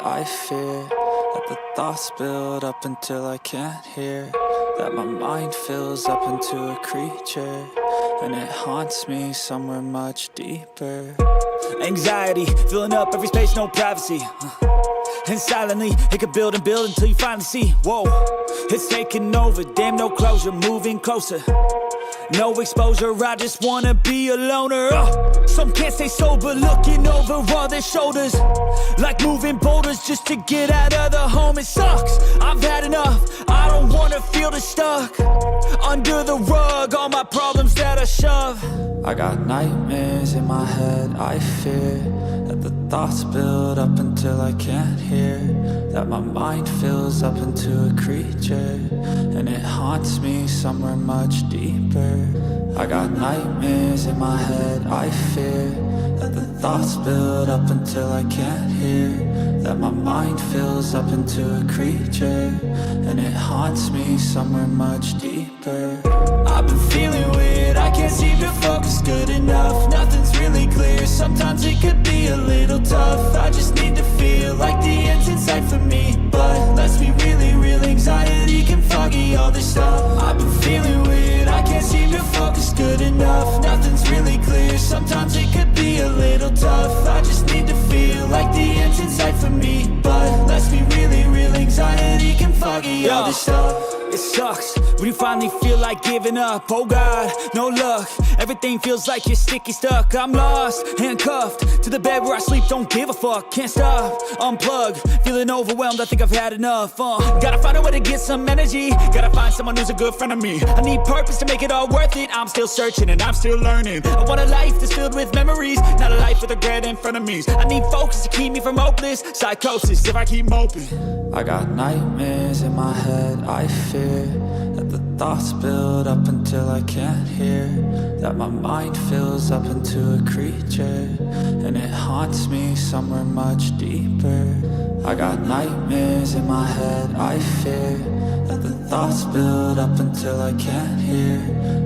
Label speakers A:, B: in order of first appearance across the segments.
A: I fear that the thoughts build up until I can't hear, that my mind fills up into a creature, and it haunts me somewhere much deeper. Anxiety, filling up every space, no privacy. And silently, it could build and build until you finally see, whoa, it's taking over, damn no closure, moving closer. No exposure, I just wanna be a loner. Some can't stay sober, looking over all their shoulders, like moving boulders just to get out of the home. It sucks, I've had enough, I don't wanna feel the stuck under the rug, all my problems that I shove. I got nightmares in my head, I fear that the thoughts build up until I can't hear, that my mind fills up into a creature, and it haunts me somewhere much deeper. I got nightmares in my head, I fear that the thoughts build up until I can't hear, that my mind fills up into a creature, and it haunts me somewhere much deeper. I've been feeling weird, I can't seem to focus good enough, nothing's really clear, sometimes it could be a little tough. I just need to feel like the end's in sight for me, but let's be really real, anxiety can foggy all this stuff. I've been feeling weird, I can't seem to focus good enough, nothing's really clear, sometimes it could be a little tough. I just need to feel like the end's in sight for me, but let's be really real, anxiety can foggy all this stuff. It sucks when you finally feel like giving up. Oh God, no luck, everything feels like you're sticky stuck. I'm lost, handcuffed to the bed where I sleep, don't give a fuck. Can't stop, unplug, feeling overwhelmed, I think I've had enough. Gotta find a way to get some energy, gotta find someone who's a good friend of me. I need purpose to make it all worth it, I'm still searching and I'm still learning. I want a life that's filled with memories, not a life with regret and frenemies. I need focus to keep me from hopeless psychosis if I keep moping. I got nightmares in my head, I fear that the thoughts build up until I can't hear, that my mind fills up into a creature, and it haunts me somewhere much deeper. I got nightmares in my head, I fear that the thoughts build up until I can't hear,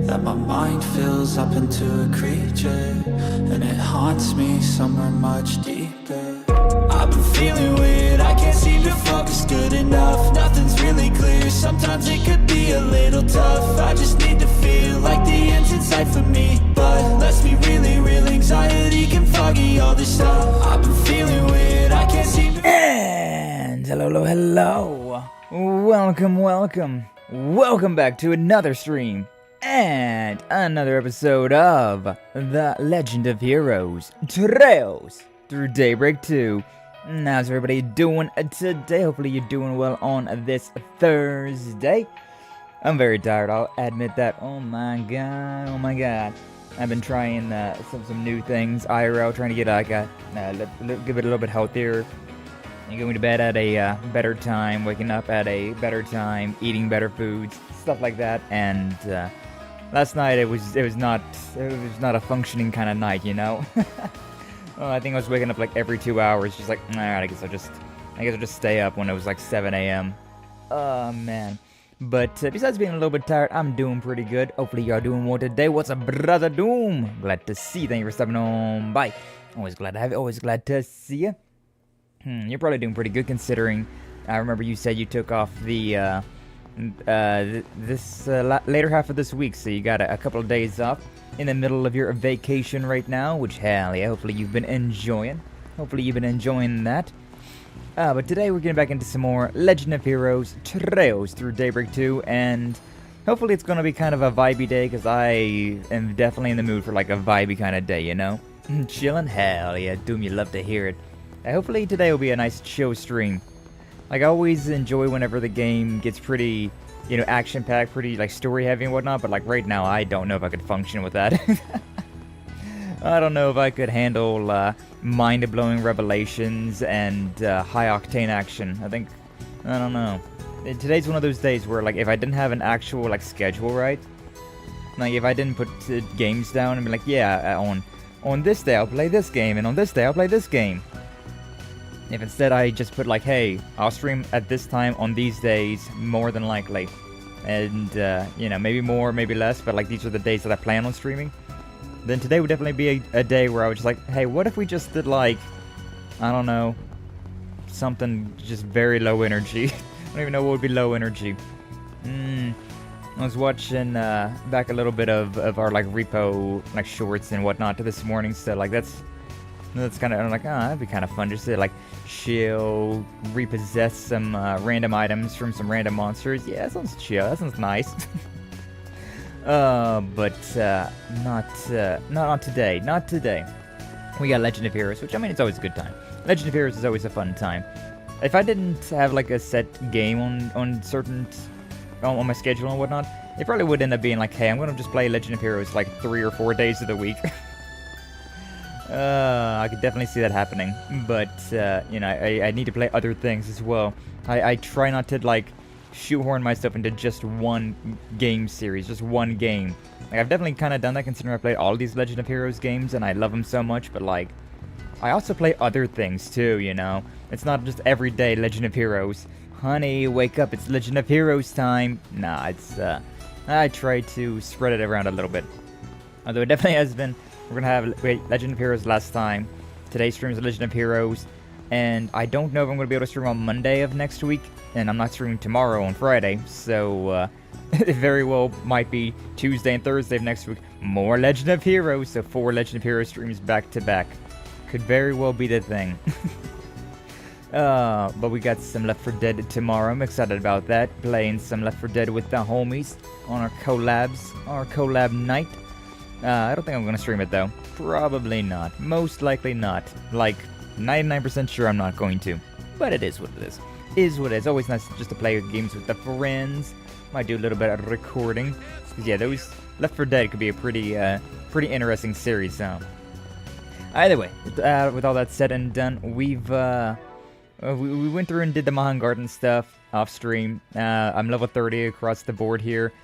A: that my mind fills up into a creature, and it haunts me somewhere much deeper. I've been feeling weird, I can't seem to focus good enough, nothing's really clear, sometimes it could be a little tough. I just need to feel like the end's in sight for me, but let's be really real, anxiety can foggy all this stuff. I've been feeling weird, I can't seem to...
B: And hello, welcome back to another stream and another episode of The Legend of Heroes Trails through Daybreak 2. How's everybody doing today? Hopefully you're doing well on this Thursday. I'm very tired, I'll admit that. Oh my god. I've been trying some new things, IRL, trying to get give it a little bit healthier. And going to bed at a better time, waking up at a better time, eating better foods, stuff like that. And last night it was not a functioning kind of night, you know. Well, I think I was waking up like every 2 hours, just like, alright, I guess I'll just stay up when it was like 7 a.m. Oh man. But besides being a little bit tired, I'm doing pretty good. Hopefully y'all doing well today. What's up, brother Doom? Glad to see you. Thank you for stopping on by. Always glad to have you. Always glad to see you. You're probably doing pretty good considering. I remember you said you took off the later half of this week, so you got a couple of days off in the middle of your vacation right now, which hell yeah, hopefully you've been enjoying. Hopefully you've been enjoying that. But today we're getting back into some more Legend of Heroes Trails through Daybreak 2, and hopefully it's gonna be kind of a vibey day, because I am definitely in the mood for like a vibey kind of day, you know? Chillin'? Hell yeah, Doom, you love to hear it. Hopefully today will be a nice chill stream. Like, I always enjoy whenever the game gets pretty, you know, action-packed, pretty, like, story-heavy and whatnot, but, like, right now, I don't know if I could function with that. I don't know if I could handle, mind-blowing revelations and, high-octane action. I don't know. Today's one of those days where, like, if I didn't have an actual, like, schedule right, like, if I didn't put games down and be like, yeah, on this day I'll play this game, and on this day I'll play this game. If instead I just put like, hey, I'll stream at this time on these days, more than likely. And, you know, maybe more, maybe less, but like these are the days that I plan on streaming. Then today would definitely be a day where I was just like, hey, what if we just did like, I don't know, something just very low energy. I don't even know what would be low energy. I was watching back a little bit of our like repo like shorts and whatnot this morning, so like that's kind of, I'm like, that'd be kind of fun just to like chill, repossess some random items from some random monsters. Yeah, that sounds chill. That sounds nice. But not today. Not today. We got Legend of Heroes, which I mean, it's always a good time. Legend of Heroes is always a fun time. If I didn't have like a set game on my schedule and whatnot, it probably would end up being like, hey, I'm gonna just play Legend of Heroes like 3 or 4 days of the week. I could definitely see that happening, but you know, I need to play other things as well. I try not to like shoehorn myself into just one game series, just one game. Like, I've definitely kind of done that considering I played all these Legend of Heroes games and I love them so much, but like, I also play other things too, you know? It's not just everyday Legend of Heroes. Honey, wake up, it's Legend of Heroes time. Nah, it's, I try to spread it around a little bit. Although it definitely has been, we're gonna have Legend of Heroes last time. Today's stream is Legend of Heroes. And I don't know if I'm going to be able to stream on Monday of next week, and I'm not streaming tomorrow on Friday, so it very well might be Tuesday and Thursday of next week. More Legend of Heroes, so 4 Legend of Heroes streams back to back. Could very well be the thing. But we got some Left 4 Dead tomorrow. I'm excited about that. Playing some Left 4 Dead with the homies on our collab night. I don't think I'm going to stream it though. Probably not. Most likely not. Like, 99% sure I'm not going to, but it is what it is. Is what it is. Always nice just to play games with the friends. Might do a little bit of recording. Cause yeah, those Left 4 Dead could be a pretty interesting series. So either way, with all that said and done, we went through and did the Mahan Garden stuff off stream. I'm level 30 across the board here.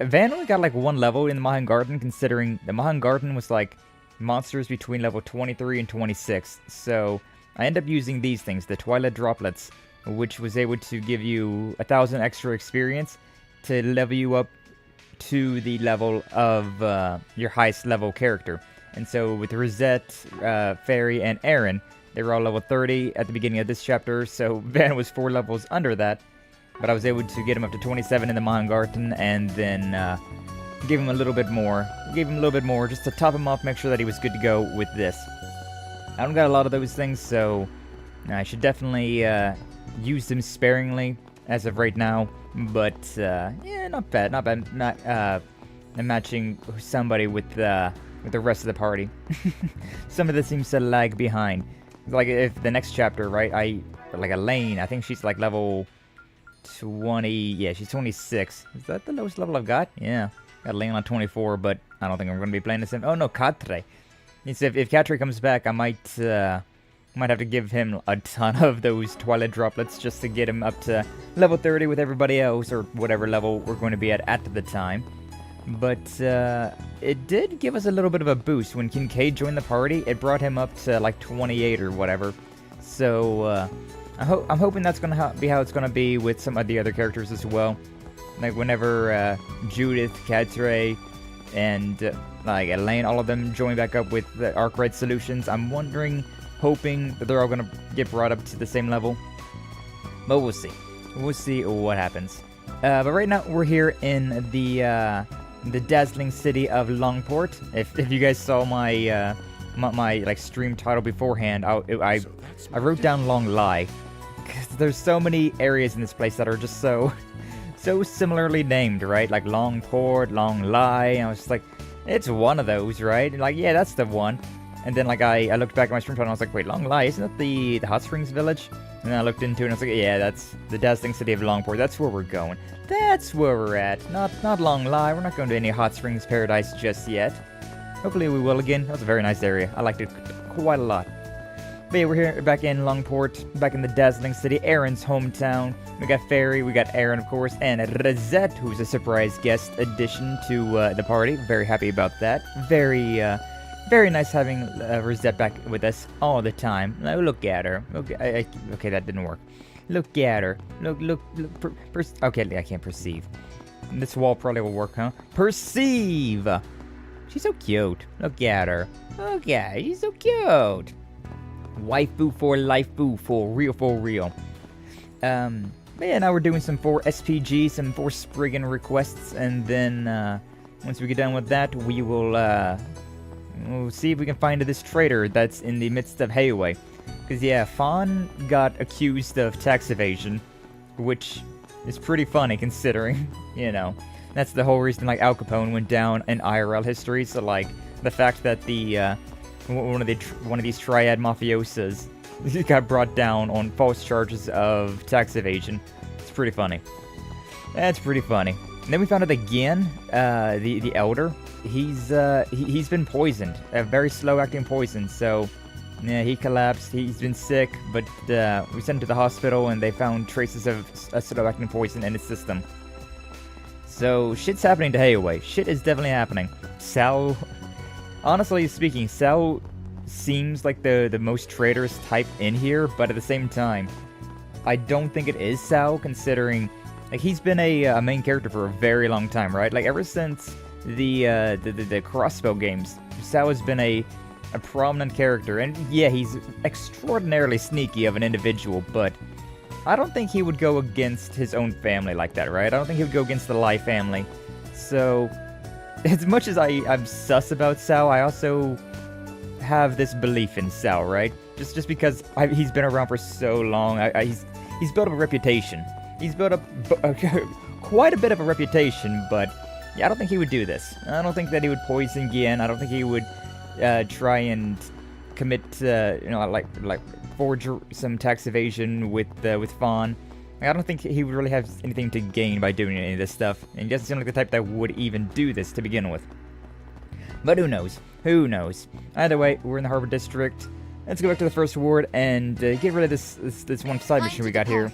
B: Van only got like 1 level in the Mahan Garden, considering the Mahan Garden was like monsters between level 23 and 26, so I end up using these things, the Twilight Droplets, which was able to give you 1,000 extra experience to level you up to the level of your highest level character. And so with Risette, Feri, and Aaron, they were all level 30 at the beginning of this chapter, so Van was 4 levels under that, but I was able to get him up to 27 in the Mahan Garden, and then give him a little bit more. Gave him a little bit more just to top him off, make sure that he was good to go with this. I don't got a lot of those things, so I should definitely use them sparingly as of right now. But yeah, not bad. Not matching somebody with the rest of the party. Some of this seems to lag behind. Like if the next chapter, right? Like Elaine, I think she's like level 20. Yeah, she's 26. Is that the lowest level I've got? Yeah. Got Elaine on 24, but I don't think I'm going to be playing the same. Oh no, Katre. If Katre comes back, I might have to give him a ton of those Twilight Droplets just to get him up to level 30 with everybody else, or whatever level we're going to be at the time. But it did give us a little bit of a boost when Kincaid joined the party. It brought him up to like 28 or whatever. So I'm hoping that's going to be how it's going to be with some of the other characters as well. Like whenever Judith, Katre, and like Elaine, all of them join back up with the Arkwright Solutions, I'm hoping that they're all gonna get brought up to the same level. But we'll see. We'll see what happens. But right now we're here in the dazzling city of Longport. If you guys saw my my like stream title beforehand, I wrote down Long Lie, because there's so many areas in this place that are just so similarly named, right? Like Longport, Long Lie, and I was just like, it's one of those, right? And like, yeah, that's the one. And then like I looked back at my stream title and I was like, wait, Long Lie, isn't that the Hot Springs village? And then I looked into it and I was like, yeah, that's the dazzling city of Longport. That's where we're going. That's where we're at. Not Long Lie. We're not going to any Hot Springs Paradise just yet. Hopefully we will again. That was a very nice area. I liked it quite a lot. But yeah, we're here back in Longport, back in the dazzling city, Aaron's hometown. We got Feri, we got Aaron, of course, and Risette, who's a surprise guest addition to the party. Very happy about that. Very nice having Risette back with us all the time. Now, look at her. Okay, that didn't work. Look at her. Look. Okay, I can't perceive. This wall probably will work, huh? Perceive! She's so cute. Look at her. Okay, she's so cute. Waifu for life, boo, for real, for real. But yeah, now we're doing some 4 SPG, some 4 Spriggan requests, and then once we get done with that, we will we'll see if we can find this traitor that's in the midst of Hayway. Because yeah, Fawn got accused of tax evasion, which is pretty funny considering, you know, that's the whole reason like Al Capone went down in IRL history. So like the fact that the one of these triad mafiosas got brought down on false charges of tax evasion. It's pretty funny. That's pretty funny. And then we found out again, the elder, he's been poisoned, a very slow-acting poison. So, yeah, he collapsed. He's been sick, but we sent him to the hospital, and they found traces of a slow-acting poison in his system. So shit's happening to Hayway. Shit is definitely happening. Sal, honestly speaking, Sal seems like the most traitorous type in here, but at the same time, I don't think it is Sal, considering like he's been a main character for a very long time, right? Like ever since the crossbow games, Sal has been a prominent character, and yeah, he's extraordinarily sneaky of an individual, but I don't think he would go against his own family like that, right? I don't think he would go against the Lai family. So, as much as I'm sus about Sal, I also have this belief in Sal, right? Just because he's been around for so long, he's built up a reputation. He's built up quite a bit of a reputation, but yeah, I don't think he would do this. I don't think that he would poison Gian. I don't think he would try and commit, you know, like forge some tax evasion with Fawn. Like, I don't think he would really have anything to gain by doing any of this stuff, and he doesn't seem like the type that would even do this to begin with. But who knows? Who knows? Either way, we're in the Harbor District. Let's go back to the first ward and get rid of this one side mission we got here.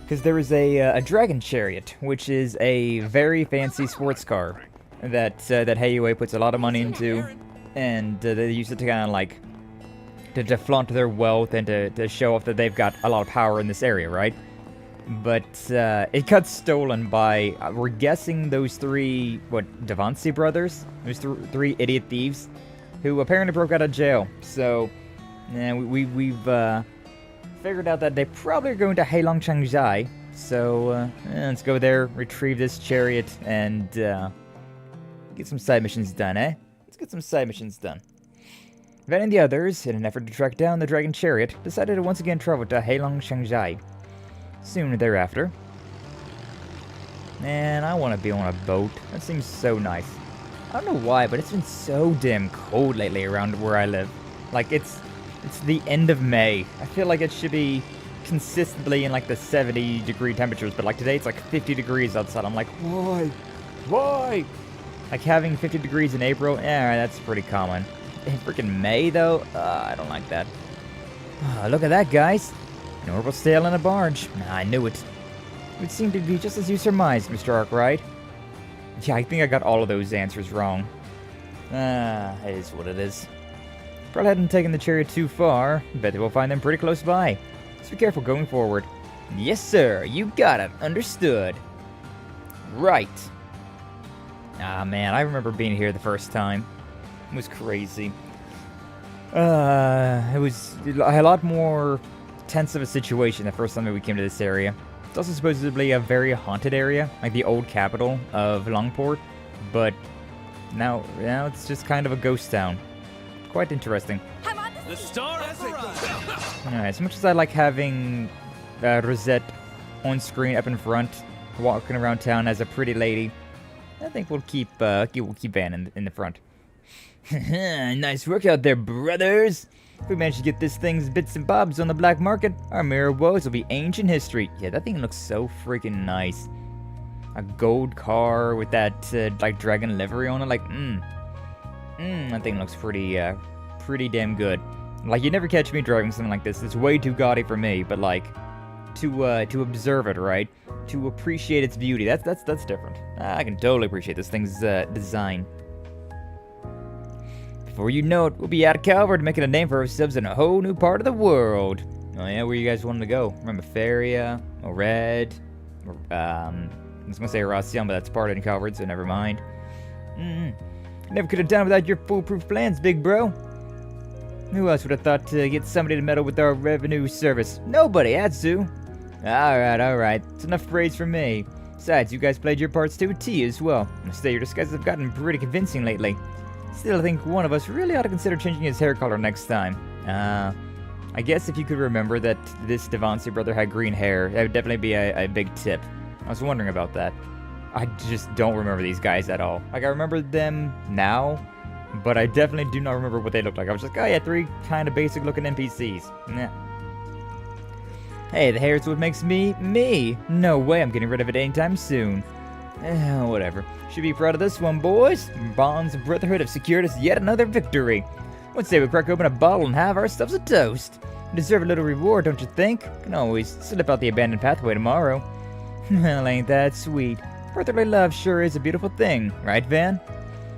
B: Because there is a dragon chariot, which is a very fancy sports car that Hayway puts a lot of money into, and they use it to kind of like to flaunt their wealth and to show off that they've got a lot of power in this area, right? But it got stolen by, we're guessing those 3, Devancy brothers? Those 3 idiot thieves who apparently broke out of jail. So, yeah, we've figured out that they probably are going to Heilong Changjai. So, let's go there, retrieve this chariot, and get some side missions done, eh? Let's get some side missions done. Van and the others, in an effort to track down the dragon chariot, decided to once again travel to Heilong Changjai. Soon thereafter. Man, I want to be on a boat. That seems so nice. I don't know why, but it's been so damn cold lately around where I live. Like, it's the end of May. I feel like it should be consistently in like the 70-degree temperatures, but like today it's like 50 degrees outside. I'm like, why? Why? Like having 50 degrees in April, yeah, that's pretty common. In freaking May, though, I don't like that. Look at that, guys. An orbital sail in a barge. I knew it. It would seem to be just as you surmised, Mr. Arkwright. Yeah, I think I got all of those answers wrong. It is what it is. Probably hadn't taken the chariot too far. Bet we'll find them pretty close by. Just be careful going forward. Yes, sir. You got it. Understood. Right. Ah, man, I remember being here the first time. It was crazy. It was a lot more tense of a situation the first time that we came to this area. It's also supposedly a very haunted area, like the old capital of Longport, but now it's just kind of a ghost town. Quite interesting.
C: The star has arrived.
B: Alright, as much as I like having Risette on screen up in front, walking around town as a pretty lady, I think we'll keep Van in the front. Nice work out there, brothers. If we manage to get this thing's bits and bobs on the black market, our mirror woes will be ancient history. Yeah, that thing looks so freaking nice. A gold car with that like dragon livery on it, like that thing looks pretty damn good. Like, you never catch me driving something like this. It's way too gaudy for me, but like to observe it, right? To appreciate its beauty. That's different. I can totally appreciate this thing's design. Before you know it, we'll be out of Calvard, making a name for ourselves in a whole new part of the world. Oh yeah, where you guys wanted to go? Remember Feria, or Red, or, I was gonna say Racion, but that's part in Calvard, so never mind. Never could have done without your foolproof plans, big bro. Who else would have thought to get somebody to meddle with our revenue service? Nobody, Atsu. Alright. It's enough praise for me. Besides, you guys played your parts to a T as well. I must say, your disguises have gotten pretty convincing lately. Still, I think one of us really ought to consider changing his hair color next time. I guess if you could remember that this Devancy brother had green hair, that would definitely be a big tip. I was wondering about that. I just don't remember these guys at all. Like, I remember them now, but I definitely do not remember what they looked like. I was just like, oh yeah, 3 kind of basic looking NPCs. Nah. Hey, the hair's what makes me, me. No way I'm getting rid of it anytime soon. Whatever. Should be proud of this one, boys. Bonds of Brotherhood have secured us yet another victory. Let's say we crack open a bottle and have ourselves a toast. We deserve a little reward, don't you think? Can always slip out the abandoned pathway tomorrow. Well, ain't that sweet. Brotherly love sure is a beautiful thing, right, Van?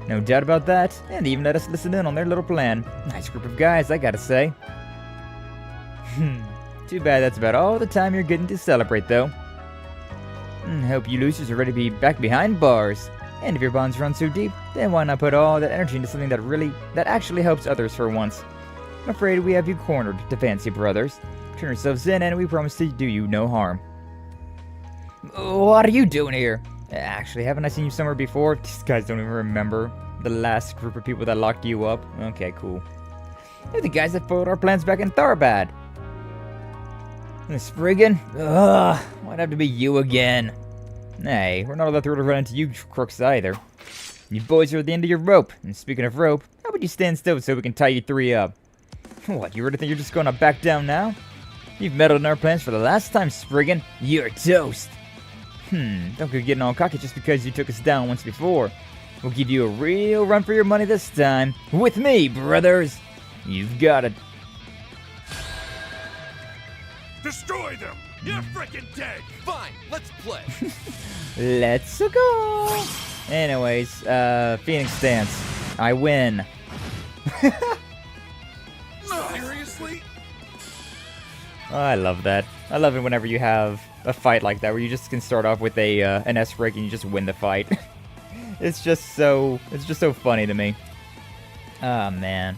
B: No doubt about that, and even let us listen in on their little plan. Nice group of guys, I gotta say. Too bad that's about all the time you're getting to celebrate, though. Hope you losers are ready to be back behind bars. And if your bonds run so deep, then why not put all that energy into something that actually helps others for once? I'm afraid we have you cornered, Devancy brothers. Turn yourselves in, and we promise to do you no harm. What are you doing here? Actually, haven't I seen you somewhere before? These guys don't even remember the last group of people that locked you up. Okay, cool. They're the guys that foiled our plans back in Tharbad. Spriggan? Ugh, why'd have to be you again? Hey, we're not allowed to run into you crooks either. You boys are at the end of your rope. And speaking of rope, how about you stand still so we can tie you 3 up? What, you really think you're just gonna back down now? You've meddled in our plans for the last time, Spriggan. You're toast. Don't go getting all cocky just because you took us down once before. We'll give you a real run for your money this time. With me, brothers. You've got it.
C: Destroy them! You're freaking dead!
D: Fine, let's play.
B: Let's go. Anyways, Phoenix Dance. I win.
C: Seriously?
B: I love that. I love it whenever you have a fight like that where you just can start off with an S break and you just win the fight. It's just so funny to me. Oh man.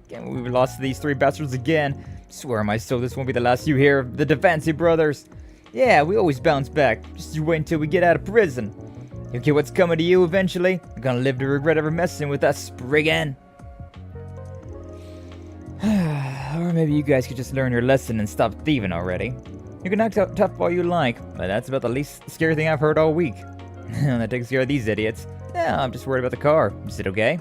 B: Can't believe we lost to these 3 bastards again. Swear on my soul this won't be the last you hear of the Devancy brothers. Yeah, we always bounce back. Just you wait until we get out of prison. You'll get what's coming to you eventually. You're gonna live to regret ever messing with us, Spriggan. Or maybe you guys could just learn your lesson and stop thieving already. You can act tough all you like, but that's about the least scary thing I've heard all week. That takes care of these idiots. Yeah, I'm just worried about the car. Is it okay?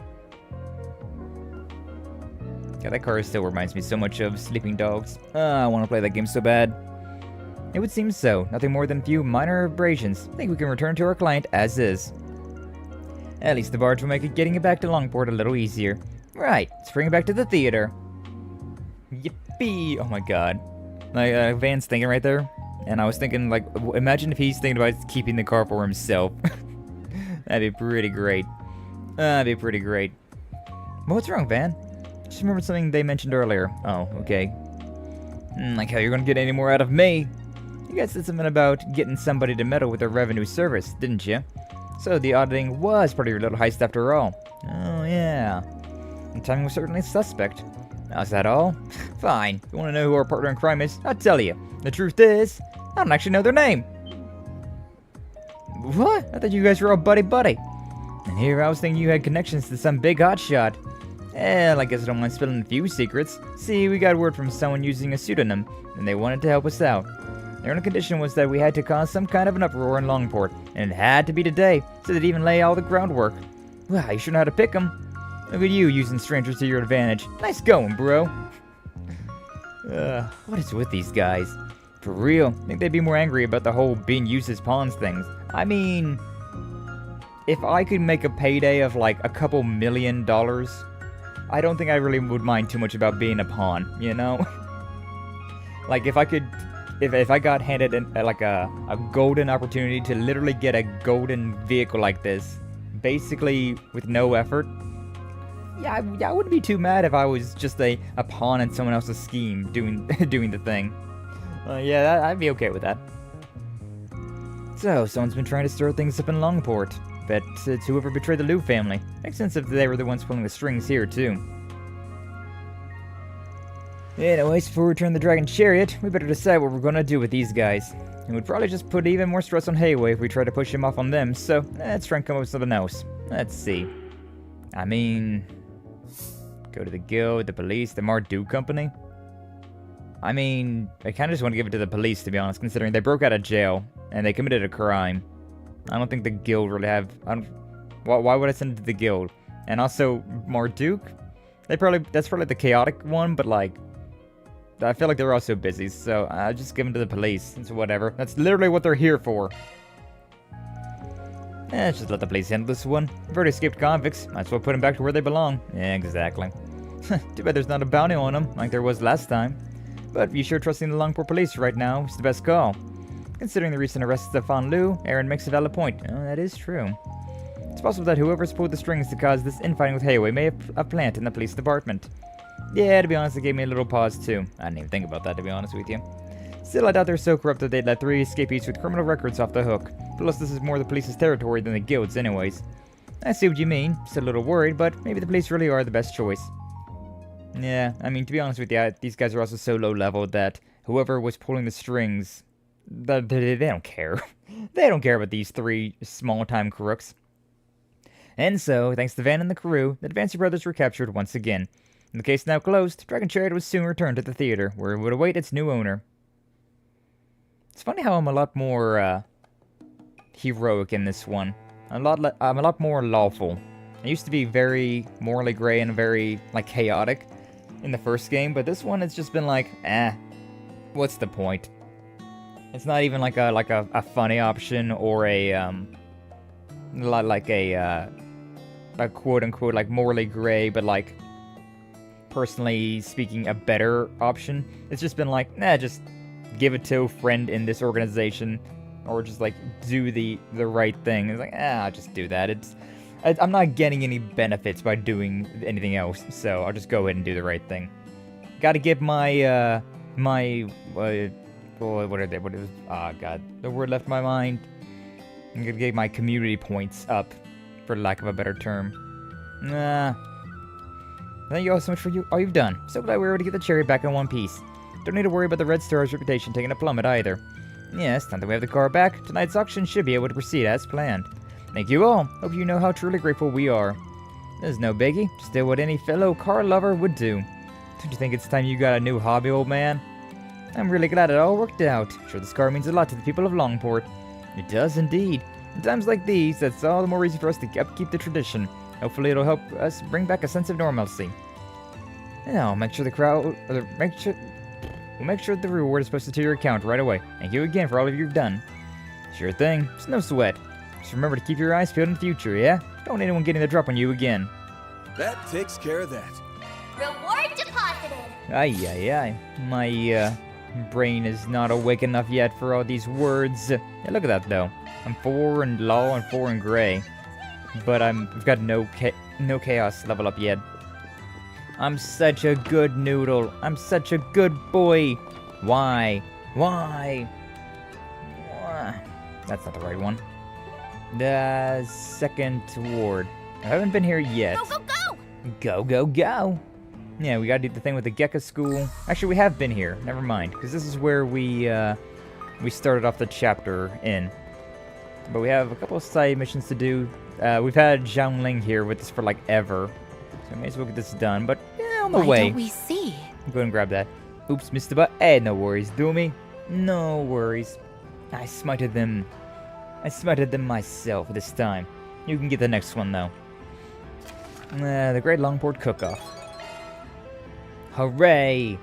B: Yeah, that car still reminds me so much of Sleeping Dogs. I want to play that game so bad. It would seem so. Nothing more than a few minor abrasions. I think we can return to our client as is. At least the barge will make getting it back to Longport a little easier. Right, let's bring it back to the theater. Yippee! Oh my god. Like, Van's thinking right there. And I was thinking, like, imagine if he's thinking about keeping the car for himself. That'd be pretty great. That'd be pretty great. What's wrong, Van? Just remembered something they mentioned earlier. Oh, okay. Like how you're gonna get any more out of me. You guys said something about getting somebody to meddle with their revenue service, didn't you? So the auditing was part of your little heist after all. Oh, yeah. The timing was certainly suspect. Now, is that all? Fine. If you want to know who our partner in crime is, I'll tell you. The truth is, I don't actually know their name. What? I thought you guys were all buddy-buddy. And here I was thinking you had connections to some big hotshot. Well, I guess I don't mind spilling a few secrets. See, we got word from someone using a pseudonym, and they wanted to help us out. Their only condition was that we had to cause some kind of an uproar in Longport, and it had to be today, so they'd even lay all the groundwork. Wow, you sure know how to pick them. Look at you using strangers to your advantage. Nice going, bro. What is with these guys? For real, I think they'd be more angry about the whole being used as pawns things. I mean, if I could make a payday of like a couple $1 million, I don't think I really would mind too much about being a pawn, you know? Like if I could, if I got handed like a golden opportunity to literally get a golden vehicle like this, basically with no effort, yeah, I wouldn't be too mad if I was just a pawn in someone else's scheme doing the thing. Yeah, I'd be okay with that. So, someone's been trying to stir things up in Longport. Bet it's whoever betrayed the Liu family. Makes sense if they were the ones pulling the strings here, too. Anyways, before we return the Dragon Chariot, we better decide what we're gonna do with these guys. It would probably just put even more stress on Hayway if we try to push him off on them, so let's try and come up with something else. Let's see. I mean... Go to the guild, the police, the Marduk company? I mean, I kinda just want to give it to the police, to be honest, considering they broke out of jail, and they committed a crime. I don't think the guild really have... Why would I send it to the guild? And also, Marduk? That's probably the chaotic one, but like... I feel like they're also busy, so I'll just give them to the police. It's whatever. That's literally what they're here for. Let's just let the police handle this one. We've already escaped convicts. Might as well put them back to where they belong. Yeah, exactly. Too bad there's not a bounty on them, like there was last time. But be sure trusting the Longport police right now is the best call. Considering the recent arrest of Fan Lu, Aaron makes a valid point. Oh, that is true. It's possible that whoever's pulled the strings to cause this infighting with Hayway may have a plant in the police department. Yeah, to be honest, it gave me a little pause too. I didn't even think about that, to be honest with you. Still, I doubt they're so corrupt that they'd let 3 escapees with criminal records off the hook. Plus, this is more the police's territory than the guild's anyways. I see what you mean. Still a little worried, but maybe the police really are the best choice. Yeah, I mean, to be honest with you, these guys are also so low level that whoever was pulling the strings, they don't care. They don't care about these 3 small-time crooks. And so, thanks to Van and the crew, the Advancy brothers were captured once again. In the case now closed, Dragon Chariot was soon returned to the theater, where it would await its new owner. It's funny how I'm a lot more, heroic in this one. I'm a lot more lawful. I used to be very morally gray and very, like, chaotic in the first game, but this one it's just been like, what's the point? It's not even like a funny option or a quote-unquote, like, morally gray, but, like, personally speaking, a better option. It's just been like, just give it to a friend in this organization, or just, like, do the right thing. It's like, I'll just do that. I'm not getting any benefits by doing anything else, so I'll just go ahead and do the right thing. Gotta give my, what are they, God, the word left my mind. I'm gonna give my community points up, for lack of a better term. Thank you all so much for all you've done. So glad we were able to get the chariot back in one piece. Don't need to worry about the Red Star's reputation taking a plummet either. Yes, now that we have the car back, tonight's auction should be able to proceed as planned. Thank you all. Hope you know how truly grateful we are. There's no biggie, just do what any fellow car lover would do. Don't you think it's time you got a new hobby, old man? I'm really glad it all worked out. Sure, this car means a lot to the people of Longport. It does indeed. In times like these, that's all the more reason for us to upkeep the tradition. Hopefully it'll help us bring back a sense of normalcy. Now, make sure we'll make sure the reward is posted to your account right away. Thank you again for all of you've done. Sure thing. It's no sweat. Just remember to keep your eyes peeled in the future, yeah? Don't want anyone getting the drop on you again.
C: That takes care of that.
D: Reward deposited.
B: Ay. My, brain is not awake enough yet for all these words. Yeah, look at that, though. I'm 4 in law and 4 in gray. But I've got no chaos level up yet. I'm such a good noodle. I'm such a good boy. Why? That's not the right one. The second ward. I haven't been here yet. Go. Yeah, we gotta do the thing with the Gecko School. Actually, we have been here. Never mind. Because this is where we started off the chapter in. But we have a couple of side missions to do. We've had Zhang here with us for like ever. So I may as well get this done. But yeah, on the way.
D: Why don't we see?
B: Go ahead and grab that. Oops, missed the butt. Hey, no worries, do me. No worries. I smited them myself this time. You can get the next one though. The Great Longport Cook-Off. Hooray!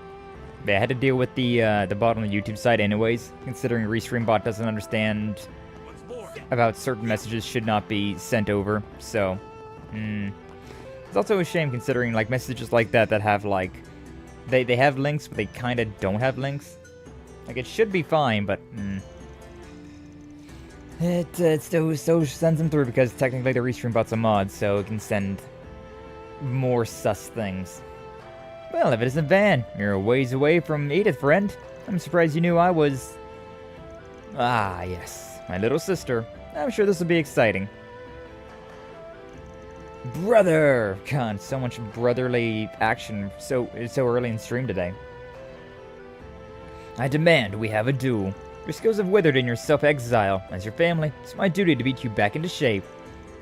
B: But I had to deal with the bot on the YouTube side anyways, considering Restream bot doesn't understand about certain messages should not be sent over, so it's also a shame considering like messages like that have like they have links but they kinda don't have links. Like it should be fine, but it still sends them through because technically the Restream bot's a mod, so it can send more sus things. Well, if it isn't Van, you're a ways away from Edith, friend. I'm surprised you knew I was... Ah, yes, my little sister. I'm sure this will be exciting. Brother! God, so much brotherly action so early in stream today. I demand we have a duel. Your skills have withered in your self-exile. As your family, it's my duty to beat you back into shape.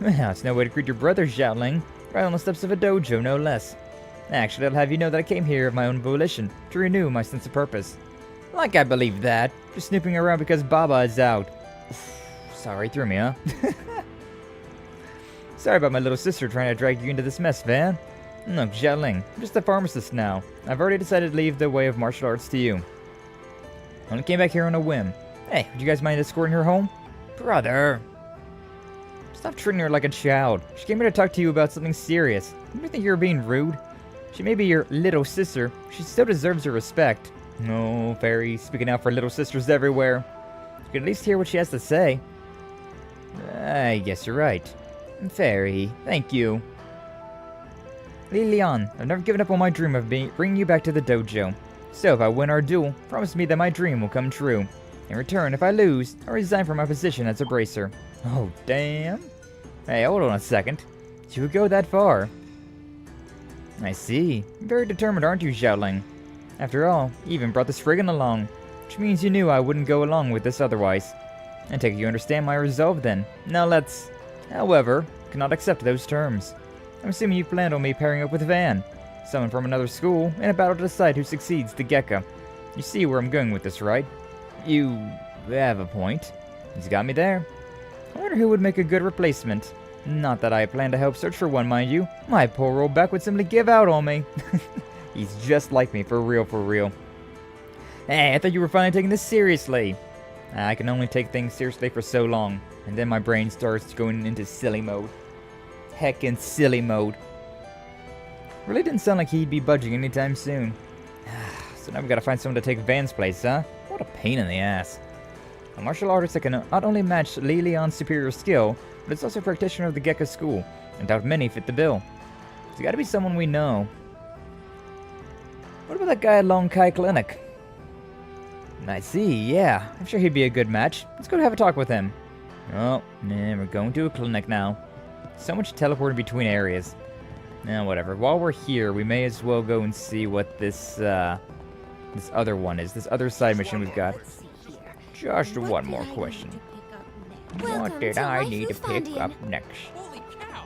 B: Well, it's no way to greet your brother, Xiaoling. Right on the steps of a dojo, no less. Actually, I'll have you know that I came here of my own volition, to renew my sense of purpose. Like I believe that. Just snooping around because Baba is out. Sorry, threw me, huh? Sorry about my little sister trying to drag you into this mess, Van. Look, Xiaoling, I'm just a pharmacist now. I've already decided to leave the way of martial arts to you. I only came back here on a whim. Hey, would you guys mind escorting her home? Brother! Stop treating her like a child. She came here to talk to you about something serious. Don't you think you're being rude? She may be your little sister. She still deserves your respect. No, Feri, speaking out for little sisters everywhere. You can at least hear what she has to say. I guess you're right. Feri, thank you. Lilian, I've never given up on my dream of bringing you back to the dojo. So if I win our duel, promise me that my dream will come true. In return, if I lose, I'll resign from my position as a bracer. Oh, damn. Hey, hold on a second. You would go that far? I see. Very determined, aren't you, Xiaoling? After all, you even brought the Spriggan along, which means you knew I wouldn't go along with this otherwise. I take it you understand my resolve then. Now let's... However, cannot accept those terms. I'm assuming you planned on me pairing up with Van, someone from another school, in a battle to decide who succeeds the Gekka. You see where I'm going with this, right? You have a point. He's got me there. I wonder who would make a good replacement. Not that I plan to help search for one, mind you. My poor old back would simply give out on me. He's just like me, for real, for real. Hey, I thought you were finally taking this seriously. I can only take things seriously for so long, and then my brain starts going into silly mode. Heckin' silly mode. Really didn't sound like he'd be budging anytime soon. So now we gotta find someone to take Van's place, huh? What a pain in the ass. A martial artist that can not only match Lilian's superior skill, but is also a practitioner of the Gekka school, and doubt many fit the bill. It's gotta be someone we know. What about that guy at Long Kai Clinic? I see, yeah. I'm sure he'd be a good match. Let's go have a talk with him. Oh, man, we're going to a clinic now. So much teleporting between areas. Nah, whatever. While we're here, we may as well go and see what this other one is. This other side mission we've got. Just one more question. What did I need to pick up next?
E: Holy cow!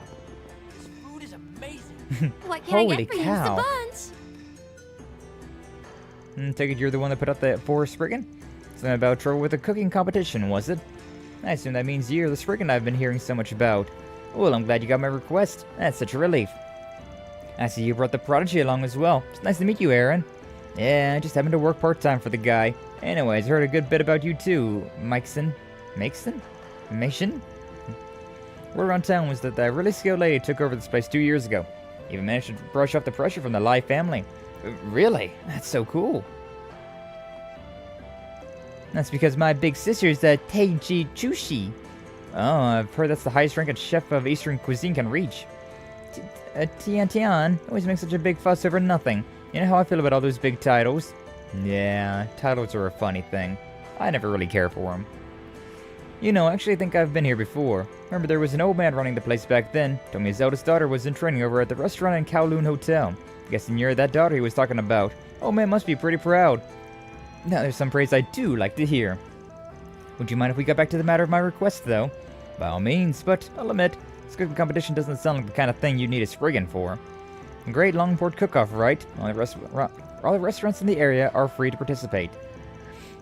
E: This food is amazing.
D: What can I
B: Holy
D: get for you?
B: cow.
D: The buns.
B: Take it you're the one that put up the for Spriggan? Something about trouble with a cooking competition, was it? I assume that means you're the Spriggan I've been hearing so much about. Well, I'm glad you got my request. That's such a relief. I see you brought the prodigy along as well. It's nice to meet you, Aaron. Yeah, I just happened to work part-time for the guy. Anyways, I heard a good bit about you too, Mikeson. Mason? Word around town was that really skilled lady took over this place 2 years ago. Even managed to brush off the pressure from the Lai family. Really? That's so cool. That's because my big sister's Teiji Chushi. Oh, I've heard that's the highest rank a chef of Eastern cuisine can reach. Tian always makes such a big fuss over nothing. You know how I feel about all those big titles? Yeah, titles are a funny thing. I never really care for them. You know, I actually think I've been here before. Remember there was an old man running the place back then. Told me his eldest daughter was in training over at the restaurant in Kowloon Hotel. Guessing you're that daughter he was talking about. Old man must be pretty proud. Now there's some praise I do like to hear. Would you mind if we got back to the matter of my request, though? By all means, but I'll admit, this cooking competition doesn't sound like the kind of thing you need a Spriggan for. A great Longport cook-off, right? All the restaurants in the area are free to participate.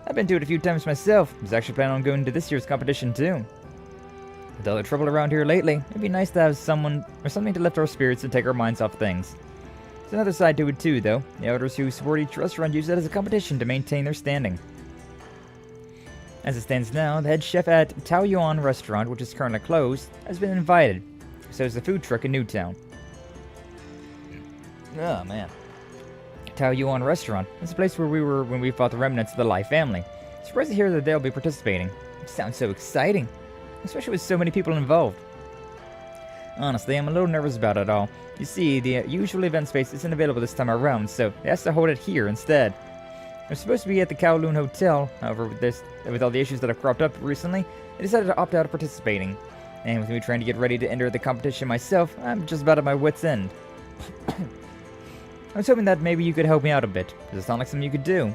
B: I've been to it a few times myself. I was actually planning on going to this year's competition, too. With all the trouble around here lately, it'd be nice to have someone or something to lift our spirits and take our minds off things. There's another side to it, too, though. The elders who support each restaurant use it as a competition to maintain their standing. As it stands now, the head chef at Tao Yuan restaurant, which is currently closed, has been invited. So is the food truck in Newtown. Oh, man. Tao Yuan restaurant. It's the place where we were when we fought the remnants of the Lai family. Surprised to hear that they'll be participating. It sounds so exciting. Especially with so many people involved. Honestly, I'm a little nervous about it all. You see, the usual event space isn't available this time around, so they asked to hold it here instead. It was supposed to be at the Kowloon Hotel, however, with all the issues that have cropped up recently, they decided to opt out of participating. And with me trying to get ready to enter the competition myself, I'm just about at my wit's end. I was hoping that maybe you could help me out a bit. Does it sound like something you could do?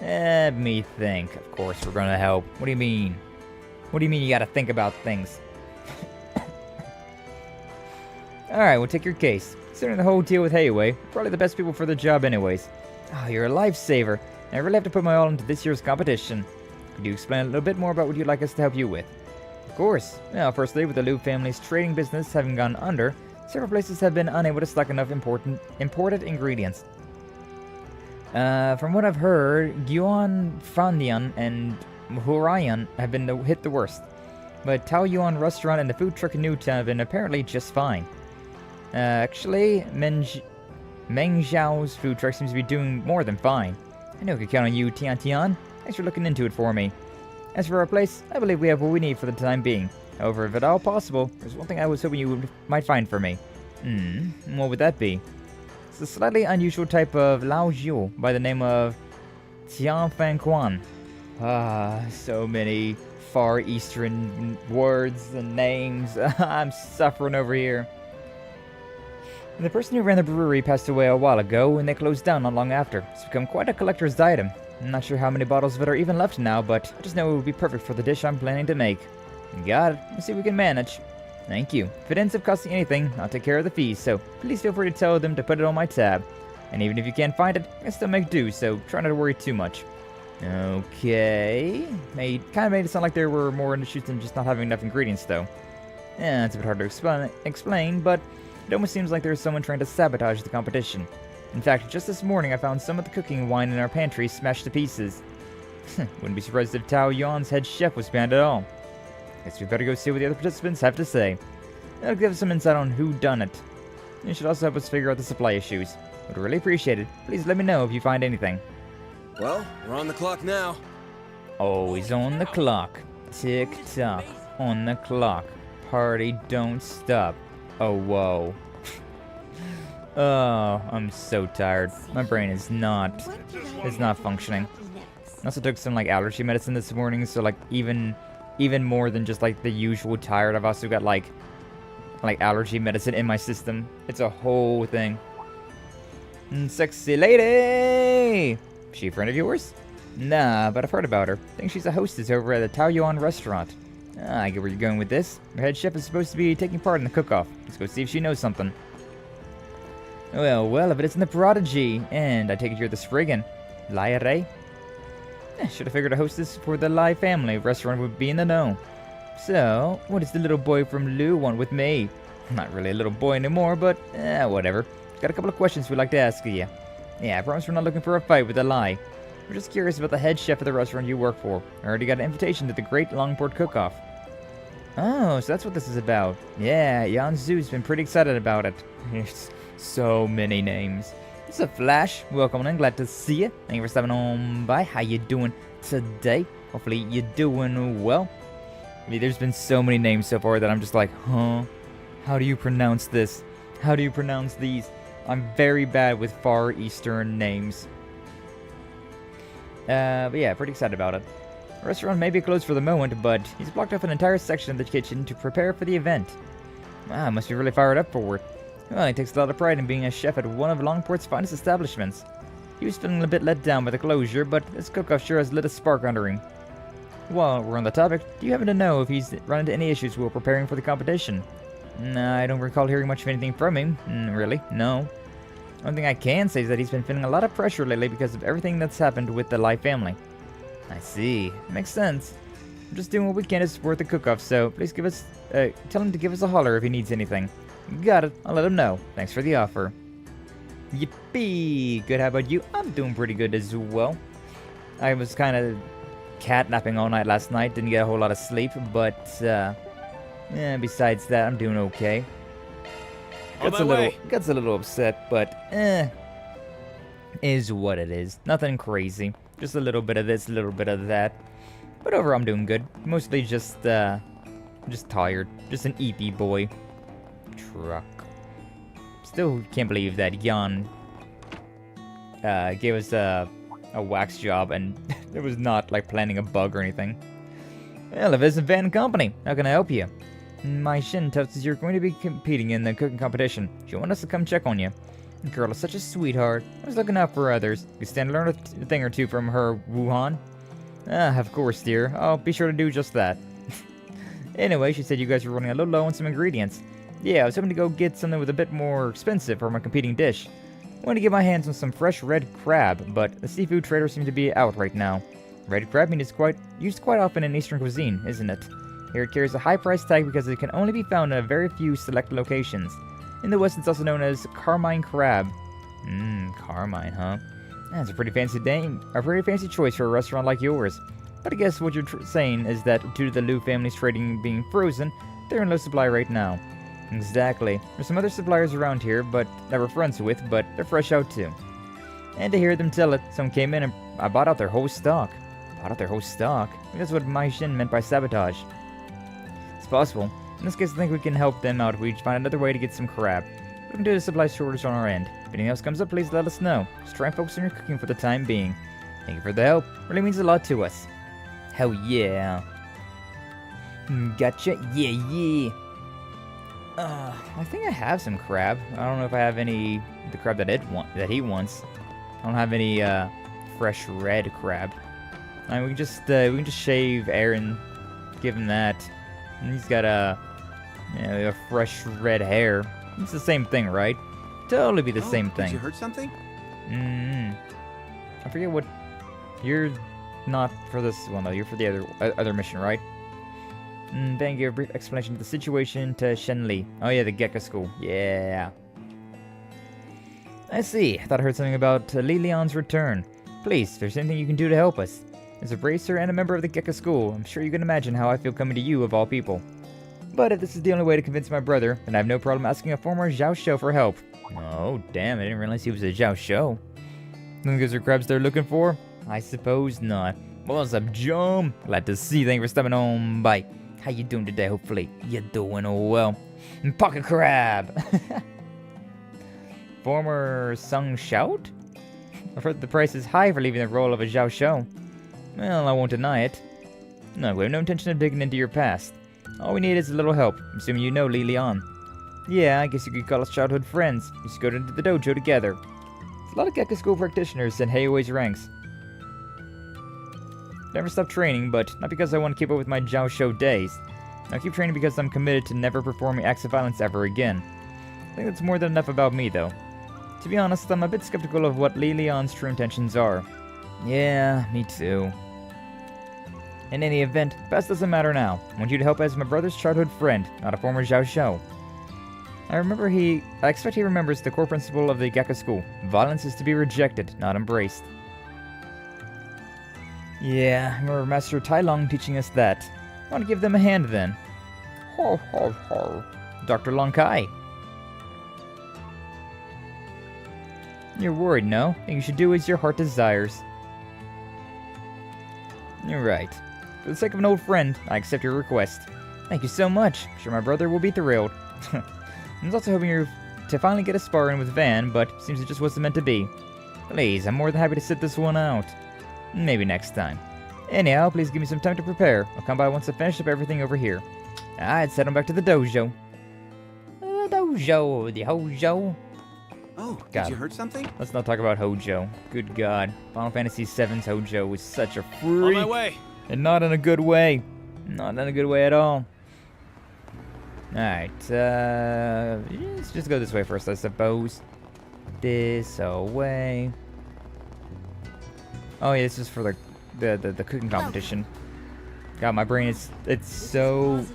B: Let me think. Of course we're gonna help. What do you mean? What do you mean you gotta think about things? Alright, we'll take your case. Considering the whole deal with Hayway, probably the best people for the job anyways. Oh, you're a lifesaver. I really have to put my all into this year's competition. Could you explain a little bit more about what you'd like us to help you with? Of course. Well, firstly, with the Liu family's trading business having gone under, several places have been unable to stock enough imported ingredients. From what I've heard, Yuan, Fandian, and Hurayan have been hit the worst. But Tao Yuan restaurant and the food truck in Newtown have been apparently just fine. Actually, Meng Zhao's food truck seems to be doing more than fine. I know I could count on you, Tian Tian. Thanks for looking into it for me. As for our place, I believe we have what we need for the time being. However, if at all possible, there's one thing I was hoping you might find for me. What would that be? It's a slightly unusual type of Lao Jiu by the name of Tian Fan Quan. So many Far Eastern words and names. I'm suffering over here. The person who ran the brewery passed away a while ago, and they closed down not long after. It's become quite a collector's item. I'm not sure how many bottles of it are even left now, but I just know it would be perfect for the dish I'm planning to make. Got it. Let's see if we can manage. Thank you. If it ends up costing anything, I'll take care of the fees, so please feel free to tell them to put it on my tab. And even if you can't find it, I can still make do, so try not to worry too much. Okay. Kind of made it sound like there were more issues than just not having enough ingredients, though. Yeah, it's a bit hard to explain, but it almost seems like there's someone trying to sabotage the competition. In fact, just this morning I found some of the cooking wine in our pantry smashed to pieces. Wouldn't be surprised if Tao Yuan's head chef was behind it all. Guess we better go see what the other participants have to say. That'll give us some insight on who done it. You should also help us figure out the supply issues. Would really appreciate it. Please let me know if you find anything.
F: Well, we're on the clock now.
B: Always on the clock. Tick tock. On the clock. Party don't stop. Oh, whoa. Oh, I'm so tired. My brain is not functioning. I also took some like allergy medicine this morning, so like even more than just like the usual tired, I've also got like allergy medicine in my system. It's a whole thing. Sexy lady! She a friend of yours? Nah, but I've heard about her. Think she's a hostess over at the Tao Yuan restaurant. I get where you're going with this. Her head chef is supposed to be taking part in the cook-off. Let's go see if she knows something. Well, if it isn't the prodigy, and I take it you're the Spriggan. Lai Ray? Should have figured a hostess for the Lai family restaurant would be in the know. So, what does the little boy from Lu want with me? Not really a little boy anymore, but whatever. Got a couple of questions we'd like to ask you. Yeah, I promise we're not looking for a fight with the Lai. We're just curious about the head chef of the restaurant you work for. I already got an invitation to the Great Longboard Cook-Off. Oh, so that's what this is about. Yeah, Yan Zhu's been pretty excited about it. There's so many names. This is a Flash. Welcome and glad to see you. Thank you for stopping on by. How you doing today? Hopefully you're doing well. I mean, there's been so many names so far that I'm just like, huh? How do you pronounce this? How do you pronounce these? I'm very bad with Far Eastern names. But yeah, pretty excited about it. The restaurant may be closed for the moment, but he's blocked off an entire section of the kitchen to prepare for the event. Wow, must be really fired up for it. Well, he takes a lot of pride in being a chef at one of Longport's finest establishments. He was feeling a bit let down by the closure, but this cook-off sure has lit a spark under him. While we're on the topic, do you happen to know if he's run into any issues while preparing for the competition? Nah, I don't recall hearing much of anything from him. Really? No. One thing I can say is that he's been feeling a lot of pressure lately because of everything that's happened with the Lai family. I see. Makes sense. I'm just doing what we can to support the cook-off, so please tell him to give us a holler if he needs anything. Got it. I'll let him know. Thanks for the offer. Yippee! Good, how about you? I'm doing pretty good as well. I was kind of catnapping all night last night, didn't get a whole lot of sleep, but besides that, I'm doing okay. Gets a little upset, but is what it is. Nothing crazy. Just a little bit of this, a little bit of that. But overall, I'm doing good. Mostly just tired. Just an EP boy. Truck. Still can't believe that Jan gave us a wax job and it was not like planning a bug or anything. Well, if it's Van Company, how can I help you? My Shin tells us you're going to be competing in the cooking competition. She wanted us to come check on you. The girl is such a sweetheart. I was looking out for others. You stand to learn a thing or two from her, Wuhan. Of course, dear. I'll be sure to do just that. Anyway, she said you guys were running a little low on some ingredients. Yeah, I was hoping to go get something with a bit more expensive for my competing dish. I wanted to get my hands on some fresh red crab, but the seafood traders seem to be out right now. Red crab meat is used quite often in Eastern cuisine, isn't it? Here it carries a high price tag because it can only be found in a very few select locations. In the West, it's also known as carmine crab. Carmine, huh? That's a pretty fancy name, a pretty fancy choice for a restaurant like yours. But I guess what you're saying is that due to the Liu family's trading being frozen, they're in low supply right now. Exactly. There's some other suppliers around here, but that we're friends with, but they're fresh out too. And to hear them tell it, someone came in and I bought out their whole stock. Bought out their whole stock? That's what Mai Shin meant by sabotage. It's possible. In this case, I think we can help them out if we find another way to get some crab. We can do the supply shortage on our end. If anything else comes up, please let us know. Just try and focus on your cooking for the time being. Thank you for the help. Really means a lot to us. Hell yeah. Gotcha. Yeah. I think I have some crab. I don't know if I have the crab that he wants. I don't have any fresh red crab. I mean, we can just shave Aaron, give him that. And he's got a fresh red hair. It's the same thing, right? Totally be the same thing.
G: Did you hurt something?
B: I forget what. You're not for this one though. You're for the other mission, right? Then give a brief explanation of the situation to Shenli. Oh yeah, the Gecko School. Yeah. I see. I thought I heard something about Li Leon's return. Please, if there's anything you can do to help us. As a bracer and a member of the Gecko School, I'm sure you can imagine how I feel coming to you of all people. But if this is the only way to convince my brother, then I have no problem asking a former Zhao Shou for help. Oh, damn, I didn't realize he was a Zhao Shou. Think those are crabs they're looking for? I suppose not. What's up, Jom? Glad to see you. Thank you for stopping on by. How you doing today? Hopefully you're doing well. Pocket crab! Former Sung Shout? I've heard the price is high for leaving the role of a Zhao Shou. Well, I won't deny it. No, we have no intention of digging into your past. All we need is a little help, assuming you know Li Leon. Yeah, I guess you could call us childhood friends. We used to go into the dojo together. There's a lot of Gecko School practitioners in Heiwei's ranks. Never stop training, but not because I want to keep up with my Zhao Shou days. I keep training because I'm committed to never performing acts of violence ever again. I think that's more than enough about me, though. To be honest, I'm a bit skeptical of what Li Leon's true intentions are. Yeah, me too. In any event, past doesn't matter now. I want you to help as my brother's childhood friend, not a former Zhao Shou. I expect he remembers the core principle of the Gecko School. Violence is to be rejected, not embraced. Yeah, I remember Master Tai Long teaching us that. I want to give them a hand then. Ho ho ho. Dr. Long Kai. You're worried, no? I think you should do as your heart desires. You're right. For the sake of an old friend, I accept your request. Thank you so much. I'm sure my brother will be thrilled. I was also hoping to finally get a spar in with Van, but seems it just wasn't meant to be. Please, I'm more than happy to sit this one out. Maybe next time. Anyhow, please give me some time to prepare. I'll come by once I finish up everything over here. Alright, head on back to the dojo. The Hojo.
G: Oh,
B: God.
G: did you hurt something?
B: Let's not talk about Hojo. Good God. Final Fantasy VII's Hojo was such a freak.
F: On my way.
B: And not in a good way. Not in a good way at all. Alright, let's just go this way first, I suppose. This way. Oh yeah, this is for the cooking competition. God, my brain it's so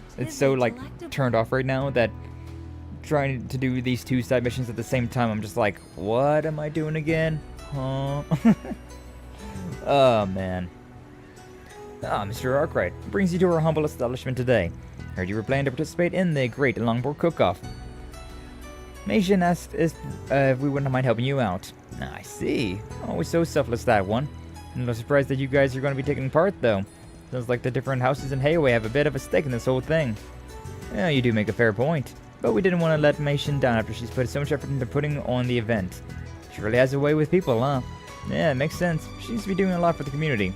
B: like turned off right now that trying to do these two side missions at the same time, I'm just like, what am I doing again? Huh? Oh man. Mr. Arkwright, what brings you to our humble establishment today? Heard you were planning to participate in the Great Longboard Cook-Off. Meishin asked if we wouldn't mind helping you out. I see. Always so selfless, that one. I'm not surprised that you guys are going to be taking part, though. Sounds like the different houses in Heiwei have a bit of a stake in this whole thing. Yeah, you do make a fair point. But we didn't want to let Meishin down after she's put so much effort into putting on the event. She really has a way with people, huh? Yeah, it makes sense. She seems to be doing a lot for the community.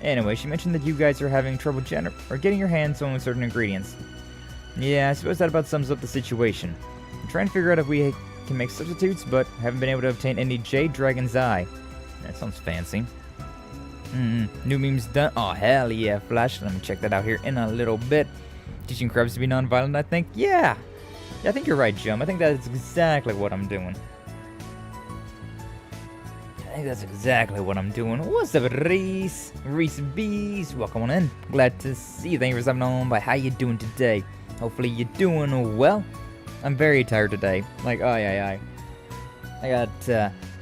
B: Anyway, she mentioned that you guys are having trouble getting your hands on certain ingredients. Yeah, I suppose that about sums up the situation. I'm trying to figure out if we can make substitutes, but haven't been able to obtain any Jade Dragon's Eye. That sounds fancy. New memes done. Oh, hell yeah, Flash. Let me check that out here in a little bit. Teaching crabs to be non-violent, I think. Yeah, I think you're right, Jum. I think that's exactly what I'm doing. What's up, Reese? Reese Bees. Welcome on in. Glad to see you. Thank you for stopping on by. How you doing today? Hopefully you're doing well. I'm very tired today. Like, I got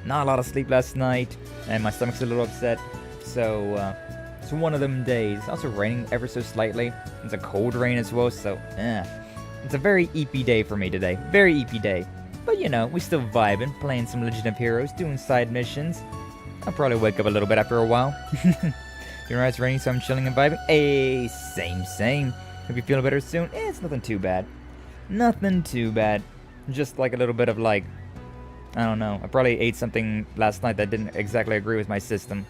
B: not a lot of sleep last night, and my stomach's a little upset. So, it's one of them days. It's also raining ever so slightly. It's a cold rain as well, so, it's a very EP day for me today. Very EP day. But, you know, we still vibing, playing some Legend of Heroes, doing side missions. I'll probably wake up a little bit after a while. You know, it's raining, so I'm chilling and vibing. Hey, same. Hope you feeling better soon. It's nothing too bad. Nothing too bad. Just like a little bit of like, I don't know. I probably ate something last night that didn't exactly agree with my system.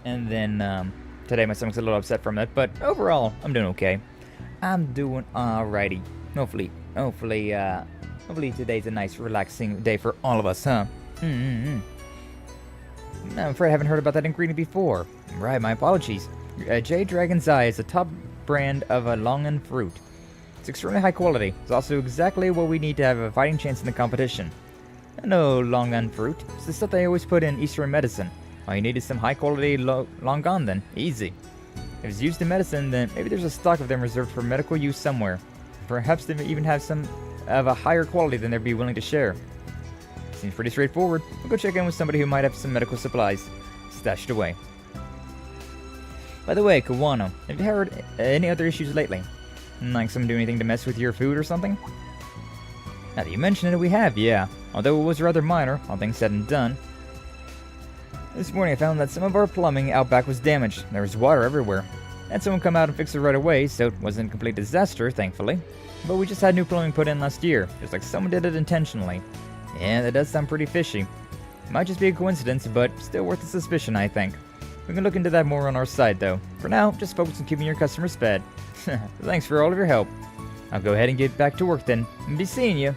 B: And then today my stomach's a little upset from it. But overall, I'm doing okay. I'm doing alrighty. Hopefully today's a nice relaxing day for all of us, huh? I'm afraid I haven't heard about that ingredient before. Right, my apologies. Jade Dragon's Eye is a top brand of a longan fruit. It's extremely high quality. It's also exactly what we need to have a fighting chance in the competition. I know longan fruit. It's the stuff they always put in Eastern medicine. All you need is some high quality longan then. Easy. If it's used in medicine, then maybe there's a stock of them reserved for medical use somewhere. Perhaps they even have some of a higher quality than they'd be willing to share. Seems pretty straightforward. We'll go check in with somebody who might have some medical supplies stashed away. By the way, Kawano, have you heard any other issues lately? Like someone doing anything to mess with your food or something? Now that you mention it, we have, yeah. Although it was rather minor, all things said and done. This morning I found that some of our plumbing out back was damaged. There was water everywhere. I had someone come out and fix it right away, so it wasn't a complete disaster, thankfully. But we just had new plumbing put in last year, just like someone did it intentionally. Yeah, that does sound pretty fishy. Might just be a coincidence, but still worth a suspicion, I think. We can look into that more on our side, though. For now, just focus on keeping your customers fed. Thanks for all of your help. I'll go ahead and get back to work then, and be seeing you.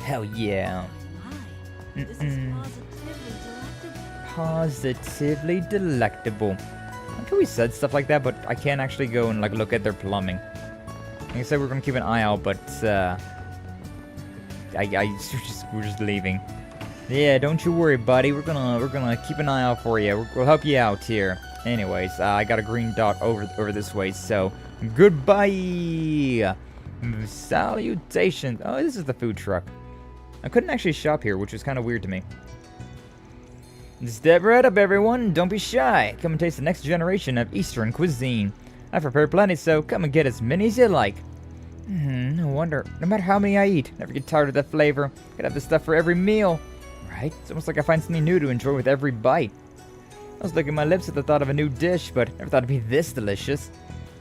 B: Hell yeah.
E: Hi. This is
B: Positively delectable. I think we said stuff like that, but I can't actually go and like look at their plumbing. Like I said, we're gonna keep an eye out, but we're just leaving. Yeah, don't you worry, buddy. We're gonna keep an eye out for you. We'll help you out here. Anyways, I got a green dot over this way, so goodbye. Salutations. Oh, this is the food truck. I couldn't actually shop here, which was kind of weird to me. Step right up, everyone. Don't be shy. Come and taste the next generation of Eastern cuisine. I've prepared plenty, so come and get as many as you like. No wonder. No matter how many I eat, never get tired of that flavor. Gotta have this stuff for every meal. Right? It's almost like I find something new to enjoy with every bite. I was licking my lips at the thought of a new dish, but never thought it'd be this delicious.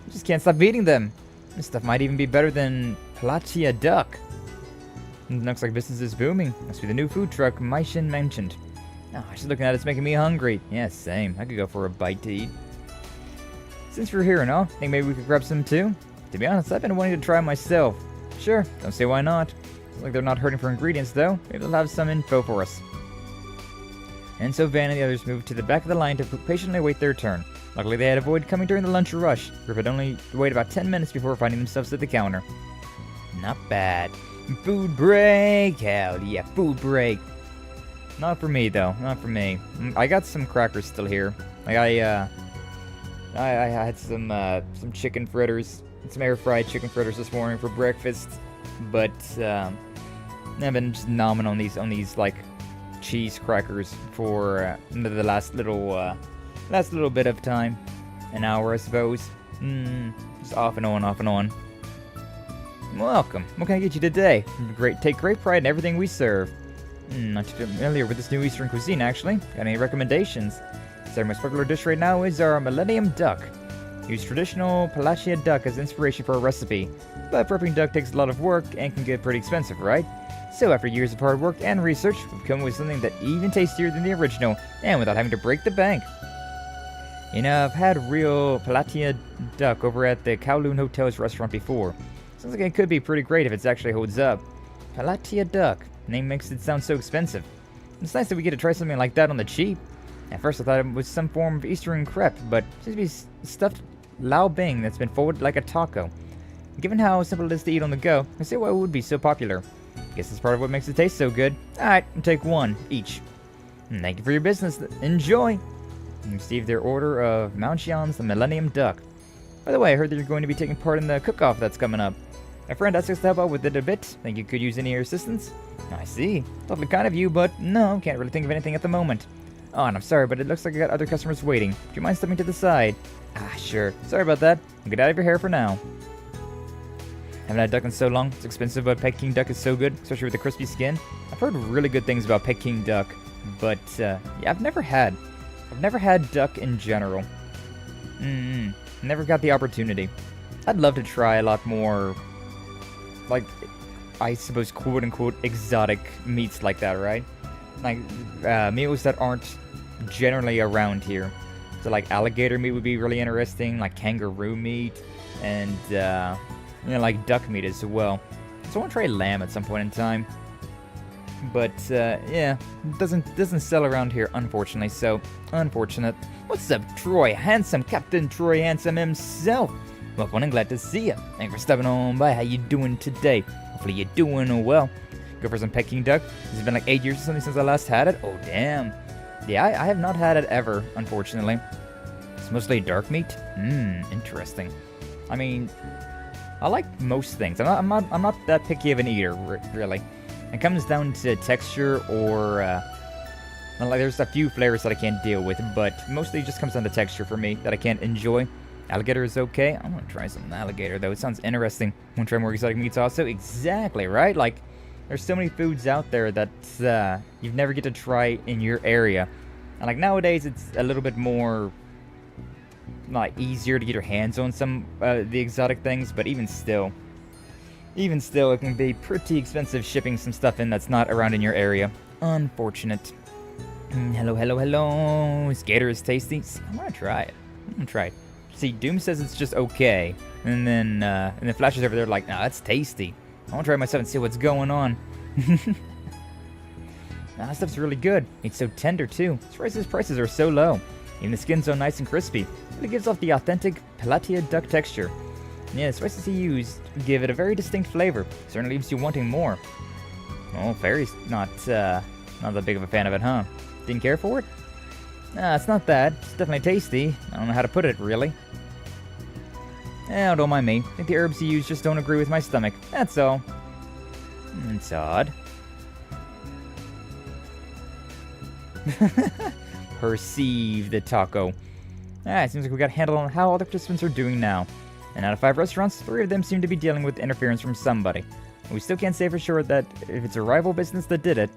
B: I just can't stop eating them. This stuff might even be better than Plachia duck. Looks like business is booming. Must be the new food truck Maishin mentioned. Oh, just looking at it's making me hungry. Yeah, same. I could go for a bite to eat. Since we're here and all, think maybe we could grab some too? To be honest, I've been wanting to try myself. Sure, don't see why not. Looks like they're not hurting for ingredients though. Maybe they'll have some info for us. And so Van and the others moved to the back of the line to patiently await their turn. Luckily they had avoided coming during the lunch rush. The group had only to wait about 10 minutes before finding themselves at the counter. Not bad. Food break! Hell yeah, food break! Not for me though, not for me. I got some crackers still here. Like I had some chicken fritters, some air fried chicken fritters this morning for breakfast, but I've been just nomming on these like cheese crackers for the last little bit of time, an hour I suppose. Just off and on. Welcome. What can I get you today? Take great pride in everything we serve. Not too familiar with this new Eastern cuisine, actually. Got any recommendations? So our most popular dish right now is our Millennium Duck. Use traditional Plachia duck as inspiration for a recipe, but prepping duck takes a lot of work and can get pretty expensive, right? So after years of hard work and research, we've come up with something that even tastier than the original, and without having to break the bank. You know, I've had real Plachia duck over at the Kowloon Hotel's restaurant before. Sounds like it could be pretty great if it actually holds up. Palatia duck. Name makes it sound so expensive. It's nice that we get to try something like that on the cheap. At first I thought it was some form of Eastern crepe, but it seems to be stuffed lao bing that's been folded like a taco. Given how simple it is to eat on the go, I see why it would be so popular. Guess it's part of what makes it taste so good. Alright, I'll take one each. Thank you for your business. Enjoy! You received their order of Mount Xian's the Millennium Duck. By the way, I heard that you're going to be taking part in the cook-off that's coming up. My friend asked us to help out with it a bit. Think you could use any of your assistance? I see. Lovely kind of you, but no, can't really think of anything at the moment. Oh, and I'm sorry, but it looks like I got other customers waiting. Do you mind stepping to the side? Ah, sure. Sorry about that. I'll get out of your hair for now. Haven't had duck in so long. It's expensive, but Peking duck is so good, especially with the crispy skin. I've heard really good things about Peking duck, but yeah, I've never had duck in general. Never got the opportunity. I'd love to try a lot more, like, I suppose, quote-unquote exotic meats like that, right? Like, meals that aren't generally around here. So, like, alligator meat would be really interesting, like kangaroo meat, and, you know, like duck meat as well. So I want to try lamb at some point in time. But, yeah, doesn't sell around here, unfortunately, so unfortunate. What's up, Troy? Handsome, Captain Troy Handsome himself. Welcome and glad to see you. Thanks for stopping on by. How you doing today? Hopefully you're doing well. Go for some Peking duck. It's been like 8 years or something since I last had it. Oh, damn. Yeah, I have not had it ever, unfortunately. It's mostly dark meat. Interesting. I mean, I like most things. I'm not that picky of an eater, really. It comes down to texture or, like, there's a few flavors that I can't deal with, but mostly it just comes down to texture for me that I can't enjoy. Alligator is okay. I want to try some alligator, though. It sounds interesting. Want to try more exotic meats also? Exactly, right? Like, there's so many foods out there that you never get to try in your area. And, like, nowadays, it's a little bit more, like, easier to get your hands on some the exotic things, but even still, it can be pretty expensive shipping some stuff in that's not around in your area. Unfortunate. Hello. Skater is tasty. I want to try it. See, Doom says it's just okay, and then Flash is over there like, nah, that's tasty. I want to try it myself and see what's going on. That stuff's really good. It's so tender too. His prices are so low. Even the skin's so nice and crispy. It really gives off the authentic Palatia duck texture. Yeah, the spices he used give it a very distinct flavor. Certainly leaves you wanting more. Oh, Feri's not that big of a fan of it, huh? Didn't care for it? Nah, it's not that. It's definitely tasty. I don't know how to put it, really. Don't mind me. I think the herbs he used just don't agree with my stomach. That's all. It's odd. Perceive the taco. It seems like we got a handle on how all the participants are doing now. And out of 5 restaurants, 3 of them seem to be dealing with interference from somebody. And we still can't say for sure that if it's a rival business that did it,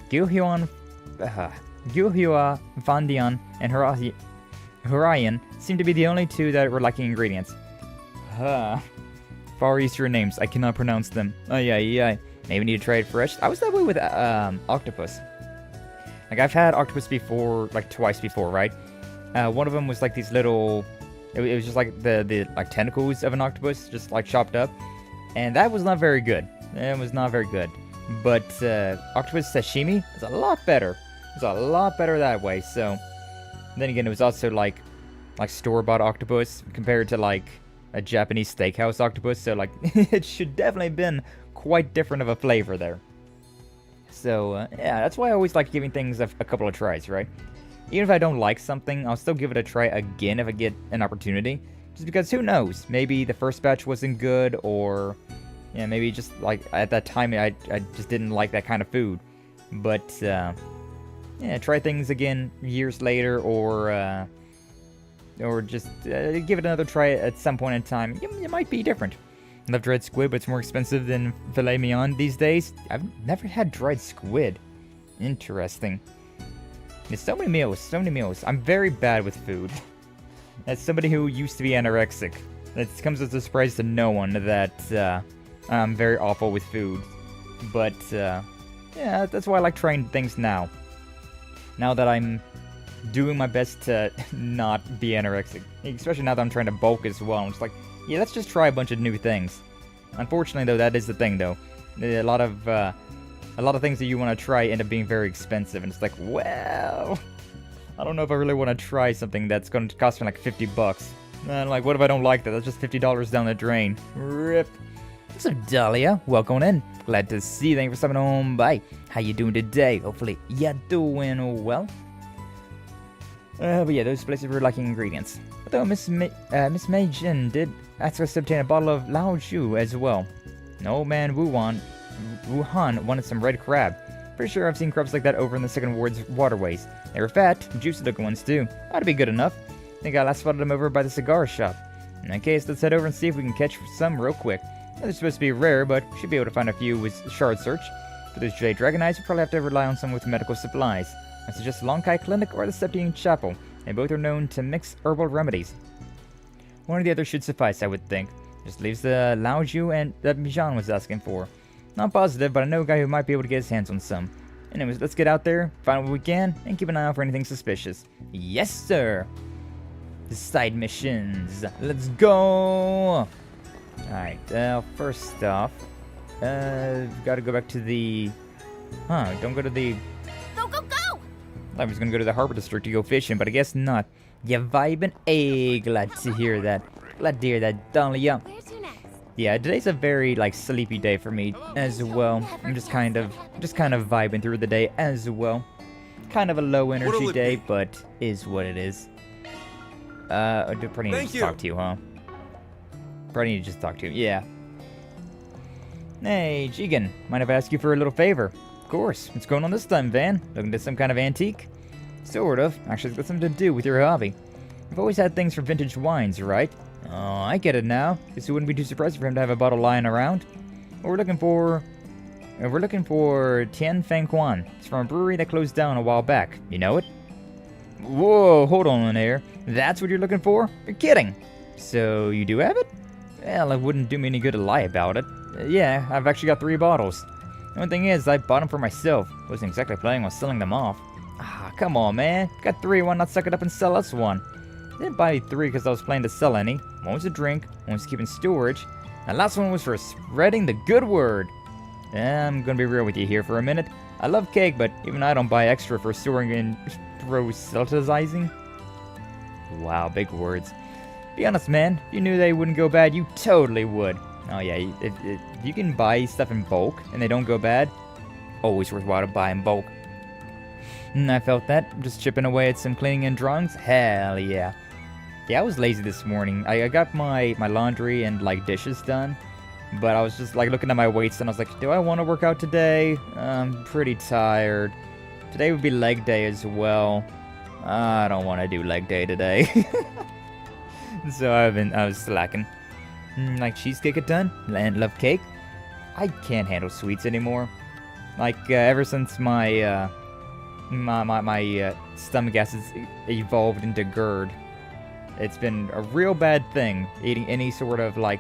B: Gyuhyua, Fandian, and Hurayan seem to be the only 2 that were lacking ingredients. Far Eastern names, I cannot pronounce them. Maybe need to try it fresh. I was that way with octopus. Like, I've had octopus before, like twice before, right? One of them was like these little, it was just like the like tentacles of an octopus, just like chopped up, and that was not very good. It was not very good. But octopus sashimi is a lot better. It's a lot better that way. So then again, it was also like store-bought octopus compared to like a Japanese steakhouse octopus. So like it should definitely been quite different of a flavor there. So yeah, that's why I always like giving things a couple of tries, right? Even if I don't like something, I'll still give it a try again if I get an opportunity. Just because who knows? Maybe the first batch wasn't good, or yeah, maybe just like at that time I just didn't like that kind of food. But yeah, try things again years later, or just give it another try at some point in time. It might be different. I love dried squid, but it's more expensive than filet mignon these days. I've never had dried squid. Interesting. There's so many meals. I'm very bad with food. As somebody who used to be anorexic, it comes as a surprise to no one that I'm very awful with food. But yeah, that's why I like trying things now. Now that I'm doing my best to not be anorexic. Especially now that I'm trying to bulk as well. I'm just like, yeah, let's just try a bunch of new things. Unfortunately, though, that is the thing, though. A lot of things that you want to try end up being very expensive, and it's like, well, I don't know if I really want to try something that's going to cost me like 50 bucks. And like, what if I don't like that? That's just $50 down the drain. Rip. So, Dahlia, welcome in. Glad to see you. Thank you for stopping home by. How you doing today? Hopefully, you're doing well. But yeah, those places were lacking ingredients. Although Miss Mei Jin did ask us to obtain a bottle of Lao Shu as well. And old man Wuhan wanted some red crab. Pretty sure I've seen crabs like that over in the Second Ward's waterways. They were fat, juicy looking ones too. Ought to be good enough. Think I last spotted them over by the cigar shop. In that case, let's head over and see if we can catch some real quick. They're supposed to be rare, but should be able to find a few with shard search. For those Jade Dragon Eyes, we'll probably have to rely on some with medical supplies. I suggest Longkai Clinic or the Septian Chapel. They both are known to mix herbal remedies. One or the other should suffice, I would think. Just leaves the Laoju and that Mijan was asking for. Not positive, but I know a guy who might be able to get his hands on some. Anyways, let's get out there, find what we can, and keep an eye out for anything suspicious. Yes, sir! The side missions. Let's go! Alright, first off, gotta go back to the... don't go to the...
D: Go, go, go!
B: I was gonna go to the harbor district to go fishing, but I guess not. You vibing? Hey, glad to hear that. Glad to hear that, Dahlia.
D: Where's to next?
B: Yeah, today's a very, like, sleepy day for me as well. I'm just kind of vibing through the day as well. Kind of a low energy day, but is what it is. I do probably need to just talk to you, huh? Probably need to just talk to you, yeah. Hey, Jigen, mind if I ask you for a little favor? Of course. What's going on this time, Van? Looking to some kind of antique? Sort of. Actually, it's got something to do with your hobby. You've always had things for vintage wines, right? Oh, I get it now. Guess it wouldn't be too surprising for him to have a bottle lying around. What we're looking for... We're looking for Tian Feng Quan. It's from a brewery that closed down a while back. You know it? Whoa, hold on there. That's what you're looking for? You're kidding. So, you do have it? Well, it wouldn't do me any good to lie about it. Yeah, I've actually got 3 bottles. The only thing is, I bought them for myself. Wasn't exactly planning on selling them off. Ah, come on, man. Got 3, why not suck it up and sell us one? Didn't buy 3 because I was planning to sell any. One was a drink, one was keeping storage, and the last one was for spreading the good word. I'm gonna be real with you here for a minute. I love cake, but even I don't buy extra for storing and proselytizing. Wow, big words. Be honest, man. If you knew they wouldn't go bad, you totally would. Oh yeah, if you can buy stuff in bulk and they don't go bad, always worthwhile to buy in bulk. I felt that. Just chipping away at some cleaning and drawings. Hell yeah. Yeah, I was lazy this morning. I got my laundry and like dishes done, but I was just like looking at my weights and I was like, do I want to work out today? I'm pretty tired. Today would be leg day as well. I don't want to do leg day today. So I was slacking. Like cheesecake it done? And love cake? I can't handle sweets anymore. Like ever since my my stomach acids evolved into GERD. It's been a real bad thing eating any sort of like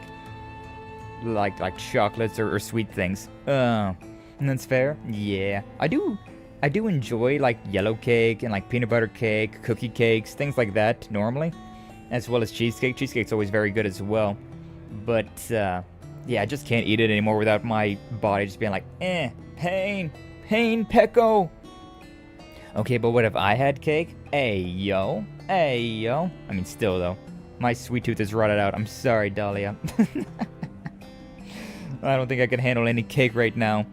B: chocolates or sweet things. And that's fair. Yeah, I do enjoy like yellow cake and like peanut butter cake, cookie cakes, things like that normally, as well as cheesecake. Cheesecake's always very good as well. But yeah, I just can't eat it anymore without my body just being like, pain, Pecco. Okay, but what if I had cake? Ayo. I mean, still, though. My sweet tooth is rotted out. I'm sorry, Dahlia. I don't think I can handle any cake right now.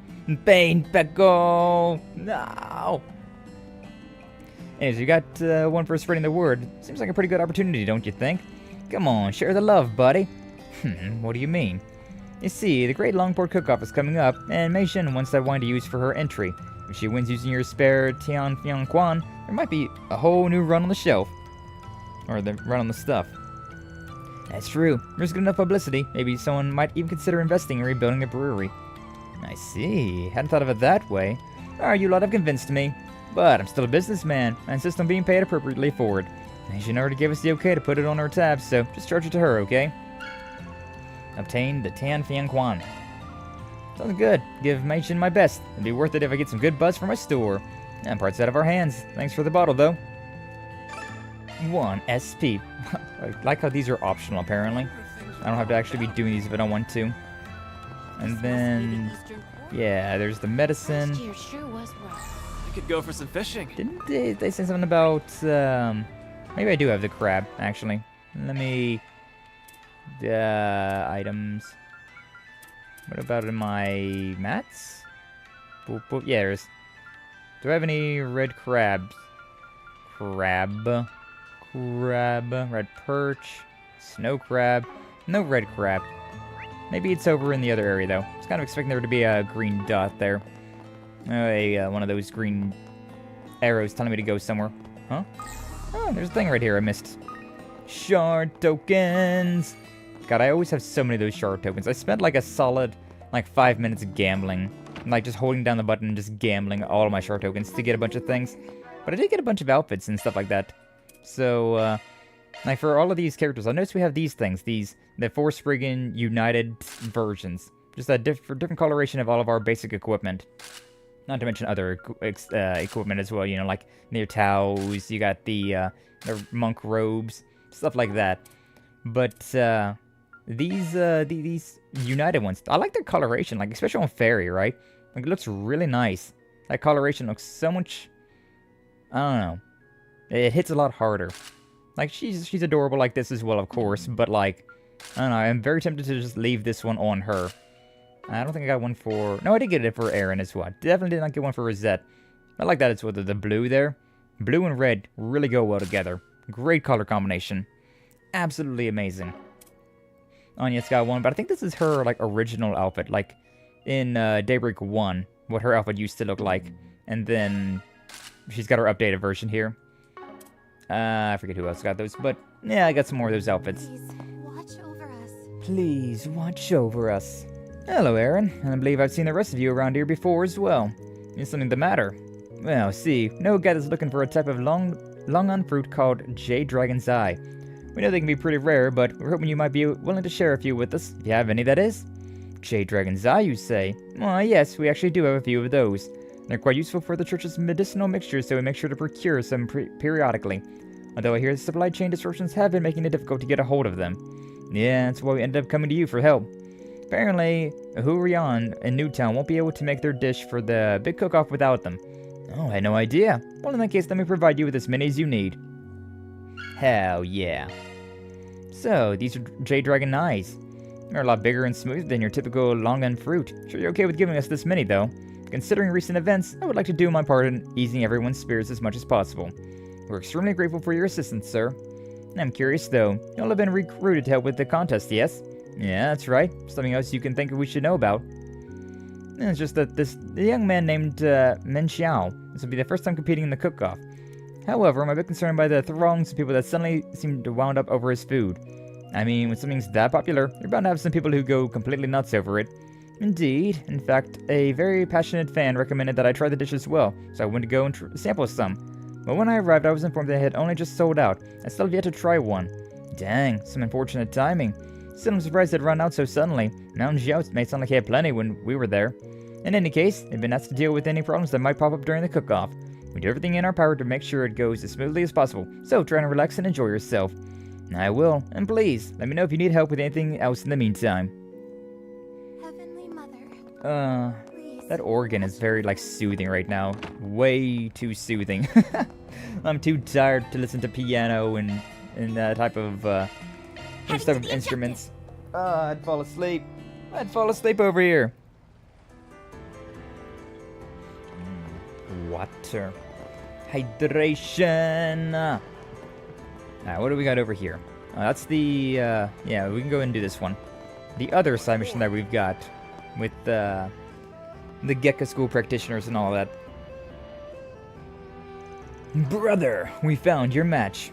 B: Pain, Pecco! No! Anyways, you got one for spreading the word. Seems like a pretty good opportunity, don't you think? Come on, share the love, buddy. What do you mean? You see, the Great Longport Cook-Off is coming up, and Mei Xin wants that wine to use for her entry. If she wins using your spare Tian Fiang Quan, there might be a whole new run on the shelf. Or the run on the stuff. That's true. There's good enough publicity. Maybe someone might even consider investing in rebuilding a brewery. I see. Hadn't thought of it that way. Alright, you lot have convinced me. But I'm still a businessman. I insist on being paid appropriately for it. Mei Xin already gave us the okay to put it on our tab, so just charge it to her, okay? Obtain the Tian Fiang Quan. Sounds good. Give Mei Xin my best. It'd be worth it if I get some good buzz from my store. And parts out of our hands. Thanks for the bottle, though. 1 SP. I like how these are optional, apparently. I don't have to actually be doing these if I don't want to. And then, yeah, there's the medicine.
G: Year sure was rough.
E: I could go for some fishing.
B: Didn't they say something about, maybe I do have the crab, actually. Let me, items. What about in my mats? Boop, boop. Yeah, there's, do I have any red crabs? Crab, red perch, snow crab, no red crab. Maybe it's over in the other area, though. I was kind of expecting there to be a green dot there. One of those green arrows telling me to go somewhere. Huh? Oh, there's a thing right here I missed. Shard tokens! God, I always have so many of those shard tokens. I spent like a solid, 5 minutes gambling. Like, just holding down the button and just gambling all of my shard tokens to get a bunch of things. But I did get a bunch of outfits and stuff like that. So, like, for all of these characters, I noticed we have these things. The Forspriggan United versions. Just a different coloration of all of our basic equipment. Not to mention other equipment as well, you know, like near towels, you got the monk robes, stuff like that. But, these United ones, I like their coloration, like, especially on Feri, right? Like, it looks really nice. That coloration looks so much, I don't know. It hits a lot harder. Like, she's adorable like this as well, of course, but, like, I don't know, I'm very tempted to just leave this one on her. I don't think I got one for, no, I did get it for Aaron as well. Definitely did not get one for Risette. I like that as well, the blue there. Blue and red really go well together. Great color combination. Absolutely amazing. Anya's got one, but I think this is her, like, original outfit, like, in Daybreak 1, what her outfit used to look like. And then she's got her updated version here. I forget who else got those, but yeah, I got some more of those outfits.
D: Please, watch over us.
B: Please, watch over us. Hello, Aaron, and I believe I've seen the rest of you around here before as well. Is something the matter? Well, see, no guy is looking for a type of long-on fruit called Jade Dragon's Eye. We know they can be pretty rare, but we're hoping you might be willing to share a few with us, if you have any, that is. Jade Dragon's Eye, you say? Why, yes, we actually do have a few of those. They're quite useful for the church's medicinal mixtures, so we make sure to procure some periodically. Although I hear the supply chain disruptions have been making it difficult to get a hold of them. Yeah, that's why we ended up coming to you for help. Apparently, Hurion in Newtown won't be able to make their dish for the big cook-off without them. Oh, I had no idea. Well, in that case, let me provide you with as many as you need. Hell yeah. So, these are Jade Dragon Eyes. They're a lot bigger and smoother than your typical long-end fruit. Sure you're okay with giving us this many, though. Considering recent events, I would like to do my part in easing everyone's spirits as much as possible. We're extremely grateful for your assistance, sir. I'm curious, though. You'll have been recruited to help with the contest, yes? Yeah, that's right. Something else you can think we should know about. It's just that the young man named Men Xiao. This will be the first time competing in the cook-off. However, I'm a bit concerned by the throngs of people that suddenly seem to wound up over his food. I mean, when something's that popular, you're bound to have some people who go completely nuts over it. Indeed. In fact, a very passionate fan recommended that I try the dish as well, so I went to go and sample some. But when I arrived, I was informed that it had only just sold out. I still have yet to try one. Dang, some unfortunate timing. Still, I'm surprised it ran out so suddenly. Mountain Xiao made sound like he had plenty when we were there. In any case, they've been asked to deal with any problems that might pop up during the cook-off. We do everything in our power to make sure it goes as smoothly as possible, so try and relax and enjoy yourself. I will, and please, let me know if you need help with anything else in the meantime.
D: Heavenly Mother. Please.
B: That organ is very, like, soothing right now. Way too soothing. I'm too tired to listen to piano and that type of, those type of instruments. I'd fall asleep. I'd fall asleep over here. Water. Hydration. Alright, what do we got over here? That's the, yeah, we can go and do this one. The other side mission that we've got with, the Gekka School practitioners and all that. Brother, we found your match.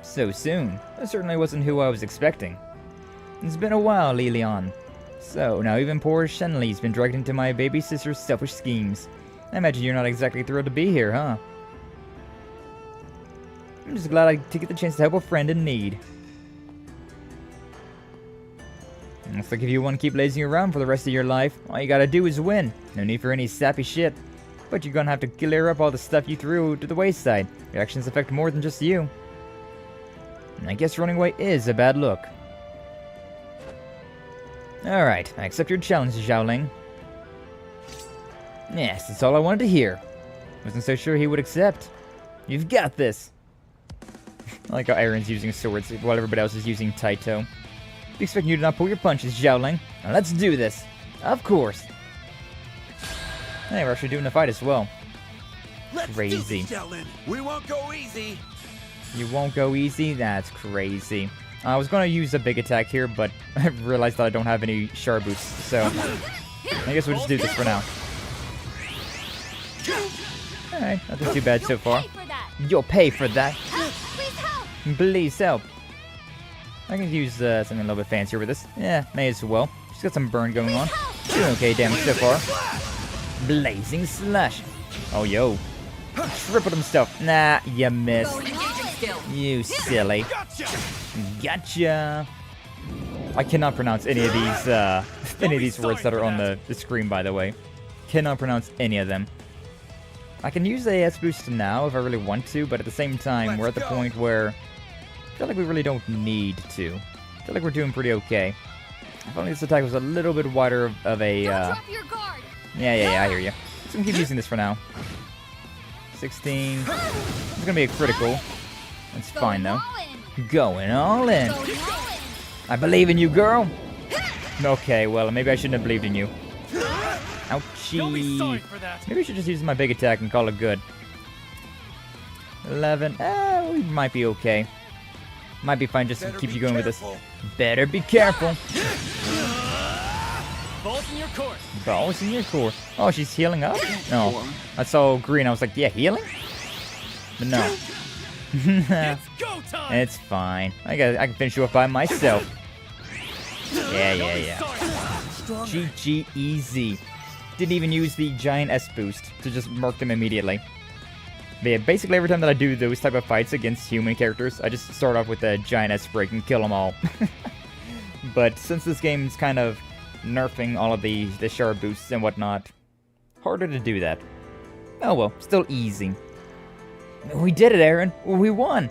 B: So soon. That certainly wasn't who I was expecting. It's been a while, Lilian. So, now even poor Shenli's been dragged into my baby sister's selfish schemes. I imagine you're not exactly thrilled to be here, huh? I'm just glad I get the chance to help a friend in need. Looks like if you want to keep lazing around for the rest of your life, all you gotta do is win. No need for any sappy shit. But you're gonna have to clear up all the stuff you threw to the wayside. Your actions affect more than just you. I guess running away is a bad look. Alright, I accept your challenge, Xiaoling. Yes, that's all I wanted to hear. Wasn't so sure he would accept. You've got this. I like how Aaron's using swords while everybody else is using Taito. Be expecting you to not pull your punches, Xiaoling. Now let's do this. Of course. Hey, we're actually doing the fight as well. Crazy.
C: We won't go easy.
B: You won't go easy? That's crazy. I was going to use a big attack here, but I realized that I don't have any Char boosts, so I guess we'll just do this for now. Alright, nothing too bad so far. You'll pay for that.
D: Please help!
B: Please help. I can use something a little bit fancier with this. Yeah, may as well. She's got some burn going on. Doing okay damage so far. Blazing Slash. Oh, yo. Triple them stuff. Nah, you missed. You silly. Gotcha. I cannot pronounce any of these words that are on the screen, by the way. Cannot pronounce any of them. I can use the AS boost now if I really want to, but at the same time, we're at the point where I feel like we really don't need to. I feel like we're doing pretty okay. If only this attack was a little bit wider of a... Yeah, I hear you. So I'm gonna keep using this for now. 16. It's gonna be a critical. That's fine, though. Going all in. I believe in you, girl. Okay, well, maybe I shouldn't have believed in you. Ouchie. Maybe I should just use my big attack and call it good. 11. We might be okay. Might be fine just to keep you going with this. Better be careful.
E: Balls in your court.
B: Balls in your court. Oh, she's healing up? No. I saw green. I was like, yeah, healing? But no.
C: It's go time.
B: It's fine. I can finish you up by myself. Yeah. GG easy. Didn't even use the giant S boost to just murk them immediately. But yeah, basically every time that I do those type of fights against human characters, I just start off with a giant S break and kill them all. But since this game's kind of nerfing all of the Char boosts and whatnot, harder to do that. Oh well, still easy. We did it, Aaron. We won.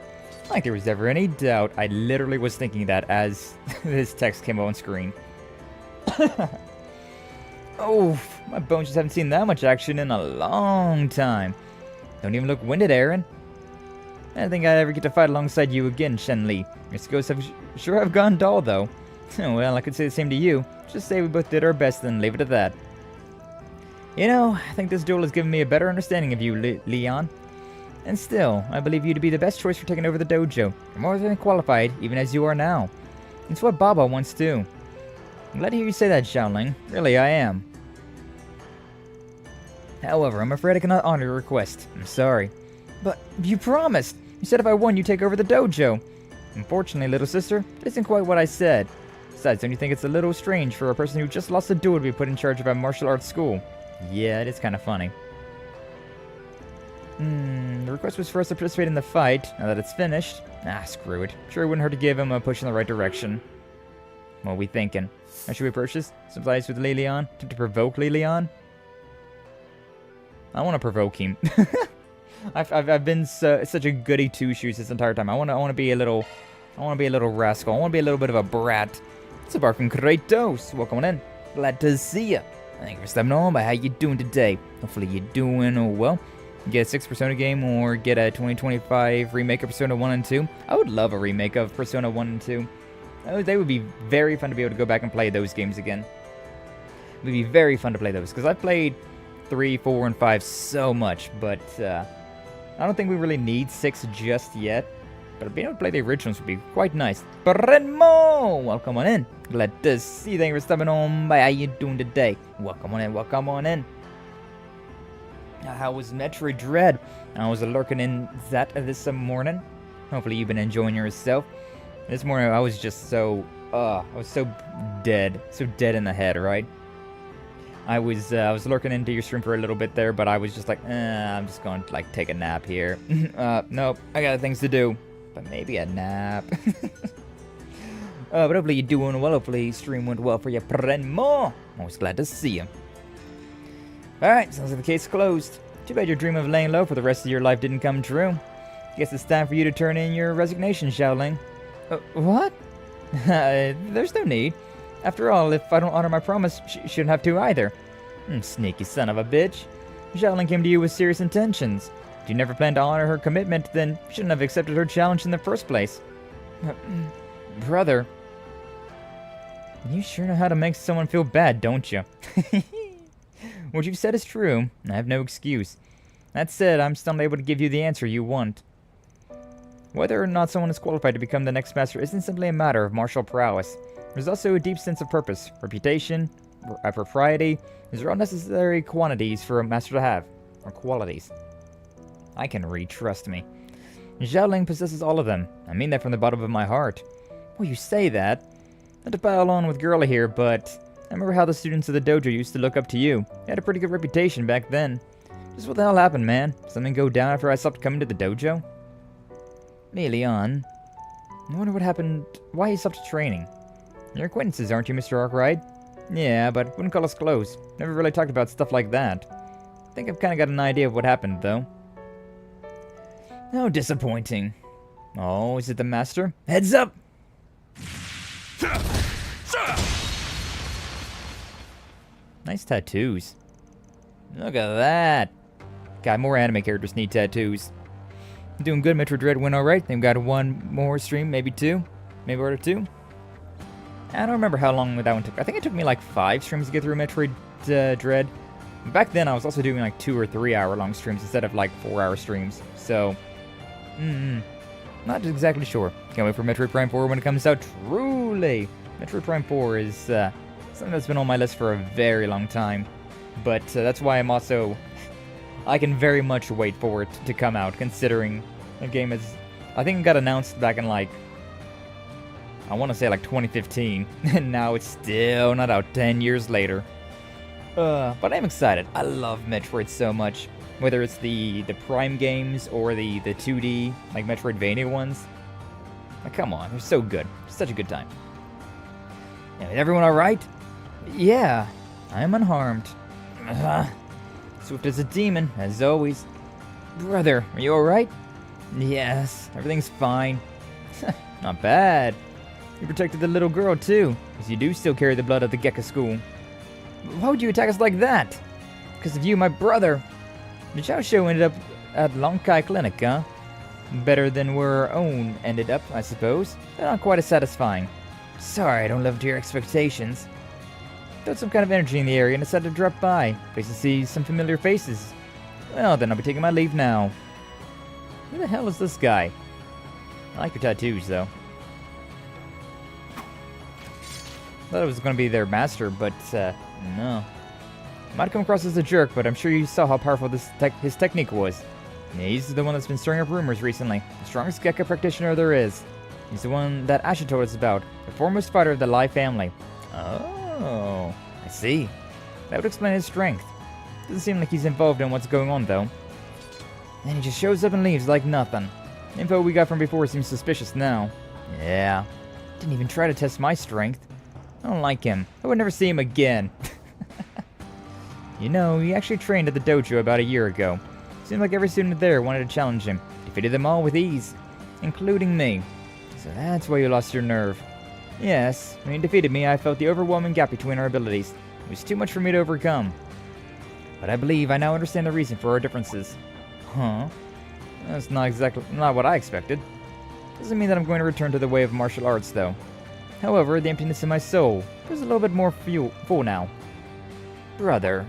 B: Like there was ever any doubt. I literally was thinking that as this text came on screen. Oh, my bones just haven't seen that much action in a long time. Don't even look winded, Aaron. I don't think I'd ever get to fight alongside you again, Shen-Li. Your skills sure have gone dull, though. Well, I could say the same to you. Just say we both did our best and leave it at that. You know, I think this duel has given me a better understanding of you, Leon. And still, I believe you to be the best choice for taking over the dojo. You're more than qualified, even as you are now. It's what Baba wants too. I'm glad to hear you say that, Xiaoling. Really, I am. However, I'm afraid I cannot honor your request. I'm sorry. But you promised! You said if I won, you'd take over the dojo. Unfortunately, little sister, it isn't quite what I said. Besides, don't you think it's a little strange for a person who just lost a duel to be put in charge of a martial arts school? Yeah, it is kind of funny. The request was for us to participate in the fight. Now that it's finished, screw it. Sure, it wouldn't hurt to give him a push in the right direction. What are we thinking? How should we approach this? Sympathize with Lilian? To provoke Lilian? I want to provoke him. I've been such a goody two shoes this entire time. I want to be a little rascal. I want to be a little bit of a brat. It's a bar from Kratos. Welcome in. Glad to see you. Thank you for stepping on by. How you doing today? Hopefully you're doing well. Get a 6 Persona game or get a 2025 remake of Persona 1 and 2. I would love a remake of Persona 1 and 2. They would be very fun to be able to go back and play those games again. It would be very fun to play those, because I've played 3, 4, and 5 so much, but I don't think we really need 6 just yet. But being able to play the originals would be quite nice. Bremo! Welcome on in. Glad to see you. Thank you for stopping on by. How you doing today? Welcome on in. Welcome on in. How was Metroid Dread? I was lurking in that this morning. Hopefully you've been enjoying yourself. This morning I was just so dead in the head, right? I was lurking into your stream for a little bit there, but I was just like, I'm just going to like take a nap here. Nope, I got things to do, but maybe a nap. But hopefully you're doing well. Hopefully stream went well for you. Primo, always glad to see you. Alright, sounds like the case closed. Too bad your dream of laying low for the rest of your life didn't come true. Guess it's time for you to turn in your resignation, Xiaoling. What? There's no need. After all, if I don't honor my promise, she shouldn't have to either. Sneaky son of a bitch. Dazzling came to you with serious intentions. If you never planned to honor her commitment, then you shouldn't have accepted her challenge in the first place. Brother. You sure know how to make someone feel bad, don't you? What you've said is true. I have no excuse. That said, I'm still unable to give you the answer you want. Whether or not someone is qualified to become the next master isn't simply a matter of martial prowess. There's also a deep sense of purpose, reputation, propriety. These are all necessary quantities for a master to have, or qualities. I can read, trust me. Dazzling possesses all of them. I mean that from the bottom of my heart. Well, you say that. Not to pile on with Girly here, but I remember how the students of the dojo used to look up to you. You had a pretty good reputation back then. Just what the hell happened, man? Something go down after I stopped coming to the dojo? Me, Leon. I wonder what happened, why he stopped training. You're acquaintances, aren't you, Mr. Arkwright? Yeah, but wouldn't call us close. Never really talked about stuff like that. I think I've kind of got an idea of what happened, though. How disappointing. Oh, is it the master? Heads up! Nice tattoos. Look at that. God, more anime characters need tattoos. I'm doing good. Metroid Dread went alright. They've got one more stream, maybe two. Maybe order two. I don't remember how long that one took. I think it took me like 5 streams to get through Metroid Dread. Back then, I was also doing like 2 or 3 hour long streams instead of like 4-hour streams. So, not exactly sure. Can't wait for Metroid Prime 4 when it comes out. Truly! Metroid Prime 4 is something that's been on my list for a very long time. But that's why I'm also... I can very much wait for it to come out, considering the game is... I think it got announced back in like... I want to say like 2015, and now it's still not out 10 years later. But I'm excited. I love Metroid so much. Whether it's the Prime games or the 2D, like Metroidvania ones. Like, come on, they're so good. Such a good time. Is everyone alright? Yeah, I am unharmed. Swift as a demon, as always. Brother, are you alright? Yes, everything's fine. Not bad. You protected the little girl, too, because you do still carry the blood of the Gekka school. Why would you attack us like that? Because of you, my brother. The Chow Show ended up at Lonkai Clinic, huh? Better than where our own ended up, I suppose. But not quite as satisfying. Sorry, I don't live up to your expectations. Felt some kind of energy in the area and decided to drop by. Pleased to see some familiar faces. Well, then I'll be taking my leave now. Who the hell is this guy? I like your tattoos, though. Thought it was going to be their master, but, no. Might come across as a jerk, but I'm sure you saw how powerful his technique was. Yeah, he's the one that's been stirring up rumors recently. The strongest Gekka practitioner there is. He's the one that Asha told us about. The foremost fighter of the Lai family. Oh, I see. That would explain his strength. Doesn't seem like he's involved in what's going on, though. And he just shows up and leaves like nothing. Info we got from before seems suspicious now. Yeah. Didn't even try to test my strength. I don't like him. I would never see him again. You know, he actually trained at the dojo about a year ago. Seemed like every student there wanted to challenge him. Defeated them all with ease, including me. So that's why you lost your nerve. Yes, when he defeated me, I felt the overwhelming gap between our abilities. It was too much for me to overcome. But I believe I now understand the reason for our differences. Huh? That's not what I expected. Doesn't mean that I'm going to return to the way of martial arts, though. However, the emptiness in my soul feels a little bit more full now. Brother.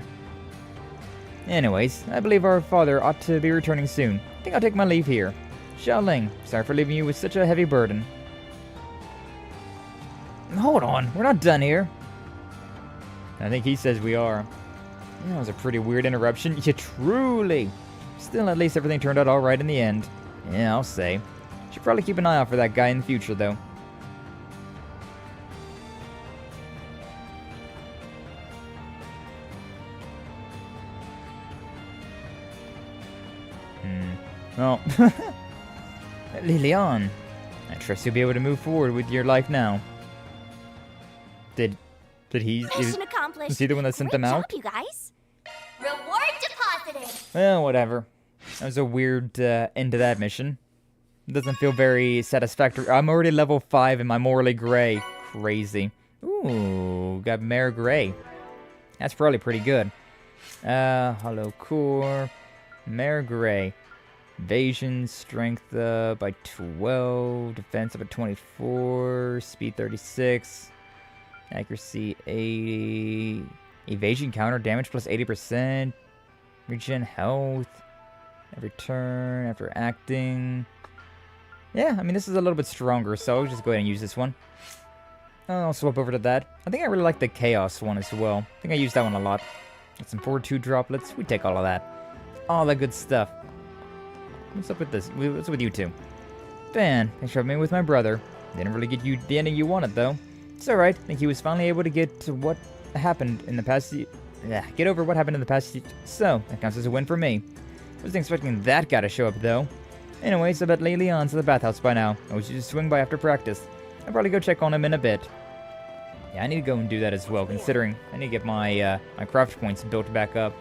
B: Anyways, I believe our father ought to be returning soon. I think I'll take my leave here. Xiaoling, sorry for leaving you with such a heavy burden. Hold on, we're not done here. I think he says we are. That was a pretty weird interruption. Yeah, truly. Still, at least everything turned out alright in the end. Yeah, I'll say. Should probably keep an eye out for that guy in the future, though. Well, Lilian, I trust you'll be able to move forward with your life now. Did he?
D: Mission accomplished.
B: Was he the one that sent them
D: Great
B: out?
D: job, you guys. Reward deposited.
B: Well, whatever. That was a weird end to that mission. It doesn't feel very satisfactory. I'm already level 5 in my morally gray. Crazy. Ooh, got Mare Gray. That's probably pretty good. Hollow Core. Mare Gray. Evasion, strength by 12. Defense up at 24. Speed 36. Accuracy 80. Evasion counter damage plus 80%. Regen health. Every turn after acting. Yeah, I mean, this is a little bit stronger, so I'll just go ahead and use this one. I'll swap over to that. I think I really like the Chaos one as well. I think I use that one a lot. Got some 4-2 droplets. We take all of that. All that good stuff. What's up with this? What's up with you two? Fan, thanks for having me with my brother. Didn't really get you the ending you wanted, though. It's alright. I think he was finally able to get to what happened in the past... get over what happened in the past... So, that counts as a win for me. Wasn't expecting that guy to show up, though. Anyways, I bet Leon's at the bathhouse by now. I wish you to swing by after practice. I'll probably go check on him in a bit. Yeah, I need to go and do that as well, considering I need to get my my craft points built back up.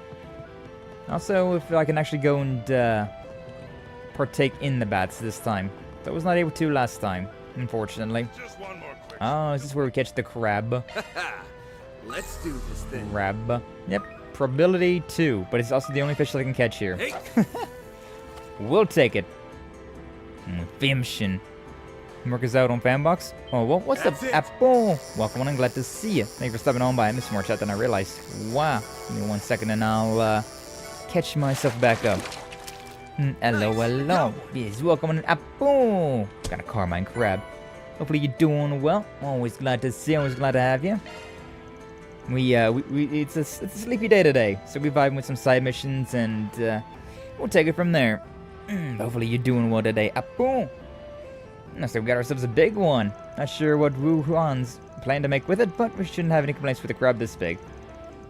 B: Also, if I can actually go and partake in the bats this time. I was not able to last time, unfortunately.
C: Just one more quick.
B: Oh, is this where we catch the crab?
F: Let's do this thing.
B: Crab. Yep, probability 2, but it's also the only fish that I can catch here.
F: Hey.
B: We'll take it. Vimshin. Work us out on Fanbox. Oh, well, what's up, Apple? Welcome on, I'm glad to see you. Thank you for stopping on by. I missed more chat than I realized. Wow. Give me 1 second and I'll catch myself back up. Hello, hello. Yes, welcome on, Apple. Got a Carmine Crab. Hopefully you're doing well. Always glad to see you. Always glad to have you. It's a sleepy day today, so we vibing with some side missions and we'll take it from there. Hopefully you're doing well today, Apple. So we got ourselves a big one. Not sure what Wu Huan's plan to make with it, but we shouldn't have any complaints with a crab this big.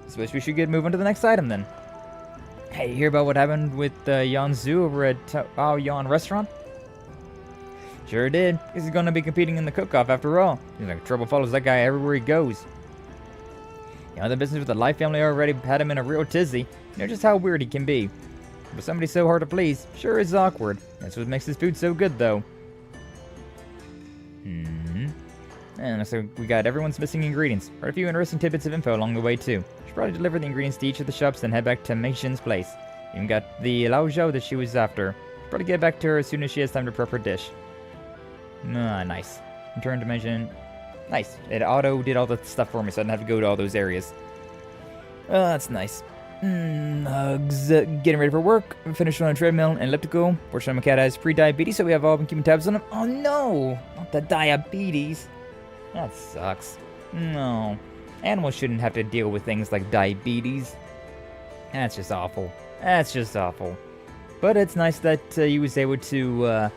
B: Suppose we should move on to the next item then. Hey, you hear about what happened with Yan Zhu over at Bao Yan Restaurant? Sure did. He's gonna be competing in the cook-off after all. Seems like trouble follows that guy everywhere he goes. You know, the business with the Life family already had him in a real tizzy. You know just how weird he can be. But somebody so hard to please sure is awkward. That's what makes his food so good, though. And so we got everyone's missing ingredients. Heard a few interesting tidbits of info along the way, too. Should probably deliver the ingredients to each of the shops, then head back to Mei Xin's place. Even got the Lao Zhou that she was after. Should probably get back to her as soon as she has time to prep her dish. Ah, nice. Return to Mei Xin. Nice. It auto did all the stuff for me, so I didn't have to go to all those areas. Oh, that's nice. Hugs. Getting ready for work. Finished on a treadmill and elliptical. Fortunately, my cat has pre-diabetes, so we have all been keeping tabs on him. Oh no! Not the diabetes. That sucks. No. Animals shouldn't have to deal with things like diabetes. That's just awful. That's just awful. But it's nice that he was able to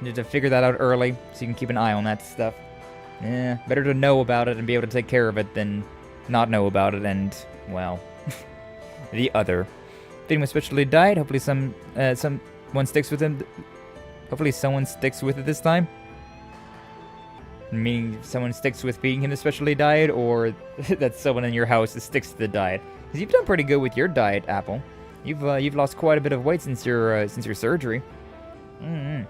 B: figure that out early, so you can keep an eye on that stuff. Yeah, better to know about it and be able to take care of it than not know about it and, well, the other. Feeding him a specialty diet. Hopefully someone sticks with him. Hopefully someone sticks with it this time. Meaning someone sticks with feeding him the specialty diet, or that someone in your house sticks to the diet. Because you've done pretty good with your diet, Apple. You've lost quite a bit of weight since your surgery. Anyway,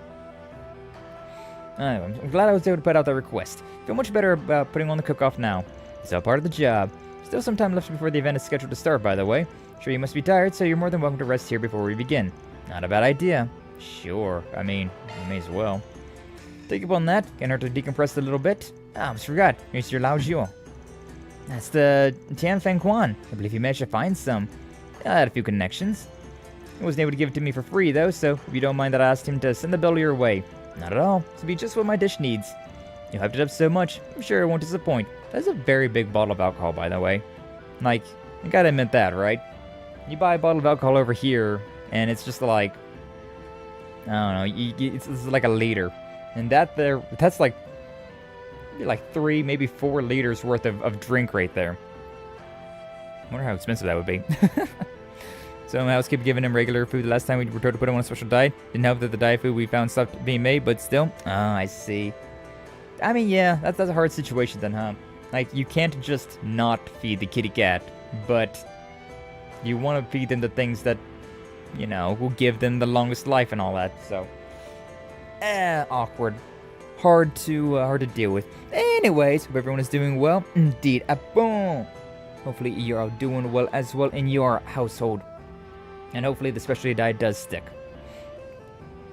B: I'm glad I was able to put out that request. Feel much better about putting on the cook-off now. It's all part of the job. Still some time left before the event is scheduled to start, by the way. Sure, you must be tired, so you're more than welcome to rest here before we begin. Not a bad idea. Sure, I mean, you may as well. Take up on that. Can hurt to decompress a little bit. I almost forgot. Here's your Lao Zhuo. That's the Tian Feng Quan. I believe you managed to find some. I had a few connections. He wasn't able to give it to me for free, though, so if you don't mind that I asked him to send the bill your way. Not at all. This will be just what my dish needs. You hyped it up so much, I'm sure it won't disappoint. That's a very big bottle of alcohol, by the way. Like, you gotta admit that, right? You buy a bottle of alcohol over here, and it's just like, I don't know, it's like a liter. And that's like 3, maybe 4 liters worth of drink right there. I wonder how expensive that would be. So my house kept giving him regular food the last time we were told to put him on a special diet. Didn't help that the diet food we found stopped being made, but still. Ah, I see. I mean, yeah, that's a hard situation then, huh? Like, you can't just not feed the kitty cat, but you want to feed them the things that, you know, will give them the longest life and all that, so. Awkward. Hard to deal with. Anyways, hope everyone is doing well. Indeed, bon. Hopefully you're all doing well as well in your household. And hopefully the specialty diet does stick.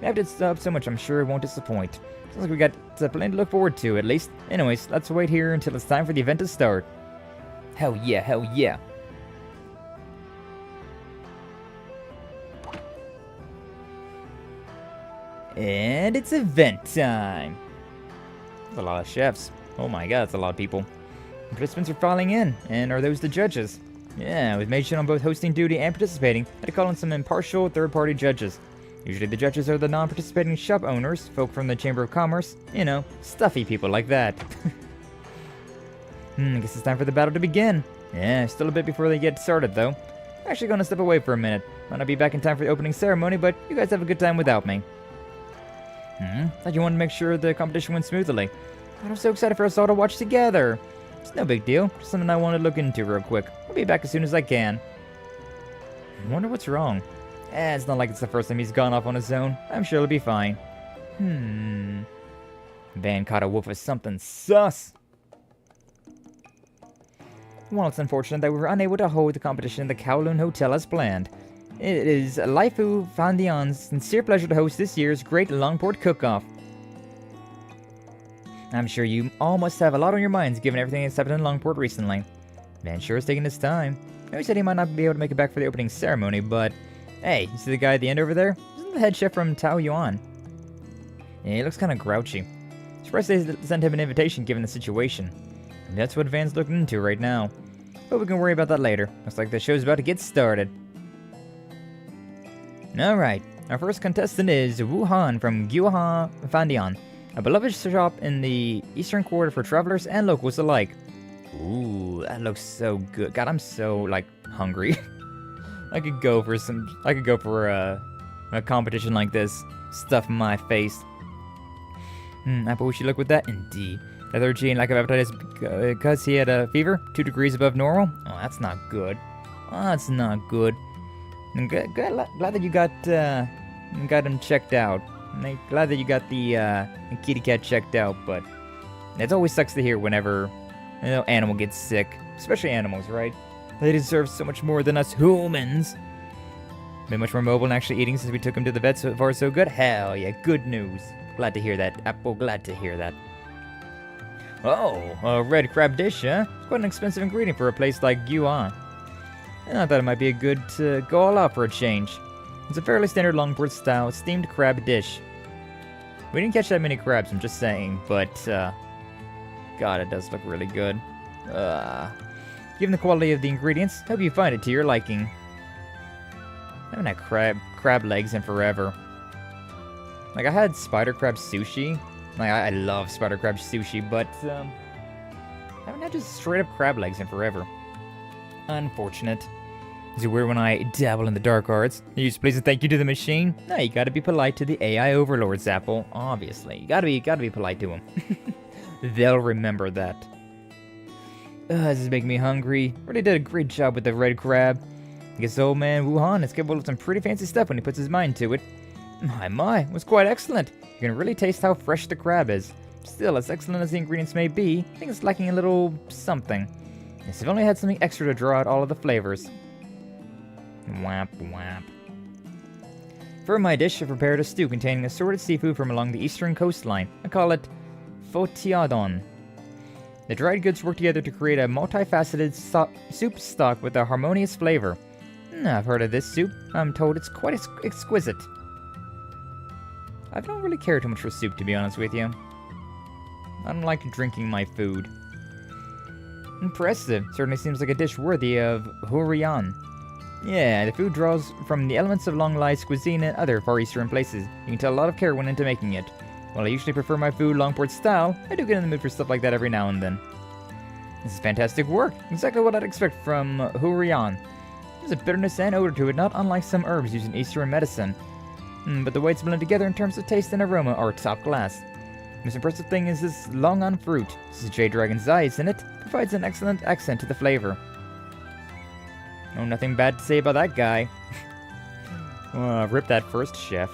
B: I've did up so much, I'm sure it won't disappoint. Sounds like we got plenty to look forward to, at least. Anyways, let's wait here until it's time for the event to start. Hell yeah, hell yeah. And it's event time. That's a lot of chefs. Oh my god, that's a lot of people. Participants are filing in, and are those the judges? Yeah, with made shit on both hosting duty and participating, I had to call in some impartial third-party judges. Usually the judges are the non-participating shop owners, folk from the Chamber of Commerce, you know, stuffy people like that. I guess it's time for the battle to begin. Yeah, still a bit before they get started though. I'm actually gonna step away for a minute. Might not be back in time for the opening ceremony, but you guys have a good time without me. Thought you wanted to make sure the competition went smoothly. But I'm so excited for us all to watch together. It's no big deal, just something I want to look into real quick. I'll be back as soon as I can. I wonder what's wrong. It's not like it's the first time he's gone off on his own. I'm sure he'll be fine. Van caught a wolf of something sus. Well, it's unfortunate that we were unable to hold the competition in the Kowloon Hotel as planned. It is Laifu Fandian's sincere pleasure to host this year's Great Longport Cook-Off. I'm sure you all must have a lot on your minds given everything that's happened in Longport recently. Van sure is taking his time. I know he said he might not be able to make it back for the opening ceremony, but... Hey, you see the guy at the end over there? Isn't the head chef from Tao Yuan? Yeah, he looks kind of grouchy. Surprised they sent him an invitation given the situation. And that's what Van's looking into right now. But we can worry about that later. Looks like the show's about to get started. Alright, our first contestant is Wuhan from Gyuha Fandian, a beloved shop in the eastern quarter for travelers and locals alike. Ooh, that looks so good. God, I'm so, like, hungry. I could go for a competition like this. Stuff my face. Apple, we should look with that. Indeed. Lethargy and lack of appetite is because he had a fever, 2 degrees above normal. Oh, that's not good. Oh, that's not good. I'm glad that you got him checked out. I'm glad that you got the kitty cat checked out, but it always sucks to hear whenever animal gets sick, especially animals, right? They deserve so much more than us humans. Been much more mobile and actually eating since we took him to the vet. So far, so good. Hell yeah, good news. Glad to hear that, Apple. Glad to hear that. Oh, a red crab dish, huh? It's quite an expensive ingredient for a place like Yuan. And I thought it might be a good to go all out for a change. It's a fairly standard Longport style steamed crab dish. We didn't catch that many crabs, I'm just saying, but God, it does look really good. Given the quality of the ingredients, hope you find it to your liking. I haven't had crab legs in forever. Like, I had spider crab sushi. Like, I love spider crab sushi, but I haven't had just straight up crab legs in forever. Unfortunate. Is it weird when I dabble in the dark arts? Use please and thank you to the machine? No, you gotta be polite to the AI overlords, Apple. Obviously. You gotta be polite to them. They'll remember that. This is making me hungry. Really did a great job with the red crab. I guess old man Wuhan is capable of some pretty fancy stuff when he puts his mind to it. My, it was quite excellent. You can really taste how fresh the crab is. Still, as excellent as the ingredients may be, I think it's lacking a little something. Yes, if only I had something extra to draw out all of the flavors. Whap, whap. For my dish, I've prepared a stew containing assorted seafood from along the eastern coastline. I call it Fotiadon. The dried goods work together to create a multifaceted soup stock with a harmonious flavor. I've heard of this soup. I'm told it's quite exquisite. I don't really care too much for soup, to be honest with you. I don't like drinking my food. Impressive. Certainly seems like a dish worthy of Hurian. Yeah, the food draws from the elements of Long Lai's cuisine and other Far Eastern places. You can tell a lot of care went into making it. While I usually prefer my food Longport style, I do get in the mood for stuff like that every now and then. This is fantastic work. Exactly what I'd expect from Hurian. There's a bitterness and odor to it, not unlike some herbs used in Eastern medicine. But the way it's blended together in terms of taste and aroma are top class. The most impressive thing is this longan fruit. This is Jade Dragon's eyes in it. Provides an excellent accent to the flavor. Oh, nothing bad to say about that guy. Rip that first, chef.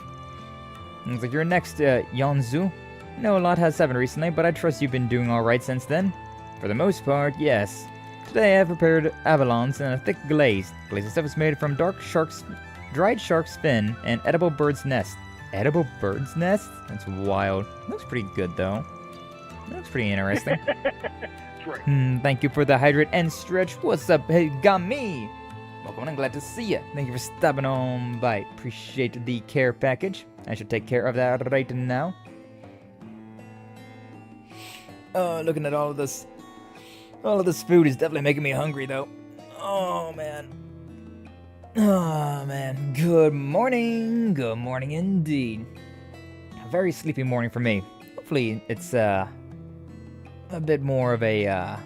B: Looks like you're next, Yanzu. I know a lot has happened recently, but I trust you've been doing alright since then. For the most part, yes. Today I've prepared abalone in a thick glaze. The glaze itself is made from dried shark's fin and edible bird's nest. Edible bird's nest? That's wild. Looks pretty good though. Looks pretty interesting. Thank you for the hydrate and stretch. What's up? Hey, got me. Welcome, I'm glad to see you. Thank you for stopping on by. Appreciate the care package. I should take care of that right now. Oh, looking at all of this. All of this food is definitely making me hungry, though. Oh, man. Oh, man. Good morning. Good morning indeed. A very sleepy morning for me. Hopefully, it's, a bit more of a,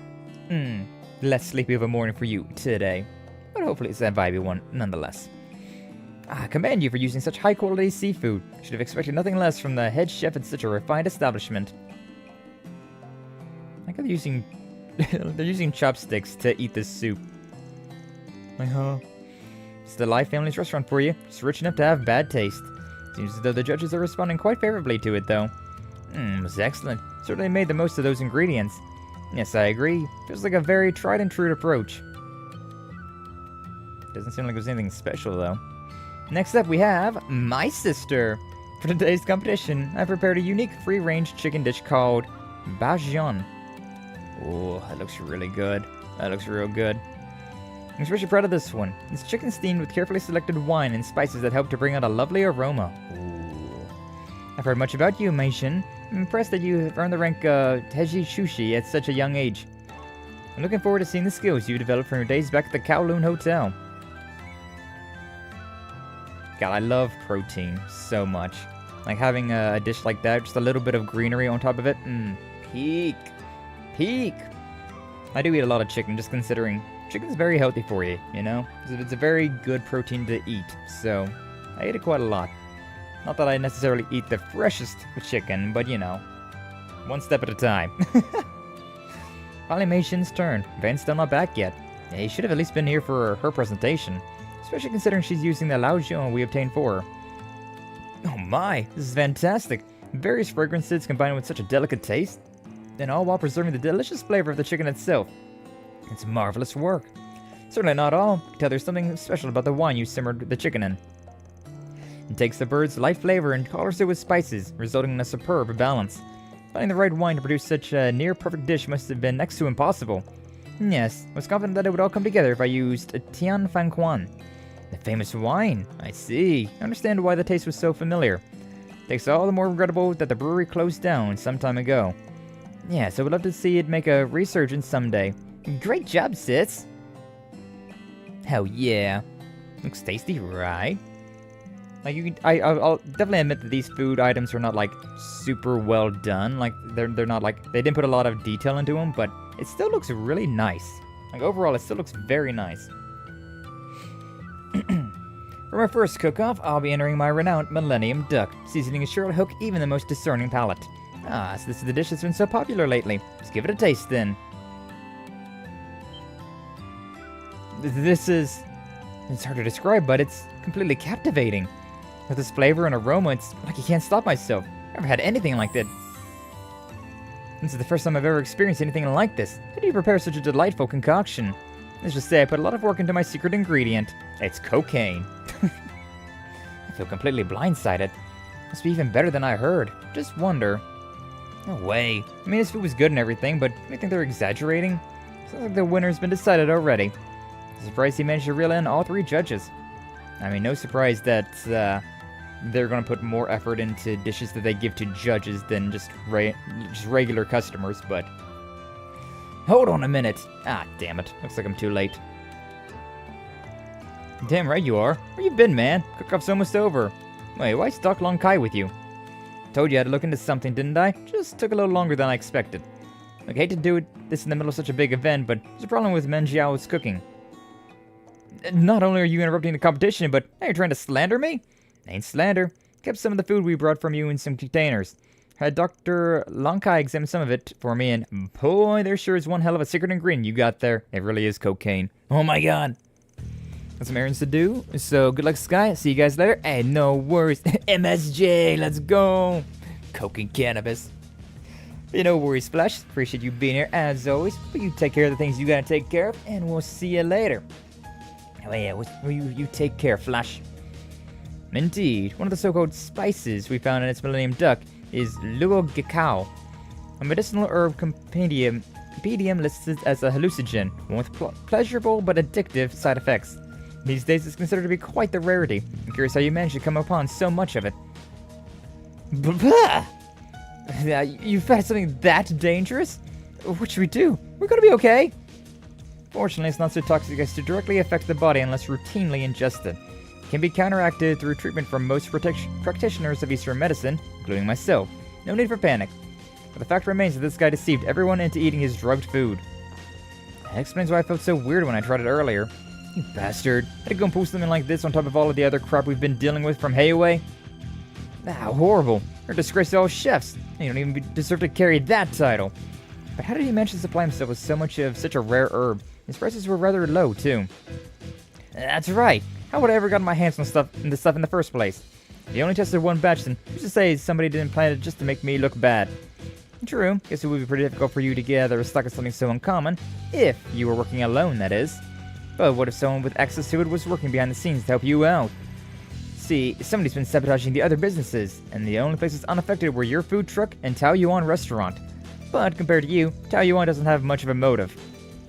B: less sleepy of a morning for you today. But hopefully it's a vibey one, nonetheless. I commend you for using such high-quality seafood. Should have expected nothing less from the head chef at such a refined establishment. I think they're using... they're using chopsticks to eat this soup. Like, huh? It's the Life Family's restaurant for you. It's rich enough to have bad taste. Seems as though the judges are responding quite favorably to it, though. It was excellent. Certainly made the most of those ingredients. Yes, I agree. Feels like a very tried-and-true approach. Doesn't seem like there's anything special, though. Next up, we have my sister. For today's competition, I prepared a unique free-range chicken dish called Bajian. Oh, that looks really good. That looks real good. I'm especially proud of this one. It's chicken steamed with carefully selected wine and spices that help to bring out a lovely aroma. Ooh. I've heard much about you, Meishin. I'm impressed that you have earned the rank Teji Shushi at such a young age. I'm looking forward to seeing the skills you developed from your days back at the Kowloon Hotel. God, I love protein so much. Like having a dish like that, just a little bit of greenery on top of it. Peak. Peak. I do eat a lot of chicken, just considering chicken's very healthy for you, you know? It's a very good protein to eat, so I eat it quite a lot. Not that I necessarily eat the freshest chicken, but you know, one step at a time. Finally Meishin's turn. Van's still not back yet. Yeah, he should have at least been here for her presentation. Especially considering she's using the Lao Jian we obtained for her. Oh my, this is fantastic. Various fragrances combined with such a delicate taste. And all while preserving the delicious flavor of the chicken itself. It's marvelous work. Certainly not all. I can tell there's something special about the wine you simmered the chicken in. It takes the bird's light flavor and colors it with spices, resulting in a superb balance. Finding the right wine to produce such a near-perfect dish must have been next to impossible. Yes, I was confident that it would all come together if I used a Tian Fan Quan. The famous wine. I see. I understand why the taste was so familiar. Takes all the more regrettable that the brewery closed down some time ago. Yeah, so we'd love to see it make a resurgence someday. Great job, Sis! Hell yeah. Looks tasty, right? Like, I'll definitely admit that these food items are not, like, super well done. Like, they're not, like, they didn't put a lot of detail into them, but it still looks really nice. Like, overall, it still looks very nice. For my first cook-off, I'll be entering my renowned Millennium Duck. Seasoning is sure to hook even the most discerning palate. Ah, so this is the dish that's been so popular lately. Let's give it a taste, then. This is... It's hard to describe, but it's completely captivating. With this flavor and aroma, it's like I can't stop myself. I've never had anything like that. This is the first time I've ever experienced anything like this. How do you prepare such a delightful concoction? Let's just say I put a lot of work into my secret ingredient. It's cocaine. I feel completely blindsided. Must be even better than I heard. Just wonder. No way. I mean, this food was good and everything, but I think they're exaggerating. Sounds like the winner's been decided already. Surprised he managed to reel in all three judges. I mean, no surprise that they're going to put more effort into dishes that they give to judges than just regular customers, but... Hold on a minute. Ah, damn it. Looks like I'm too late. Damn right you are. Where you been, man? Cook-off's almost over. Wait, why is Doc Long Kai with you? Told you I had to look into something, didn't I? Just took a little longer than I expected. Look, I hate to do this in the middle of such a big event, but there's a problem with Men Jiao's cooking. Not only are you interrupting the competition, but now you're trying to slander me? Ain't slander. Kept some of the food we brought from you in some containers. Had Dr. Lonkai examine some of it for me, and boy, there sure is one hell of a secret ingredient you got there. It really is cocaine. Oh my god. Got some errands to do, so good luck, Sky. See you guys later. Hey, no worries. MSJ, let's go. Coke and cannabis. But no worries, Flash. Appreciate you being here as always. But you take care of the things you gotta take care of, and we'll see you later. Oh yeah, you take care, Flash. Indeed, one of the so-called spices we found in its Millennium Duck is luogekao, a medicinal herb compendium listed as a hallucinogen, one with pleasurable but addictive side effects. These days it's considered to be quite the rarity. I'm curious how you managed to come upon so much of it. You've had something that dangerous? What should we do? We're gonna be okay. Fortunately, it's not so toxic as to directly affect the body unless routinely ingested. It can be counteracted through treatment from most practitioners of Eastern medicine, including myself. No need for panic. But the fact remains that this guy deceived everyone into eating his drugged food. That explains why I felt so weird when I tried it earlier. You bastard. Had to go and pull something like this on top of all of the other crap we've been dealing with from Hayaway? Ah, horrible. You're a disgrace to all chefs. You don't even deserve to carry that title. But how did he manage to supply himself with so much of such a rare herb? His prices were rather low, too. That's right. How would I ever gotten my hands on this stuff in the first place? If you only tested one batch, then who's to say somebody didn't plant it just to make me look bad? True, guess it would be pretty difficult for you to gather a stock of something so uncommon, if you were working alone, that is. But what if someone with access to it was working behind the scenes to help you out? See, somebody's been sabotaging the other businesses, and the only places unaffected were your food truck and Tao Yuan restaurant. But compared to you, Tao Yuan doesn't have much of a motive.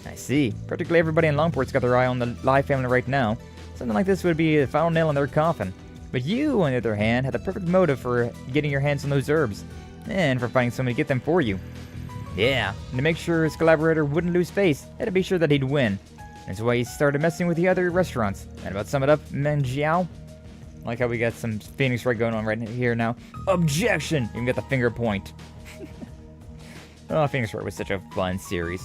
B: I see. Practically everybody in Longport's got their eye on the Lai family right now. Something like this would be the final nail in their coffin. But you, on the other hand, had the perfect motive for getting your hands on those herbs, and for finding somebody to get them for you. Yeah, and to make sure his collaborator wouldn't lose face, had to be sure that he'd win. That's why he started messing with the other restaurants. And about sum it up, Menjiao. I like how we got some Phoenix Wright going on right here now. Objection! You can get the finger point. Oh, Phoenix Wright was such a fun series.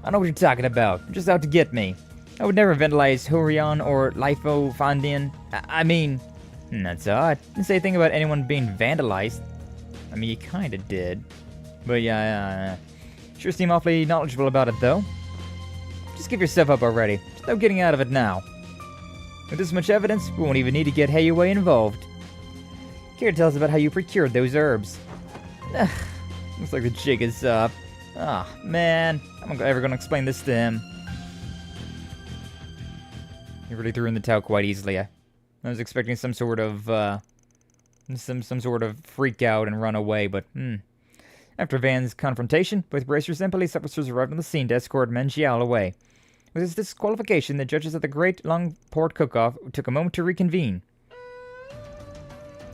B: I know what you're talking about. You're just out to get me. I would never vandalize Hurion or Lifo Fandian. I mean, that's odd. Didn't say a thing about anyone being vandalized. I mean, you kinda did. But yeah, sure seem awfully knowledgeable about it, though. Just give yourself up already. There's no getting out of it now. With this much evidence, we won't even need to get Hayaway involved. Care to tell us about how you procured those herbs? Looks like the jig is up. Ah, man. I'm ever gonna explain this to him. He really threw in the towel quite easily. I was expecting some sort of, some sort of freak out and run away, but, After Van's confrontation, both bracers and police officers arrived on the scene to escort Menjiao away. With his disqualification, the judges at the Great Longport Cook-Off took a moment to reconvene.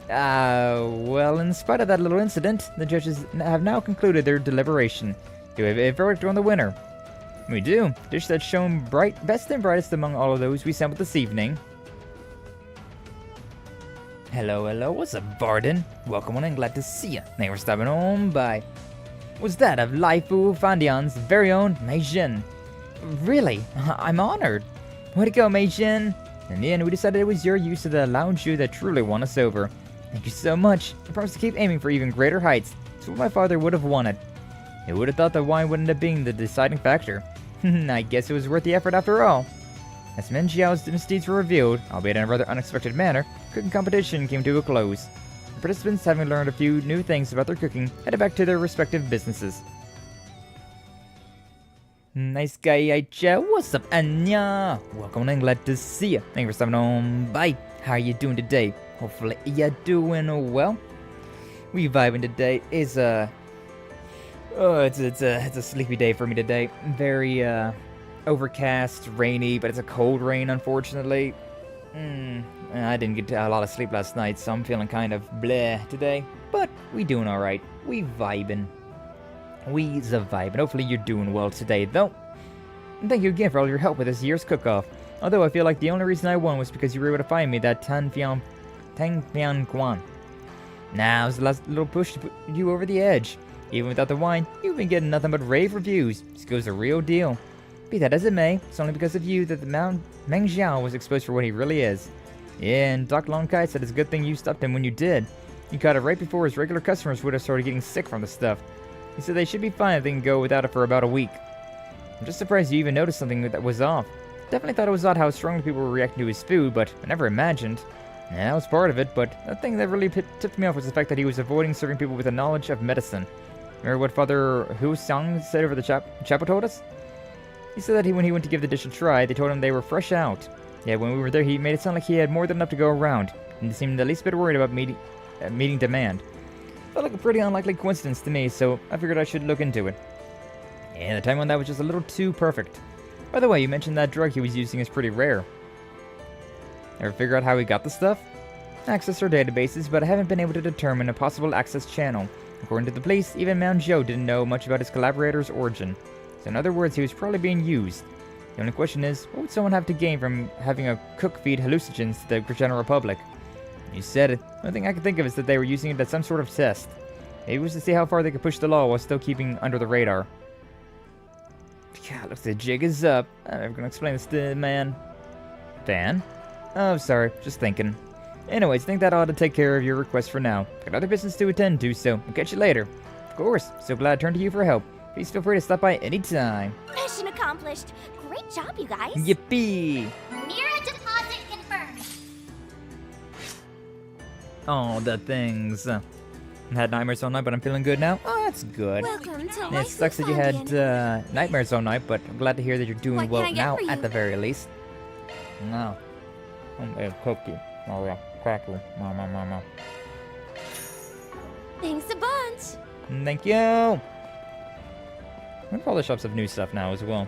B: Well, in spite of that little incident, the judges have now concluded their deliberation. Do we have a verdict on the winner? We do. Dish that's shown best and brightest among all of those we sampled this evening. Hello, what's up, Varden? Welcome on and glad to see you. Thanks for stopping on by. Was that of Laifu Fandian's very own Mei Jin? Really? I'm honored. Way to go, Mei Jin. In the end, we decided it was your use of the lounge that truly won us over. Thank you so much. I promise to keep aiming for even greater heights. It's what my father would have wanted. Who would have thought that wine would end up being the deciding factor? I guess it was worth the effort after all. As Menjiao's misdeeds were revealed, albeit in a rather unexpected manner, cooking competition came to a close. The participants, having learned a few new things about their cooking, headed back to their respective businesses. Nice guy, Aicha. What's up, Anya? Welcome and glad to see you. Thank you for stopping on by. How are you doing today? Hopefully you're doing well. We vibing today. It's a sleepy day for me today. Very overcast, rainy, but it's a cold rain, unfortunately. I didn't get a lot of sleep last night, so I'm feeling kind of bleh today. But we doing all right. We vibing. We's a vibe, and hopefully you're doing well today, though. And thank you again for all your help with this year's cook-off. Although I feel like the only reason I won was because you were able to find me that Tang Pian Quan. Now it's the last little push to put you over the edge. Even without the wine, you've been getting nothing but rave reviews. Skill's a real deal. Be that as it may, it's only because of you that the Meng Xiao was exposed for what he really is. Yeah, and Dr. Long Kai said it's a good thing you stopped him when you did. You caught it right before his regular customers would have started getting sick from the stuff. He said they should be fine if they can go without it for about a week. I'm just surprised you even noticed something that was off. Definitely thought it was odd how strongly people were reacting to his food, but I never imagined. Yeah, that was part of it, but the thing that really tipped me off was the fact that he was avoiding serving people with a knowledge of medicine. Remember what Father Hu Sung said over the chapel told us? He said that when he went to give the dish a try, they told him they were fresh out. Yeah, when we were there, he made it sound like he had more than enough to go around, and he seemed the least bit worried about meeting demand. Felt like a pretty unlikely coincidence to me, so I figured I should look into it. And the time on that was just a little too perfect. By the way, you mentioned that drug he was using is pretty rare. Ever figure out how he got the stuff? Access our databases, but I haven't been able to determine a possible access channel. According to the police, even Mount Joe didn't know much about his collaborator's origin. So in other words, he was probably being used. The only question is, what would someone have to gain from having a cook feed hallucinogens to the general public? You said it. The only thing I can think of is that they were using it as some sort of test. Maybe it was to see how far they could push the law while still keeping under the radar. God, looks like the jig is up. I'm never gonna explain this to the man. Dan? Oh, sorry, just thinking. Anyways, I think that ought to take care of your request for now. Got other business to attend to, so I'll catch you later. Of course, so glad I turned to you for help. Please feel free to stop by anytime.
D: Mission accomplished. Great job, you guys.
B: Yippee!
D: Mira deposit confirmed.
B: Oh, the things. I had nightmares all night, but I'm feeling good now. Oh, that's good.
D: Welcome to
B: Yeah, it sucks that you had nightmares all night, but I'm glad to hear that you're doing
D: What
B: well
D: can I get
B: now,
D: for you?
B: at the very least. No. A cookie. Oh, yeah. Cracker. Mama.
D: Thanks a bunch.
B: Thank you! I wonder if all the shops have new stuff now as well.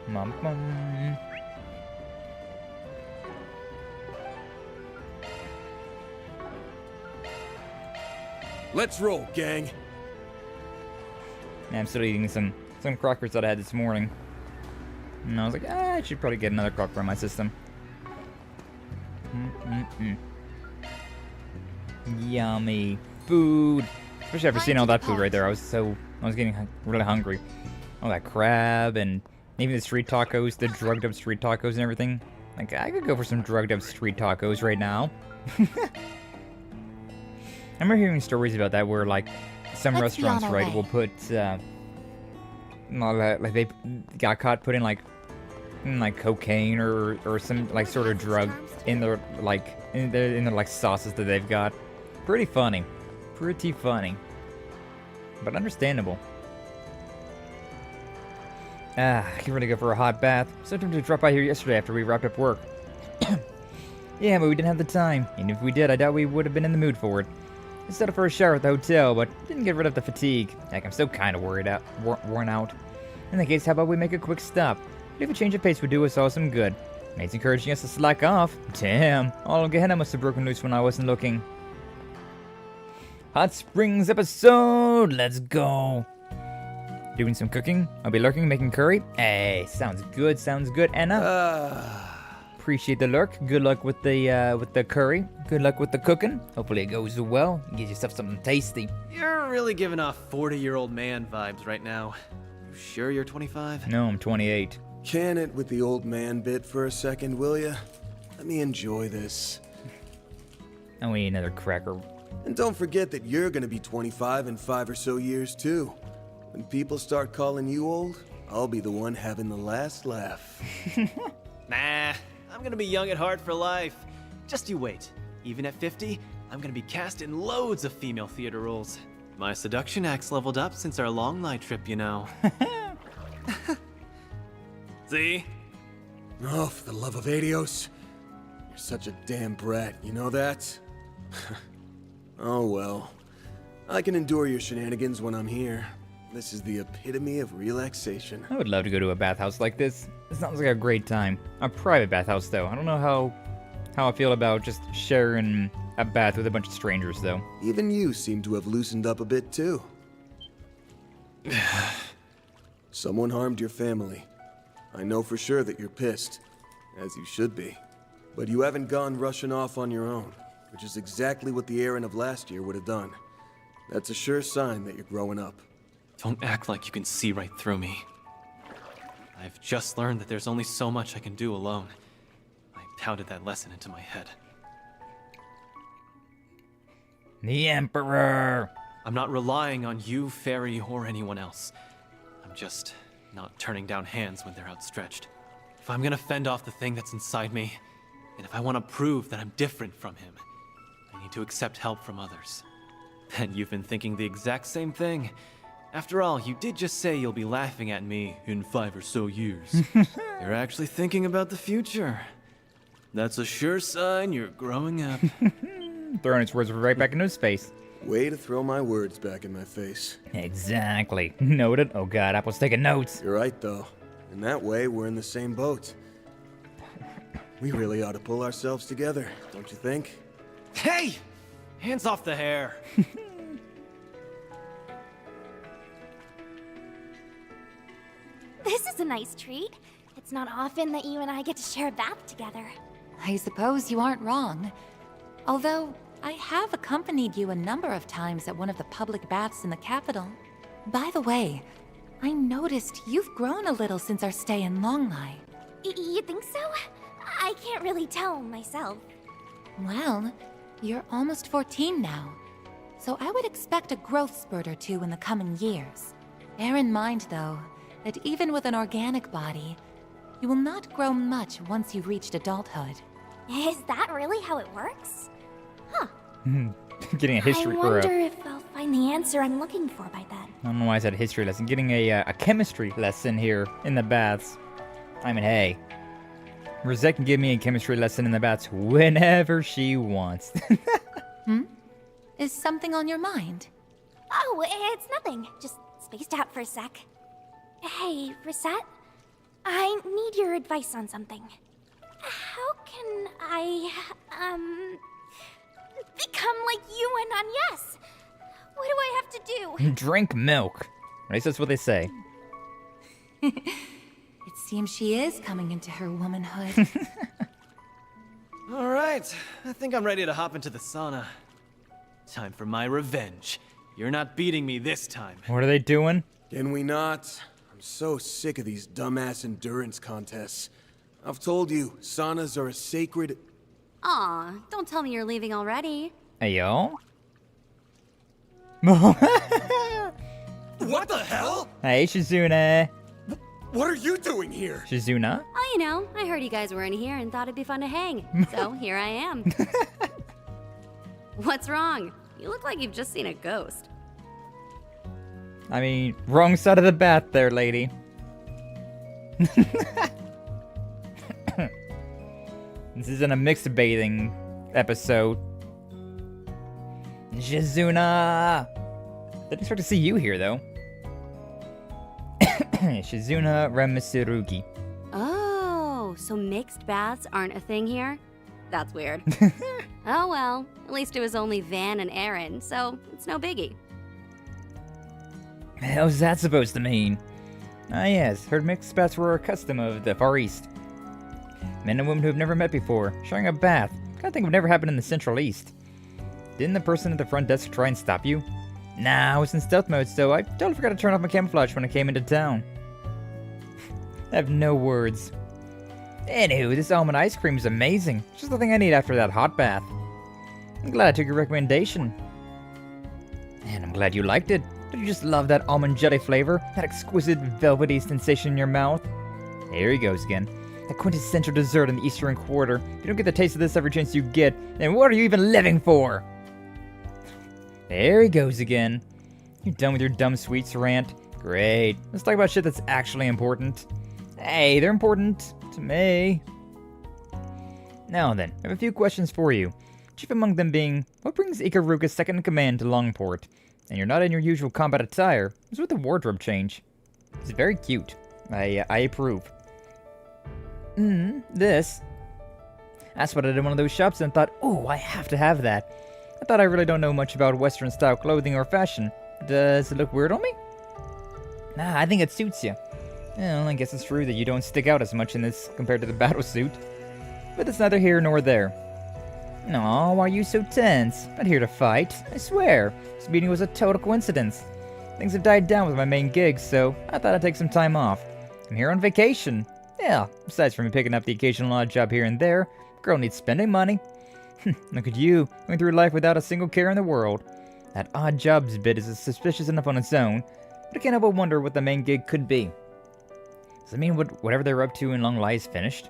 B: Mom.
F: Let's roll, gang.
B: Yeah, I'm still eating some crackers that I had this morning. And I was like, I should probably get another crock in my system. Yummy food. Especially after seeing all that food right there, I was getting really hungry. All that crab and even the street tacos, the drugged up street tacos and everything. Like, I could go for some drugged up street tacos right now. I remember hearing stories about that where, like, some
G: Let's be
B: restaurants,
G: on our
B: right,
G: way.
B: will put, like they got caught putting like cocaine or some like sort of drug in their like sauces that they've got. Pretty funny, but understandable. Get ready to go for a hot bath. So tempted to drop by here yesterday after we wrapped up work. Yeah, but we didn't have the time, and if we did, I doubt we would have been in the mood for it. I set up for a shower at the hotel, but didn't get rid of the fatigue. Heck, I'm still kind of worn out. In that case, how about we make a quick stop? If a change of pace would do us all some good. Mate's encouraging us to slack off. Damn, all of Gehenna must have broken loose when I wasn't looking. Hot Springs episode, let's go. Doing some cooking. I'll be lurking, making curry. Hey, sounds good. Anna. Appreciate the lurk. Good luck with the curry. Good luck with the cooking. Hopefully it goes well. Get yourself something tasty.
H: You're really giving off 40-year-old man vibes right now. You sure you're 25?
B: No, I'm 28.
F: Can it with the old man bit for a second, will ya? Let me enjoy this.
B: I need another cracker.
F: And don't forget that you're gonna be 25 in 5 or so years, too. When people start calling you old, I'll be the one having the last laugh.
H: Nah, I'm gonna be young at heart for life. Just you wait. Even at 50, I'm gonna be cast in loads of female theater roles. My seduction act's leveled up since our long night trip, you know. See?
F: Oh, for the love of Adios. You're such a damn brat, you know that? Oh well. I can endure your shenanigans when I'm here. This is the epitome of relaxation.
B: I would love to go to a bathhouse like this. It sounds like a great time. A private bathhouse, though. I don't know how I feel about just sharing a bath with a bunch of strangers, though.
F: Even you seem to have loosened up a bit, too. Someone harmed your family. I know for sure that you're pissed, as you should be. But you haven't gone rushing off on your own, which is exactly what the Aaron of last year would have done. That's a sure sign that you're growing up.
H: Don't act like you can see right through me. I've just learned that there's only so much I can do alone. I pounded that lesson into my head.
B: The Emperor!
H: I'm not relying on you, Feri, or anyone else. I'm just not turning down hands when they're outstretched. If I'm gonna fend off the thing that's inside me, And if I want to prove that I'm different from him, I need to accept help from others. And you've been thinking the exact same thing. After all, you did just say you'll be laughing at me in 5 or so years. You're actually thinking about the future. That's a sure sign you're growing up.
B: Throwing his words right back into his face.
F: Way to throw my words back in my face.
B: Exactly. Noted. Oh god, Apple's taking notes.
F: You're right, though. In that way, we're in the same boat. We really ought to pull ourselves together, don't you think?
H: Hey! Hands off the hair.
D: This is a nice treat. It's not often that you and I get to share a bath together.
G: I suppose you aren't wrong. Although, I have accompanied you a number of times at one of the public baths in the capital. By the way, I noticed you've grown a little since our stay in Longlai.
D: You think so? I can't really tell myself.
G: Well, you're almost 14 now, so I would expect a growth spurt or two in the coming years. Bear in mind, though, that even with an organic body, you will not grow much once you've reached adulthood.
D: Is that really how it works? Huh.
B: Getting a history
D: I
B: or
D: wonder
B: a,
D: if I'll find the answer I'm looking for by then.
B: I don't know why I said history lesson. Getting a chemistry lesson here in the baths. I mean, hey. Risette can give me a chemistry lesson in the baths whenever she wants.
G: Is something on your mind?
D: Oh, it's nothing. Just spaced out for a sec. Hey, Risette? I need your advice on something. How can I, become like you and Agnes? What do I have to do?
B: Drink milk. At least that's what they say.
G: It seems she is coming into her womanhood.
H: All right, I think I'm ready to hop into the sauna. Time for my revenge. You're not beating me this time.
B: What are they doing?
F: Can we not? I'm so sick of these dumbass endurance contests. I've told you, saunas are a sacred...
I: Aw, don't tell me you're leaving already.
B: Hey, yo.
C: What the hell?
B: Hey, Shizuna.
F: What are you doing here?
B: Shizuna?
I: Oh, you know, I heard you guys were in here and thought it'd be fun to hang. So here I am. What's wrong? You look like you've just seen a ghost.
B: I mean, wrong side of the bath there, lady. This isn't a mixed bathing episode. Shizuna! Didn't expect to see you here, though. Shizuna Ramisurugi.
I: Oh, so mixed baths aren't a thing here? That's weird. Oh well, at least it was only Van and Aaron, so it's no biggie.
B: How's that supposed to mean? Ah yes, heard mixed baths were a custom of the Far East. Men and women who have never met before, sharing a bath. Kinda thing would never happen in the Central East. Didn't the person at the front desk try and stop you? Nah, I was in stealth mode, so I totally forgot to turn off my camouflage when I came into town. I have no words. Anywho, this almond ice cream is amazing. Just the thing I need after that hot bath. I'm glad I took your recommendation. And I'm glad you liked it. Don't you just love that almond jelly flavor? That exquisite velvety sensation in your mouth? There he goes again. The quintessential dessert in the Eastern Quarter. If you don't get the taste of this every chance you get, then what are you even living for? There he goes again. You done with your dumb sweets rant? Great. Let's talk about shit that's actually important. Hey, they're important to me. Now then, I have a few questions for you. Chief among them being, what brings Ikaruka's second in command to Longport? And you're not in your usual combat attire. What's with the wardrobe change? It's very cute. I approve. This. I spotted it in one of those shops and thought, ooh, I have to have that. I thought I really don't know much about Western style clothing or fashion. Does it look weird on me? Nah, I think it suits you. Well, I guess it's true that you don't stick out as much in this compared to the battle suit. But it's neither here nor there. Aw, why are you so tense? Not here to fight, I swear. This meeting was a total coincidence. Things have died down with my main gig, so I thought I'd take some time off. I'm here on vacation. Yeah, besides from me picking up the occasional odd job here and there, girl needs spending money. Look at you, going through life without a single care in the world. That odd jobs bit is suspicious enough on its own, but I can't help but wonder what the main gig could be. Does it mean whatever they're up to in Longlai is finished?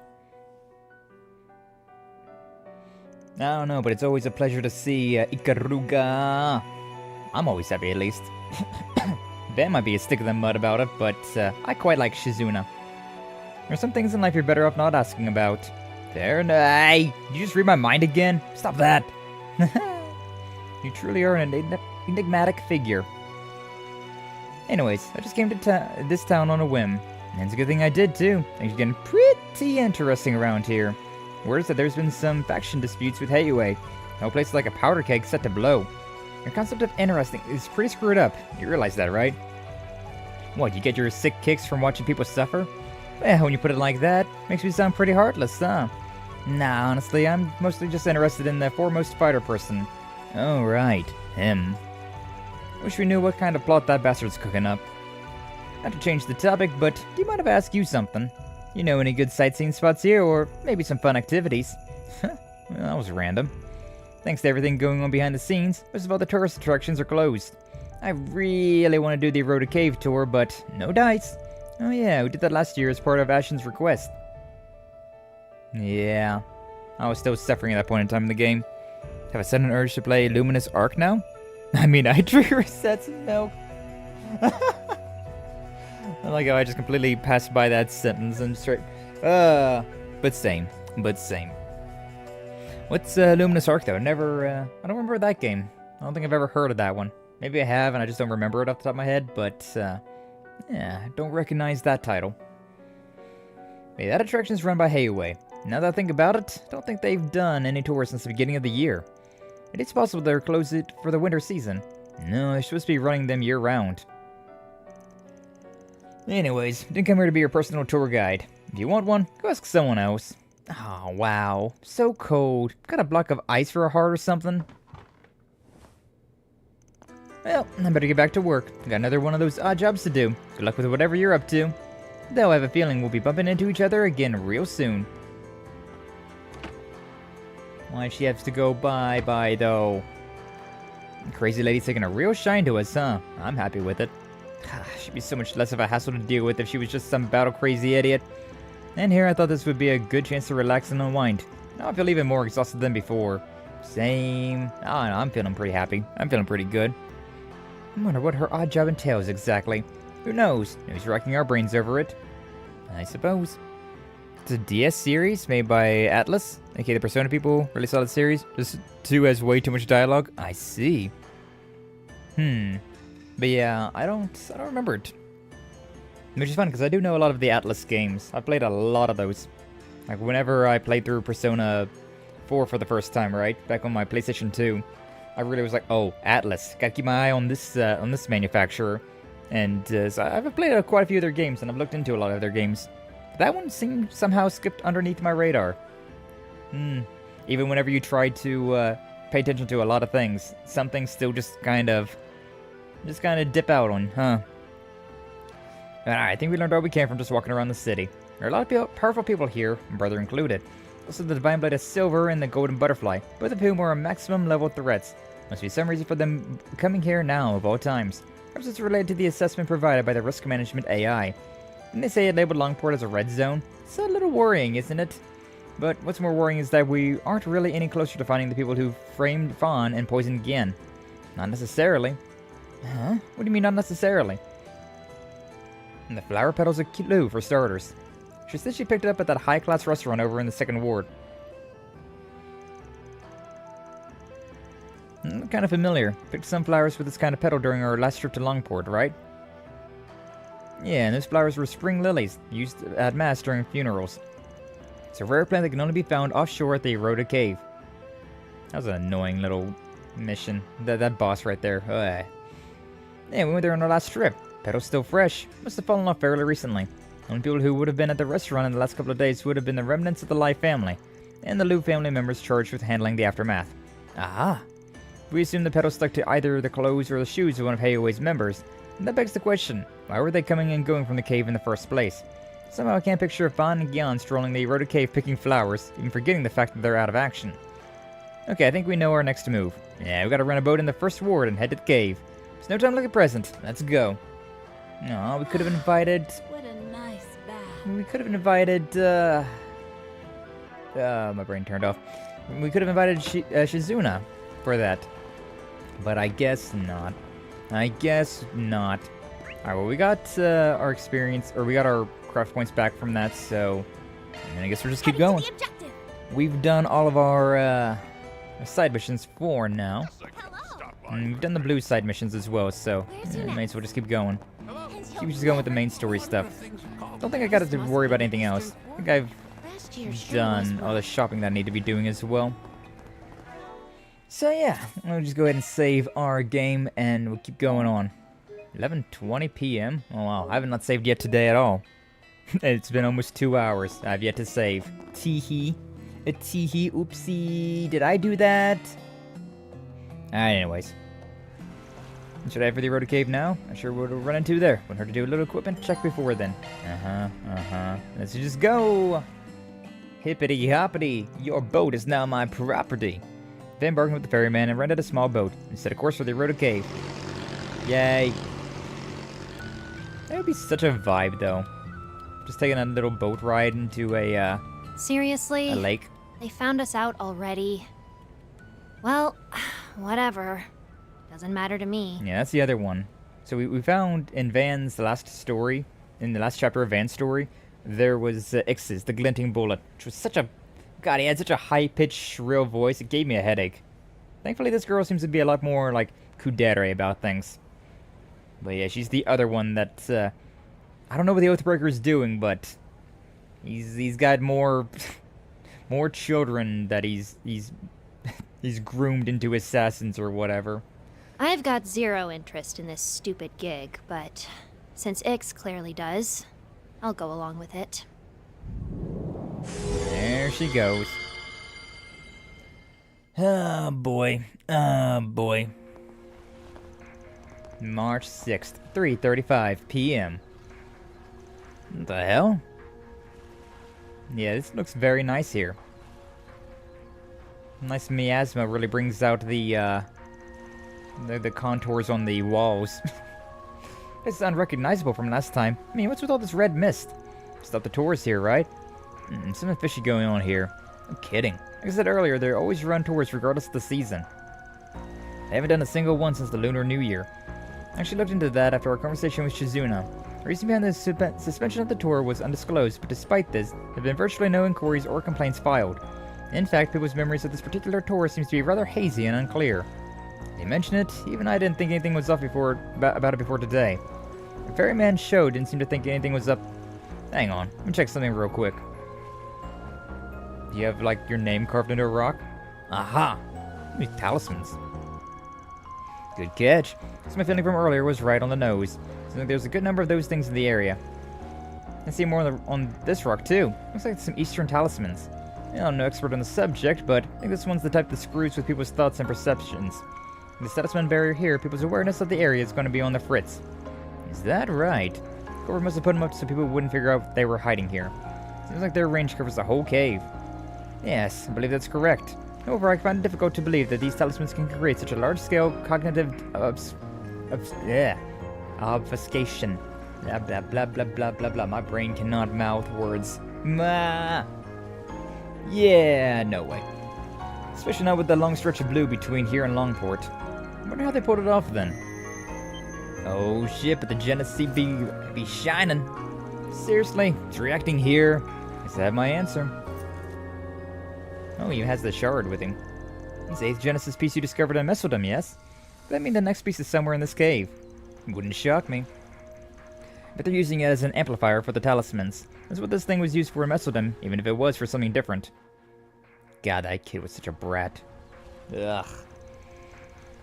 B: I don't know, but it's always a pleasure to see Ikaruga. I'm always happy, at least. Ben might be a stick in the mud about it, but I quite like Shizuna. There's some things in life you're better off not asking about. Fair enough. Hey, did you just read my mind again? Stop that. You truly are an enigmatic figure. Anyways, I just came to this town on a whim. And it's a good thing I did, too. Things are getting pretty interesting around here. Word is that there's been some faction disputes with Heiue. No place like a powder keg set to blow. Your concept of interesting is pretty screwed up. You realize that, right? What, you get your sick kicks from watching people suffer? Well, when you put it like that, makes me sound pretty heartless, huh? Nah, honestly, I'm mostly just interested in the foremost fighter person. Oh, right. Him. Wish we knew what kind of plot that bastard's cooking up. Not to change the topic, but do you mind if I ask you something? You know any good sightseeing spots here, or maybe some fun activities? Well, that was random. Thanks to everything going on behind the scenes, most of all the tourist attractions are closed. I really want to do the Eroded Cave tour, but no dice. Oh yeah, we did that last year as part of Ashen's request. Yeah, I was still suffering at that point in time in the game. Have a sudden urge to play Luminous Arc now? I mean, I drink Risette's milk. I like how I just completely passed by that sentence and straight... but same. What's Luminous Arc, though? I don't remember that game. I don't think I've ever heard of that one. Maybe I have, and I just don't remember it off the top of my head, but, yeah, I don't recognize that title. Hey, that attraction is run by Heiue. Now that I think about it, I don't think they've done any tours since the beginning of the year. It is possible they're closed it for the winter season. No, they're supposed to be running them year-round. Anyways, didn't come here to be your personal tour guide. If you want one, go ask someone else. Oh, wow. So cold. Got a block of ice for a heart or something? Well, I better get back to work. Got another one of those odd jobs to do. Good luck with whatever you're up to. Though I have a feeling we'll be bumping into each other again real soon. Why she has to go bye-bye, though? Crazy lady's taking a real shine to us, huh? I'm happy with it. She'd be so much less of a hassle to deal with if she was just some battle-crazy idiot. And here I thought this would be a good chance to relax and unwind. Now I feel even more exhausted than before. Same. Oh, no, I'm feeling pretty happy. I'm feeling pretty good. I wonder what her odd job entails exactly. Who knows? Who's racking our brains over it? I suppose. It's a DS series made by Atlas, aka the Persona people. Really solid series. Just 2 has way too much dialogue. I see. But yeah, I don't remember it. Which is fun, because I do know a lot of the Atlas games. I've played a lot of those. Like, whenever I played through Persona 4 for the first time, right? Back on my PlayStation 2. I really was like, oh, Atlas. Gotta keep my eye on this manufacturer. And so I've played quite a few of their games, and I've looked into a lot of their games. But that one seemed somehow skipped underneath my radar. Even whenever you try to pay attention to a lot of things, some things still just kind of dip out on, huh? Alright, I think we learned all we can from just walking around the city. There are a lot of powerful people here, brother included. Also the Divine Blade of Silver and the Golden Butterfly, both of whom are maximum level threats. Must be some reason for them coming here now, of all times. Perhaps it's related to the assessment provided by the Risk Management AI. Didn't they say it labeled Longport as a red zone? It's a little worrying, isn't it? But what's more worrying is that we aren't really any closer to finding the people who framed Fawn and poisoned Gien. Not necessarily. Huh? What do you mean, not necessarily? And the flower petals of Kilu, for starters. She said she picked it up at that high-class restaurant over in the 2nd Ward. Kind of familiar. Picked some flowers with this kind of petal during our last trip to Longport, right? Yeah, and those flowers were spring lilies, used at mass during funerals. It's a rare plant that can only be found offshore at the Eroded Cave. That was an annoying little mission. That boss right there. Ugh. Yeah, we went there on our last trip. Petal's still fresh. Must have fallen off fairly recently. Only people who would have been at the restaurant in the last couple of days would have been the remnants of the Lai family, and the Liu family members charged with handling the aftermath. Aha! We assume the petal stuck to either the clothes or the shoes of one of Heiue's members. And that begs the question, why were they coming and going from the cave in the first place? Somehow I can't picture Fan and Gian strolling the Eroded Cave picking flowers, even forgetting the fact that they're out of action. Okay, I think we know our next move. Yeah, we gotta run a boat in the 1st Ward and head to the cave. There's no time like the present. Let's go. Aw, we could have invited...
G: What a nice bath.
B: We could have invited, my brain turned off. We could have invited Shizuna for that. But I guess not. I guess not. Alright, well, we got our experience, or we got our craft points back from that, so I guess we'll just keep going. We've done all of our side missions for now. And we've done the blue side missions as well, so might as well just keep going. Keep just going with the main story stuff. Don't think I got to worry about anything else. I think I've done all the shopping that I need to be doing as well. So yeah, we'll just go ahead and save our game, and we'll keep going on. 11:20 p.m. Oh wow, I have not saved yet today at all. It's been almost 2 hours. I've yet to save. Teehee. Teehee. Oopsie. Did I do that? Alright, anyways. Should I head for the Eroded Cave now? I'm sure we'll run into there. Wouldn't hurt to do a little equipment check before then. Let's just go. Hippity hoppity. Your boat is now my property. Then bargained with the ferryman and rented a small boat and set a course for the Eroded Cave. Yay. That would be such a vibe, though. Just taking a little boat ride into a
D: Seriously?
B: lake.
D: They found us out already. Well, whatever. Doesn't matter to me.
B: Yeah, that's the other one. So we found in Van's last story, in the last chapter of Van's story, there was Ix's, the glinting bullet, which was such a... God, he had such a high-pitched, shrill voice, it gave me a headache. Thankfully, this girl seems to be a lot more, like, kudere about things. But yeah, she's the other one that, I don't know what the Oathbreaker is doing, but he's got more more children that he's groomed into assassins or whatever.
D: I've got zero interest in this stupid gig, but since Ix clearly does, I'll go along with it.
B: There she goes. Oh boy. Oh boy. March 6th, 3:35 p.m. What the hell? Yeah, this looks very nice here. Nice miasma really brings out the contours on the walls. It's unrecognizable from last time. I mean, what's with all this red mist? Stop the tours here, right? Something fishy going on here. I'm kidding. Like I said earlier, they always run tours regardless of the season. I haven't done a single one since the Lunar New Year. I actually looked into that after our conversation with Shizuna. The reason behind the suspension of the tour was undisclosed, but despite this, there have been virtually no inquiries or complaints filed. In fact, people's memories of this particular tour seems to be rather hazy and unclear. You mention it, even I didn't think anything was up about it before today. The ferryman show didn't seem to think anything was up. Hang on, let me check something real quick. Do you have, like, your name carved into a rock? Aha! These talismans. Good catch. So my feeling from earlier was right on the nose. Seems like there's a good number of those things in the area. I see more on this rock too. Looks like some Eastern talismans. I'm no expert on the subject, but I think this one's the type that screws with people's thoughts and perceptions. With the talisman barrier here, people's awareness of the area is going to be on the fritz. Is that right? Whoever must have put them up so people wouldn't figure out they were hiding here. Seems like their range covers the whole cave. Yes, I believe that's correct. However, I find it difficult to believe that these talismans can create such a large-scale cognitive obfuscation. Blah blah blah blah blah blah blah. My brain cannot mouth words. Yeah, no way. Especially not with the long stretch of blue between here and Longport. I wonder how they pulled it off then. Oh shit, but the Genesee be shining. Seriously, it's reacting here. Guess I have my answer. Oh, he has the shard with him. It's the 8th Genesis piece you discovered in Mesodom, yes? That means the next piece is somewhere in this cave. Wouldn't shock me. But they're using it as an amplifier for the talismans. That's what this thing was used for in Mesodom, even if it was for something different. God, that kid was such a brat. Ugh.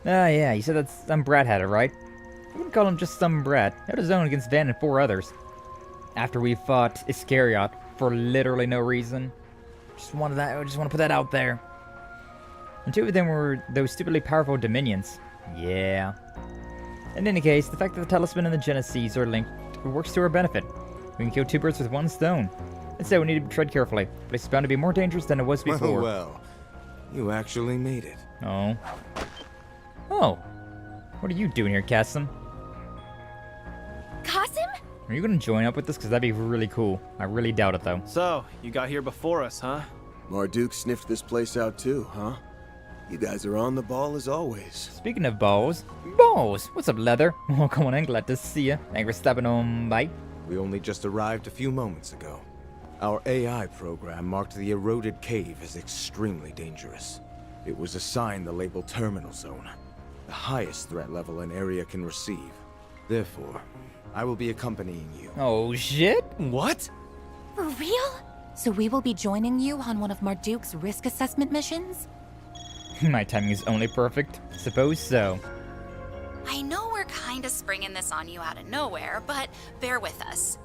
B: Ah, yeah, you said that some brat had it, right? I wouldn't call him just some brat. He had his own against Van and 4 others. After we fought Iscariot for literally no reason. I just want to put that out there. And 2 of them were those stupidly powerful Dominions. Yeah. In any case, the fact that the talisman and the Genesees are linked works to our benefit. We can kill 2 birds with 1 stone. I'd say we need to tread carefully. The place is bound to be more dangerous than it was before.
J: Well, you actually made it.
B: Oh. Oh. What are you doing here, Kasim?
D: Kasim?
B: Are you going to join up with this? Because that'd be really cool. I really doubt it, though.
H: So, you got here before us, huh?
F: Marduk sniffed this place out too, huh? You guys are on the ball as always.
B: Speaking of balls, what's up, Leather? Oh, come on in, glad to see you. Thanks for stopping on by.
J: We only just arrived a few moments ago. Our AI program marked the eroded cave as extremely dangerous. It was assigned the label Terminal Zone, the highest threat level an area can receive. Therefore, I will be accompanying you.
B: Oh, shit?
H: What?
G: For real? So we will be joining you on one of Marduk's risk assessment missions?
B: My timing is only perfect. Suppose so.
K: I know we're kinda springing this on you out of nowhere, but bear with us.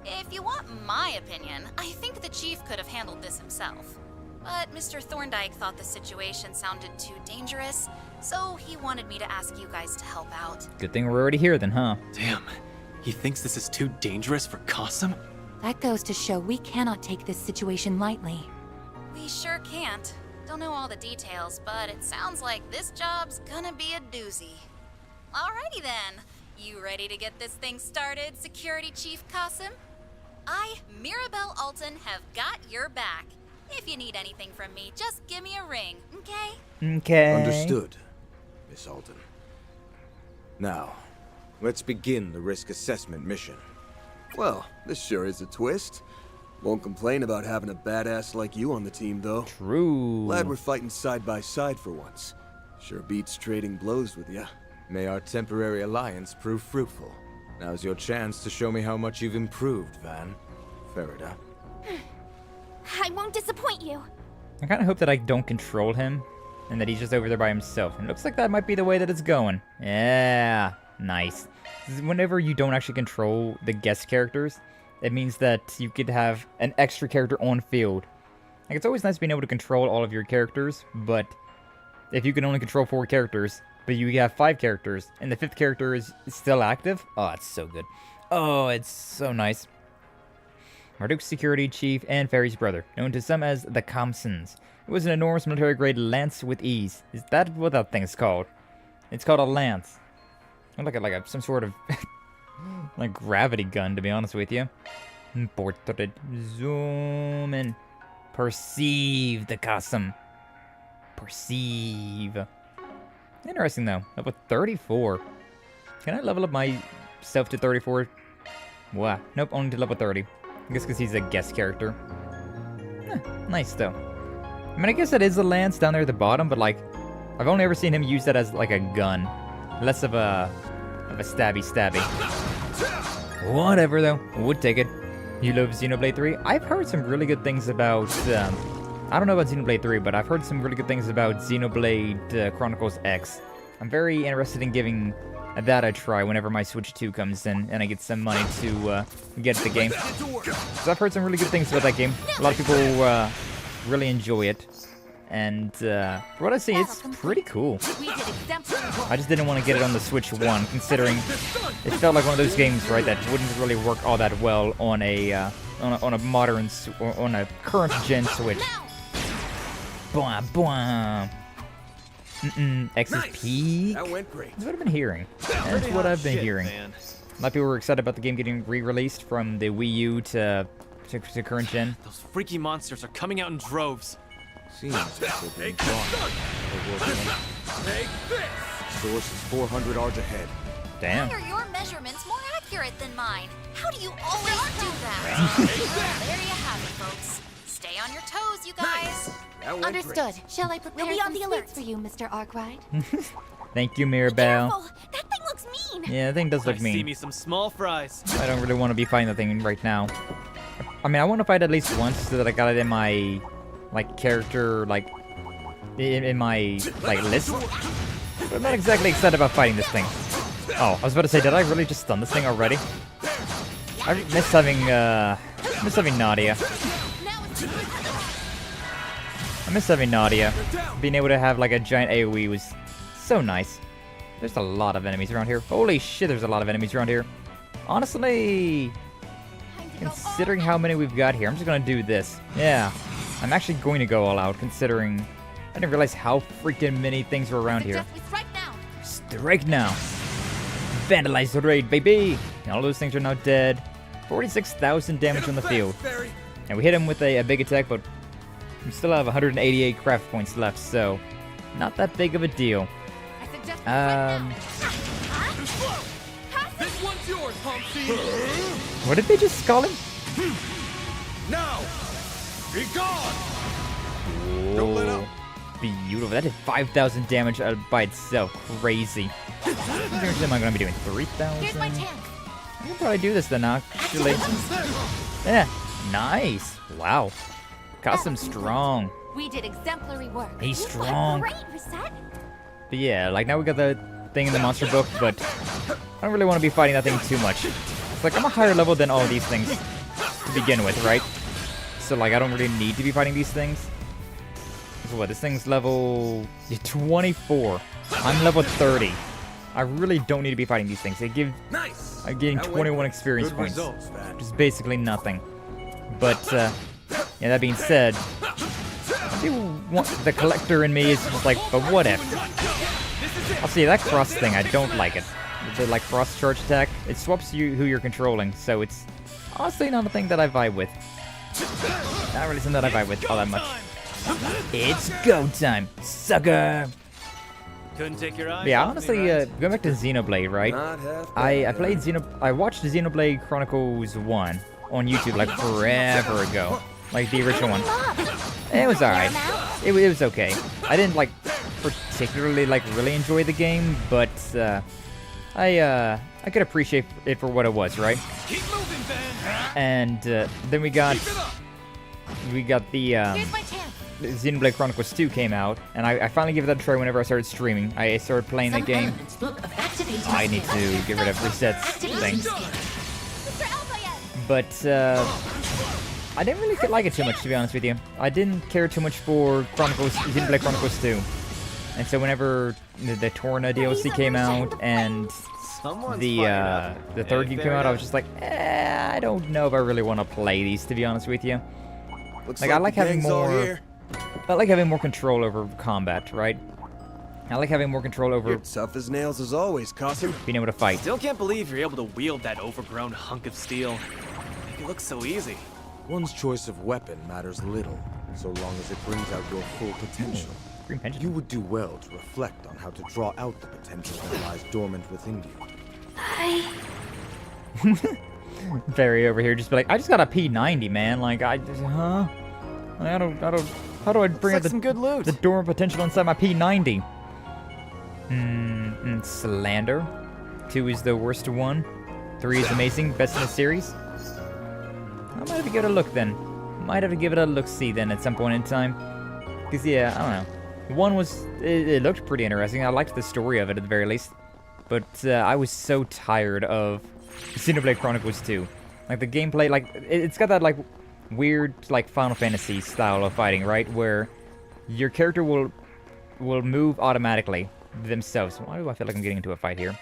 K: If you want my opinion, I think the chief could have handled this himself. But Mr. Thorndyke thought the situation sounded too dangerous, so he wanted me to ask you guys to help out.
B: Good thing we're already here then, huh?
H: Damn. He thinks this is too dangerous for Qasim?
G: That goes to show we cannot take this situation lightly.
K: We sure can't. Don't know all the details, but it sounds like this job's gonna be a doozy. Alrighty then. You ready to get this thing started, Security Chief Qasim? I, Mirabelle Alton, have got your back. If you need anything from me, just give me a ring, okay?
B: Okay.
J: Understood, Miss Alton. Now, let's begin the risk assessment mission.
F: Well, this sure is a twist. Won't complain about having a badass like you on the team, though.
B: True.
F: Glad we're fighting side by side for once. Sure beats trading blows with ya.
J: May our temporary alliance prove fruitful. Now's your chance to show me how much you've improved, Van. Ferida.
D: I won't disappoint you.
B: I kind of hope that I don't control him, and that he's just over there by himself. It looks like that might be the way that it's going. Yeah, nice. Whenever you don't actually control the guest characters, it means that you could have an extra character on field. Like, it's always nice being able to control all of your characters, but if you can only control 4 characters, but you have 5 characters, and the 5th character is still active, oh, it's so good. Oh, it's so nice. Marduk's security chief and Feri's brother, known to some as the Kamsons. It was an enormous military-grade lance with ease. Is that what that thing's called? It's called a lance. Look at some sort of like gravity gun, to be honest with you. Portrait. Zoom in. Perceive the Qasim. Perceive. Interesting though. Level 34. Can I level up myself to 34? Wow. Nope, only to level 30. I guess because he's a guest character. Nice though. I mean, I guess that is a lance down there at the bottom, but like, I've only ever seen him use that as like a gun. Less of a stabby. Whatever though, would take it. You love Xenoblade 3? I've heard some really good things about, I don't know about Xenoblade 3, but I've heard some really good things about Xenoblade Chronicles X. I'm very interested in giving that a try whenever my Switch 2 comes in and I get some money to get the game. So I've heard some really good things about that game. A lot of people really enjoy it. And for what I see, it's pretty cool. I just didn't want to get it on the Switch 1, considering it felt like one of those games, right, that wouldn't really work all that well on a modern, on a current gen Switch. Boom, boom. X is peak.
F: That went great.
B: That's what I've been hearing. That's what I've been hearing. A lot of people were excited about the game getting re-released from the Wii U to current gen.
H: Those freaky monsters are coming out in droves.
J: Seems as if they're being drawn.
C: Take this!
J: Source is 400 yards ahead.
B: Damn.
K: Why are your measurements more accurate than mine? How do you always do that? Well, there you have it, folks. Stay on your toes, you guys.
F: That went
G: Understood.
F: great.
G: Shall I prepare
D: We'll be on
G: some
D: the
G: sweets
D: alert.
G: for you, Mr. Arkwright?
B: Thank you, Mirabelle.
D: Careful! That thing looks mean!
B: Yeah, that thing does look
H: See
B: mean.
H: me some small fries.
B: I don't really want to be fighting that thing right now. I mean, I want to fight at least once so that I got it in my, like, character, like, in my, like, list. But I'm not exactly excited about fighting this thing. Oh, I was about to say, did I really just stun this thing already? I miss having Nadia. I miss having Nadia. Being able to have, like, a giant AoE was so nice. There's a lot of enemies around here. Holy shit, there's a lot of enemies around here. Honestly, considering how many we've got here, I'm just gonna do this. Yeah, I'm actually going to go all out, considering I didn't realize how freaking many things were around here. Strike now. Vandalize the raid, baby. All those things are now dead. 46,000 damage on the field. And we hit him with a big attack, but We still have 188 craft points left, so not that big of a deal.
C: This one's yours, Humpty.
B: What did they just call him?
C: Now, be gone.
J: Don't let up.
B: Beautiful. That did 5,000 damage by itself. Crazy. How much am I going to be doing? 3,000?
G: Here's my chance.
B: I can probably do this then, actually. Yeah. Nice. Wow. Custom strong.
G: We did exemplary work.
B: He's strong.
D: Great, Risette.
B: But yeah, like now we got the thing in the monster book, but I don't really want to be fighting that thing too much. It's like I'm a higher level than all of these things to begin with, right? So like I don't really need to be fighting these things. So what, this thing's level 24. I'm level 30. I really don't need to be fighting these things. I'm getting 21 experience points, which is basically nothing. But yeah, that being said, I do want the collector in me is just like, but what if? I'll see that cross thing. I don't like it. The like cross charge attack. It swaps you who you're controlling, so it's honestly not a thing that I vibe with. Not really something that I vibe with all that much. It's go time, sucker.
H: Couldn't take your eyes.
B: Yeah,
H: off
B: honestly,
H: me, right?
B: going back to Xenoblade, right? I played I watched Xenoblade Chronicles 1 on YouTube like forever ago, like the original one. It was alright. It was okay. I didn't like particularly like really enjoy the game, but I could appreciate it for what it was, right?
C: Keep moving, Van.
B: And then we got the
G: Here's my chance.
B: Xenoblade Chronicles 2 came out, and I finally gave that a try whenever I started streaming. I started playing the game. I need to get rid of Risette's thing. But I didn't really like it too much, to be honest with you. I didn't care too much for Xenoblade Chronicles 2. And so whenever the Torna DLC came out and the third game came out, I was just like, I don't know if I really want to play these, to be honest with you. Like I like having more. I like having more control over combat, right? I like having more control over.
F: You're tough as nails as always, Cossum.
B: Being able to fight.
H: Still can't believe you're able to wield that overgrown hunk of steel. Make it look so easy.
J: One's choice of weapon matters little, so long as it brings out your full potential.
B: Green pension.
J: You would do well to reflect on how to draw out the potential that lies dormant within you.
B: Feri over here just be like, I just got a P90, man. Like, I just, huh? How do I bring out
H: some good loot.
B: the dormant potential inside my P90? Slander. 2 is the worst one. 3 is amazing. Best in the series. I might have to give it a look then. Might have to give it a look-see then at some point in time. Because, yeah, I don't know. 1 was... It looked pretty interesting. I liked the story of it at the very least. But I was so tired of Xenoblade Chronicles 2. Like, the gameplay, like, it's got that, like, weird, like, Final Fantasy style of fighting, right? Where your character will move automatically themselves. Why do I feel like I'm getting into a fight here?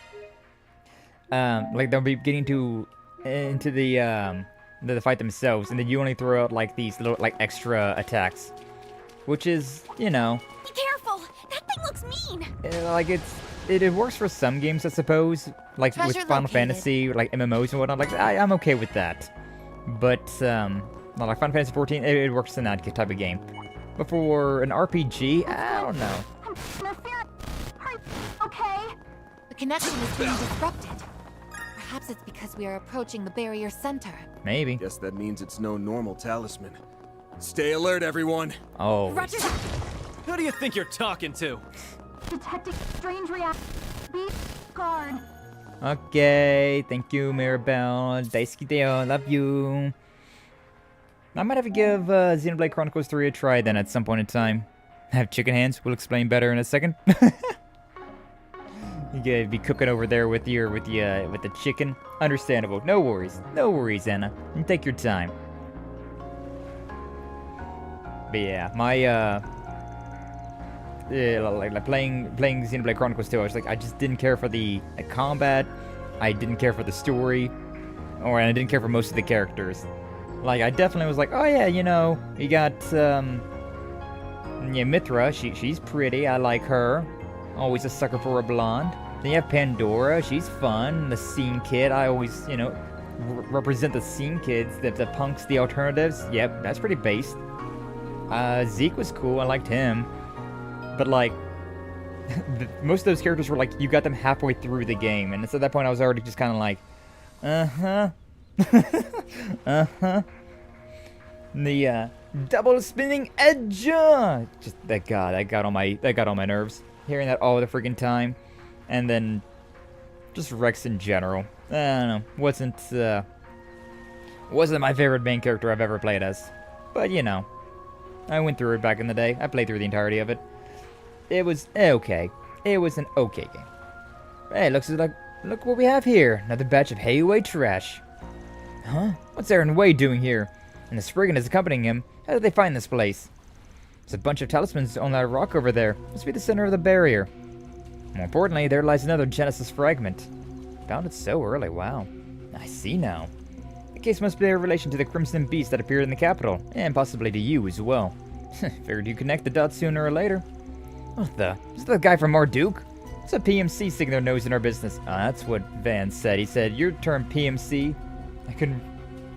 B: Like, they'll be getting into the fight themselves, and then you only throw out, like, these little, like, extra attacks. Which is, you know...
D: Be careful! That thing looks mean!
B: Like, it works for some games, I suppose. Like, with Final Fantasy, like, MMOs and whatnot. Like, I'm okay with that. But, like, Final Fantasy 14, it works in that type of game. But for an RPG, I don't know.
D: Okay?
G: The connection is being disrupted. Perhaps it's because we are approaching the barrier center.
B: Maybe.
F: Guess that means it's no normal talisman. Stay alert, everyone.
B: Oh.
D: Roger that.
H: Who do you think you're talking to?
D: Detecting strange reaction. Be guard.
B: Okay, thank you, Mirabelle. Daisuke Deo, love you. I might have to give Xenoblade Chronicles 3 a try then at some point in time. Have chicken hands, we'll explain better in a second. You gotta be cooking over there with the chicken. Understandable. No worries, Anna. You take your time. But yeah, my like playing Xenoblade Chronicles 2, I was like, I just didn't care for the combat. I didn't care for the story, and I didn't care for most of the characters. Like, I definitely was like, oh yeah, you know, you got Mithra. She's pretty. I like her. Always a sucker for a blonde. Then you have Pandora. She's fun. The scene kid. I always, you know, represent the scene kids. The punks, the alternatives. Yep, that's pretty based. Zeke was cool. I liked him. But, like, most of those characters were, like, you got them halfway through the game. And so at that point, I was already just kind of like, uh-huh. Uh-huh. The, double spinning edge! Just, that got on my nerves. Hearing that all the freaking time. And then, just Rex in general. I don't know. Wasn't my favorite main character I've ever played as. But, you know. I went through it back in the day. I played through the entirety of it. It was okay. It was an okay game. Hey, look what we have here. Another batch of Hayway trash. Huh? What's Aaron Way doing here? And the Spriggan is accompanying him. How did they find this place? There's a bunch of talismans on that rock over there. Must be the center of the barrier. More importantly, there lies another Genesis fragment. Found it so early, wow. I see now. The case must bear relation to the Crimson Beast that appeared in the capital, and possibly to you as well. Figured you'd connect the dots sooner or later. What the? Is that the guy from Marduk? It's a PMC sticking their nose in our business. That's what Van said. He said, your term PMC? I couldn't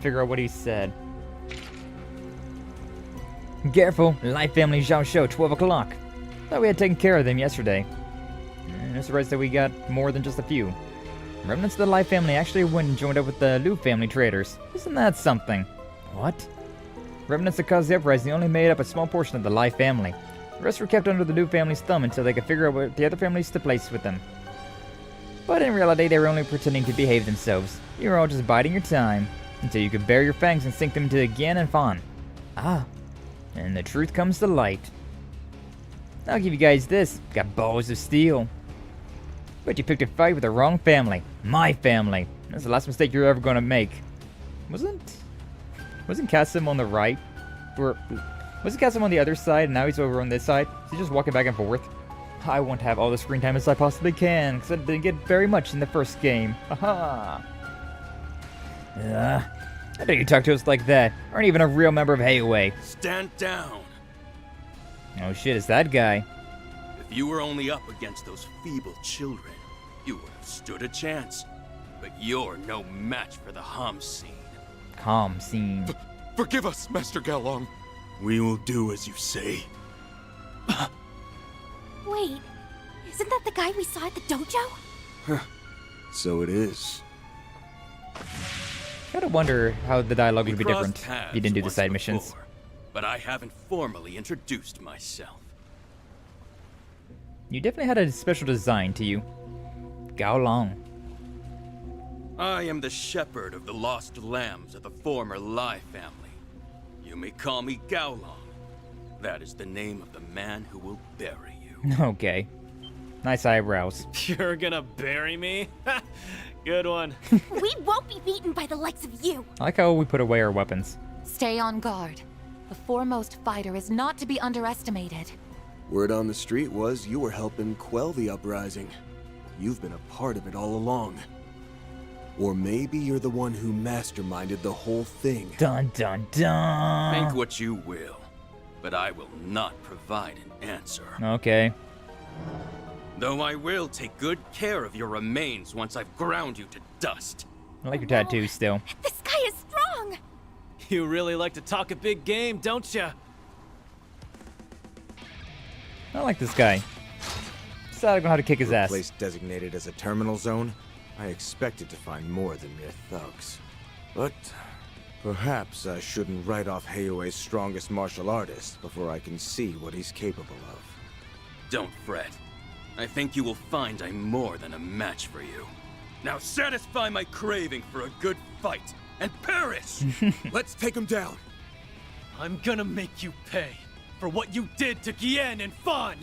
B: figure out what he said. Careful, Life Family Zhao Show, 12 o'clock. Thought we had taken care of them yesterday. No surprise that we got more than just a few. Remnants of the Life Family actually went and joined up with the Liu family traders. Isn't that something? What? Remnants that caused the uprising only made up a small portion of the Life Family. The rest were kept under the Liu family's thumb until they could figure out what the other families to place with them. But in reality, they were only pretending to behave themselves. You were all just biding your time, until you could bare your fangs and sink them into Gian and Fawn. Ah, and the truth comes to light. I'll give you guys this. Got balls of steel. But you picked a fight with the wrong family. My family. That's the last mistake you're ever going to make. Wasn't Kasim on the right? Or wasn't Kasim on the other side and now he's over on this side? Is he just walking back and forth? I want to have all the screen time as I possibly can, because I didn't get very much in the first game. Haha. How dare you talk to us like that? Aren't even a real member of Hayway.
C: Stand down.
B: Oh shit, it's that guy.
C: If you were only up against those feeble children, you would have stood a chance. But you're no match for the Hamseen.
B: Hamseen.
C: Forgive us, Master Galong. We will do as you say.
D: Wait, isn't that the guy we saw at the dojo?
F: So it is.
B: Gotta wonder how the dialogue would be different if you didn't do the side missions.
C: Before, but I haven't formally introduced myself.
B: You definitely had a special design to you. Gao Long.
C: I am the shepherd of the lost lambs of the former Lai family. You may call me Gaolong. That is the name of the man who will bury you.
B: Okay. Nice eyebrows.
H: You're gonna bury me? Good one.
D: We won't be beaten by the likes of you.
B: I like how we put away our weapons.
G: Stay on guard. The foremost fighter is not to be underestimated.
F: Word on the street was you were helping quell the uprising. You've been a part of it all along. Or maybe you're the one who masterminded the whole thing.
B: Dun dun dun!
C: Think what you will, but I will not provide an answer.
B: Okay.
C: Though I will take good care of your remains once I've ground you to dust.
B: I like your tattoos still.
D: This guy is strong.
H: You really like to talk a big game, don't ya?
B: I like this guy. So I don't know how to kick his ass.
J: Place designated as a terminal zone, I expected to find more than mere thugs. But perhaps I shouldn't write off Hayway's strongest martial artist before I can see what he's capable of.
C: Don't fret. I think you will find I'm more than a match for you. Now satisfy my craving for a good fight and perish!
F: Let's take him down.
H: I'm gonna make you pay for what you did to Guillen and Fawn!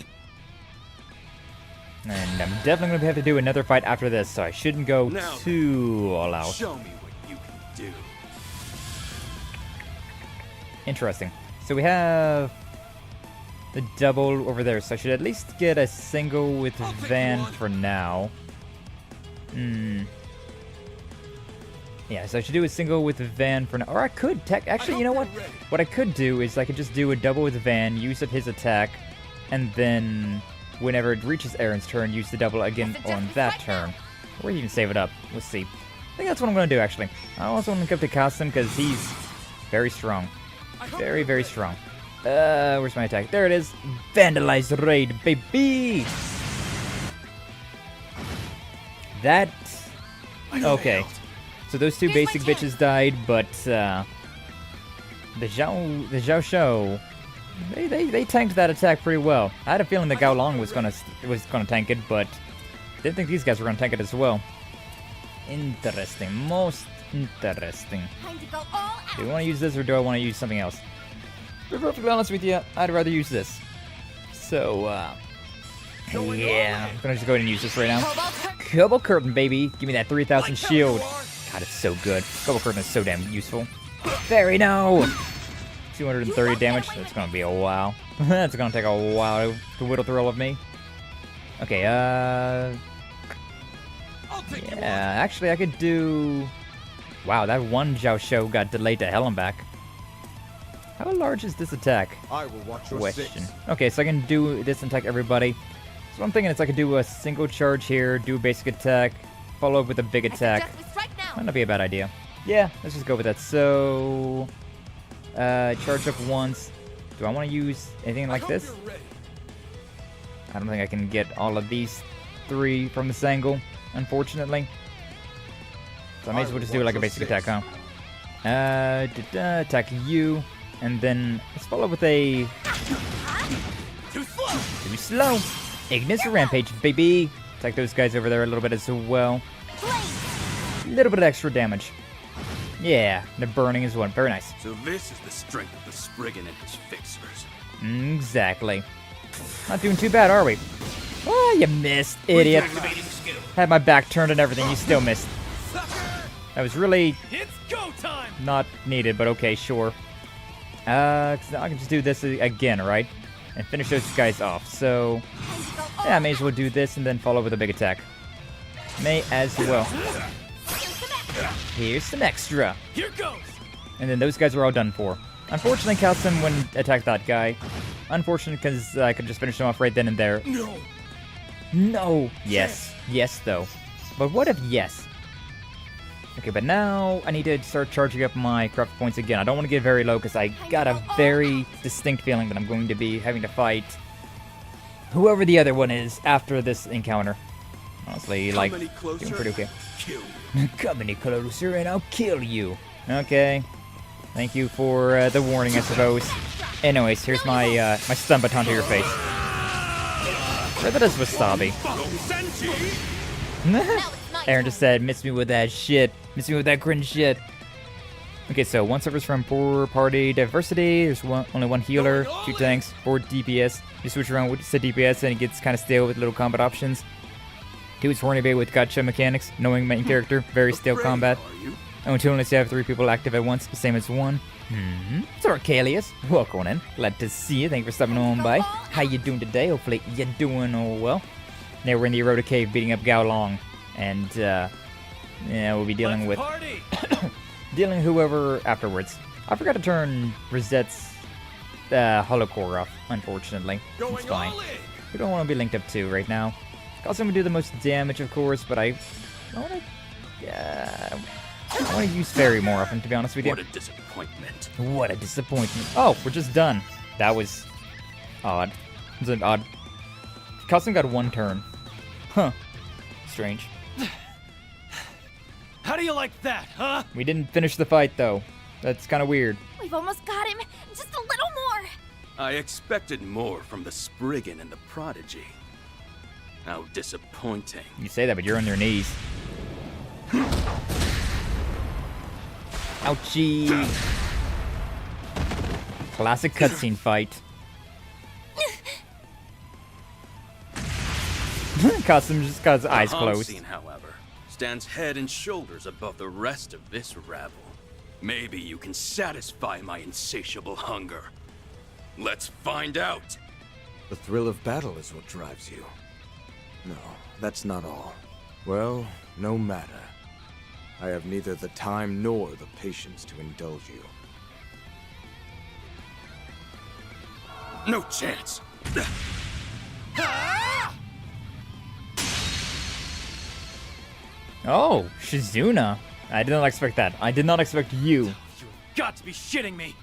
B: And I'm definitely gonna have to do another fight after this, so I shouldn't go
C: Now
B: too all out.
C: Show me what you can do.
B: Interesting. So we have the double over there, so I should at least get a single with Van for now. Yeah, so I should do a single with Van for now. Or I could actually, you know what? What I could do is I could just do a double with Van, use up his attack, and then whenever it reaches Aaron's turn, use the double again on that turn. Or even save it up. Let's see. I think that's what I'm going to do, actually. I also want to go up to Kasim because he's very strong. Very, very strong. Where's my attack? There it is. Vandalize raid, baby! That... Okay. So those two basic bitches died, but, the Zhao Shou, they tanked that attack pretty well. I had a feeling that Gao Long was gonna tank it, but didn't think these guys were gonna tank it as well. Interesting. Most interesting. Do I want to use this or do I want to use something else? To be perfectly honest with you, I'd rather use this. So, yeah, I'm gonna just go ahead and use this right now. Cobalt Curtain, baby. Give me that 3,000 shield. God, it's so good. Cobalt Curtain is so damn useful. Feri, no! 230 damage. That's gonna be a while. That's gonna take a while to whittle through all of me. Okay, yeah, actually I could do... Wow, that one Zhao Shou got delayed to hell and back. How large is this attack?
J: I will watch your
B: Question.
J: six.
B: Okay, so I can do this and attack everybody. So I'm thinking it's I could do a single charge here, do a basic attack, follow up with a big attack. Might not be a bad idea. Yeah, let's just go with that. So, charge up once. Do I want to use anything like this? I don't think I can get all of these three from this angle, unfortunately. So I may as well just do like a basic attack, huh? Attack you, and then let's follow up with a... Too slow! Ignis Rampage, baby! Attack those guys over there a little bit as well. A little bit of extra damage. Yeah, the burning is one. Very nice.
C: So this is the strength of the Spriggan and his fixers.
B: Exactly. Not doing too bad, are we? Oh, you missed, idiot. Had my back turned and everything, you still missed. That was really not needed, but okay, sure. 'Cause now I can just do this again, right? And finish those guys off. So, yeah, I may as well do this and then follow with a big attack. May as well. Here's some extra.
E: Here goes.
B: And then those guys are all done for. Unfortunately, Calvard wouldn't attack that guy. Unfortunate because I could just finish him off right then and there.
E: No.
B: No. Yes. Yes, though. But what if yes? Okay, but now I need to start charging up my craft points again. I don't want to get very low because I got a very distinct feeling that I'm going to be having to fight whoever the other one is after this encounter. Honestly, like, doing pretty okay. Come any closer and I'll kill you. Okay. Thank you for the warning, I suppose. Anyways, here's my my stun baton to your face. Where that is Wasabi. Aaron just said, miss me with that shit. Miss me with that cringe shit. Okay, so one suffers from poor party diversity. There's only one healer, 2 tanks, 4 DPS. You switch around with the DPS and it gets kind of stale with little combat options. 2 is horny bay with gotcha mechanics, knowing main character, very stale combat. And 2 unless you have 3 people active at once, the same as 1. So Arcalius, welcome in. Glad to see you. Thank you for stopping on by. How you doing today? Hopefully you're doing all well. Now we're in the Eroded Cave beating up Gao Long. And, yeah, we'll be dealing with... dealing whoever afterwards. I forgot to turn Risette's holocore off, unfortunately. It's fine. We don't want to be linked up to right now. Also, I'm going to do the most damage, of course, but I want to use Feri more often, to be honest with you.
C: What a disappointment.
B: What a disappointment. Oh, we're just done. That was odd. It was odd. Custom got 1 turn. Huh. Strange.
E: How do you like that, huh?
B: We didn't finish the fight, though. That's kind of weird.
D: We've almost got him. Just a little more.
C: I expected more from the Spriggan and the Prodigy. How disappointing.
B: You say that, but you're on your knees. Ouchie. Classic cutscene fight. Custom just got his eyes closed.
C: Scene, however, stands head and shoulders above the rest of this rabble. Maybe you can satisfy my insatiable hunger. Let's find out.
J: The thrill of battle is what drives you. No, that's not all. Well, no matter. I have neither the time nor the patience to indulge you.
C: No chance.
B: Oh, Shizuna. I did not expect that. I did not expect you.
E: You've got to be shitting me.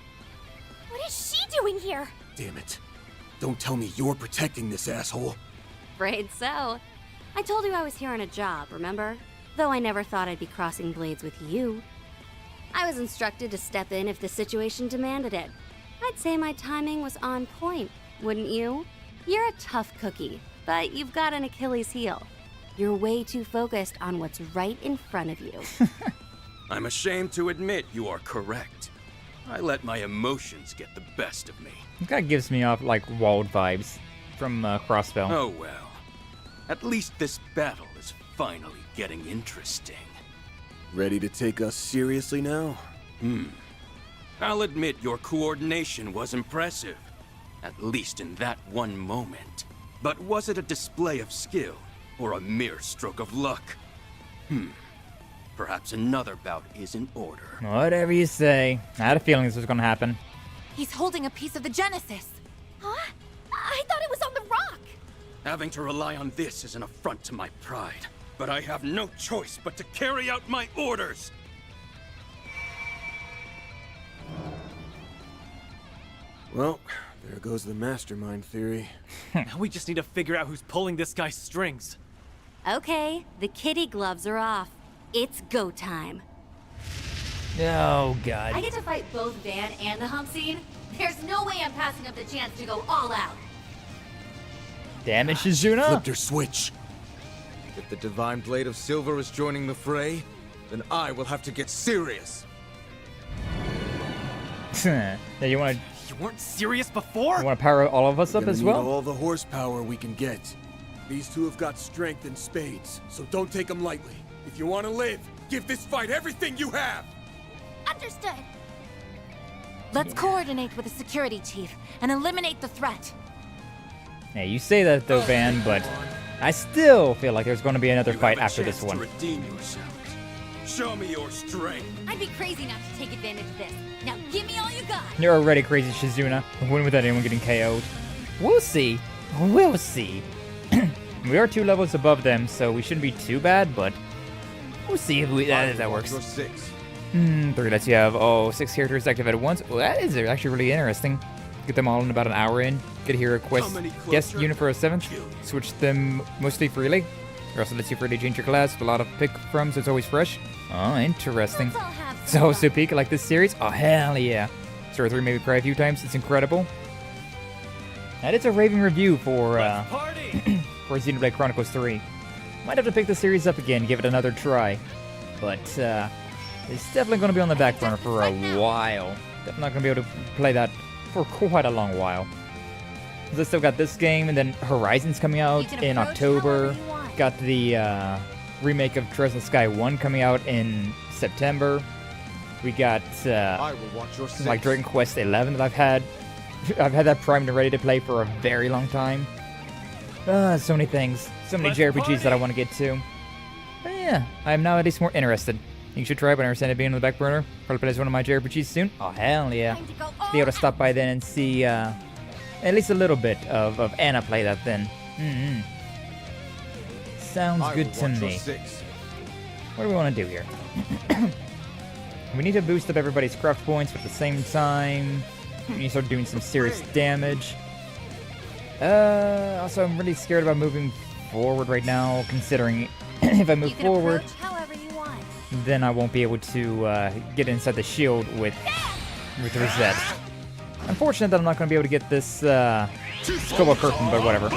D: What is she doing here?
F: Damn it. Don't tell me you're protecting this asshole.
I: Afraid so. I told you I was here on a job, remember? Though I never thought I'd be crossing blades with you. I was instructed to step in if the situation demanded it. I'd say my timing was on point, wouldn't you? You're a tough cookie, but you've got an Achilles heel. You're way too focused on what's right in front of you.
C: I'm ashamed to admit you are correct. I let my emotions get the best of me.
B: It kind of gives me off like Wald vibes from Crossbell.
C: Oh well. At least this battle is finally getting interesting.
F: Ready to take us seriously now?
C: I'll admit your coordination was impressive. At least in that one moment. But was it a display of skill, or a mere stroke of luck? Perhaps another bout is in order.
B: Whatever you say. I had a feeling this was gonna happen.
G: He's holding a piece of the Genesis.
D: Huh? I thought it was on the rock!
C: Having to rely on this is an affront to my pride. But I have no choice but to carry out my orders!
F: Well, there goes the mastermind theory.
H: Now we just need to figure out who's pulling this guy's strings.
I: Okay, the kitty gloves are off. It's go time.
B: Oh,
I: I
B: God.
I: get to fight both Van and the hump scene. There's no way I'm passing up the chance to go all out.
B: Damn it, Shizuna.
F: Flipped her switch.
J: If the Divine Blade of Silver is joining the fray, then I will have to get serious.
B: Yeah, you wanna
H: You weren't serious before?
B: power all of us up
F: Gonna
B: as
F: need
B: well?
F: all the horsepower we can get. These two have got strength in spades, so don't take them lightly. If you want to live, give this fight everything you have!
D: Understood.
G: Let's coordinate with the security chief and eliminate the threat.
B: Yeah, you say that though, Van, but I still feel like there's going to be another
C: You
B: fight
C: have a
B: after this
C: chance
B: one.
C: to redeem yourselves. Show me your strength.
I: I'd be crazy not to take advantage of this. Now give me all you got.
B: You're already crazy, Shizuna. Win without anyone getting KO'd. We'll see. We'll see. We are 2 levels above them, so we shouldn't be too bad, but we'll see if that works.
J: Your 6.
B: 3 lets you have 6 characters active at once. Well, that is actually really interesting. Get them all in about an hour in. Get a hero quest. Guest unit for a 7th. Switch them mostly freely. It also lets you freely change your class with a lot of pick from, so it's always fresh. Oh, interesting. So peak like this series? Oh, hell yeah. Story 3 maybe cry a few times. It's incredible. That is a raving review for
H: Party!
B: for Xenoblade Chronicles 3. Might have to pick the series up again, give it another try. But it's definitely going to be on the back burner for a while. Definitely not going to be able to play that for quite a long while. Because I still got this game, and then Horizon's coming out in October. Got the remake of Treasure Sky 1 coming out in September. We got
J: I will watch your 6.
B: like Dragon Quest 11 that I've had that primed and ready to play for a very long time. So many things, so many JRPGs that I want to get to. But yeah, I am now at least more interested. You should try it, but I understand it being on the back burner. Probably play as one of my JRPGs soon. Oh hell yeah! Be able to stop by then and see at least a little bit of Anna play that then. Sounds good to me. What do we want to do here? We need to boost up everybody's craft points, but at the same time, we need to start doing some serious damage. Also, I'm really scared about moving forward right now, considering if I move forward, then I won't be able to get inside the shield with Risette. Unfortunate that I'm not going to be able to get this Cobalt Curtain, but whatever.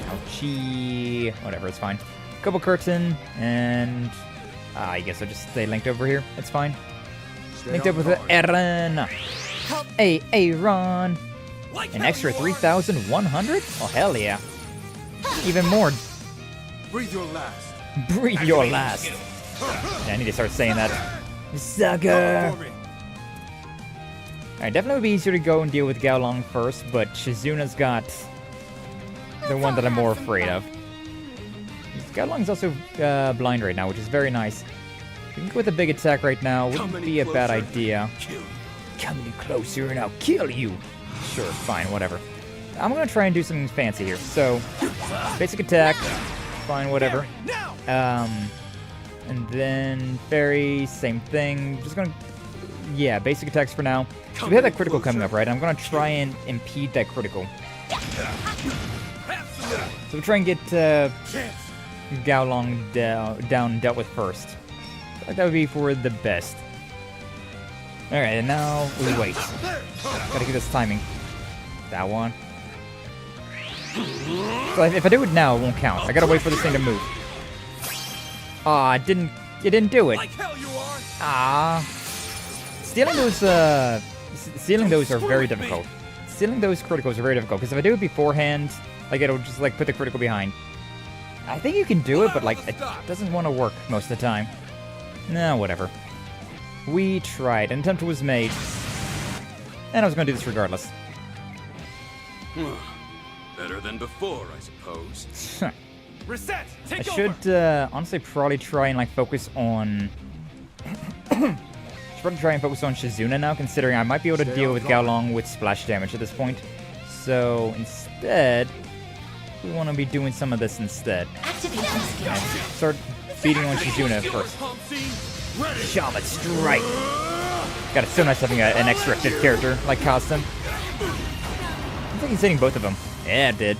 B: Ouchie. Whatever, it's fine. Cobalt Curtain, and I guess I'll just stay linked over here. It's fine. Linked up with Aaron. Hey, Aaron. An extra 3,100? Oh, hell yeah. Even more.
J: Breathe your last.
B: Breathe your last. Yeah, I need to start saying that. Sucker! Alright, definitely would be easier to go and deal with Gaolong first, but Shizuna's got the one that I'm more afraid of. Gaolong's also blind right now, which is very nice. If we can go with a big attack right now, wouldn't be a bad idea. Come any closer and I'll kill you. Sure, fine, whatever. I'm gonna try and do something fancy here. So, basic attack, fine, whatever. And then Feri, same thing. Just gonna yeah, basic attacks for now. So we have that critical coming up, right? I'm gonna try and impede that critical. So we'll try and get Gaolong down and dealt with first. I think that would be for the best. Alright, and now we wait. Gotta get this timing. That one. So if I do it now, it won't count. I gotta wait for this thing to move. Aw, it didn't do it. Ah. Stealing those are very difficult. Stealing those criticals are very difficult, because if I do it beforehand, like, it'll just, like, put the critical behind. I think you can do it, but, like, it doesn't want to work most of the time. Nah, whatever. We tried. An attempt was made. And I was going to do this regardless.
C: Better than before, I suppose.
H: Risette, take
B: I should, honestly probably try and, like, focus on... Should probably try and focus on Shizuna now, considering I might be able to deal with Gaolong with splash damage at this point. So, instead, we want to be doing some of this instead. And start beating on Shizuna first. Shaman Strike! God, it's so nice having an extra 5th character, like Costum. I think he's hitting both of them. Yeah, it did.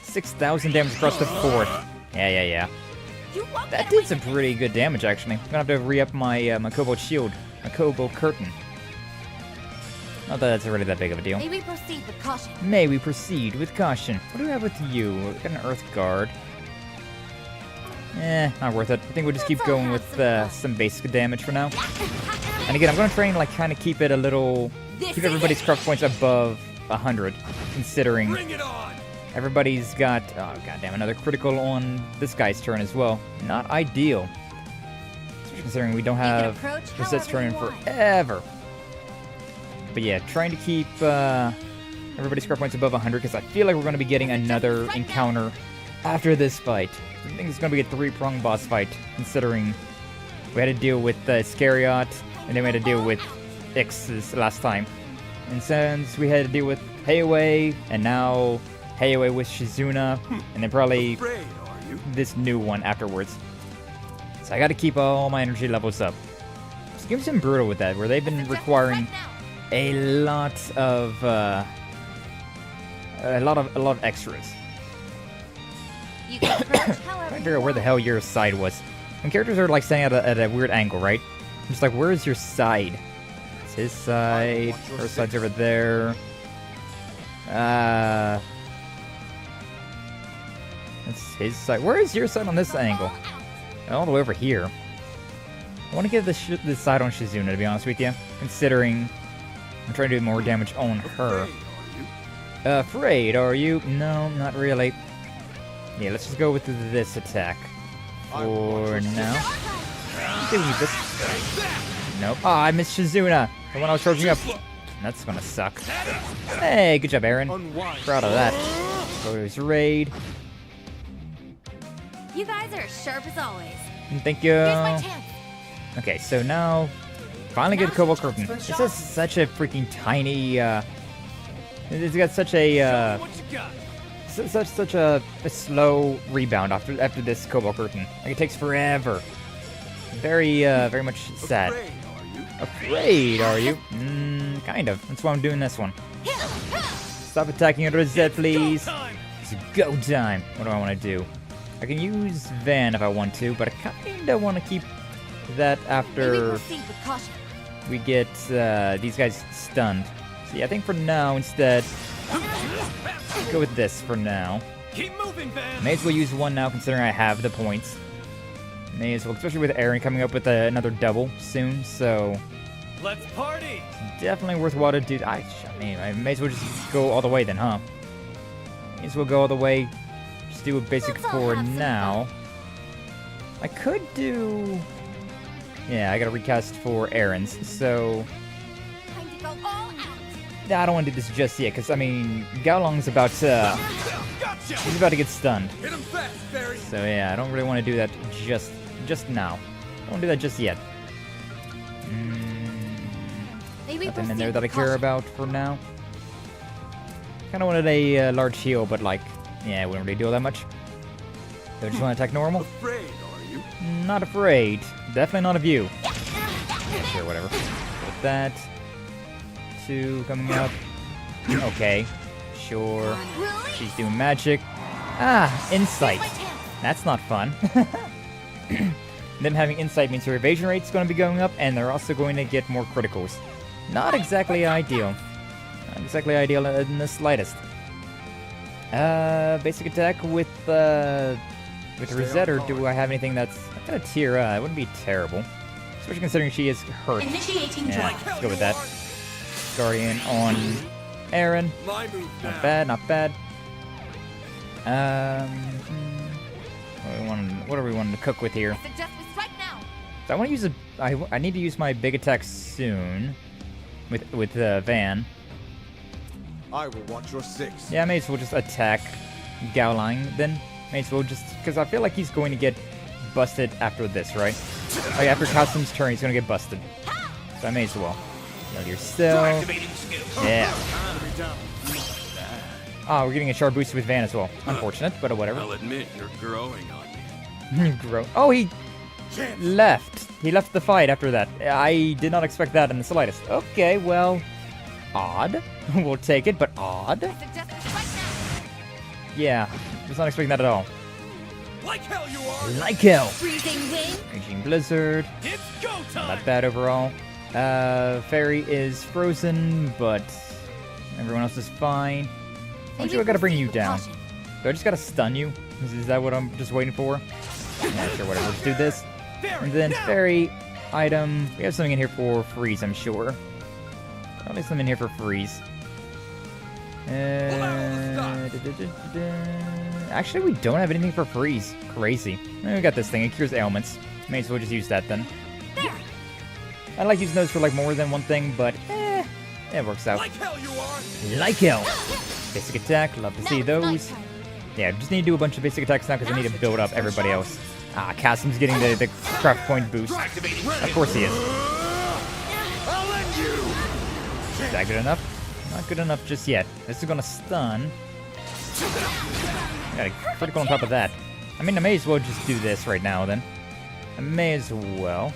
B: 6,000 damage across the 4th. Yeah. That did some pretty good damage, actually. I'm gonna have to re-up my my Cobalt Shield, my Cobalt Curtain. Not that that's really that big of a deal.
I: May we proceed with caution?
B: May we proceed with caution. What do we have with you? We've got an Earth Guard. Not worth it. I think we'll just keep going with some basic damage for now. And again, I'm gonna try and, like, kind of keep it a little... Keep everybody's crush points above 100, considering... Everybody's got, oh goddamn, another critical on this guy's turn as well. Not ideal. Especially considering we don't have Risette's turn in forever. But yeah, trying to keep everybody's score points above 100, because I feel like we're going to be getting another encounter after this fight. I think it's going to be a 3-pronged boss fight, considering we had to deal with Scariot, and then we had to deal with Ix's last time. And since we had to deal with Heiwei, and now... Heiwei with Shizuna, and then probably this new one afterwards. So I gotta keep all my energy levels up. This game's been brutal with that, where they've been requiring a lot of extras.
I: You can approach
B: I
I: however
B: figure out where the hell your side was. When characters are, like, standing at a weird angle, right? I'm just like, where is your side? It's his side. Her side's over there. That's his side. Where is your side on this angle? All the way over here. I want to get this side on Shizuna, to be honest with you. Considering I'm trying to do more damage on her. Afraid, are you? No, not really. Yeah, let's just go with this attack. For now. This. Nope. Oh, I missed Shizuna. The one I was charging up. That's gonna suck. Hey, good job, Aaron. Proud of that. Go to his raid.
I: You guys are as sharp as always.
B: Thank you.
I: Here's my chance.
B: Okay, so now finally get Cobalt Curtain. This is such a freaking tiny. It's got such a such a slow rebound after this Cobalt Curtain. Like, it takes forever. Very much sad. Afraid, are you? Kind of. That's why I'm doing this one. Stop attacking Risette, please. It's go time. What do I want to do? I can use Van if I want to, but I kinda want to keep that after we get these guys stunned. So yeah, I think for now, instead, let's go with this for now.
H: Keep moving, Van.
B: May as well use one now, considering I have the points. May as well, especially with Aaron coming up with another double soon, so...
H: Let's party!
B: It's definitely worthwhile to do... I mean, I may as well just go all the way then, huh? May as well go all the way... Just do a basic for now. I could do... Yeah, I gotta recast for Aaron's, so...
I: Time to go all out.
B: Nah, I don't want to do this just yet, because, I mean, Gaolong's about to... He's about to get stunned.
F: Hit him fast, Feri.
B: So yeah, I don't really want to do that just now. I don't want to do that just yet. Nothing in there that I care about for now. Kind of wanted a large heal, but like, yeah, it wouldn't really do all that much. So I just want to attack normal.
F: Afraid, are you?
B: Not afraid. Definitely not of you. Yeah, sure, whatever. that. 2 coming up. Okay, sure. She's doing magic. Ah, insight. That's not fun. Them having insight means their evasion rate's going to be going up, and they're also going to get more criticals. Not exactly ideal. Not exactly ideal in the slightest. Basic attack with Risette, or do I have anything that's gonna tier up? It wouldn't be terrible, especially considering she is hurt. Yeah, let's go with that. Guardian on Aaron. Not bad, not bad. What are we wanting to cook with here? So I want to use I need to use my big attack soon with Van.
J: I will watch your 6.
B: Yeah, I may as well just attack Gowline then. May as well just because I feel like he's going to get busted after this, right? Like after Custom's turn, he's going to get busted. So I may as well. Heal yourself. Yeah. Oh, we're getting a sharp boost with Van as well. Unfortunate, but whatever.
C: I'll admit you're growing on me.
B: Oh, he left. He left the fight after that. I did not expect that in the slightest. Okay, well, odd. We'll take it, but odd. Yeah, was not expecting that at all.
C: Like hell you are.
B: Like hell.
D: Freezing wind.
B: Raging blizzard.
C: It's go time.
B: Not bad overall. Feri is frozen, but everyone else is fine. Why do I gotta bring you down? Do I just gotta stun you? Is that what I'm just waiting for? Yeah, sure, whatever. Let's do this. And then Feri item. We have something in here for freeze, I'm sure. Probably something in here for freeze. Actually, we don't have anything for freeze. Crazy. We got this thing. It cures ailments. May as well just use that then. I like using those for like more than one thing, but it works out.
C: Like hell you are.
B: Like hell. Basic attack. Love to see those. Yeah, just need to do a bunch of basic attacks now because I need to build up everybody else. Ah, Kasim's getting the craft point boost. Of course he is. Is that good enough? Not good enough just yet. This is gonna stun. Got a critical on top of that. I mean, I may as well just do this right now then. I may as well.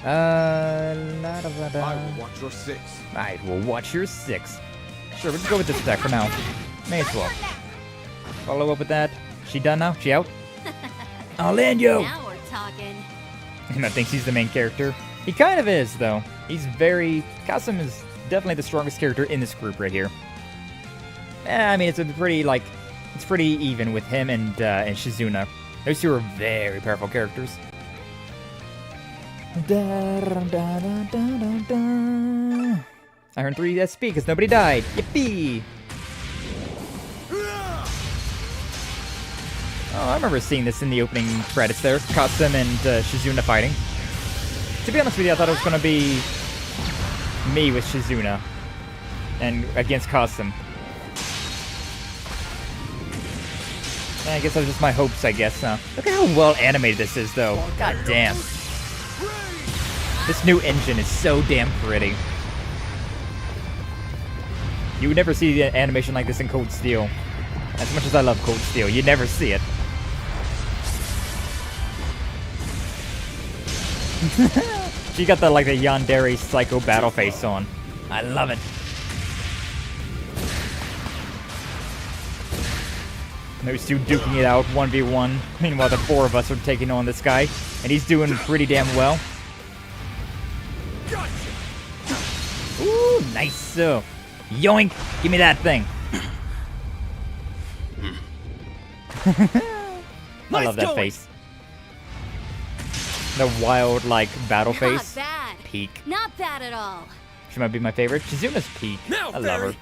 J: I will watch your 6.
B: I will watch your 6. Sure, we'll just go with this attack for now. May as well. Follow up with that. She done now? She out? I'll land you!
I: Now we're talking.
B: And I think he's the main character. He kind of is, though. He's very... Kasim is definitely the strongest character in this group right here. I mean, it's a pretty, like... It's pretty even with him and Shizuna. Those two are very powerful characters. I earned 3 SP because nobody died. Yippee! Oh, I remember seeing this in the opening credits there. Kasim and Shizuna fighting. To be honest with you, I thought it was going to be me with Shizuna and against Kasim. I guess that was just my hopes, I guess. Look at how well animated this is, though. God damn. This new engine is so damn pretty. You would never see the animation like this in Cold Steel. As much as I love Cold Steel, you'd never see it. She got the Yandere Psycho battle face on. I love it. Those two duking it out 1v1. Meanwhile, the 4 of us are taking on this guy, and he's doing pretty damn well. Ooh, nice. Yoink! Give me that thing. I love that face. The wild, battle face.
I: Not bad.
B: Peak.
I: Not bad at all.
B: She might be my favorite. Shizuna's peak. I love her.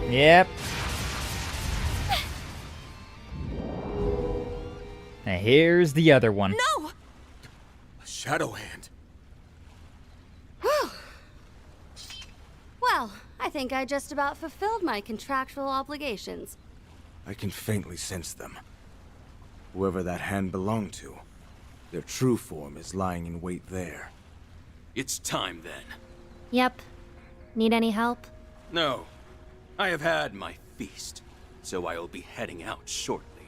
B: Yep. And here's the other one.
K: No!
F: A shadow hand.
I: Whew. Well, I think I just about fulfilled my contractual obligations.
J: I can faintly sense them. Whoever that hand belonged to, their true form is lying in wait there.
C: It's time then.
D: Yep. Need any help?
C: No. I have had my feast, so I will be heading out shortly.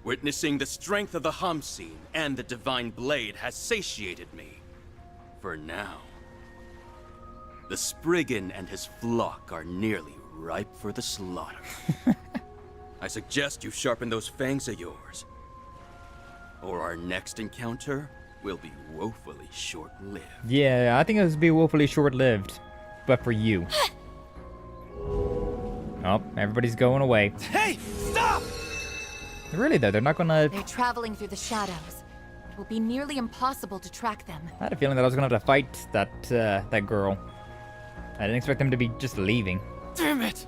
C: Witnessing the strength of the Hamsin and the Divine Blade has satiated me. For now. The Spriggan and his flock are nearly ripe for the slaughter. I suggest you sharpen those fangs of yours, or our next encounter will be woefully short-lived.
B: Yeah, I think it would be woefully short-lived. But for you. Oh, everybody's going away.
H: Hey, stop!
B: Really though, they're not gonna...
G: They're traveling through the shadows. It will be nearly impossible to track them.
B: I had a feeling that I was gonna have to fight that girl. I didn't expect them to be just leaving.
H: Damn it!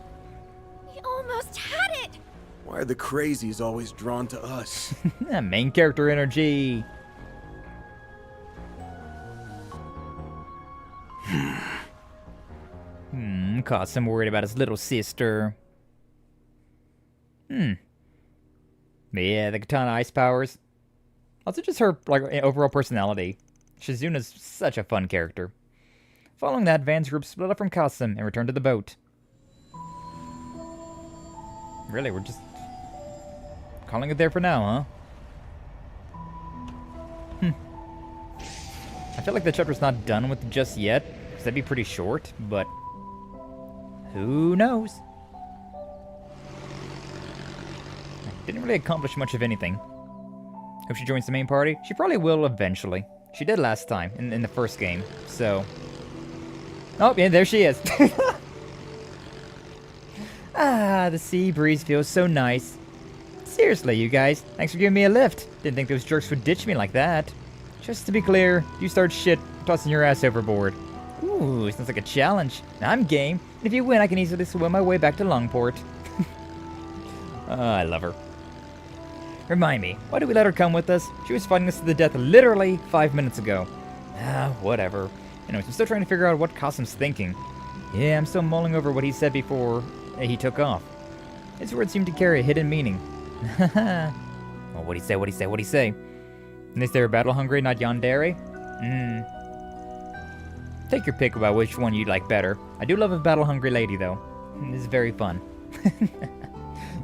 D: We almost had it!
F: Why are the crazies always drawn to us?
B: Main character energy. Cause I'm worried about his little sister. But yeah, the katana ice powers. Also just her like overall personality. Shizuna's such a fun character. Following that, Van's group split up from Kasum and returned to the boat. Really, we're just calling it there for now, huh? I feel like the chapter's not done with just yet, because that'd be pretty short, but who knows? Didn't really accomplish much of anything. Hope she joins the main party. She probably will eventually. She did last time, in the first game, so... Oh, yeah, there she is. Ah, the sea breeze feels so nice. Seriously, you guys, thanks for giving me a lift. Didn't think those jerks would ditch me like that. Just to be clear, you start shit, tossing your ass overboard. Ooh, sounds like a challenge. I'm game. If you win, I can easily swim my way back to Longport. I love her. Remind me, why did we let her come with us? She was fighting us to the death literally 5 minutes ago. Ah, whatever. Anyways, I'm still trying to figure out what Kasum's thinking. Yeah, I'm still mulling over what he said before he took off. His words seem to carry a hidden meaning. Well, what'd he say, what'd he say, what'd he say? At least they were battle-hungry, not yandere? Take your pick about which one you'd like better. I do love a battle-hungry lady, though. It's very fun.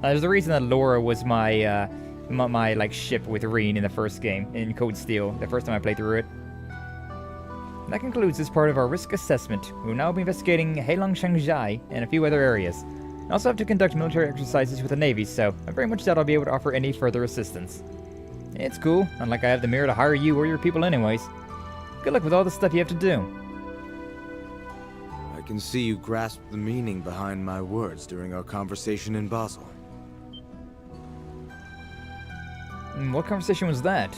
B: There's the reason that Laura was my, my like, ship with Reen in the first game, in Code Steel, the first time I played through it. That concludes this part of our risk assessment. We will now be investigating Heilong Shanghai and a few other areas. I also have to conduct military exercises with the Navy, so I very much doubt I'll be able to offer any further assistance. It's cool, not like I have the mirror to hire you or your people anyways. Good luck with all the stuff you have to do.
J: I can see you grasped the meaning behind my words during our conversation in Basel.
B: What conversation was that?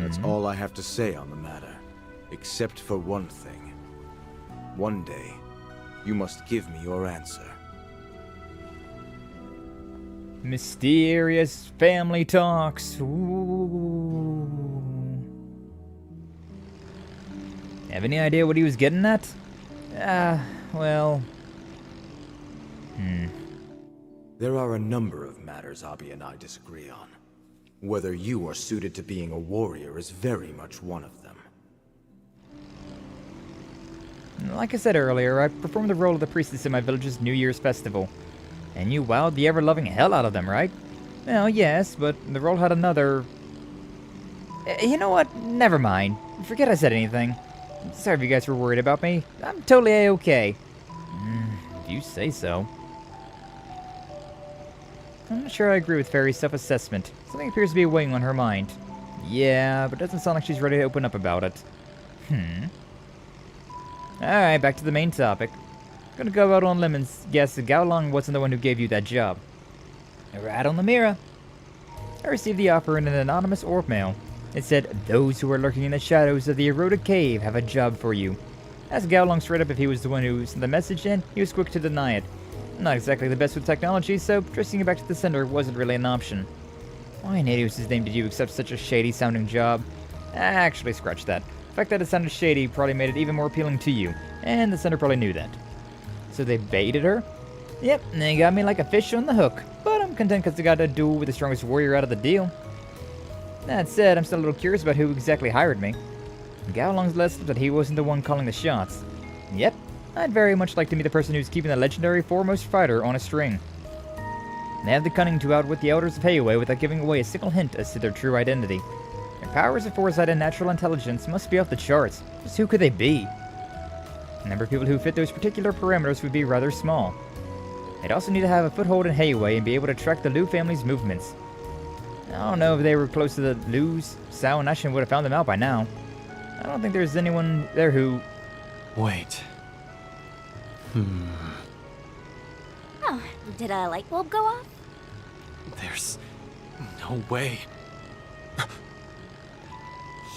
J: That's all I have to say on the matter, except for one thing. One day, you must give me your answer.
B: Mysterious family talks. Ooh. Have any idea what he was getting at? Well...
J: There are a number of matters Abby and I disagree on. Whether you are suited to being a warrior is very much one of them.
B: Like I said earlier, I performed the role of the priestess in my village's New Year's festival. And you wowed the ever-loving hell out of them, right? Well, yes, but the role had another... You know what? Never mind. Forget I said anything. Sorry if you guys were worried about me. I'm totally A-okay. If you say so. I'm not sure I agree with Feri's self-assessment. Something appears to be weighing on her mind. Yeah, but it doesn't sound like she's ready to open up about it. Alright, back to the main topic. Gonna go out on lemons. Guess Gaolong wasn't the one who gave you that job. Right on the mirror. I received the offer in an anonymous orb mail. It said, those who are lurking in the shadows of the eroded cave have a job for you. Asked Gaolong straight up if he was the one who sent the message in, he was quick to deny it. Not exactly the best with technology, so tracing it back to the sender wasn't really an option. Why in Adios' name did you accept such a shady-sounding job? Actually, scratch that. The fact that it sounded shady probably made it even more appealing to you, and the sender probably knew that. So they baited her? Yep, they got me like a fish on the hook, but I'm content because they got a duel with the strongest warrior out of the deal. That said, I'm still a little curious about who exactly hired me. Gaolong's list that he wasn't the one calling the shots. Yep, I'd very much like to meet the person who's keeping the legendary foremost fighter on a string. They have the cunning to outwit the elders of Hayway without giving away a single hint as to their true identity. Their powers of foresight and natural intelligence must be off the charts. Just who could they be? The number of people who fit those particular parameters would be rather small. They'd also need to have a foothold in Hayway and be able to track the Liu family's movements. I don't know if they were close to the Lius. Sao and Ashen would have found them out by now. I don't think there's anyone there who...
H: Wait.
D: Oh, did a light bulb go off?
H: There's no way.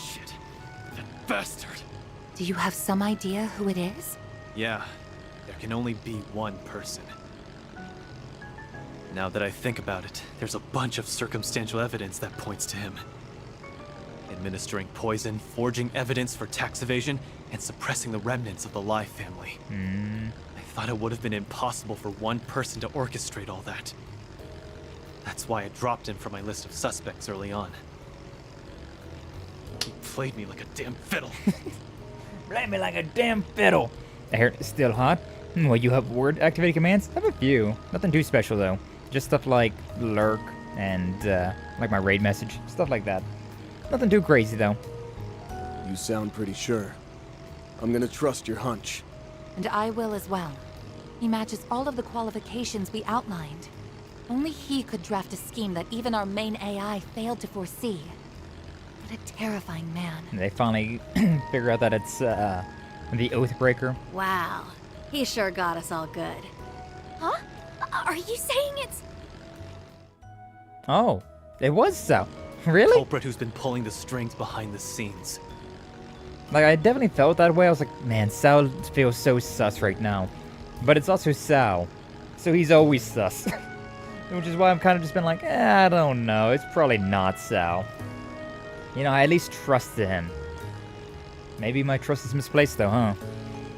H: Shit. That bastard.
G: Do you have some idea who it is?
H: Yeah, there can only be one person. Now that I think about it, there's a bunch of circumstantial evidence that points to him. Administering poison, forging evidence for tax evasion, and suppressing the remnants of the Lai family. I thought it would have been impossible for one person to orchestrate all that. That's why I dropped him from my list of suspects early on. He played me like a damn fiddle.
B: Play me like a damn fiddle. I heard it's still hot. Well, you have word activated commands? I have a few. Nothing too special, though. Just stuff like lurk and, like my raid message. Stuff like that. Nothing too crazy, though.
F: You sound pretty sure. I'm gonna trust your hunch.
G: And I will as well. He matches all of the qualifications we outlined. Only he could draft a scheme that even our main AI failed to foresee. What a terrifying man.
B: They finally figure out that it's, the Oathbreaker.
I: Wow. He sure got us all good.
D: Huh? Are you saying it's...
B: Oh, it was so. Really?
H: Culprit who's been pulling the strings behind the scenes.
B: Like, I definitely felt that way. I was like, man, Sao feels so sus right now. But it's also Sao. So he's always sus. Which is why I'm kind of just been like, I don't know. It's probably not Sao. You know, I at least trusted him. Maybe my trust is misplaced though, huh?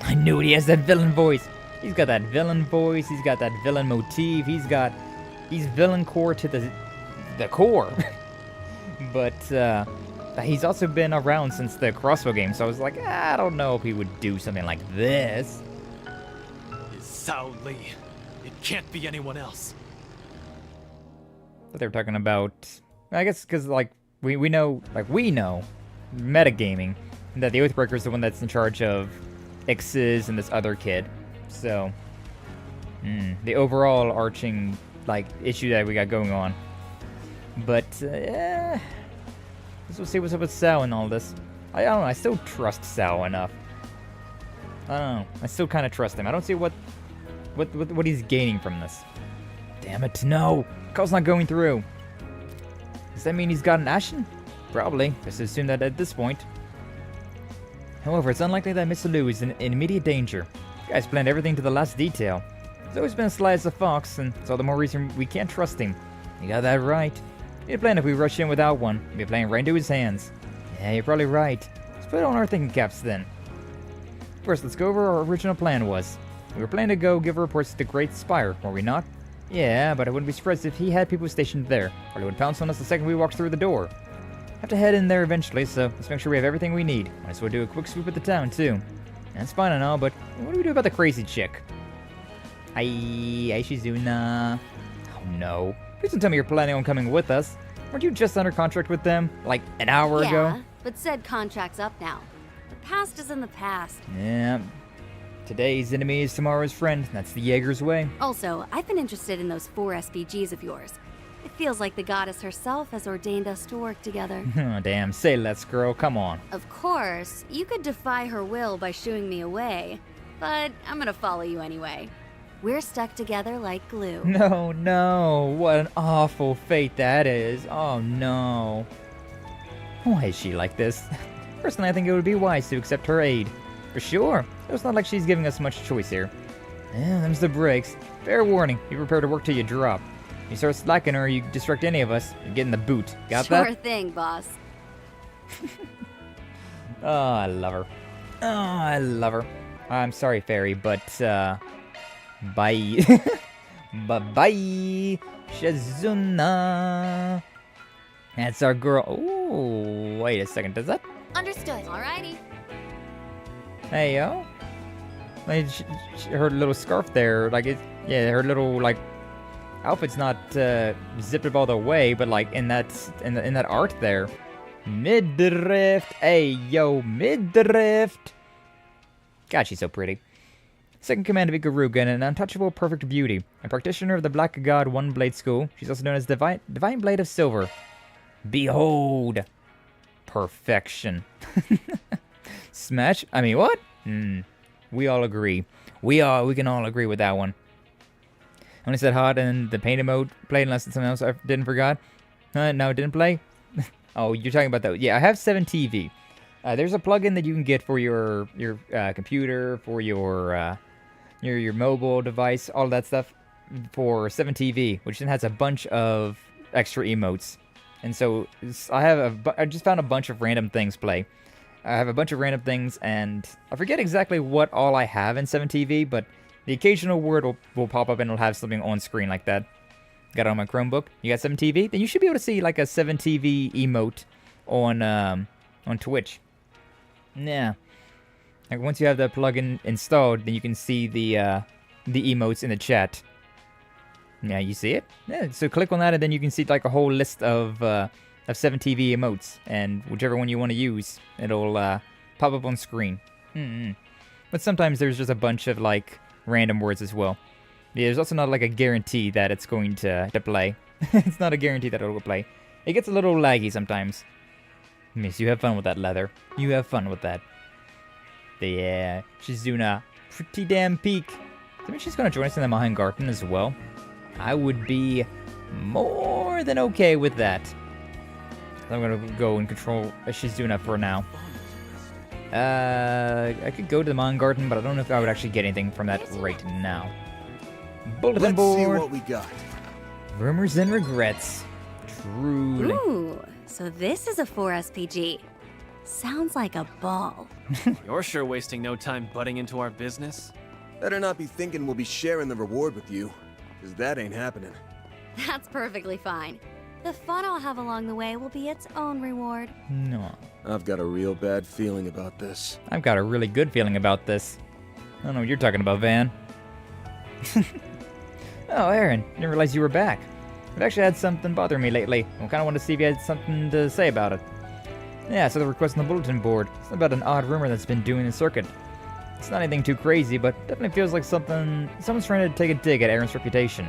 B: I knew it. He has that villain voice. He's got that villain voice. He's got that villain motif. He's villain core to the core. But, he's also been around since the Crossbow game, so I was like, I don't know if he would do something like this.
H: It's Sao Li. It can't be anyone else.
B: But they were talking about, I guess, because, like, we know, metagaming, that the Oathbreaker is the one that's in charge of Ixes and this other kid. So, the overall arching, like, issue that we got going on. But, let's see what's up with Sao and all this. I don't know, I still trust Sao enough. I don't know, I still kind of trust him. I don't see what he's gaining from this. Damn it, no! Call's not going through. Does that mean he's got an Ashen? Probably, just assume that at this point. However, it's unlikely that Mr. Liu is in immediate danger. The guy's planned everything to the last detail. He's always been as sly as a fox, and it's all the more reason we can't trust him. You got that right. He'd plan if we rush in without one. We'd be playing right into his hands. Yeah, you're probably right. Let's put on our thinking caps then. First, let's go over what our original plan was. We were planning to go give reports to the Great Spire, were we not? Yeah, but I wouldn't be surprised if he had people stationed there. Probably would pounce on us the second we walked through the door. Have to head in there eventually, so let's make sure we have everything we need. Might as well do a quick swoop at the town, too. That's fine and all, but what do we do about the crazy chick? Hi, Shizuna. Oh no. Please don't tell me you're planning on coming with us. Weren't you just under contract with them, like, an hour ago?
I: Yeah, but said contract's up now. The past is in the past.
B: Yeah. Today's enemy is tomorrow's friend. That's the Jaeger's way.
I: Also, I've been interested in those 4 SPGs of yours. It feels like the goddess herself has ordained us to work together.
B: Oh, damn. Say less, girl. Come on.
I: Of course, you could defy her will by shooing me away, but I'm gonna follow you anyway. We're stuck together like glue.
B: No, no. What an awful fate that is. Oh, no. Why is she like this? Personally, I think it would be wise to accept her aid. For sure. It's not like she's giving us much choice here. Yeah, them's the breaks. Fair warning. Be prepared to work till you drop. You start slacking or you distract any of us, you're getting the boot. Got that?
I: Sure thing, boss.
B: Oh, I love her. Oh, I love her. I'm sorry, Feri, but, bye. Bye-bye, Shizuna. That's our girl. Ooh, wait a second. Does that?
D: Understood.
I: Alrighty.
B: Hey, yo. Like, her little scarf there, like, yeah, her little, like, outfit's not zipped up all the way, but like in that art there. Midriff. Hey, yo, midriff. God, she's so pretty. Second command of Ikaruga, an untouchable perfect beauty. A practitioner of the Black God One Blade School. She's also known as Divine Blade of Silver. Behold. Perfection. Smash? I mean, what? We all agree. We can all agree with that one. I only said hot and the painted mode played unless it's something else I didn't forgot. No, it didn't play? Oh, you're talking about that. Yeah, I have 7TV. There's a plugin that you can get for your computer, for your mobile device, all that stuff for 7TV, which then has a bunch of extra emotes. And so I just found a bunch of random things play. I have a bunch of random things, and I forget exactly what all I have in 7TV, but the occasional word will pop up and it'll have something on screen like that. Got it on my Chromebook. You got 7TV? Then you should be able to see like a 7TV emote on Twitch. Yeah. Like once you have the plugin installed, then you can see the emotes in the chat. Yeah, you see it? Yeah, so click on that and then you can see like a whole list of 7TV emotes, and whichever one you want to use, it'll pop up on screen. But sometimes there's just a bunch of like random words as well. Yeah, there's also not like a guarantee that it's going to play. It's not a guarantee that it'll play. It gets a little laggy sometimes. Miss, you have fun with that leather. You have fun with that. Yeah, Shizuna, pretty damn peak. I mean, she's going to join us in the Mahan Garden as well. I would be more than okay with that. I'm going to go and control Shizuna for now. I could go to the Mahan Garden, but I don't know if I would actually get anything from that right now. Bulletin board.
F: Let's see what we got.
B: Rumors and regrets. Truly.
I: Ooh, so this is a 4SPG. Sounds like a ball.
H: You're sure wasting no time butting into our business.
F: Better not be thinking we'll be sharing the reward with you, because that ain't happening.
I: That's perfectly fine. The fun I'll have along the way will be its own reward.
B: No.
F: I've got a real bad feeling about this.
B: I've got a really good feeling about this. I don't know what you're talking about, Van. Oh, Aaron, I didn't realize you were back. I've actually had something bother me lately. I kind of wanted to see if you had something to say about it. Yeah, I saw the request on the bulletin board. It's about an odd rumor that's been doing the circuit. It's not anything too crazy, but definitely feels like someone's trying to take a dig at Aaron's reputation.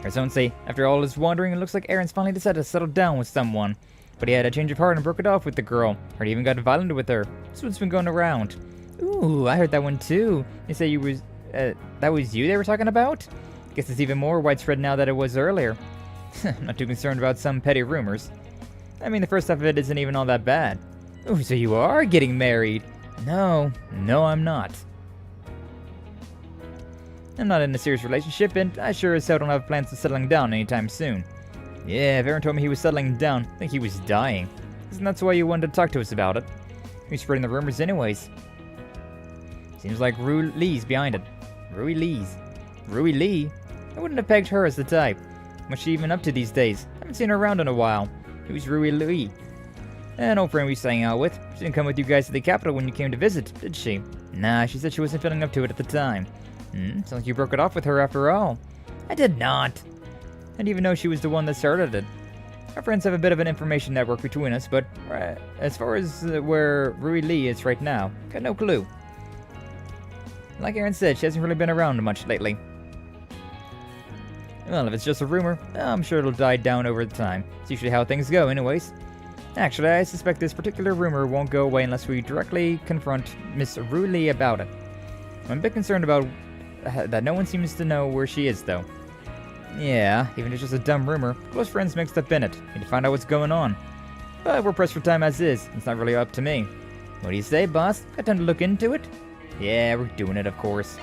B: Or some say, after all his wandering, it looks like Aaron's finally decided to settle down with someone. But he had a change of heart and broke it off with the girl. Heard he even got violent with her. This one's been going around. Ooh, I heard that one too. You say you was, that was you they were talking about? Guess it's even more widespread now than it was earlier. I'm not too concerned about some petty rumors. I mean, the first half of it isn't even all that bad. Ooh, so you are getting married? No, I'm not. I'm not in a serious relationship, and I sure as hell don't have plans of settling down anytime soon. Yeah, if Aaron told me he was settling down, I think he was dying. Isn't that why you wanted to talk to us about it? Who's spreading the rumors anyways? Seems like Rui Lee's behind it. Rui Lee? I wouldn't have pegged her as the type. What's she even up to these days? Haven't seen her around in a while. Who's Rui Lee? An old friend we used to hang out with. She didn't come with you guys to the capital when you came to visit, did she? Nah, she said she wasn't feeling up to it at the time. Sounds like you broke it off with her after all. I did not. I didn't even know she was the one that started it. Our friends have a bit of an information network between us, but as far as where Rui Lee is right now, got no clue. Like Aaron said, she hasn't really been around much lately. Well, if it's just a rumor, I'm sure it'll die down over time. It's usually how things go anyways. Actually, I suspect this particular rumor won't go away unless we directly confront Miss Rui Lee about it. I'm a bit concerned about that no one seems to know where she is, though. Yeah, even if it's just a dumb rumor, close friends mixed up in it. Need to find out what's going on. But we're pressed for time as is. It's not really up to me. What do you say, boss? Got time to look into it? Yeah, we're doing it, of course.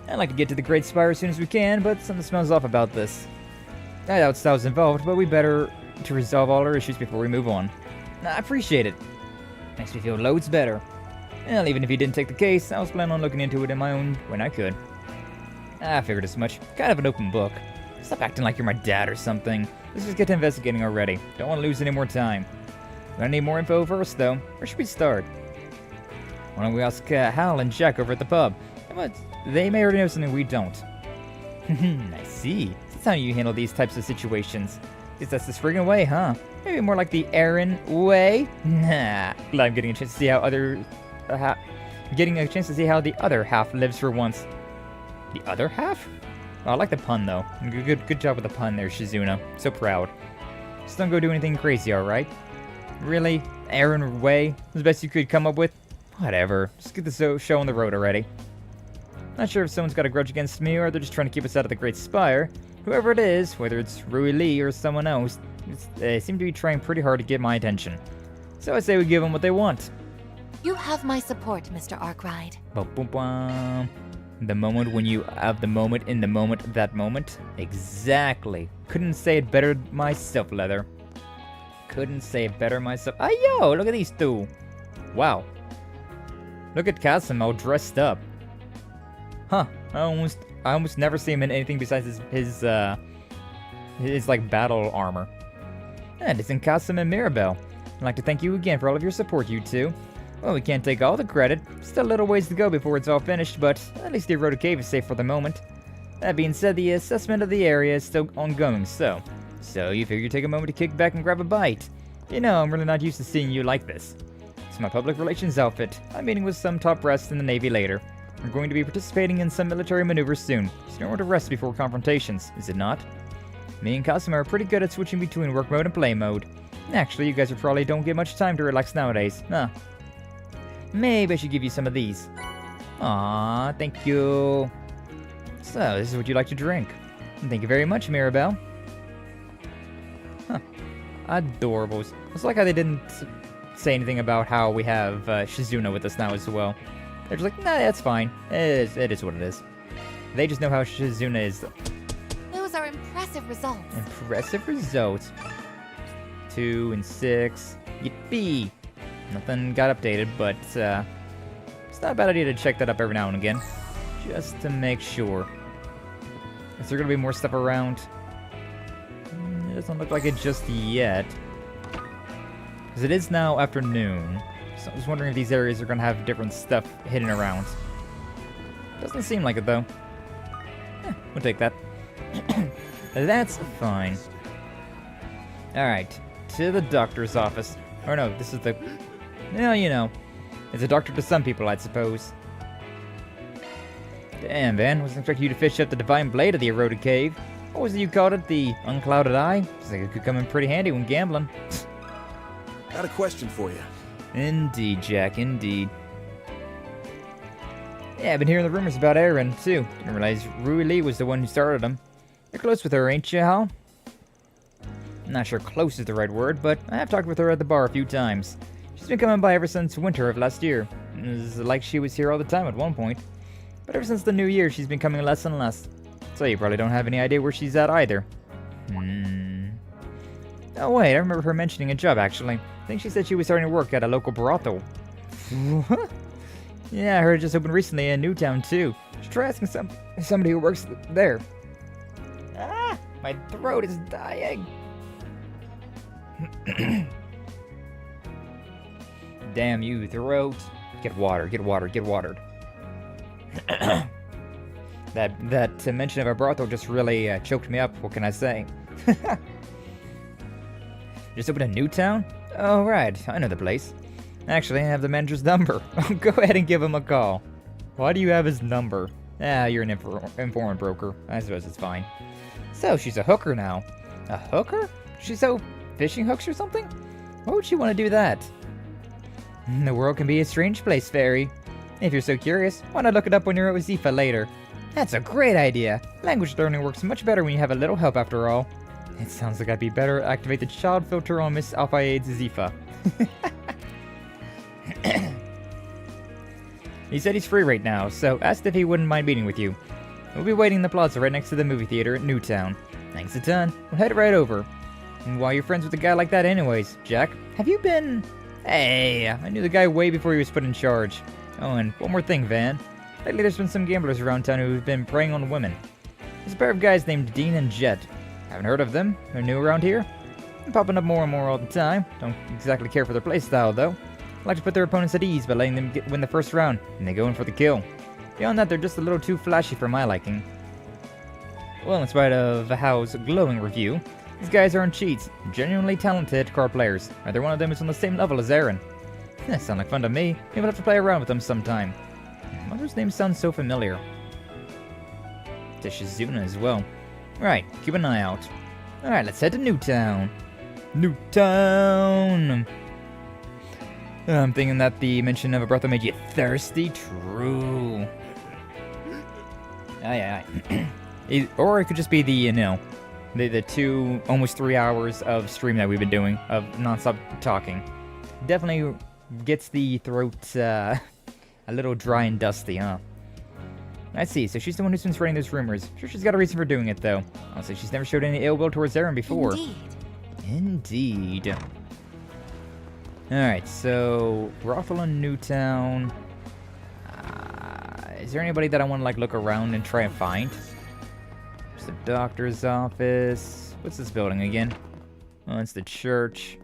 B: I'd like to get to the Great Spire as soon as we can, but something smells off about this. I doubt Style's involved, but we better to resolve all our issues before we move on. I appreciate it. Makes me feel loads better. Well, even if he didn't take the case, I was planning on looking into it in my own when I could. I figured as much. Kind of an open book. Stop acting like you're my dad or something. Let's just get to investigating already. Don't want to lose any more time. Gonna need more info first, though. Where should we start? Why don't we ask Hal and Jack over at the pub? But they may already know something we don't. I see. That's how you handle these types of situations. Guess that's the friggin' way, huh? Maybe more like the Aaron way? Nah. Glad I'm getting a chance to see how the other half lives for once. The other half? Oh, I like the pun, though. Good job with the pun there, Shizuna. So proud. Just don't go do anything crazy, alright? Really? Aaron way? The best you could come up with? Whatever. Just get the show on the road already. Not sure if someone's got a grudge against me or they're just trying to keep us out of the Great Spire. Whoever it is, whether it's Rui Lee or someone else, they seem to be trying pretty hard to get my attention. So I say we give them what they want.
G: You have my support, Mr. Arkwright.
B: Ba-bum-bum. The moment when you have the moment in the moment, that moment. Exactly. Couldn't say it better myself, Leather. Couldn't say it better myself. Ah, yo, look at these two. Wow. Look at Kasim all dressed up. Huh. I almost never see him in anything besides his like battle armor. And it's in Kasim and Mirabelle. I'd like to thank you again for all of your support, you two. Well, we can't take all the credit. Still a little ways to go before it's all finished, but at least the eroded cave is safe for the moment. That being said, the assessment of the area is still ongoing, so you figure take a moment to kick back and grab a bite. You know, I'm really not used to seeing you like this. It's my public relations outfit. I'm meeting with some top brass in the Navy later. We're going to be participating in some military maneuvers soon. It's nowhere to rest before confrontations, is it not? Me and Cosmo are pretty good at switching between work mode and play mode. Actually, you guys probably don't get much time to relax nowadays, huh? Maybe I should give you some of these. Aww, thank you. So, this is what you like to drink. Thank you very much, Mirabelle. Huh. Adorables. It's like how they didn't say anything about how we have Shizuna with us now as well. They're just like, nah, that's fine. It is what it is. They just know how Shizuna is.
G: Those are impressive results.
B: Impressive results. 2 and 6. Yippee! Nothing got updated, but it's not a bad idea to check that up every now and again. Just to make sure. Is there going to be more stuff around? It doesn't look like it just yet. Because it is now afternoon. So I was wondering if these areas are going to have different stuff hidden around. Doesn't seem like it, though. We'll take that. That's fine. Alright, to the doctor's office. Or no, this is the... Well, you know. It's a doctor to some people, I'd suppose. Damn, Van. Wasn't expecting you to fish up the divine blade of the eroded cave. What was it you called it? The unclouded eye? Seems like it could come in pretty handy when gambling.
F: Got a question for you.
B: Indeed, Jack, indeed. Yeah, I've been hearing the rumors about Erin, too. Didn't realize Rui Lee was the one who started them. You're close with her, ain't you, Hal? I'm not sure close is the right word, but I have talked with her at the bar a few times. She's been coming by ever since winter of last year. It was like she was here all the time at one point. But ever since the new year, she's been coming less and less. So you probably don't have any idea where she's at either. Oh wait, I remember her mentioning a job, actually. I think she said she was starting to work at a local brothel. Yeah, I heard it just opened recently in Newtown, too. Should try asking somebody who works there. Ah, my throat is dying. Damn you, throat. Get water, get water, get watered. That mention of a brothel just really choked me up, what can I say? Just opened in Newtown? Oh, right, I know the place. Actually, I have the manager's number. Go ahead and give him a call. Why do you have his number? Ah, you're an informant broker. I suppose it's fine. So, she's a hooker now. A hooker? She's so fishing hooks or something? Why would she want to do that? The world can be a strange place, Feri. If you're so curious, why not look it up when you're at Zifa later? That's a great idea. Language learning works much better when you have a little help after all. It sounds like I'd be better activate the child filter on Miss Alphaede's Zifa. He said he's free right now, so asked if he wouldn't mind meeting with you. We'll be waiting in the plaza right next to the movie theater at Newtown. Thanks a ton. We'll head right over. And why you're friends with a guy like that anyways, Jack? Have you been... Hey, I knew the guy way before he was put in charge. Oh, and one more thing, Van. Lately there's been some gamblers around town who've been preying on women. There's a pair of guys named Dean and Jet. Haven't heard of them. They're new around here. They're popping up more and more all the time. Don't exactly care for their playstyle, though. I like to put their opponents at ease by letting them win the first round, and they go in for the kill. Beyond that, they're just a little too flashy for my liking. Well, in spite of How's glowing review, these guys aren't cheats. Genuinely talented card players. Either one of them is on the same level as Aaron. That sounds like fun to me. Maybe I'll have to play around with them sometime. Mother's name sounds so familiar. To Shizuna as well. Right, keep an eye out. Alright, let's head to Newtown. Newtown! I'm thinking that the mention of a brothel made you thirsty. True. Aye. Or it could just be the, you know, the 2, almost 3 hours of stream that we've been doing, of non-stop talking. Definitely gets the throat a little dry and dusty, huh? I see, so she's the one who's been spreading those rumors. Sure, she's got a reason for doing it, though. Honestly, she's never showed any ill will towards Aaron before. Indeed. Alright, so brothel in Newtown. Is there anybody that I want to, like, look around and try and find? There's the doctor's office. What's this building again? Oh, it's the church.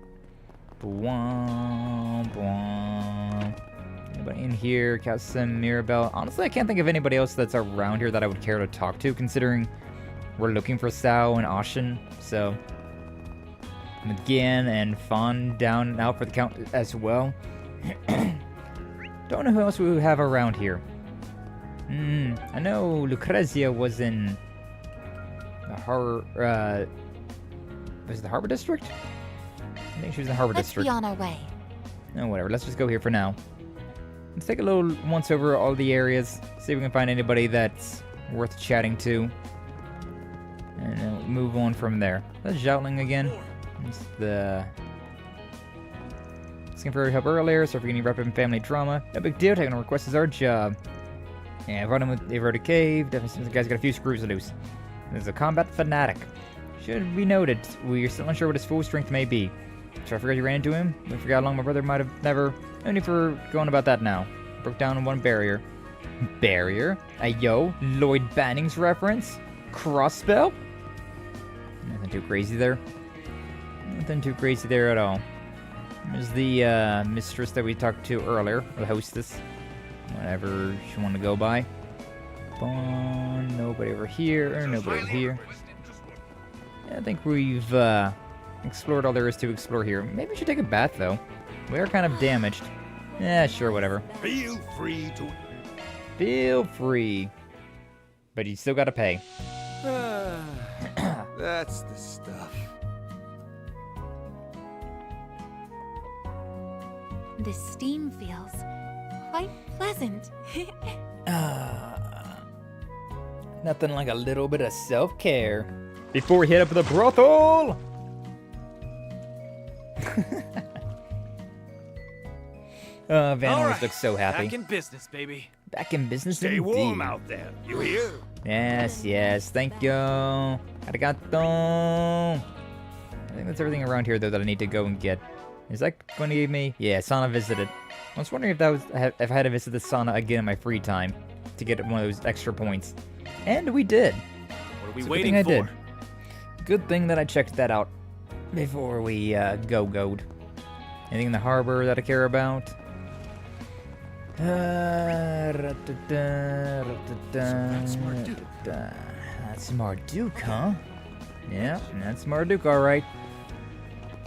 B: Anybody in here? Cassim, Mirabelle. Honestly, I can't think of anybody else that's around here that I would care to talk to, considering we're looking for Sao and Ashen, so... McGinn and Fawn down and out for the count as well. Don't know who else we have around here. I know Lucrezia was in the was it the Harbor District? I think she was in the Harbor District.
G: Let's be on our way.
B: No, whatever. Let's just go here for now. Let's take a little once over all the areas, see if we can find anybody that's worth chatting to, and then we'll move on from there. That's Joutling again. It's the... Asking for help earlier, so if you're any rep in family drama. No big deal, taking a request is our job. Yeah, I've run him with the eroded cave. Definitely seems the guy's got a few screws loose. There's a combat fanatic. Should be noted, we're still unsure what his full strength may be. So I forgot you ran into him. We forgot how long my brother might have never... No need for going about that now. Broke down one barrier. Barrier? Yo, Lloyd Banning's reference? Crossspell? Nothing too crazy there. Nothing too crazy there at all. There's the mistress that we talked to earlier, or the hostess. Whatever she wanted to go by. Nobody over here, nobody over here. Yeah, I think we've explored all there is to explore here. Maybe we should take a bath, though. We are kind of damaged. Yeah, sure, whatever.
L: Feel free to...
B: Feel free. But you still gotta pay.
F: That's the stuff.
G: The steam feels quite pleasant.
B: Nothing like a little bit of self-care. Before we head up to the brothel! Van always looks so happy.
H: Back in business, baby.
B: Back in business
L: Stay
B: indeed.
L: warm out there. You hear?
B: Yes, thank you. Arigato. I think that's everything around here, though, that I need to go and get. Is that going to give me? Yeah, sauna visited. I was wondering if that was if I had to visit the sauna again in my free time to get one of those extra points. And we did.
H: What are we
B: So
H: waiting
B: good
H: for?
B: thing I did. Good thing that I checked that out before we go-goed. Anything in the harbor that I care about? That's Marduk, huh? Yeah, that's Marduk, alright.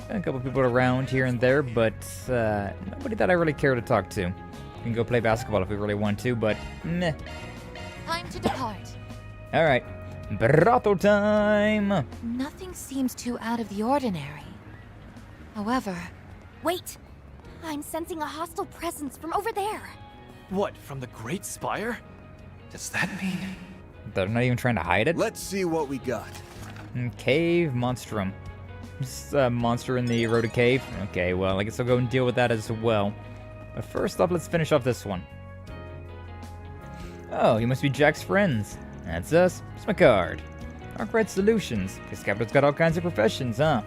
B: Got a couple people around here and there, but nobody that I really care to talk to. We can go play basketball if we really want to, but meh.
G: Time to depart.
B: Alright, brothel time!
G: Nothing seems too out of the ordinary. However...
D: Wait! I'm sensing a hostile presence from over there.
H: What, from the Great Spire? Does that mean...
B: They're not even trying to hide it?
F: Let's see what we got.
B: Cave Monstrum. Just a monster in the eroded cave? Okay, well, I guess I'll go and deal with that as well. But first off, let's finish off this one. Oh, you must be Jack's friends. That's us. It's my card. Arkwright Solutions. This captain's got all kinds of professions, huh?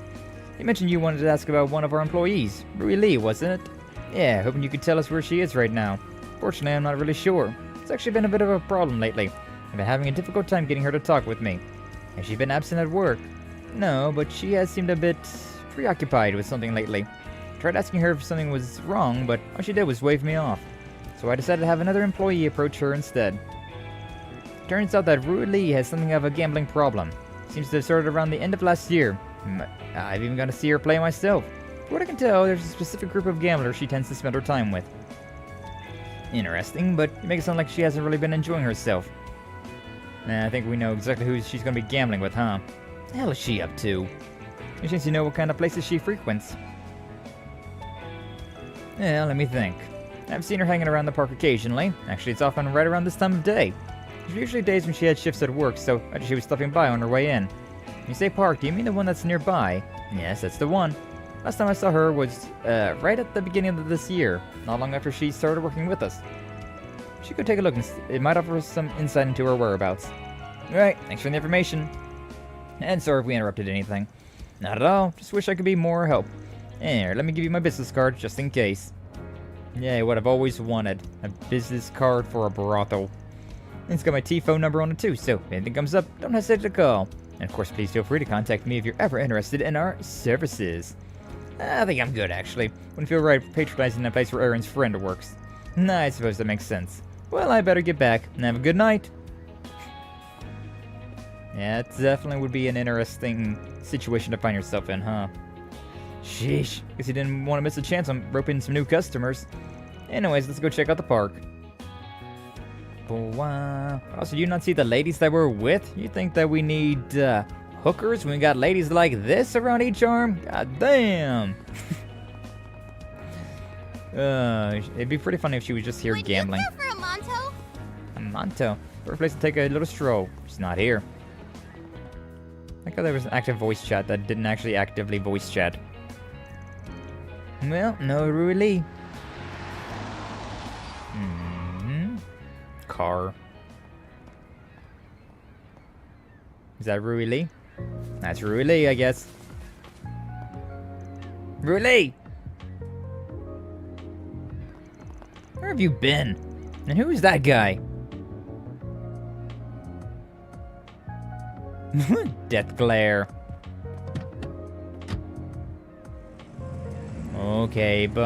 B: You mentioned you wanted to ask about one of our employees. Rui Lee, wasn't it? Yeah, hoping you could tell us where she is right now. Fortunately, I'm not really sure. It's actually been a bit of a problem lately. I've been having a difficult time getting her to talk with me. Has she been absent at work? No, but she has seemed a bit preoccupied with something lately. Tried asking her if something was wrong, but all she did was wave me off. so I decided to have another employee approach her instead. Turns out that Rui Lee has something of a gambling problem. Seems to have started around the end of last year. I've even got to see her play myself. From what I can tell, there's a specific group of gamblers she tends to spend her time with. Interesting, but you make it sound like she hasn't really been enjoying herself. I think we know exactly who she's going to be gambling with, huh? What the hell is she up to? Any chance you know what kind of places she frequents? Yeah, let me think. I've seen her hanging around the park occasionally. Actually, it's often right around this time of day. There's usually days when she had shifts at work, so I she was stopping by on her way in. When you say park, do you mean the one that's nearby? Yes, that's the one. Last time I saw her was right at the beginning of this year, not long after she started working with us. She could take a look, and it might offer us some insight into her whereabouts. Alright, thanks for the information. And sorry if we interrupted anything. Not at all, just wish I could be more help. Here, let me give you my business card, just in case. Yeah, what I've always wanted. A business card for a brothel. And it's got my T-phone number on it too, so if anything comes up, don't hesitate to call. And of course, please feel free to contact me if you're ever interested in our services. I think I'm good, actually. Wouldn't feel right patronizing a place where Aaron's friend works. I suppose that makes sense. Well, I better get back, and have a good night. Yeah, it definitely would be an interesting situation to find yourself in, huh? Sheesh, guess you didn't want to miss a chance on roping some new customers. Anyways, let's go check out the park. Wow. Oh, so you not see the ladies that we're with? You think that we need, hookers when we got ladies like this around each arm? God damn! It'd be pretty funny if she was just here gambling.
D: You care for a Monto?
B: A Monto? Perfect place to take a little stroll. She's not here. I thought there was an active voice chat that didn't actually actively voice chat. Well, no Rui Lee. Car. Is that Rui Lee? That's Rui Lee, I guess. Rui Lee! Where have you been? And who is that guy? Death glare. Okay, bye.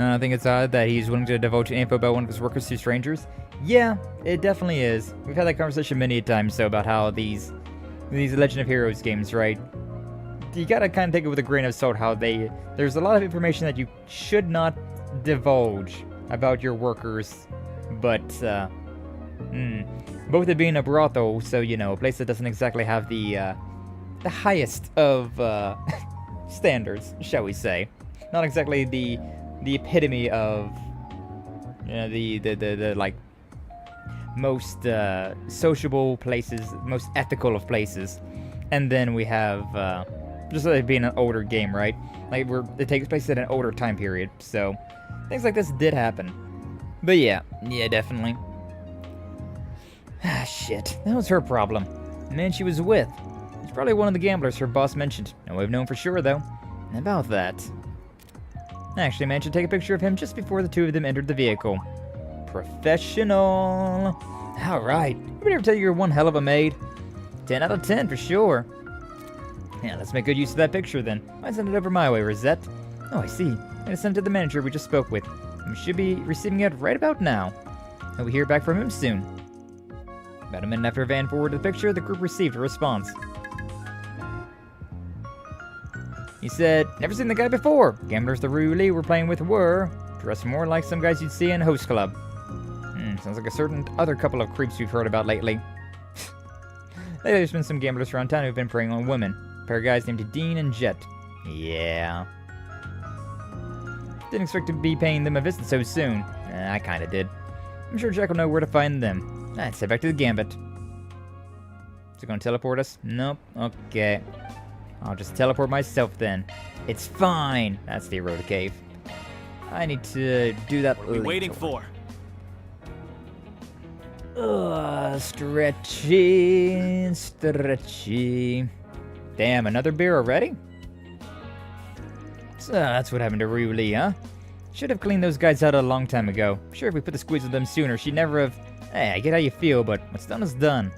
B: I think it's odd that he's willing to divulge info about one of his workers to strangers. Yeah, it definitely is. We've had that conversation many times, so about how these Legend of Heroes games, right? You gotta kind of take it with a grain of salt how there's a lot of information that you should not divulge about your workers, but, both it being a brothel, so, you know, a place that doesn't exactly have the highest of, standards, shall we say. Not exactly the epitome of, you know, the like, most, sociable places, most ethical of places. And then we have, just like being an older game, right? Like, it takes place at an older time period, so things like this did happen. But yeah, definitely. Ah, shit. That was her problem. The man she was with. He's probably one of the gamblers her boss mentioned. No way of knowing for sure, though. About that. Actually, man should take a picture of him just before the two of them entered the vehicle. Professional. Alright. Anybody ever tell you you're one hell of a maid? 10 out of 10 for sure. Yeah, let's make good use of that picture then. Might send it over my way, Risette. Oh, I see. I'm gonna send it to the manager we just spoke with. We should be receiving it right about now. And we hear back from him soon. About a minute after Van forwarded the picture, the group received a response. He said, never seen the guy before. Gamblers the Rui Lee were playing with were dressed more like some guys you'd see in a host club. Sounds like a certain other couple of creeps we've heard about lately. Lately there's been some gamblers around town who've been preying on women. A pair of guys named Dean and Jet. Yeah. Didn't expect to be paying them a visit so soon. I kinda did. I'm sure Jack will know where to find them. Let's head back to the Gambit. Is it gonna teleport us? Nope. Okay. I'll just teleport myself then. It's fine! That's the eroded cave. I need to do that later.
H: What are we waiting for?
B: Stretchy. Damn, another beer already? So that's what happened to Rui Lee, huh? Should have cleaned those guys out a long time ago. Sure, if we put the squeeze on them sooner, she'd never have... Hey, I get how you feel, but what's done is done.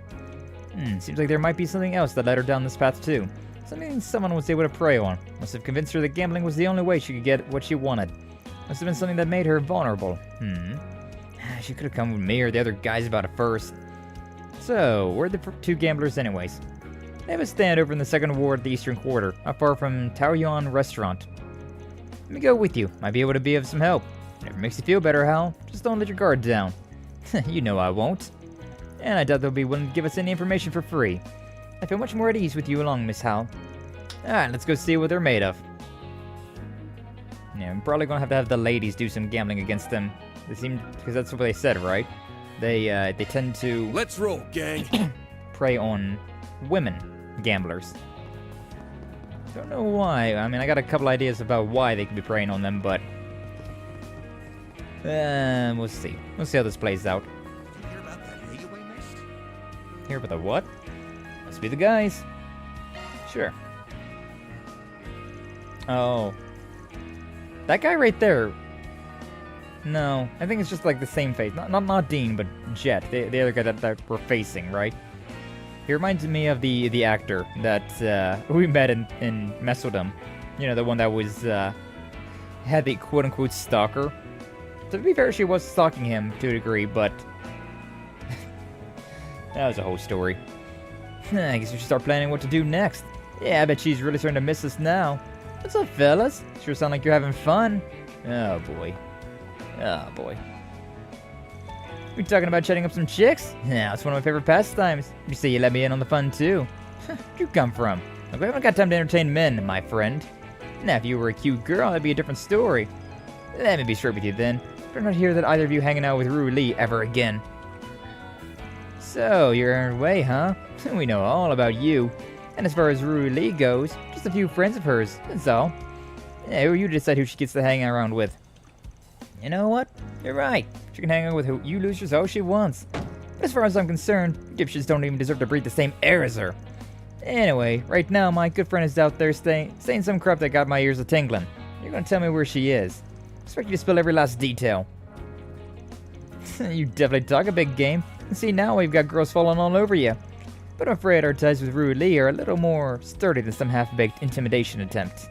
B: Seems like there might be something else that led her down this path too. Something someone was able to prey on. Must have convinced her that gambling was the only way she could get what she wanted. Must have been something that made her vulnerable. She could have come with me or the other guys about it first. So, where are the two gamblers anyways? They have a stand over in the second ward of the Eastern Quarter, not far from Taoyuan Restaurant. Let me go with you. Might be able to be of some help. Never makes you feel better, Hal. Just don't let your guard down. You know I won't. And I doubt they'll be willing to give us any information for free. I feel much more at ease with you along, Miss Hal. Alright, let's go see what they're made of. Yeah, I'm probably gonna have the ladies do some gambling against them. They seem, because that's what they said, right? They tend to...
F: Let's roll, gang!
B: ...prey on women gamblers. Don't know why. I mean, I got a couple ideas about why they could be preying on them, but... we'll see. We'll see how this plays out.
L: Did you hear about that layaway nest?
B: Hear about the what? Must be the guys. Sure. Oh. That guy right there. No, I think it's just like the same face. Not Dean, but Jet, the other guy that we're facing, right? He reminds me of the actor that we met in Mesodom. You know, the one that was had the quote-unquote stalker. To be fair, she was stalking him to a degree, but that was a whole story. I guess we should start planning what to do next. Yeah, I bet she's really starting to miss us now. What's up, fellas? Sure sound like you're having fun. Oh, boy. Oh, boy. We talking about chatting up some chicks? Yeah, it's one of my favorite pastimes. You say you let me in on the fun, too. Where'd you come from? Look, we haven't got time to entertain men, my friend. Now, if you were a cute girl, that'd be a different story. Let me be straight with you, then. Better not hear that either of you hanging out with Rui Lee ever again. So, you're on your way, huh? We know all about you. And as far as Rui Lee goes, just a few friends of hers, that's all. Yeah, who you decide who she gets to hang around with. You know what? You're right. She can hang out with who you losers all she wants. But as far as I'm concerned, you dipshits don't even deserve to breathe the same air as her. Anyway, right now my good friend is out there saying some crap that got my ears a-tingling. You're gonna tell me where she is. I expect you to spill every last detail. You definitely talk a big game. And see, now we've got girls falling all over you. But I'm afraid our ties with Rui Lee are a little more sturdy than some half-baked intimidation attempts.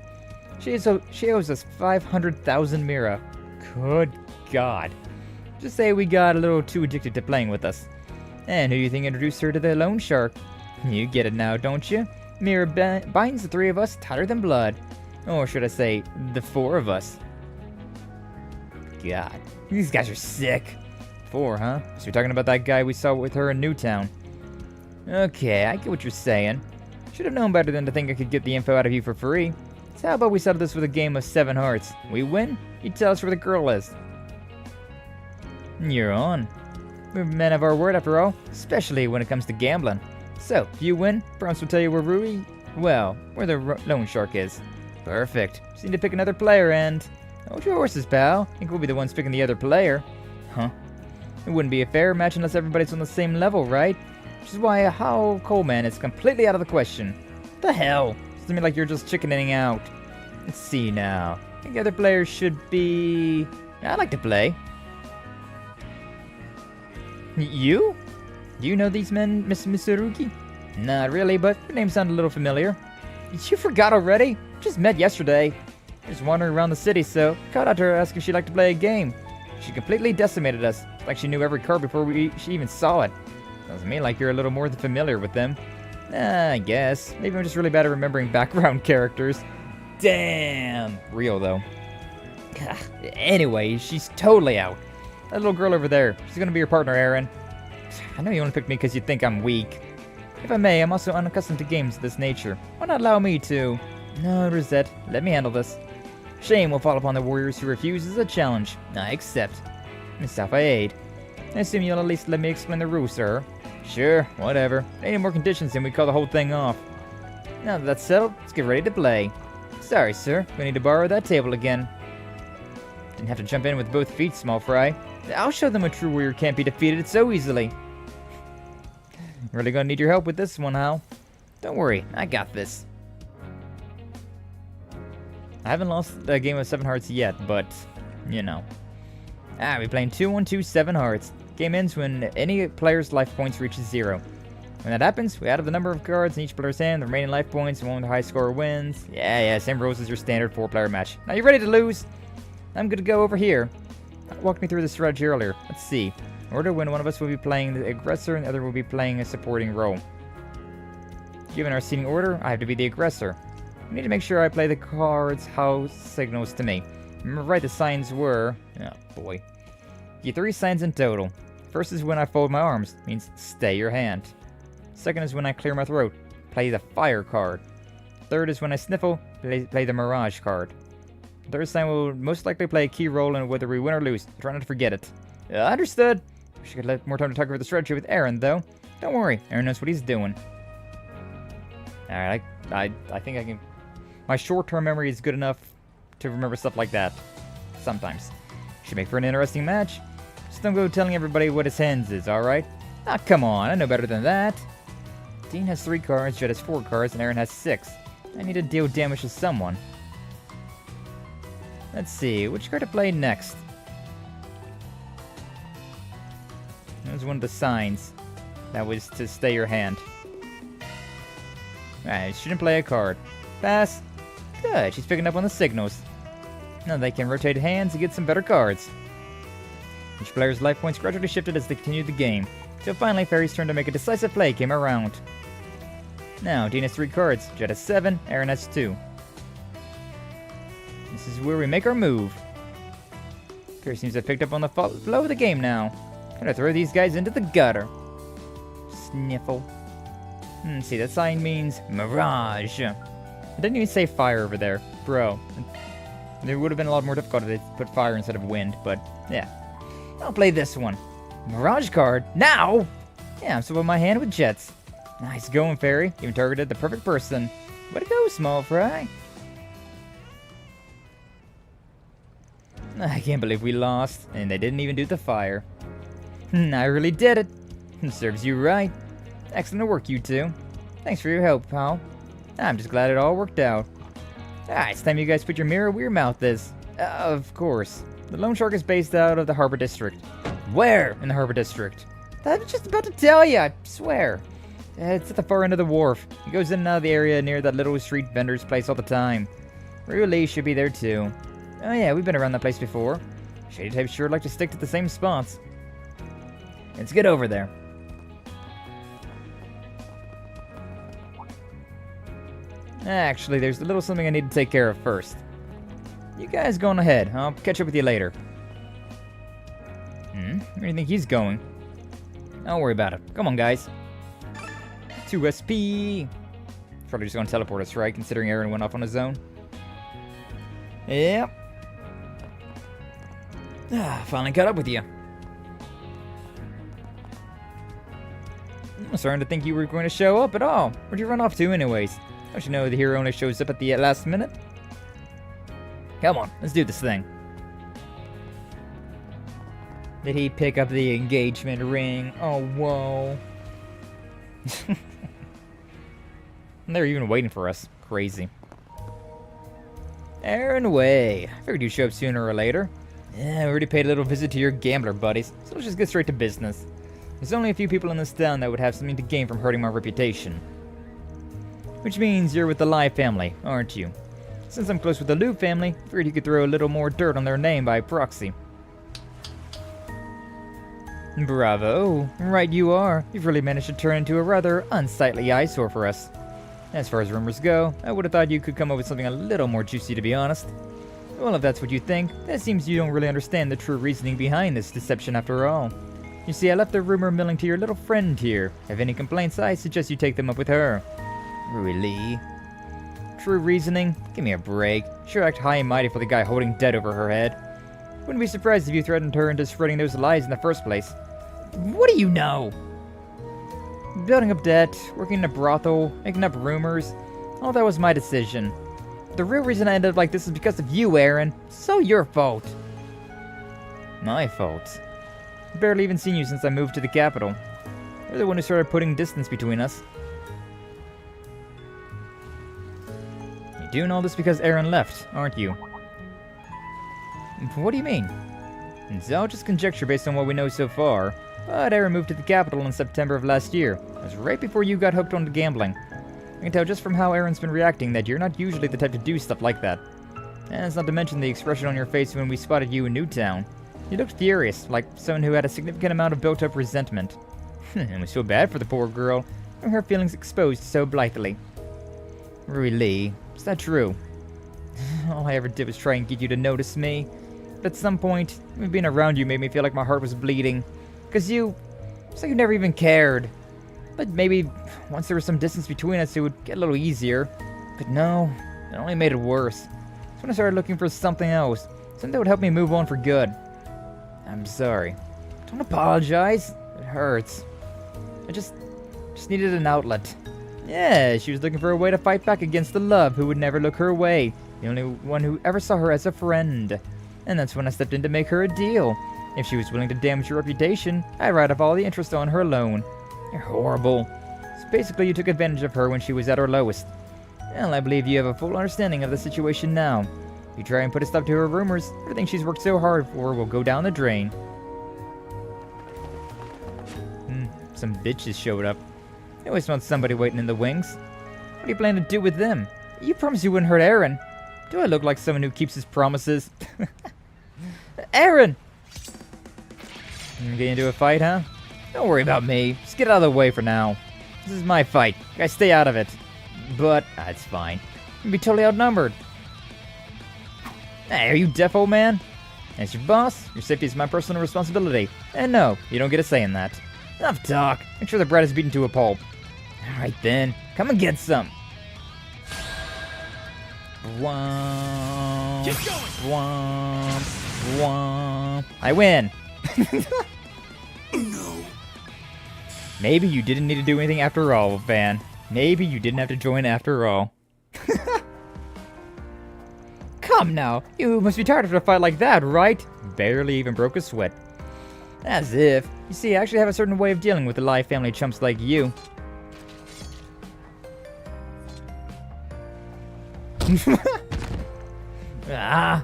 B: She owes us 500,000 mira. Good God. Just say we got a little too addicted to playing with us. And who do you think introduced her to the loan shark? You get it now, don't you? Mira binds the three of us tighter than blood. Or should I say, the four of us. God, these guys are sick. Four, huh? So you're talking about that guy we saw with her in Newtown. Okay, I get what you're saying. Should have known better than to think I could get the info out of you for free. So how about we settle this with a game of 7 hearts? We win, you tell us where the girl is. You're on. We're men of our word after all, especially when it comes to gambling. So, if you win, perhaps we'll tell you where where the loan shark is. Perfect. Just need to pick another player and... Hold your horses, pal. I think we'll be the ones picking the other player. Huh? It wouldn't be a fair match unless everybody's on the same level, right? Which is why a Hal Coleman is completely out of the question. What the hell? Seems to me like you're just chickening out. Let's see now. I think the other players should be... I'd like to play. You? Do you know these men, Miss Mitsurugi? Not really, but your name sounded a little familiar. You forgot already? Just met yesterday. Just wandering around the city, so called out to her ask if she'd like to play a game. She completely decimated us, like she knew every card before she even saw it. Sounds to me like you're a little more than familiar with them. I guess. Maybe I'm just really bad at remembering background characters. Damn! Real, though. Anyway, she's totally out. That little girl over there, she's gonna be your partner, Aaron. I know you only picked me because you think I'm weak. If I may, I'm also unaccustomed to games of this nature. Why not allow me to... No, Risette, let me handle this. Shame will fall upon the warriors who refuses a challenge. I accept. Miss Safaid, I assume you'll at least let me explain the rules, sir. Sure, whatever. Any more conditions and we call the whole thing off. Now that that's settled, let's get ready to play. Sorry, sir, we need to borrow that table again. Didn't have to jump in with both feet, small fry. I'll show them a true warrior can't be defeated so easily. Really gonna need your help with this one, Hal. Don't worry, I got this. I haven't lost a game of 7 hearts yet, but, you know. We're playing 2-1-2 7 hearts. Game ends when any player's life points reaches 0. When that happens, we add up the number of cards in each player's hand, the remaining life points, and one with the high score wins. Yeah, same rules as your standard 4-player match. Now, you ready to lose? I'm gonna go over here. Walk me through the strategy earlier. Let's see. In order when one of us will be playing the aggressor and the other will be playing a supporting role. Given our seating order, I have to be the aggressor. I need to make sure I play the cards how signals to me. Remember right, the signs were... Oh boy. You 3 signs in total. First is when I fold my arms, means stay your hand. Second is when I clear my throat, play the fire card. Third is when I sniffle, play the mirage card. Third sign will most likely play a key role in whether we win or lose. Try not to forget it. Understood. Wish I could have more time to talk over the strategy with Aaron, though. Don't worry, Aaron knows what he's doing. Alright, I think I can... My short-term memory is good enough to remember stuff like that. Sometimes. Should make for an interesting match. Just don't go telling everybody what his hands is, alright? Ah, come on, I know better than that. Dean has 3 cards, Jed has 4 cards, and Aaron has 6. I need to deal damage to someone. Let's see, which card to play next? That was one of the signs. That was to stay your hand. Alright, shouldn't play a card. Pass. Good, she's picking up on the signals. Now they can rotate hands and get some better cards. Each player's life points gradually shifted as they continued the game, till finally Feri's turn to make a decisive play came around. Now, Dean has 3 cards, Jed has 7, Aaron has 2. This is where we make our move. Feri seems to have picked up on the flow of the game now. Gonna throw these guys into the gutter. Sniffle. See, that sign means mirage. It didn't even say fire over there. Bro. It would have been a lot more difficult if they put fire instead of wind, but yeah. I'll play this one. Mirage card? Now? Yeah, I'm swapping my hand with Jets. Nice going, Feri. Even targeted the perfect person. Way to go, small fry. I can't believe we lost, and they didn't even do the fire. I really did it. Serves you right. Excellent work, you two. Thanks for your help, pal. I'm just glad it all worked out. Alright, it's time you guys put your mirror where your mouth is. Of course. The Lone Shark is based out of the Harbor District. Where in the Harbor District? I was just about to tell you, I swear. It's at the far end of the wharf. It goes in and out of the area near that little street vendor's place all the time. Really should be there too. Oh yeah, we've been around that place before. Shady types sure like to stick to the same spots. Let's get over there. Actually, there's a little something I need to take care of first. You guys go on ahead. I'll catch up with you later. Where do you think he's going? Don't worry about it. Come on, guys. 2 SP. Probably just gonna teleport us, right? Considering Aaron went off on his own. Yep. Finally caught up with you. I'm starting to think you were going to show up at all. Where'd you run off to anyways? Don't you know the hero only shows up at the last minute? Come on, let's do this thing. Did he pick up the engagement ring? Oh, whoa. They're even waiting for us. Crazy. Aaron Way. I figured you'd show up sooner or later. Yeah, I already paid a little visit to your gambler buddies, so let's just get straight to business. There's only a few people in this town that would have something to gain from hurting my reputation. Which means you're with the Lai family, aren't you? Since I'm close with the Liu family, I figured you could throw a little more dirt on their name by proxy. Bravo. Right you are. You've really managed to turn into a rather unsightly eyesore for us. As far as rumors go, I would have thought you could come up with something a little more juicy, to be honest. Well, if that's what you think, then it seems you don't really understand the true reasoning behind this deception after all. You see, I left the rumor milling to your little friend here. Have any complaints, I suggest you take them up with her. Really? True reasoning? Give me a break. Sure act high and mighty for the guy holding dead over her head. Wouldn't be surprised if you threatened her into spreading those lies in the first place. What do you know? Building up debt, working in a brothel, making up rumors. All that was my decision. The real reason I ended up like this is because of you, Aaron. So your fault. My fault? I've barely even seen you since I moved to the capital. You're the one who started putting distance between us. You're doing all this because Aaron left, aren't you? What do you mean? It's all just conjecture based on what we know so far. But Aaron moved to the capital in September of last year. It was right before you got hooked onto gambling. I can tell just from how Aaron's been reacting that you're not usually the type to do stuff like that. And that's not to mention the expression on your face when we spotted you in Newtown. You looked furious, like someone who had a significant amount of built-up resentment. It was so bad for the poor girl, having her feelings exposed so blithely. Really? Is that true? All I ever did was try and get you to notice me. But at some point, being around you made me feel like my heart was bleeding. It's like you never even cared. But maybe once there was some distance between us, it would get a little easier. But no, it only made it worse. That's when I started looking for something else. Something that would help me move on for good. I'm sorry. Don't apologize. It hurts. I just needed an outlet. Yeah, she was looking for a way to fight back against the love who would never look her way. The only one who ever saw her as a friend. And that's when I stepped in to make her a deal. If she was willing to damage your reputation, I'd write off all the interest on her loan. You're horrible. So basically you took advantage of her when she was at her lowest. Well, I believe you have a full understanding of the situation now. If you try and put a stop to her rumors, everything she's worked so hard for will go down the drain. Some bitches showed up. I always found somebody waiting in the wings. What do you plan to do with them? You promised you wouldn't hurt Aaron. Do I look like someone who keeps his promises? Aaron! You get into a fight, huh? Don't worry about me. Just get out of the way for now. This is my fight. You guys stay out of it. But, that's fine. You'll be totally outnumbered. Hey, are you deaf, old man? As your boss, your safety is my personal responsibility. And no, you don't get a say in that. Enough talk. Make sure the bread is beaten to a pulp. Alright then, come and get some. Womp, womp, womp. I win.
F: No.
B: Maybe you didn't need to do anything after all, Van. Maybe you didn't have to join after all. Come now, you must be tired after a fight like that, right? Barely even broke a sweat. As if. You see, I actually have a certain way of dealing with the Live family chumps like you. Ah.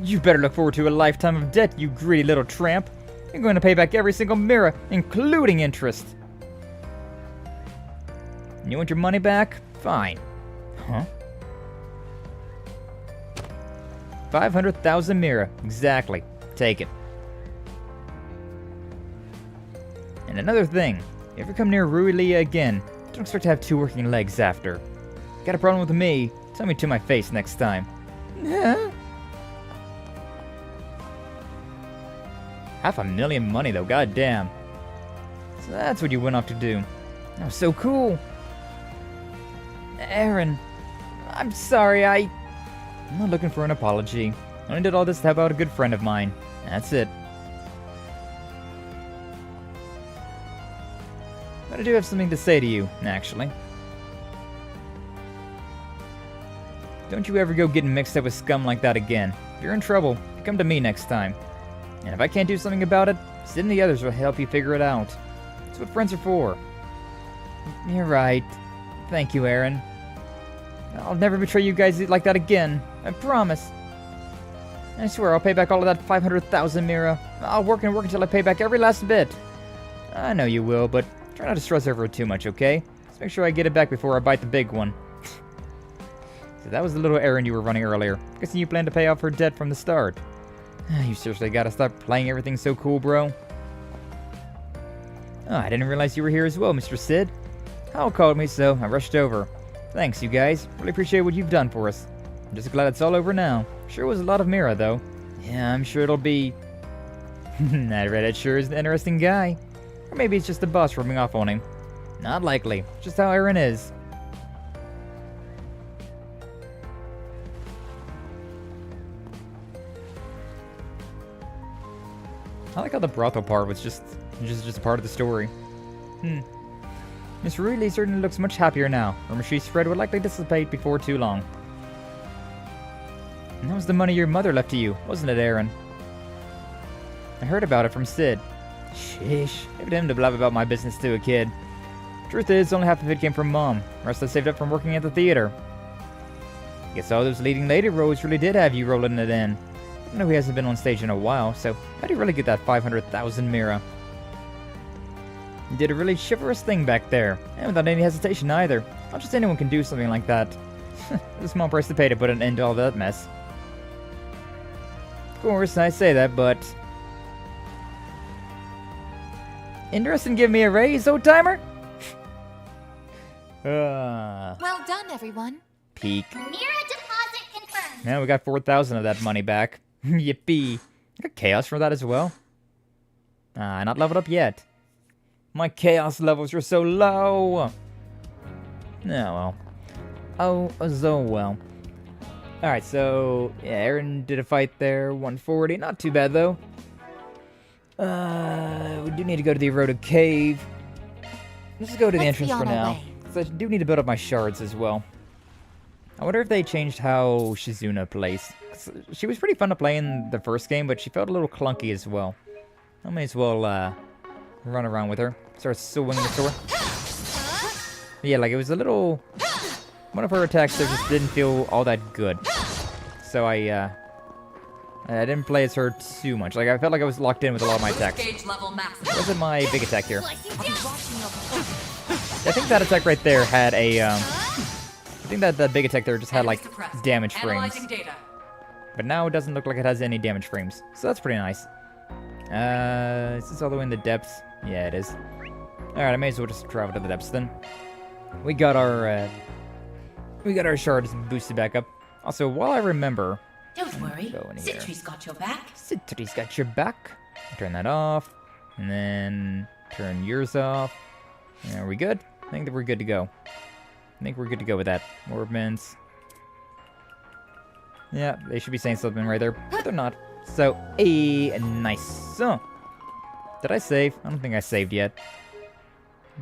B: You better look forward to a lifetime of debt, you greedy little tramp. You're going to pay back every single mirror, including interest. You want your money back? Fine. Huh? 500,000 mirror. Exactly. Take it. And another thing, if you ever come near Ruilia again, don't expect to have two working legs after. Got a problem with me? Tell me to my face next time. $500,000 money though, goddamn. So that's what you went off to do. That was so cool. Aaron, I'm sorry, I'm not looking for an apology. I only did all this to help out a good friend of mine. That's it. But I do have something to say to you, actually. Don't you ever go getting mixed up with scum like that again. If you're in trouble, come to me next time. And if I can't do something about it, Sid and the others will help you figure it out. That's what friends are for. You're right. Thank you, Aaron. I'll never betray you guys like that again. I promise. I swear I'll pay back all of that 500,000 Mira. I'll work and work until I pay back every last bit. I know you will, but try not to stress over it too much, okay? Just make sure I get it back before I bite the big one. So that was the little errand you were running earlier. Guessing you planned to pay off her debt from the start. You seriously gotta stop playing everything so cool, bro. Oh, I didn't realize you were here as well, Mr. Sid. Hal called me, so I rushed over. Thanks, you guys. Really appreciate what you've done for us. I'm just glad it's all over now. Sure was a lot of Mira, though. Yeah, I'm sure it'll be... That redhead sure is an interesting guy. Or maybe it's just the boss rubbing off on him. Not likely. Just how Aaron is. I like how the brothel part was just a part of the story. Miss Ridley certainly looks much happier now. Rumor she spread would likely dissipate before too long. And that was the money your mother left to you, wasn't it, Aaron? I heard about it from Sid. Sheesh, leave it to him to blab about my business to a kid. Truth is, only half of it came from Mom. The rest I saved up from working at the theater. Guess all those leading lady roles really did have you rolling it in. I know he hasn't been on stage in a while, so how do you really get that 500,000 Mira? You did a really chivalrous thing back there, and without any hesitation either. Not just anyone can do something like that. It's a small price to pay to put an end to all that mess. Of course, I say that, but... Interested in giving me a raise, old timer?
G: Well done, everyone.
B: Peak.
D: Mirror deposit confirmed.
B: Now we got 4,000 of that money back. Yippee. I got chaos for that as well. Not leveled up yet. My chaos levels are so low. Oh well. Oh, so well. Alright, so yeah, Aaron did a fight there. 140. Not too bad though. We do need to go to the eroded cave. Let's just go to the entrance for now. So I do need to build up my shards as well. I wonder if they changed how Shizuna plays. She was pretty fun to play in the first game, but she felt a little clunky as well. I may as well run around with her. Start swinging the sword. Yeah, like it was a little... One of her attacks there just didn't feel all that good. So I didn't play as her too much. Like I felt like I was locked in with a lot of my attacks. Wasn't my big attack here. I think that attack right there had a... I think that the big attack there just had like damage frames. But now it doesn't look like it has any damage frames. So that's pretty nice. Is this all the way in the depths? Yeah, it is. Alright, I may as well just travel to the depths then. We got our shards boosted back up. Also, while I remember...
M: Don't worry, Citri's got your back.
B: Citri's got your back. Turn that off. And then turn yours off. Are we good? I think that we're good to go. I think we're good to go with that. Orbments. Yeah, they should be saying something right there, but they're not. So, nice. So, did I save? I don't think I saved yet.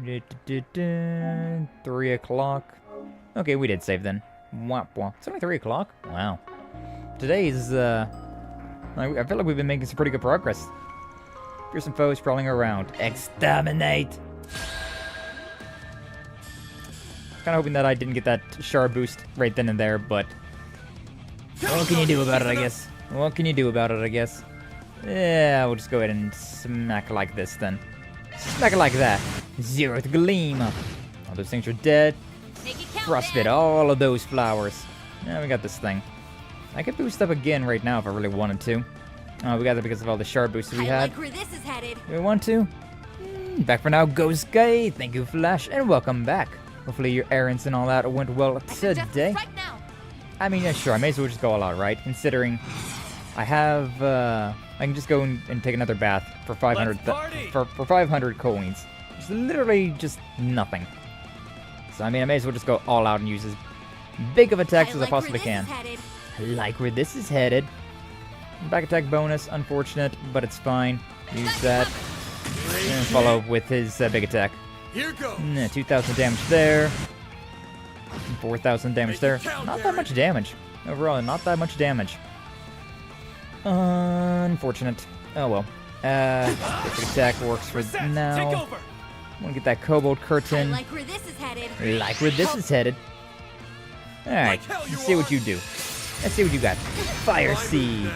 B: 3 o'clock. Okay, we did save then. It's only 3 o'clock? Wow. Today's, I feel like we've been making some pretty good progress. Here's some foes crawling around. Exterminate! Kind of hoping that I didn't get that shard boost right then and there, but... What can you do about it, I guess? What can you do about it, I guess? Yeah, we'll just go ahead and smack like this, then. Smack it like that. Zeroth Gleam. All those things are dead. Frostbite all of those flowers. Yeah, we got this thing. I could boost up again right now if I really wanted to. Oh, we got that because of all the shard boosts we had.
I: Like where this is headed.
B: Do we want to? Back for now, Ghost Guy. Thank you, Flash, and welcome back. Hopefully your errands and all that went well today. I mean, yeah, sure, I may as well just go all out, right? Considering I have, I can just go and take another bath for 500 for 500 coins. It's literally just nothing. So I mean, I may as well just go all out and use as big of attacks as I possibly can. I like where this is headed. Back attack bonus, unfortunate, but it's fine. Use that and follow up with his big attack.
F: Here goes.
B: 2,000 damage there. 4,000 damage there. Not that much damage. Overall, not that much damage. Unfortunate. Oh well. Basic attack works for now. I want to get that Kobold Curtain.
I: Like where this is headed.
B: Like where this is headed. Alright, let's see what you do. Let's see what you got. Fire Seed.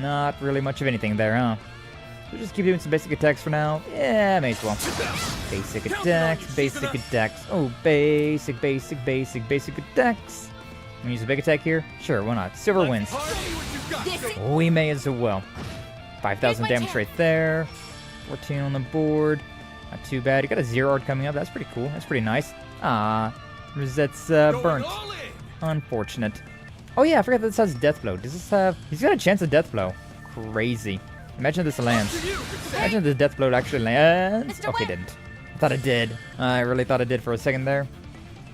B: Not really much of anything there, huh? We'll just keep doing some basic attacks for now. Yeah, may as well. Basic attacks, basic attacks. Oh, basic attacks. Wanna use a big attack here? Sure, why not? Silver wins. We may as well. 5,000 damage right there. 14 on the board. Not too bad. You got a zero art coming up. That's pretty cool. That's pretty nice. Risette's burnt. Unfortunate. Oh yeah, I forgot that this has death blow. Does this have... He's got a chance of death blow. Crazy. Imagine this lands. Imagine the death blow actually lands. Okay, it didn't. I thought it did. I really thought it did for a second there.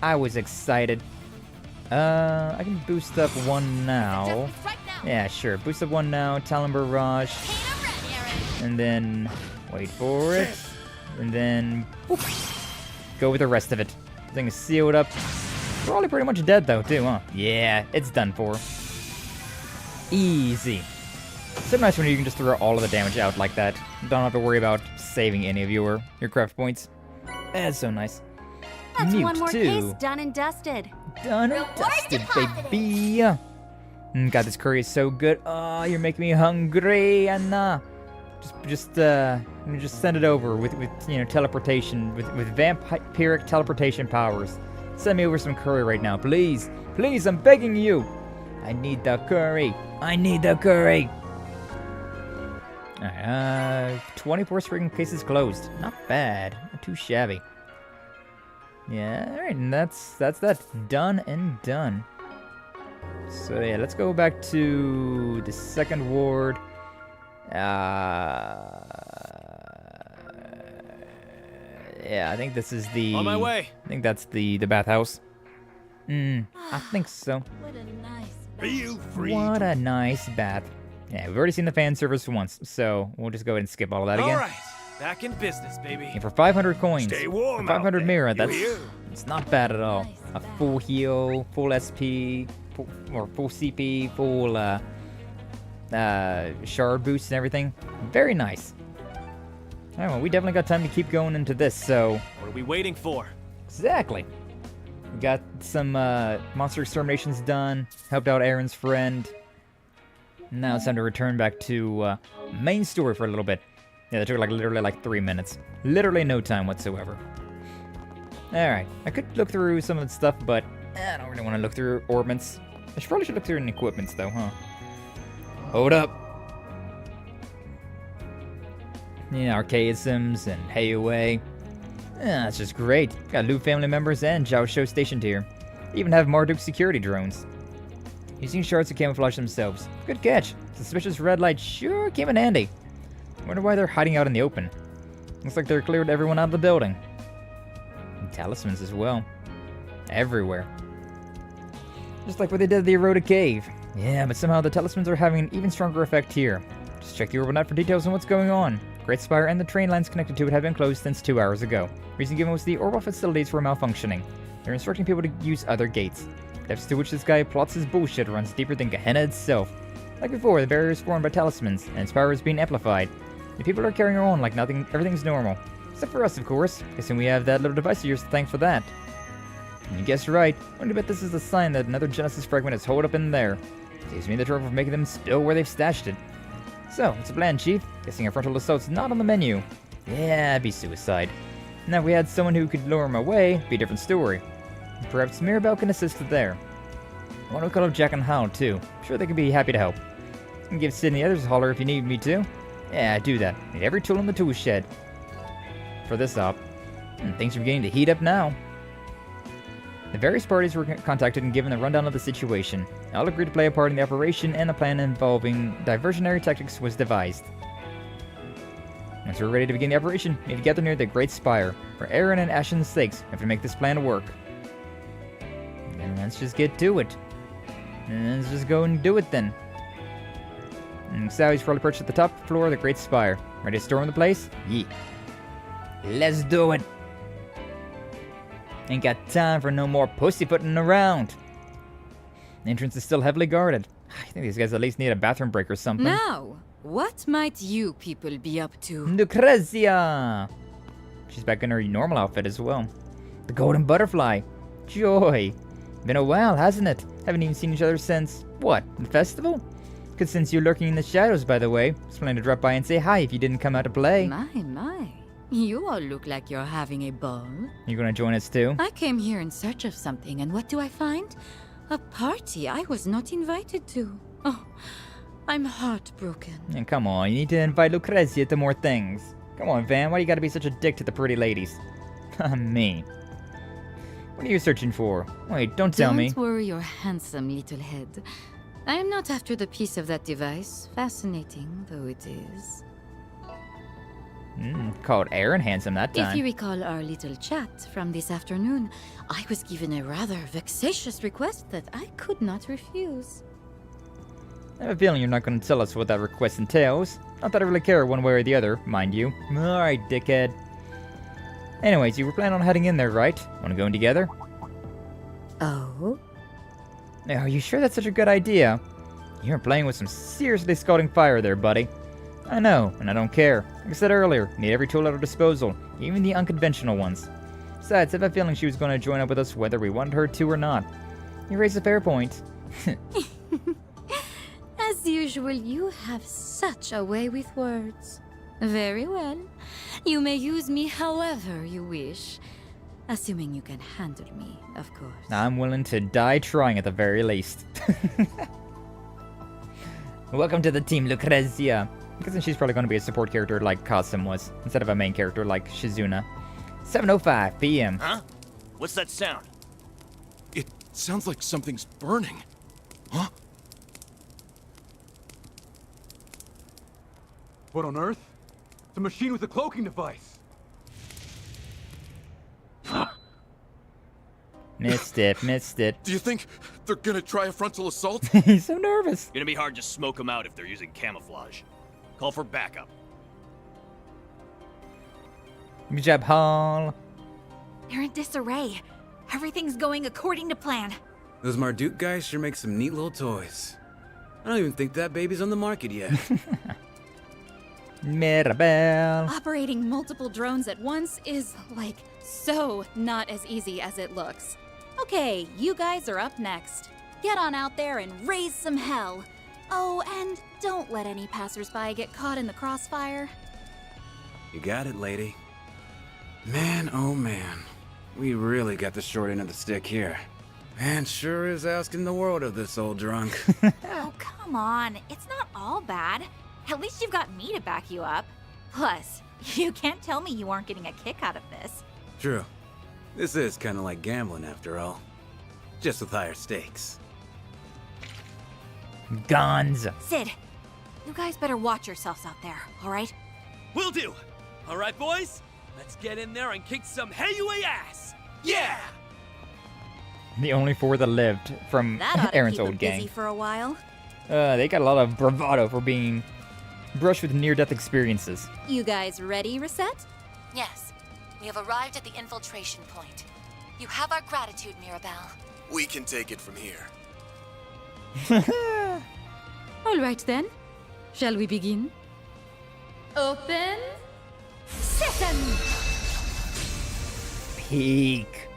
B: I was excited. I can boost up one now. Yeah, sure. Boost up one now. Talon Barrage. And then... Wait for it. And then... Whoop, go with the rest of it. The thing is sealed up. Probably pretty much dead though, too, huh? Yeah, it's done for. Easy. It's so nice when you can just throw all of the damage out like that. You don't have to worry about saving any of your craft points. That's so nice.
I: That's
B: Mute
I: one more
B: too.
I: case done and dusted.
B: Done and dusted, baby. God, this curry is so good. Oh, you're making me hungry, Anna. Just send it over with teleportation, with vampiric teleportation powers. Send me over some curry right now, please. Please, I'm begging you. I need the curry. I need the curry. Alright, 24 spring cases closed. Not bad. Not too shabby. Yeah, alright, and that's that. Done and done. So yeah, let's go back to the second ward. Yeah, I think this is the...
H: On my way.
B: I think that's the bathhouse. I think so.
K: What a nice
L: Feel free.
B: What a nice bath. Yeah, we've already seen the fan service once, so we'll just go ahead and skip all of that again.
H: All right, back in business, baby.
B: And for 500 coins,
L: Stay warm
B: for 500
L: out
B: mirror,
L: there.
B: that's
L: You hear?
B: it's not bad at all.
K: Nice
B: A
K: bath.
B: full heal, full SP, full CP, full shard boost and everything. Very nice. Alright, well, we definitely got time to keep going into this, so...
H: What are we waiting for?
B: Exactly. We got some monster exterminations done, helped out Aaron's friend. Now it's time to return back to main story for a little bit. Yeah, that took literally 3 minutes. Literally no time whatsoever. Alright, I could look through some of the stuff, but I don't really want to look through orbits. I probably should look through equipments though, huh? Hold up. Yeah, archaisms and Hayaway. Yeah, that's just great. Got Lu family members and Zhao Shou stationed here. They even have Marduk security drones. Using shards to camouflage themselves. Good catch. Suspicious red light sure came in handy. Wonder why they're hiding out in the open. Looks like they're cleared everyone out of the building. And talismans as well. Everywhere. Just like what they did at the eroded cave. Yeah, but somehow the talismans are having an even stronger effect here. Just check the orbital net for details on what's going on. Great Spire and the train lines connected to it have been closed since 2 hours ago. Reason given was the orbital facilities were malfunctioning. They're instructing people to use other gates. Depths to which this guy plots his bullshit runs deeper than Gehenna itself. Like before, the barrier is formed by talismans, and its power is being amplified. The people are carrying on like everything's normal. Except for us, of course. Guessing we have that little device of yours to thank for that. And you guessed right. I'm going to bet this is a sign that another Genesis fragment is holed up in there. Saves me the trouble of making them spill where they've stashed it. So, what's the plan, Chief? Guessing a frontal assault's not on the menu. Yeah, it'd be suicide. Now, if we had someone who could lure him away, it'd be a different story. Perhaps Mirabelle can assist there. I want to call up Jack and Hal, too. I'm sure they could be happy to help. I can give Sid and the others a holler if you need me to. Yeah, do that. Need every tool in the tool shed. For this op. Things are beginning to heat up now. The various parties were contacted and given a rundown of the situation. All agreed to play a part in the operation, and a plan involving diversionary tactics was devised. Once we're ready to begin the operation, we need to gather near the Great Spire, for Aaron and Ashen's sakes, have to make this plan work. And let's just get to it. And let's just go and do it then. And Sally's probably perched at the top floor of the Great Spire. Ready to storm the place? Yeah. Let's do it. Ain't got time for no more pussyfooting around. The entrance is still heavily guarded. I think these guys at least need a bathroom break or something.
M: Now, what might you people be up to?
B: Lucrezia! She's back in her normal outfit as well. The golden butterfly. Joy. Been a while, hasn't it? Haven't even seen each other since, what, the festival? Cause since you're lurking in the shadows, by the way, just planning to drop by and say hi if you didn't come out to play.
M: My. You all look like you're having a ball.
B: You gonna join us too?
M: I came here in search of something, and what do I find? A party I was not invited to. Oh, I'm heartbroken.
B: And come on, you need to invite Lucrezia to more things. Come on, Van, why do you gotta be such a dick to the pretty ladies? Me. What are you searching for? Wait, don't tell me.
M: Don't worry your handsome little head. I am not after the piece of that device, fascinating though it is.
B: Called Aaron handsome that time.
M: If you recall our little chat from this afternoon, I was given a rather vexatious request that I could not refuse.
B: I have a feeling you're not going to tell us what that request entails. Not that I really care one way or the other, mind you. Alright, dickhead. Anyways, you were planning on heading in there, right? Want to go in together?
M: Oh?
B: Are you sure that's such a good idea? You're playing with some seriously scalding fire there, buddy. I know, and I don't care. Like I said earlier, need every tool at our disposal, even the unconventional ones. Besides, I have a feeling she was going to join up with us whether we wanted her to or not. You raise a fair point.
M: As usual, you have such a way with words. Very well. You may use me however you wish. Assuming you can handle me, of course.
B: I'm willing to die trying at the very least. Welcome to the team, Lucrezia. I'm guessing she's probably going to be a support character like Kasim was, instead of a main character like Shizuna. 7:05 p.m.
E: Huh? What's that sound?
L: It sounds like something's burning. Huh?
N: What on earth? It's a machine with a cloaking device.
B: Missed it.
L: Do you think they're gonna try a frontal assault?
B: He's so nervous.
E: Gonna be hard to smoke them out if they're using camouflage. Call for backup.
B: Good job, Hall.
K: You're in disarray. Everything's going according to plan.
O: Those Marduk guys sure make some neat little toys. I don't even think that baby's on the market yet.
B: Mirabelle.
K: Operating multiple drones at once is, like, so not as easy as it looks. Okay, you guys are up next. Get on out there and raise some hell. Oh, and don't let any passersby get caught in the crossfire.
O: You got it, lady. Man, oh man. We really got the short end of the stick here. Man sure is asking the world of this old drunk.
D: Oh, come on. It's not all bad. At least you've got me to back you up. Plus, you can't tell me you aren't getting a kick out of this.
O: True. This is kind of like gambling after all. Just with higher stakes.
B: Guns.
K: Sid, you guys better watch yourselves out there, alright?
E: Will do! Alright, boys? Let's get in there and kick some Heyway ass! Yeah!
B: The only four that lived from
K: That ought to
B: Aaron's
K: keep
B: old
K: them
B: gang.
K: busy for a while.
B: They got a lot of bravado for being brushed with near-death experiences.
K: You guys ready, Risette?
G: Yes, we have arrived at the infiltration point. You have our gratitude, Mirabelle.
F: We can take it from here.
M: All right then. Shall we begin?
K: Open sesame!
B: Peek.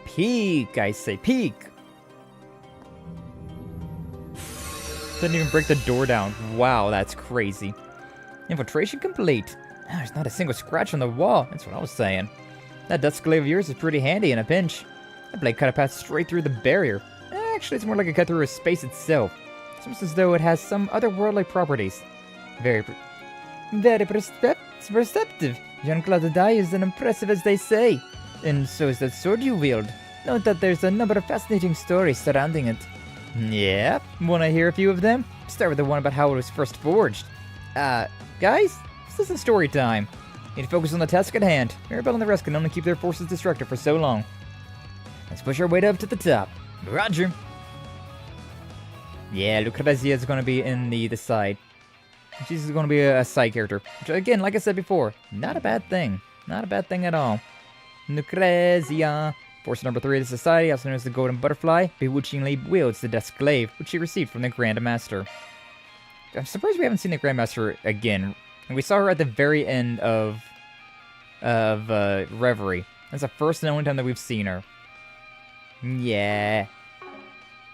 B: Peek, I say, peek. Didn't even break the door down. Wow, that's crazy. Infiltration complete. Ah, there's not a single scratch on the wall. That's what I was saying. That dusk glaive of yours is pretty handy in a pinch. That blade cut a path straight through the barrier. Actually, it's more like a cut through a space itself. It's almost as though it has some otherworldly properties. Very perceptive. Jean-Claude Dye is as impressive as they say. And so is that sword you wield. Note that there's a number of fascinating stories surrounding it. Yeah, wanna hear a few of them? Start with the one about how it was first forged. Guys, this isn't story time. Need to focus on the task at hand. Mirabelle and the rest can only keep their forces distracted for so long. Let's push our way up to the top. Roger. Yeah, Lucrezia is gonna be in the side. She's gonna be a side character. Which, again, like I said before, not a bad thing. Not a bad thing at all. Lucrezia. Force number 3 of the society, also known as the Golden Butterfly, bewitchingly wields the Dusk Glaive, which she received from the Grandmaster. I'm surprised we haven't seen the Grandmaster again. And we saw her at the very end of Reverie. That's the first and only time that we've seen her. Yeah.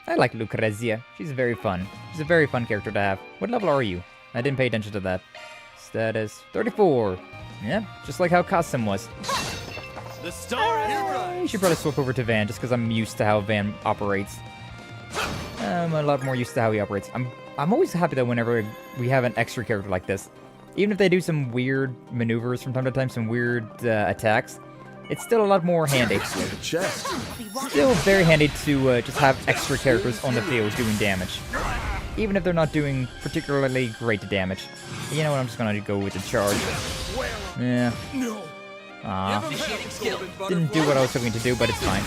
B: I like Lucrezia. She's very fun. She's a very fun character to have. What level are you? I didn't pay attention to that. Status 34. Yeah, just like how Kasim was.
E: The star is
B: I should probably swap over to Van just because I'm used to how Van operates. I'm a lot more used to how he operates. I'm always happy that whenever we have an extra character like this, even if they do some weird maneuvers from time to time, some weird attacks, it's still a lot more handy. Still very handy to just have extra characters on the field doing damage. Even if they're not doing particularly great damage. You know what, I'm just gonna go with the charge. Yeah. Didn't do what I was hoping to do, but it's fine.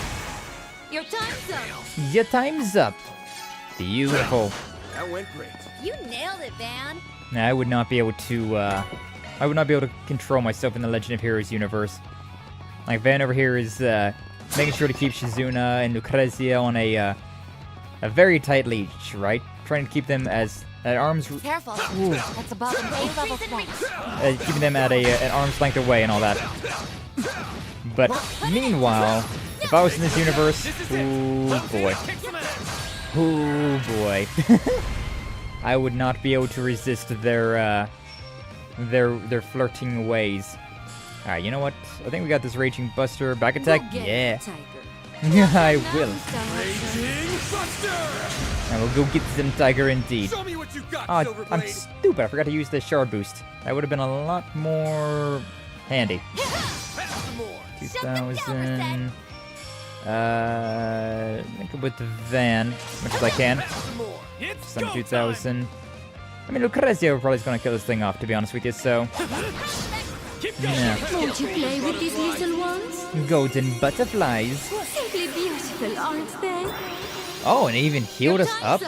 K: Your time's up!
B: Your time's up. Beautiful.
F: That went great.
K: You nailed it, Van!
B: I would not be able to, control myself in the Legend of Heroes universe. Like, Van over here is, making sure to keep Shizuna and Lucrezia on a very tight leash, right? Trying to keep them as at arm's...
G: Careful.
B: Ooh.
G: That's above an A-level flight.
B: Keeping them at an arm's length away and all that. But meanwhile, if I was in this universe, oh boy. Oh boy. I would not be able to resist their flirting ways. Alright, you know what? I think we got this Raging Buster. Back attack? Yeah.
M: Tiger.
B: Yeah, I will.
C: Raging Buster!
B: And we'll go get some tiger indeed.
C: Show me what you got,
B: Oh,
C: Silverblade.
B: I'm stupid. I forgot to use the shard boost. That would have been a lot more handy. 2,000. Link it with the van as much as I can. Some 2,000. I mean, Lucrezia probably is going to kill this thing off, to be honest with you, so... Yeah.
M: Won't you play with these little ones?
B: Golden butterflies.
M: Simply beautiful, aren't they?
B: Oh, and it even healed us up?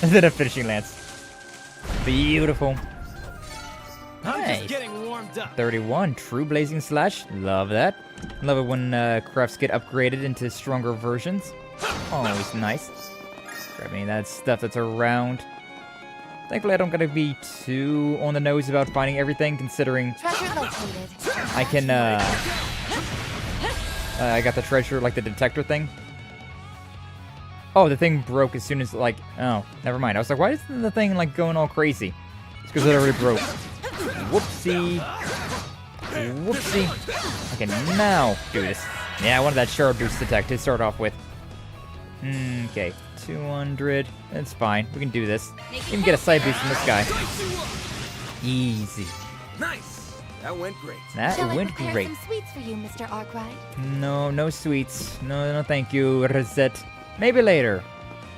B: Instead of finishing lance. Beautiful.
H: I'm
B: Nice.
H: just getting warmed up.
B: 31. True Blazing Slash. Love that. Love it when crafts get upgraded into stronger versions. Always nice. Grabbing that stuff that's around. Thankfully, I don't gotta be too on the nose about finding everything, considering
D: Treasure located.
B: I can, I got the treasure, like the detector thing. Oh, the thing broke as soon as, like, oh, never mind. I was like, why isn't the thing, like, going all crazy? It's because it already broke. Whoopsie. Whoopsie. I can now do this. Yeah, I wanted that shard boost attack to start off with. Okay, 200. That's fine. We can do this. You can get a side boost from this guy. Easy.
F: Nice. That went great.
B: That
D: Shall I
B: went
D: prepare
B: great.
D: some sweets for you, Mr. Arkwright?
B: No, no sweets. No, no, thank you, Risette. Maybe later.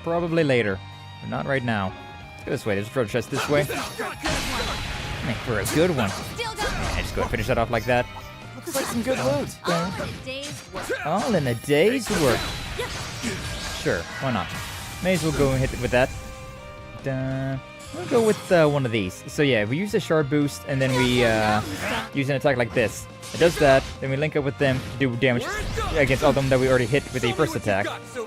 B: Probably later. But not right now. Let's go this way. There's a treasure chest this way. Make for a good one. I just go and finish that off like that.
F: Looks like some good loot.
B: All in a day's work. Sure, why not? May as well go and hit it with that. We'll go with one of these. So yeah, we use the shard boost, and then we use an attack like this. It does that, then we link up with them to do damage against all of them that we already hit with the first attack. So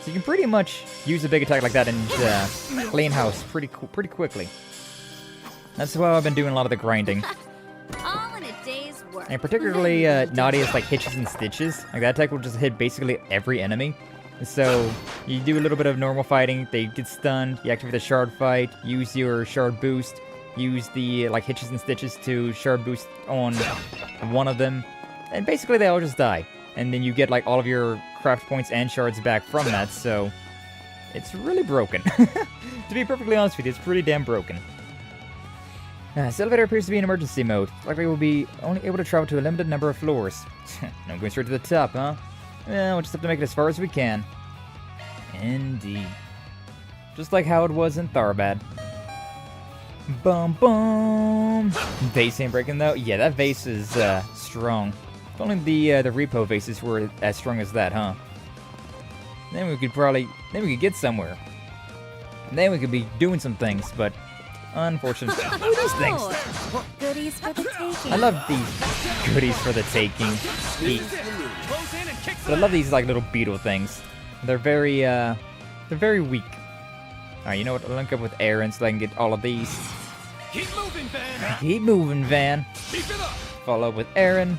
B: you can pretty much use a big attack like that and clean house pretty quickly. That's how I've been doing a lot of the grinding.
I: All in a day's work.
B: And particularly Nadia's like hitches and stitches. Like that attack will just hit basically every enemy. So you do a little bit of normal fighting, they get stunned, you activate the shard fight, use your shard boost, use the like hitches and stitches to shard boost on one of them, and basically they all just die. And then you get like all of your craft points and shards back from that, so it's really broken. To be perfectly honest with you, it's pretty damn broken. This elevator appears to be in emergency mode. Likely we'll be only able to travel to a limited number of floors. No going straight to the top, huh? Well, we'll just have to make it as far as we can. Indeed. Just like how it was in Tharbad. Bum bum! Vase ain't breaking though? Yeah, that vase is strong. If only the repo vases were as strong as that, huh? Then we could get somewhere. And then we could be doing some things, but unfortunately. These things.
D: Goodies for the taking.
B: I love these goodies for the taking. But I love these like little beetle things. They're very weak. Alright, you know what? I'll link up with Aaron so I can get all of these.
E: Keep moving, Van.
B: Keep moving, Van.
E: Keep it up.
B: Follow up with Aaron.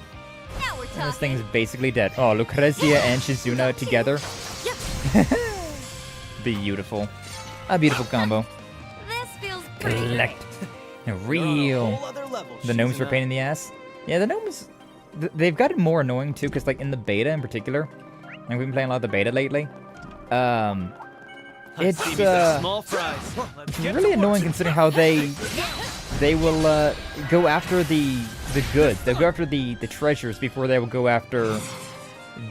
I: Now we're
B: And
I: talking.
B: this thing's basically dead. Oh, Lucrezia and Shizuna together. Beautiful. A beautiful combo.
I: This feels pretty great.
B: Collect. Real. The gnomes are a pain in the ass. Yeah, the gnomes, they've gotten more annoying too, because like in the beta in particular, like we've been playing a lot of the beta lately. It's really annoying considering how they will go after the goods. They'll go after the treasures before they will go after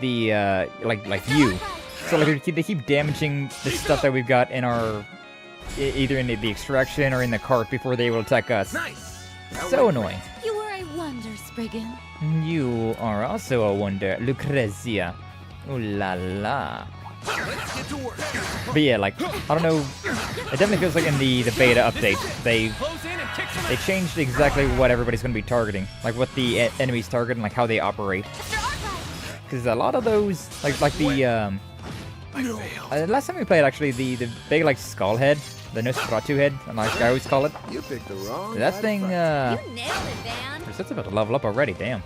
B: the like you. So like they keep damaging the stuff that we've got in our either in the extraction or in the cart before they will attack us.
F: Nice.
B: So annoying.
M: You are a wonder, Spriggan.
B: You are also a wonder, Lucrezia. Ooh la la. But yeah, like, I don't know, it definitely feels like in the beta update, they changed exactly what everybody's going to be targeting. Like what the enemies target and like how they operate. Because a lot of those, like the, last time we played actually, the big like skull head, the Nosferatu head, and like I always call it.
F: You picked the wrong.
B: That thing,
I: You nailed it, Van.
B: Risette's about to level up already, damn.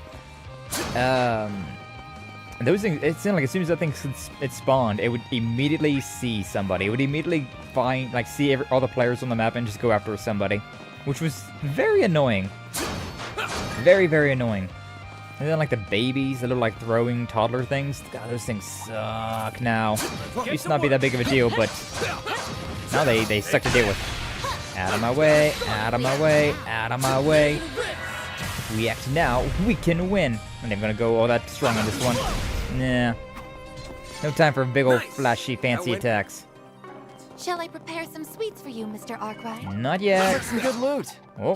B: And those things, it seemed like as soon as that thing it spawned, it would immediately see somebody. It would immediately find, like, see all the players on the map and just go after somebody. Which was very annoying. Very, very annoying. And then like the babies, the little like throwing toddler things. God, those things suck now. Used to not be that big of a deal, but now they suck to deal with. Out of my way, out of my way, out of my way. If we act now, we can win. I'm never gonna go all that strong on this one. Nah. No time for big old flashy fancy attacks.
G: Shall I prepare some sweets for you, Mr. Arkwright?
B: Not yet.
H: Some good loot.
B: Oh,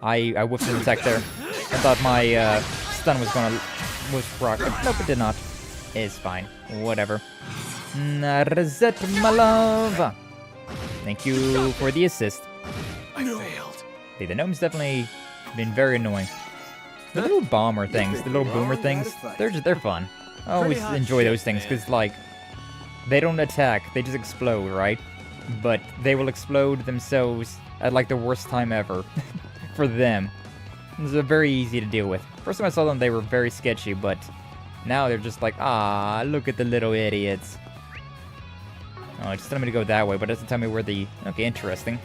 B: I whiffed an attack there. I thought my stun was proc, but nope, it did not. It's fine. Whatever. Risette, my love. Thank you for the assist.
L: I failed.
B: Hey, the gnome's definitely been very annoying. The little bomber things, the little boomer things, they're fun. I always enjoy those things because like they don't attack, they just explode, right? But they will explode themselves at like the worst time ever for them. They're very easy to deal with. First time I saw them, they were very sketchy, but now they're just like, ah, look at the little idiots. Oh, it's telling me to go that way, but it doesn't tell me where the... Okay, interesting.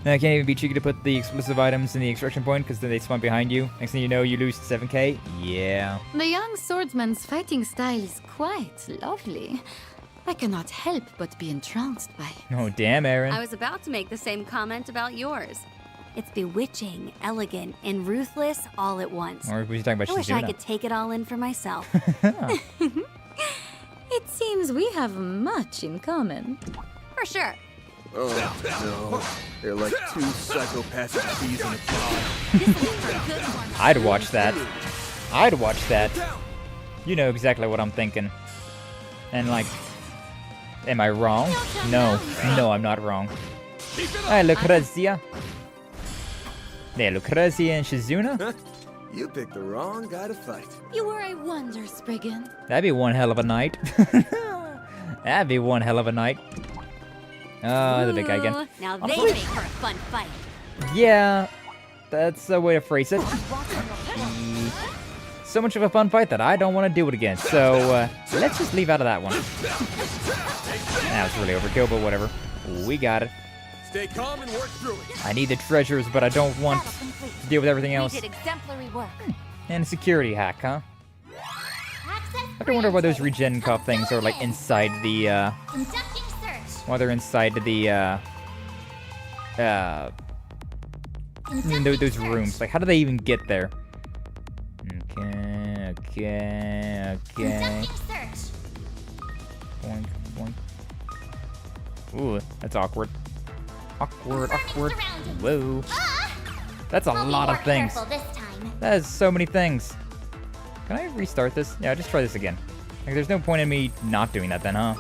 B: I can't even be cheeky to put the explosive items in the extraction point because then they spawn behind you. Next thing you know, you lose 7k. Yeah.
M: The young swordsman's fighting style is quite lovely. I cannot help but be entranced by it.
B: Oh, damn, Aaron.
I: I was about to make the same comment about yours. It's bewitching, elegant, and ruthless all at once.
B: Or was you talking about
I: I wish I
B: Shizuna?
I: could take it all in for myself.
M: It seems we have much in common.
I: For sure.
F: Oh, no. They're like two psychopathic bees in a pod.
B: I'd watch that. I'd watch that. You know exactly what I'm thinking. And like, am I wrong? No. No, I'm not wrong. Hi, Lucrezia. There, Lucrezia and Shizuna?
F: You picked the wrong guy to fight.
M: You were a wonder, Spriggan.
B: That'd be one hell of a night. That'd be one hell of a night. The big guy again.
I: Now they make for a fun fight.
B: Yeah, that's a way to phrase it. So much of a fun fight that I don't want to do it again. So let's just leave out of that one. That was really overkill, but whatever. We got it.
L: Stay calm and work through it.
B: I need the treasures, but I don't want to deal with everything else.
G: You did exemplary work.
B: And a security hack, huh? I have to wonder why those regen cup things are like inside the why they're inside the those rooms. Like, how do they even get there? Okay. Boink, boink. Ooh, that's awkward. Awkward. Whoa. That's a lot of things. That is so many things. Can I restart this? Yeah, just try this again. Like, there's no point in me not doing that then, huh?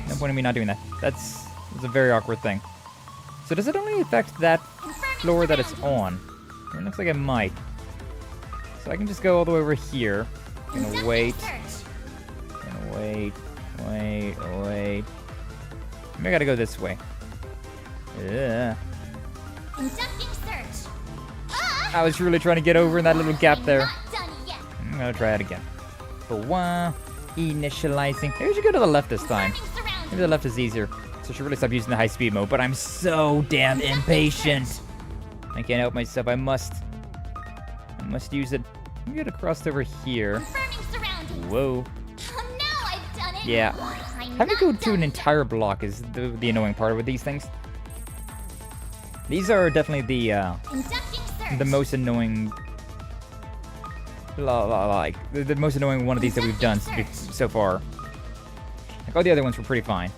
B: No point in me not doing that. That's a very awkward thing. So does it only affect that floor that it's on? It looks like it might. So I can just go all the way over here. I'm gonna wait. Wait. Maybe I gotta go this way. Yeah. I was really trying to get over in that little gap there. I'm gonna try it again. Initializing. Maybe we should go to the left this time. Maybe the left is easier. So I should really stop using the high speed mode, but I'm so damn impatient. I can't help myself. I must use it. I'm gonna cross over here. Whoa. Yeah. Having to go to an entire block is the annoying part with these things. These are definitely the most annoying, like the most annoying one of these that we've done so far. Like, all the other ones were pretty fine.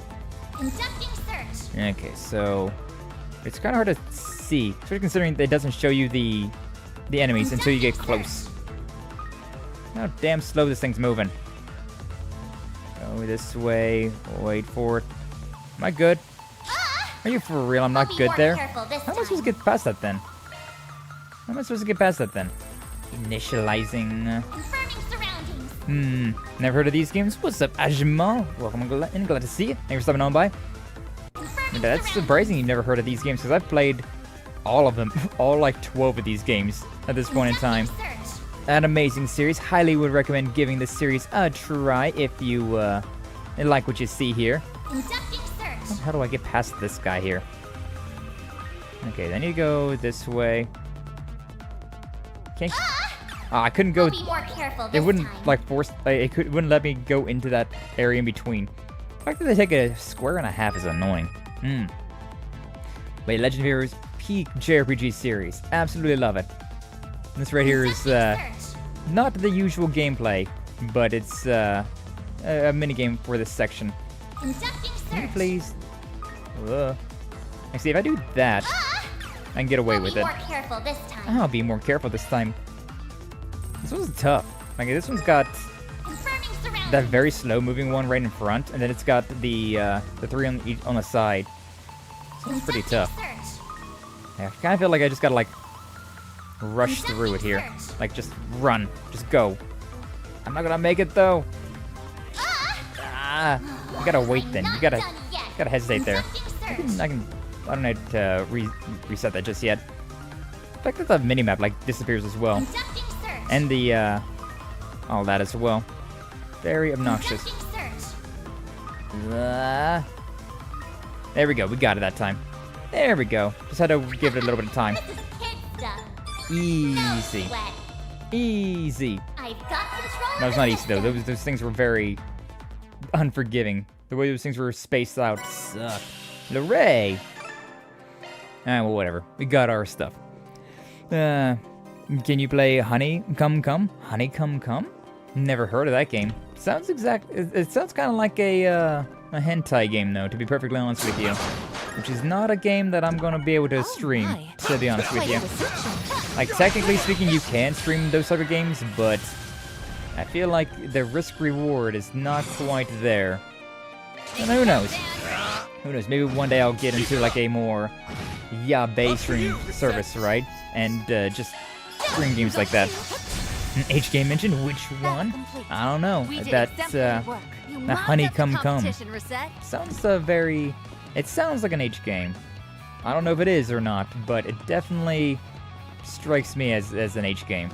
B: Okay, so it's kind of hard to see, especially considering that it doesn't show you the enemies until you get close. How damn slow this thing's moving. Go this way. Wait for it. Am I good? Are you for real? I'm not good there? How am I supposed to get past that then? Initializing. Never heard of these games? What's up, Ajma? Welcome and glad to see you. Thanks for stopping on by. That's surprising you've never heard of these games, because I've played all of them. All like 12 of these games at this point in time. An amazing series. Highly would recommend giving this series a try if you like what you see here. How do I get past this guy here? Okay, then you go this way. Can't. I couldn't go.
D: Be more careful
B: It
D: this
B: wouldn't
D: time.
B: like force. Wouldn't let me go into that area in between. The fact that they take a square and a half is annoying. Wait, Legend of Heroes peak JRPG series. Absolutely love it. This right here is not the usual gameplay, but it's a mini game for this section.
D: Conducting
B: Can you
D: search.
B: please? Actually, if I do that, I can get away with
D: Be
B: it.
D: more careful this time.
B: I'll be more careful this time. This one's tough. Like this one's got
D: Confirming surroundings.
B: that very slow moving one right in front, and then it's got the three on the side. So it's pretty tough. Yeah, I kind of feel like I just gotta like rush through it here. Like just run, just go. I'm not gonna make it though. You gotta wait then. You gotta hesitate there. I don't need to reset that just yet. The fact that the minimap like disappears as well, and the all that as well. Very obnoxious. There we go. We got it that time. There we go. Just had to give it a little bit of time. Easy. Easy.
D: I've got control.
B: No, it's not easy though. Those things were very unforgiving. The way those things were spaced out sucked. Hooray! Well, whatever. We got our stuff. Can you play Honey Come Come? Honey Come Come? Never heard of that game. Sounds it sounds kind of like a hentai game though, to be perfectly honest with you. Which is not a game that I'm gonna be able to stream, to be honest with you. Like, technically speaking, you can stream those type of games, but I feel like the risk-reward is not quite there. And who knows? Who knows? Maybe one day I'll get into like a more yabe stream service, right? And just stream games like that. H game mentioned which one? I don't know. That's Honey Come Come. Sounds very. It sounds like an H game. I don't know if it is or not, but it definitely strikes me as an H game.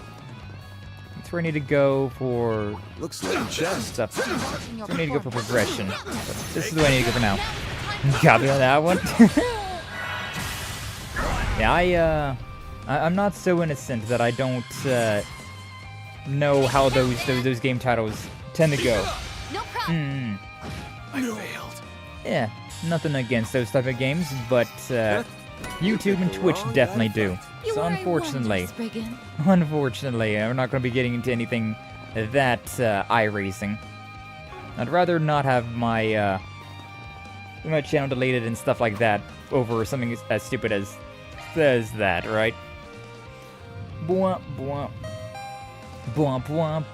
B: That's where I need to go for.
F: Looks like chest.
B: Stuff. That's where I need to go for progression. But this is the way I need to go for now. Copy on that one. Yeah, I'm not so innocent that I don't know how those game titles tend to go. I failed. Yeah, nothing against those type of games, but YouTube and Twitch definitely do. So unfortunately, we're not going to be getting into anything that eye-raising. I'd rather not have my my channel deleted and stuff like that over something as stupid as that, right? Bwomp, bwomp. Bwomp, bwomp.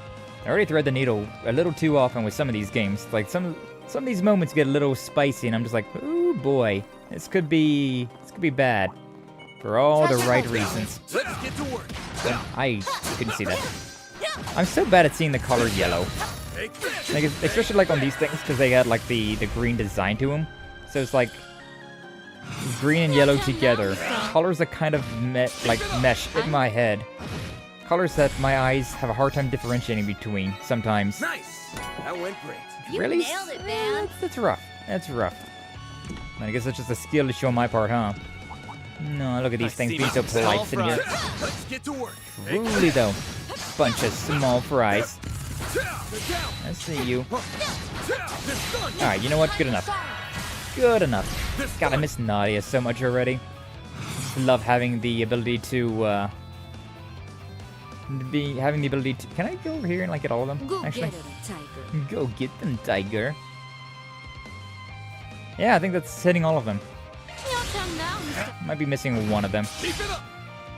B: I already thread the needle a little too often with some of these games. Like, some of these moments get a little spicy, and I'm just like, ooh boy, this could be bad. For all the right reasons.
E: Let's get to work.
B: I couldn't see that. I'm so bad at seeing the color yellow. Like, especially like on these things, because they had like the green design to them. So it's like green and yellow together. Colors that kind of mesh in my head. Colors that my eyes have a hard time differentiating between sometimes.
F: Nice. That went great.
B: Really?
K: nailed it, man.
B: That's rough. That's rough. I guess that's just a skill issue on my part, huh? No, look at these things being so polite sitting here.
E: Let's get to work.
B: Truly though. Bunch of small fries. I see you. Alright, you know what? Good enough. Good enough. God, I miss Nadia so much already. Love having the ability to, Can I go over here and, like, get all of them? Actually. Go get them, tiger. Yeah, I think that's hitting all of them. Might be missing one of them.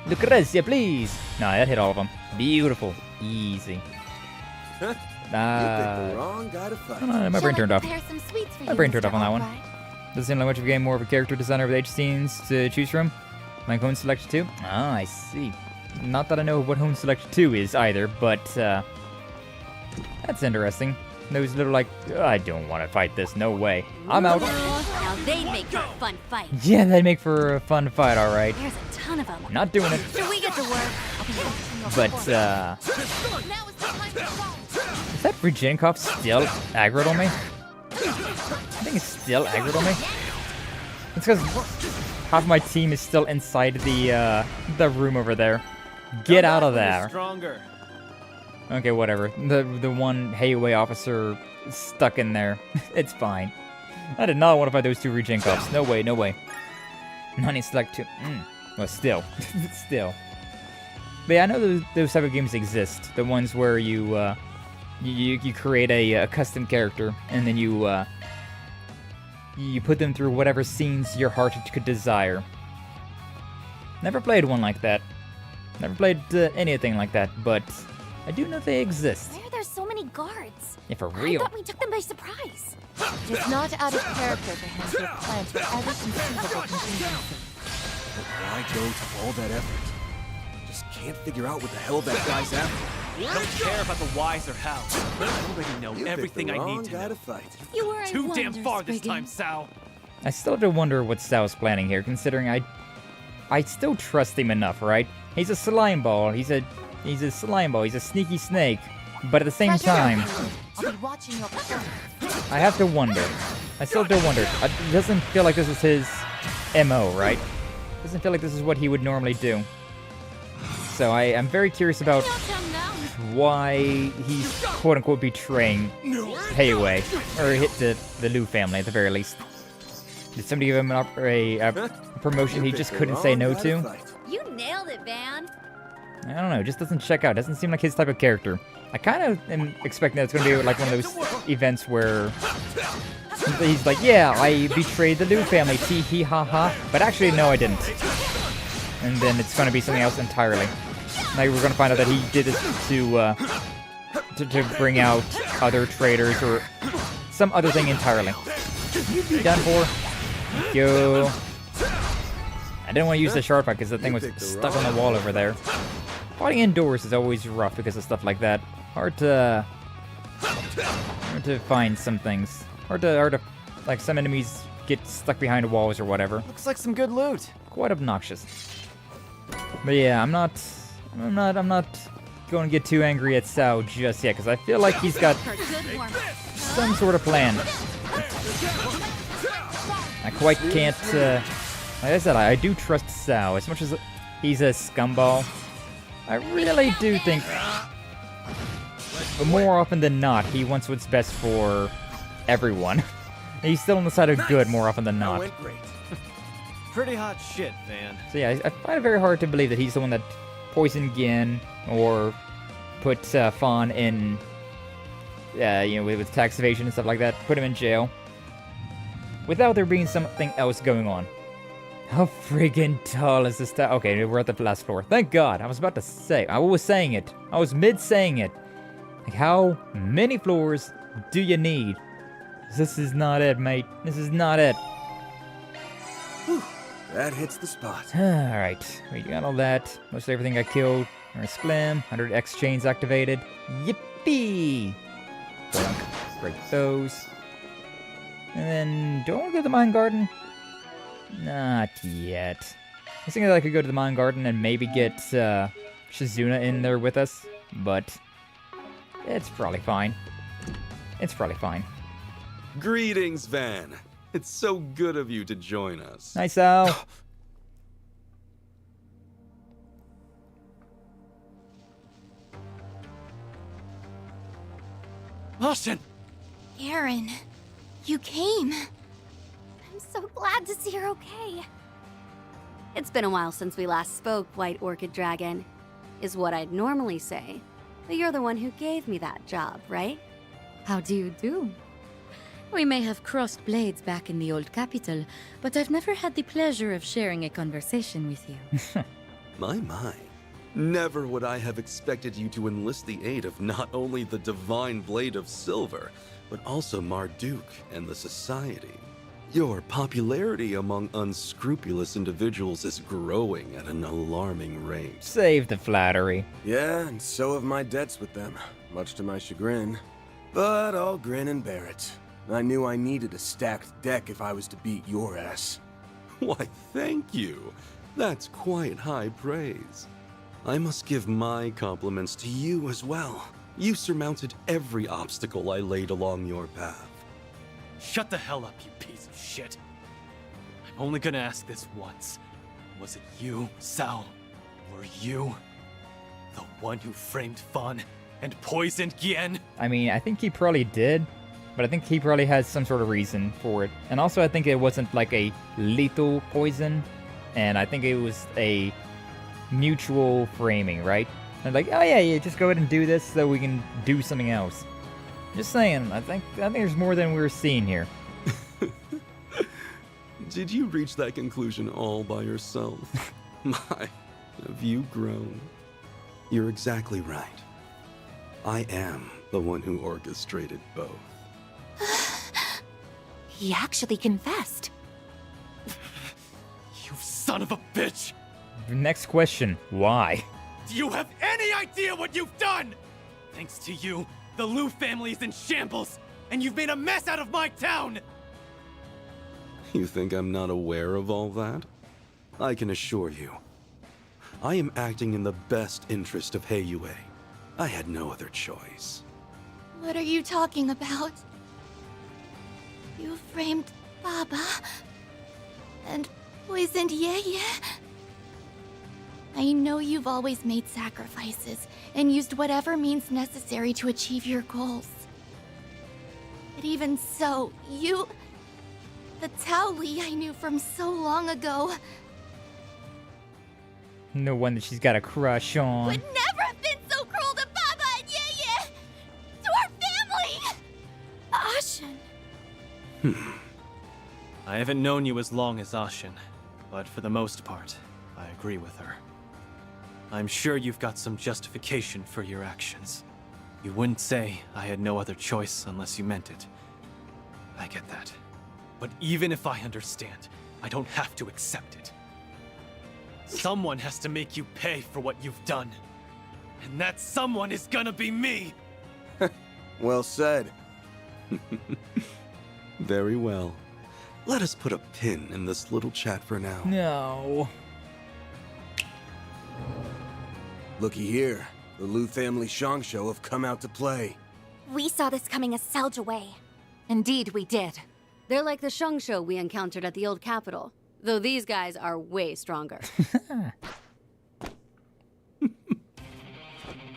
B: Lucrezia, please! No, that hit all of them. Beautiful. Easy. My brain turned off. My brain turned off on that one. Doesn't seem like much of a game, more of a character designer with H scenes to choose from. Like Home Select 2? Ah, I see. Not that I know what Home Select 2 is either, but that's interesting. Those little like, I don't want to fight this, no way. I'm out.
I: Now they make for a fun fight.
B: Yeah, they make for a fun fight, alright.
I: There's a ton of them.
B: Not doing it.
I: Should we get to work?
B: But, is that Regenkov still aggroed on me? I think it's still aggroed on me. It's because half my team is still inside the room over there. Get out of there.
H: Stronger.
B: Okay, whatever. The one Hayway officer is stuck in there. It's fine. I did not want to fight those two regen cops. No way, no way. None select two. Well, still. Still. But yeah, I know those type of games exist. The ones where you create a custom character, and then you put them through whatever scenes your heart could desire. Never played one like that. Never played anything like that, but I do know they exist.
D: Why are there so many guards?
B: Yeah, for real.
D: I thought we took them by surprise.
G: It is not out of character for him to have planned for every conceivable contingency.
F: But why go to all that effort? Just can't figure out what the hell that guy's after.
E: I don't care about the whys or hows. I already know everything I need to know.
F: Fight.
M: You were
E: Too damn far this time, Sal.
B: I still do wonder what Sal's planning here, considering I still trust him enough, right? He's a slime ball. He's a slime ball. He's a sneaky snake. But at the same time,
G: I'll be watching your performance.
B: I have to wonder. I still do wonder. It doesn't feel like this is his MO, right? Doesn't feel like this is what he would normally do. So I'm very curious about why he's quote-unquote betraying Hayway, or hit the Liu family at the very least. Did somebody give him a promotion he just couldn't say no to?
I: You nailed it, Van.
B: I don't know, it just doesn't check out. Doesn't seem like his type of character. I kind of am expecting that it's going to be like one of those events where he's like, yeah, I betrayed the Liu family, tee hee ha ha. But actually, no, I didn't. And then it's going to be something else entirely. Now we're going to find out that he did it to bring out other traitors or some other thing entirely. You be done for? Thank you. I didn't want to use the sharp because the thing was stuck on the wall over there. Fighting indoors is always rough because of stuff like that. Hard to find some things. Hard to like some enemies get stuck behind walls or whatever.
H: Looks like some good loot.
B: Quite obnoxious. But yeah, I'm not going to get too angry at Sao just yet because I feel like he's got some sort of plan. I quite can't. Like I said, I do trust Sao as much as he's a scumball. I really do think, but more often than not, he wants what's best for everyone. He's still on the side of good more often than not.
H: Pretty hot shit, Van.
B: So yeah, I find it very hard to believe that he's the one that poisoned Gin or put Fawn in, with tax evasion and stuff like that. Put him in jail without there being something else going on. How friggin' tall is this tower? Okay, we're at the last floor. Thank God. I was about to say. I was saying it. I was mid-saying it. Like, how many floors do you need? This is not it, mate. This is not it.
F: Whew, that hits the spot.
B: Alright. We got all that. Most everything got killed. There's Sklim. 100X chains activated. Yippee! Break those. And then, do I want to go to the mine garden? Not yet. I was thinking that I could go to the mine garden and maybe get Shizuna in there with us, but it's probably fine. It's probably fine.
C: Greetings, Van. It's so good of you to join us.
B: Hi, Sal.
E: Austin!
D: Aaron, you came. So glad to see you're okay.
I: It's been a while since we last spoke, White Orchid Dragon, is what I'd normally say. But you're the one who gave me that job, right?
M: How do you do? We may have crossed blades back in the old capital, but I've never had the pleasure of sharing a conversation with you.
C: My. Never would I have expected you to enlist the aid of not only the Divine Blade of Silver, but also Marduk and the Society. Your popularity among unscrupulous individuals is growing at an alarming rate.
B: Save the flattery.
F: Yeah, and so have my debts with them, much to my chagrin. But I'll grin and bear it. I knew I needed a stacked deck if I was to beat your ass.
C: Why, thank you. That's quite high praise. I must give my compliments to you as well. You surmounted every obstacle I laid along your path.
E: Shut the hell up, you piece of shit. I'm only gonna ask this once. Was it you, Sal? Were you?
H: The one who framed Fan and poisoned Gien?
B: I mean, I think he probably did, but I think he probably has some sort of reason for it. And also, I think it wasn't like a lethal poison, and I think it was a mutual framing, right? And like, oh yeah, just go ahead and do this so we can do something else. Just saying, I think there's more than we're seeing here.
F: Did you reach that conclusion all by yourself? My, have you grown? You're exactly right. I am the one who orchestrated both.
G: He actually confessed.
H: You son of a bitch!
B: Next question, why?
H: Do you have any idea what you've done? Thanks to you, the Liu family is in shambles, and you've made a mess out of my town!
F: You think I'm not aware of all that? I can assure you, I am acting in the best interest of Heiyue. I had no other choice.
P: What are you talking about? You framed Baba and poisoned Yeye. I know you've always made sacrifices and used whatever means necessary to achieve your goals. But even so, you... The Tao Li I knew from so long ago
B: No one that she's got a crush on.
P: would never have been so cruel to Baba and Yeye! To our family! Ashen.
H: I haven't known you as long as Ashen, but for the most part, I agree with her. I'm sure you've got some justification for your actions. You wouldn't say I had no other choice unless you meant it. I get that. But even if I understand, I don't have to accept it. Someone has to make you pay for what you've done. And that someone is gonna be me!
F: Well said. Very well. Let us put a pin in this little chat for now.
B: No.
F: Looky here. The Liu family Shangsho have come out to play.
D: We saw this coming a Selge away.
G: Indeed, we did.
I: They're like the Shungsho we encountered at the old capital, though these guys are way stronger.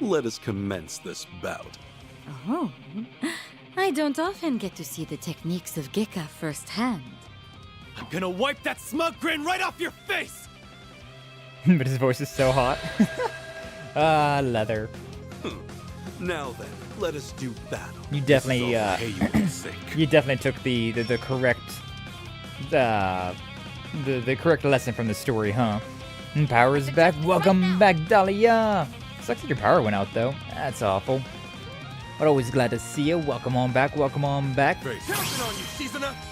F: Let us commence this bout.
M: Oh, I don't often get to see the techniques of Gekka firsthand.
H: I'm gonna wipe that smug grin right off your face!
B: But his voice is so hot. Leather.
F: Now then, let us do battle.
B: You definitely, you definitely took the correct, the correct lesson from the story, huh? And power is back. Welcome back, Dahlia. Sucks that your power went out though. That's awful. But always glad to see you. Welcome on back. Welcome on back.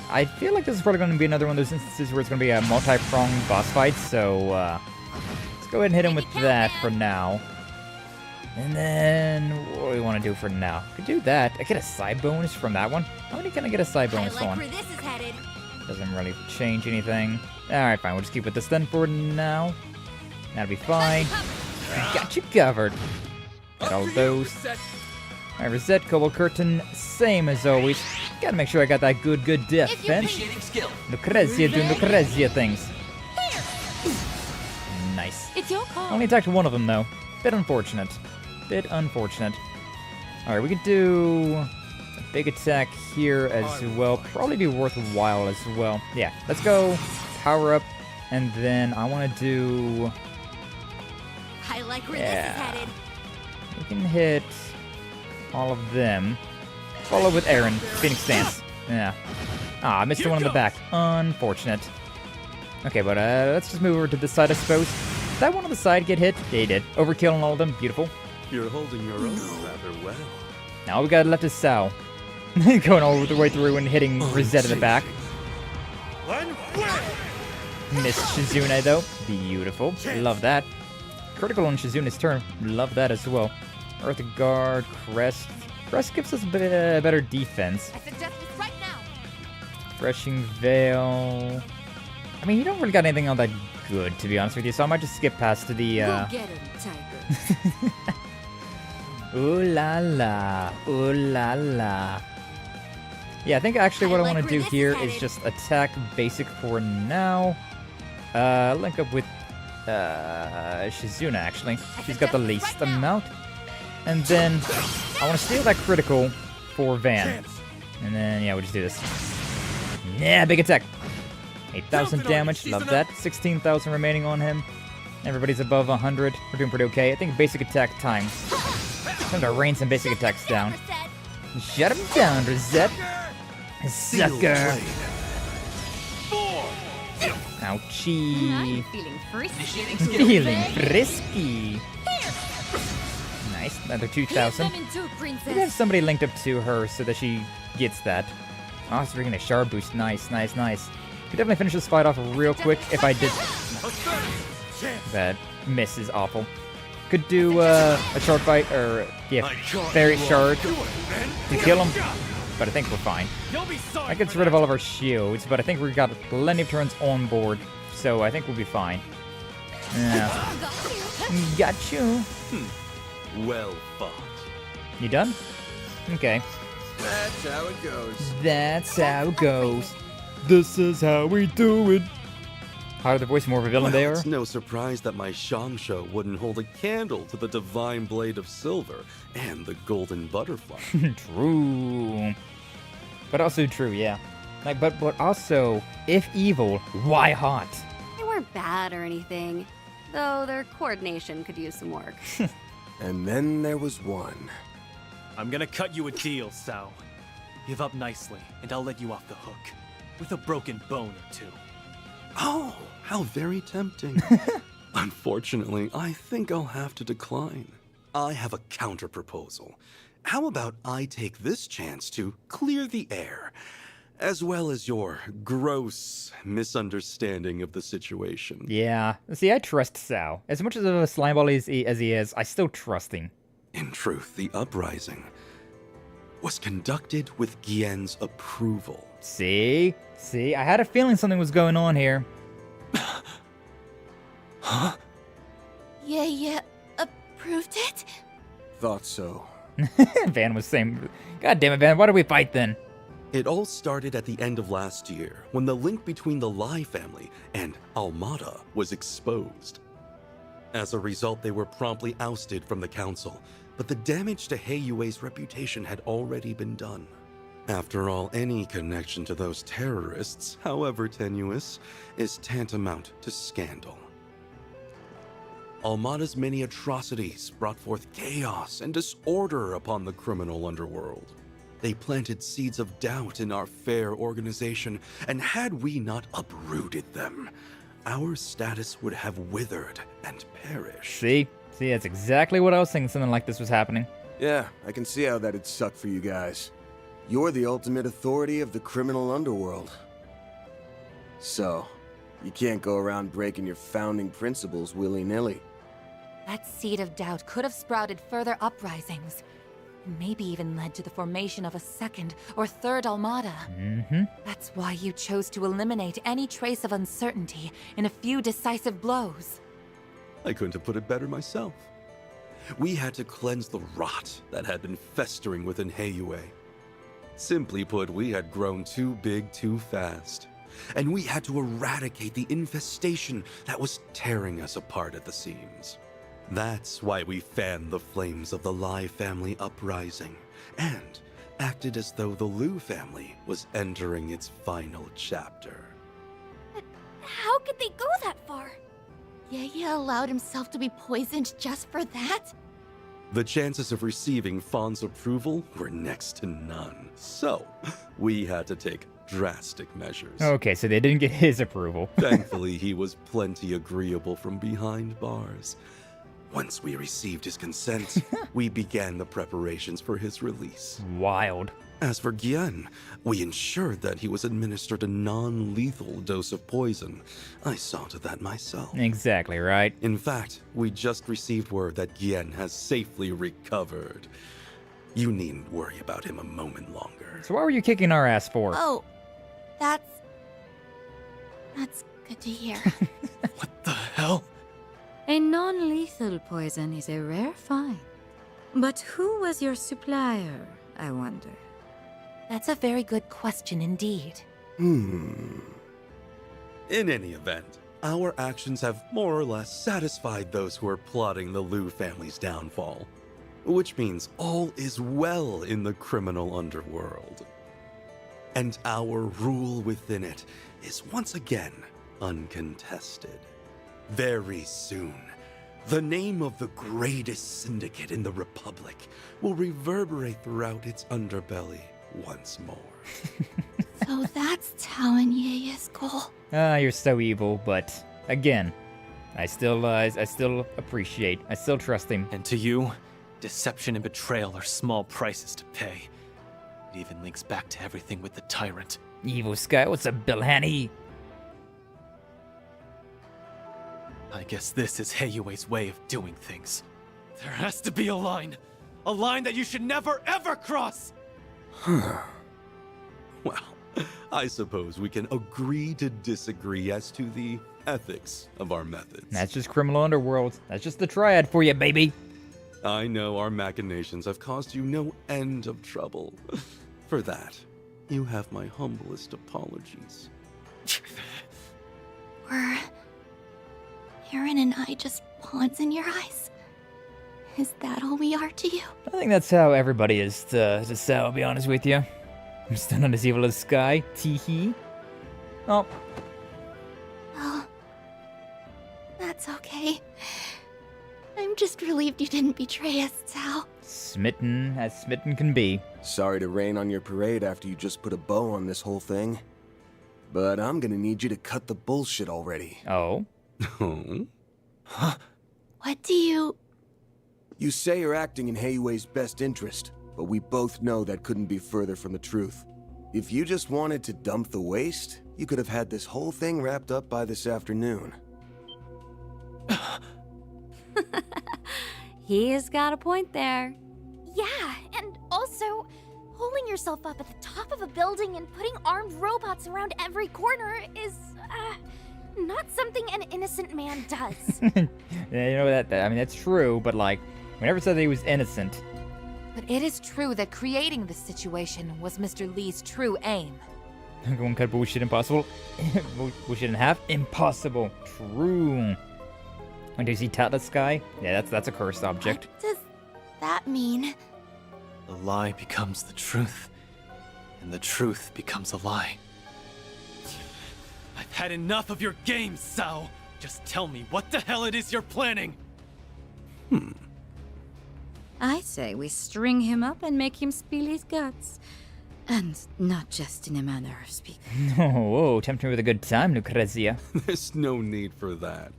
B: I feel like this is probably going to be another one of those instances where it's going to be a multi-pronged boss fight. So let's go ahead and hit him with that for now. And then, what do we want to do for now? Could do that. I get a side bonus from that one. How many can I get a side bonus
D: I like
B: on?
D: where this is headed.
B: Doesn't really change anything. Alright, fine. We'll just keep with this then for now. That'll be fine. I got you covered. Got all those. Alright, Risette, Cobalt Curtain, same as always. Gotta make sure I got that good defense. Lucrezia doing Lucrezia things. Nice.
M: It's your call.
B: Only attacked one of them though. Bit unfortunate. Bit unfortunate. Alright, we could do a big attack here as well. Probably be worthwhile as well. Yeah, let's go power up, and then I want to do...
D: I like where this is headed.
B: We can hit all of them. Follow with Aaron. Phoenix Dance. Yeah. Ah, I missed the one in the back. Unfortunate. Okay, but let's just move over to this side, I suppose. Did that one on the side get hit? Yeah, he did. Overkill on all of them. Beautiful.
F: You're holding your own rather well.
B: Now all we got left is Sao. Going all the way through and hitting Risette in the back. Missed Shizune though. Beautiful. Love that. Critical on Shizune's turn. Love that as well. Earth Guard, Crest. Crest gives us a bit better defense.
P: I suggest this right now.
B: Threshing Veil. I mean, you don't really got anything all that good, to be honest with you, so I might just skip past to the,
M: Go get him, Tiger.
B: Ooh la la. Ooh la la. Yeah, I think actually what I want to do here is just attack basic for now. Link up with Shizuna, actually. She's got the least amount. And then I want to steal that critical for Van. And then, yeah, we'll just do this. Yeah, big attack. 8,000 damage, love that. 16,000 remaining on him. Everybody's above 100. We're doing pretty okay. I think basic attack time. Time to rain some basic attacks down. Shut him down, Risette. Sucker. Ouchie.
K: Feeling frisky.
B: Feeling frisky. Nice, another 2,000. We have somebody linked up to her so that she gets that. Oh, it's bringing a sharp boost. Nice, nice, nice. Could definitely finish this fight off real quick if I did. That miss is awful. Could do a shard fight, or yeah, Feri shard to kill him, but I think we're fine. That gets rid of all of our shields, but I think we've got plenty of turns on board, so I think we'll be fine. Yeah. Got you.
C: Well fought.
B: You done? Okay.
F: That's how it goes.
B: That's how it goes. This is how we do it. How the voice more of a villain they are?
C: It's no surprise that my Shangsho wouldn't hold a candle to the divine blade of silver and the golden butterfly.
B: True. But also true, yeah. Like, but also, if evil, why hot?
I: They weren't bad or anything, though their coordination could use some work.
F: And then there was one.
H: I'm gonna cut you a deal, Sao. Give up nicely, and I'll let you off the hook. With a broken bone or two.
C: Oh, how very tempting. Unfortunately, I think I'll have to decline. I have a counter-proposal. How about I take this chance to clear the air, as well as your gross misunderstanding of the situation?
B: Yeah. See, I trust Sao. As much as of a slimeball as he is, I still trust him.
C: In truth, the uprising was conducted with Gien's approval.
B: See? See? I had a feeling something was going on here.
C: Huh?
P: Yeah, approved it?
F: Thought so.
B: Van was saying, God damn it, Van, why did we fight then?
C: It all started at the end of last year, when the link between the Lai family and Almata was exposed. As a result, they were promptly ousted from the council, but the damage to Heiyue's reputation had already been done. After all, any connection to those terrorists, however tenuous, is tantamount to scandal. Almata's many atrocities brought forth chaos and disorder upon the criminal underworld. They planted seeds of doubt in our fair organization, and had we not uprooted them, our status would have withered and perished.
B: See, that's exactly what I was thinking something like this was happening.
F: Yeah, I can see how that'd suck for you guys. You're the ultimate authority of the criminal underworld. So, you can't go around breaking your founding principles willy-nilly.
G: That seed of doubt could have sprouted further uprisings, and maybe even led to the formation of a second or third Almata. That's why you chose to eliminate any trace of uncertainty in a few decisive blows.
C: I couldn't have put it better myself. We had to cleanse the rot that had been festering within Heiyue. Simply put, we had grown too big too fast, and we had to eradicate the infestation that was tearing us apart at the seams. That's why we fanned the flames of the Lai family uprising, and acted as though the Liu family was entering its final chapter.
D: But how could they go that far?
P: Yaya allowed himself to be poisoned just for that?
C: The chances of receiving Fawn's approval were next to none, so we had to take drastic measures.
B: Okay, so they didn't get his approval.
C: Thankfully, he was plenty agreeable from behind bars. Once we received his consent, we began the preparations for his release.
B: Wild.
C: As for Gien, we ensured that he was administered a non-lethal dose of poison. I saw to that myself.
B: Exactly, right?
C: In fact, we just received word that Gien has safely recovered. You needn't worry about him a moment longer.
B: So what were you kicking our ass for?
P: Oh, that's good to hear.
C: What the hell?
M: A non-lethal poison is a rare find. But who was your supplier, I wonder?
G: That's a very good question indeed.
C: In any event,
Q: our actions have more or less satisfied those who are plotting the Liu family's downfall. Which means all is well in the criminal underworld. And our rule within it is once again uncontested. Very soon, the name of the greatest syndicate in the Republic will reverberate throughout its underbelly once more.
P: So that's Tao and Yeye's goal.
B: Ah, you're so evil, but again, I still appreciate, I still trust him.
H: And to you, deception and betrayal are small prices to pay. It even links back to everything with the tyrant.
B: Evil Sky, what's up, Bill Hanny?
H: I guess this is Heiyue's way of doing things. There has to be a line that you should never ever cross!
Q: Well, I suppose we can agree to disagree as to the ethics of our methods.
B: That's just criminal underworld. That's just the triad for you, baby.
Q: I know our machinations have caused you no end of trouble. For that, you have my humblest apologies.
P: Were Aaron and I just pawns in your eyes? Is that all we are to you?
B: I think that's how everybody is to Sal, I'll be honest with you. I'm still not as evil as Sky. Teehee. Oh.
P: Well, that's okay. I'm just relieved you didn't betray us, Tao.
B: Smitten as smitten can be.
F: Sorry to rain on your parade after you just put a bow on this whole thing. But I'm gonna need you to cut the bullshit already.
B: Oh?
Q: Oh?
P: Huh? What do you...
F: You say you're acting in Heiyue's best interest, but we both know that couldn't be further from the truth. If you just wanted to dump the waste, you could have had this whole thing wrapped up by this afternoon.
I: He has got a point there.
D: Yeah, and also, holding yourself up at the top of a building and putting armed robots around every corner is, not something an innocent man does.
B: Yeah, you know that, I mean, that's true, but like, we never said that he was innocent.
G: But it is true that creating this situation was Mr. Lee's true aim.
B: Everyone cut bullshit impossible. Bullshit in half? Impossible. True. And does he tell the Sky? Yeah, that's a cursed object.
P: What does that mean?
H: The lie becomes the truth, and the truth becomes a lie. I've had enough of your games, Sao! Just tell me what the hell it is you're planning!
M: I say we string him up and make him spill his guts. And not just in a manner of speaking.
B: Oh, tempt me with a good time, Lucrezia.
Q: There's no need for that.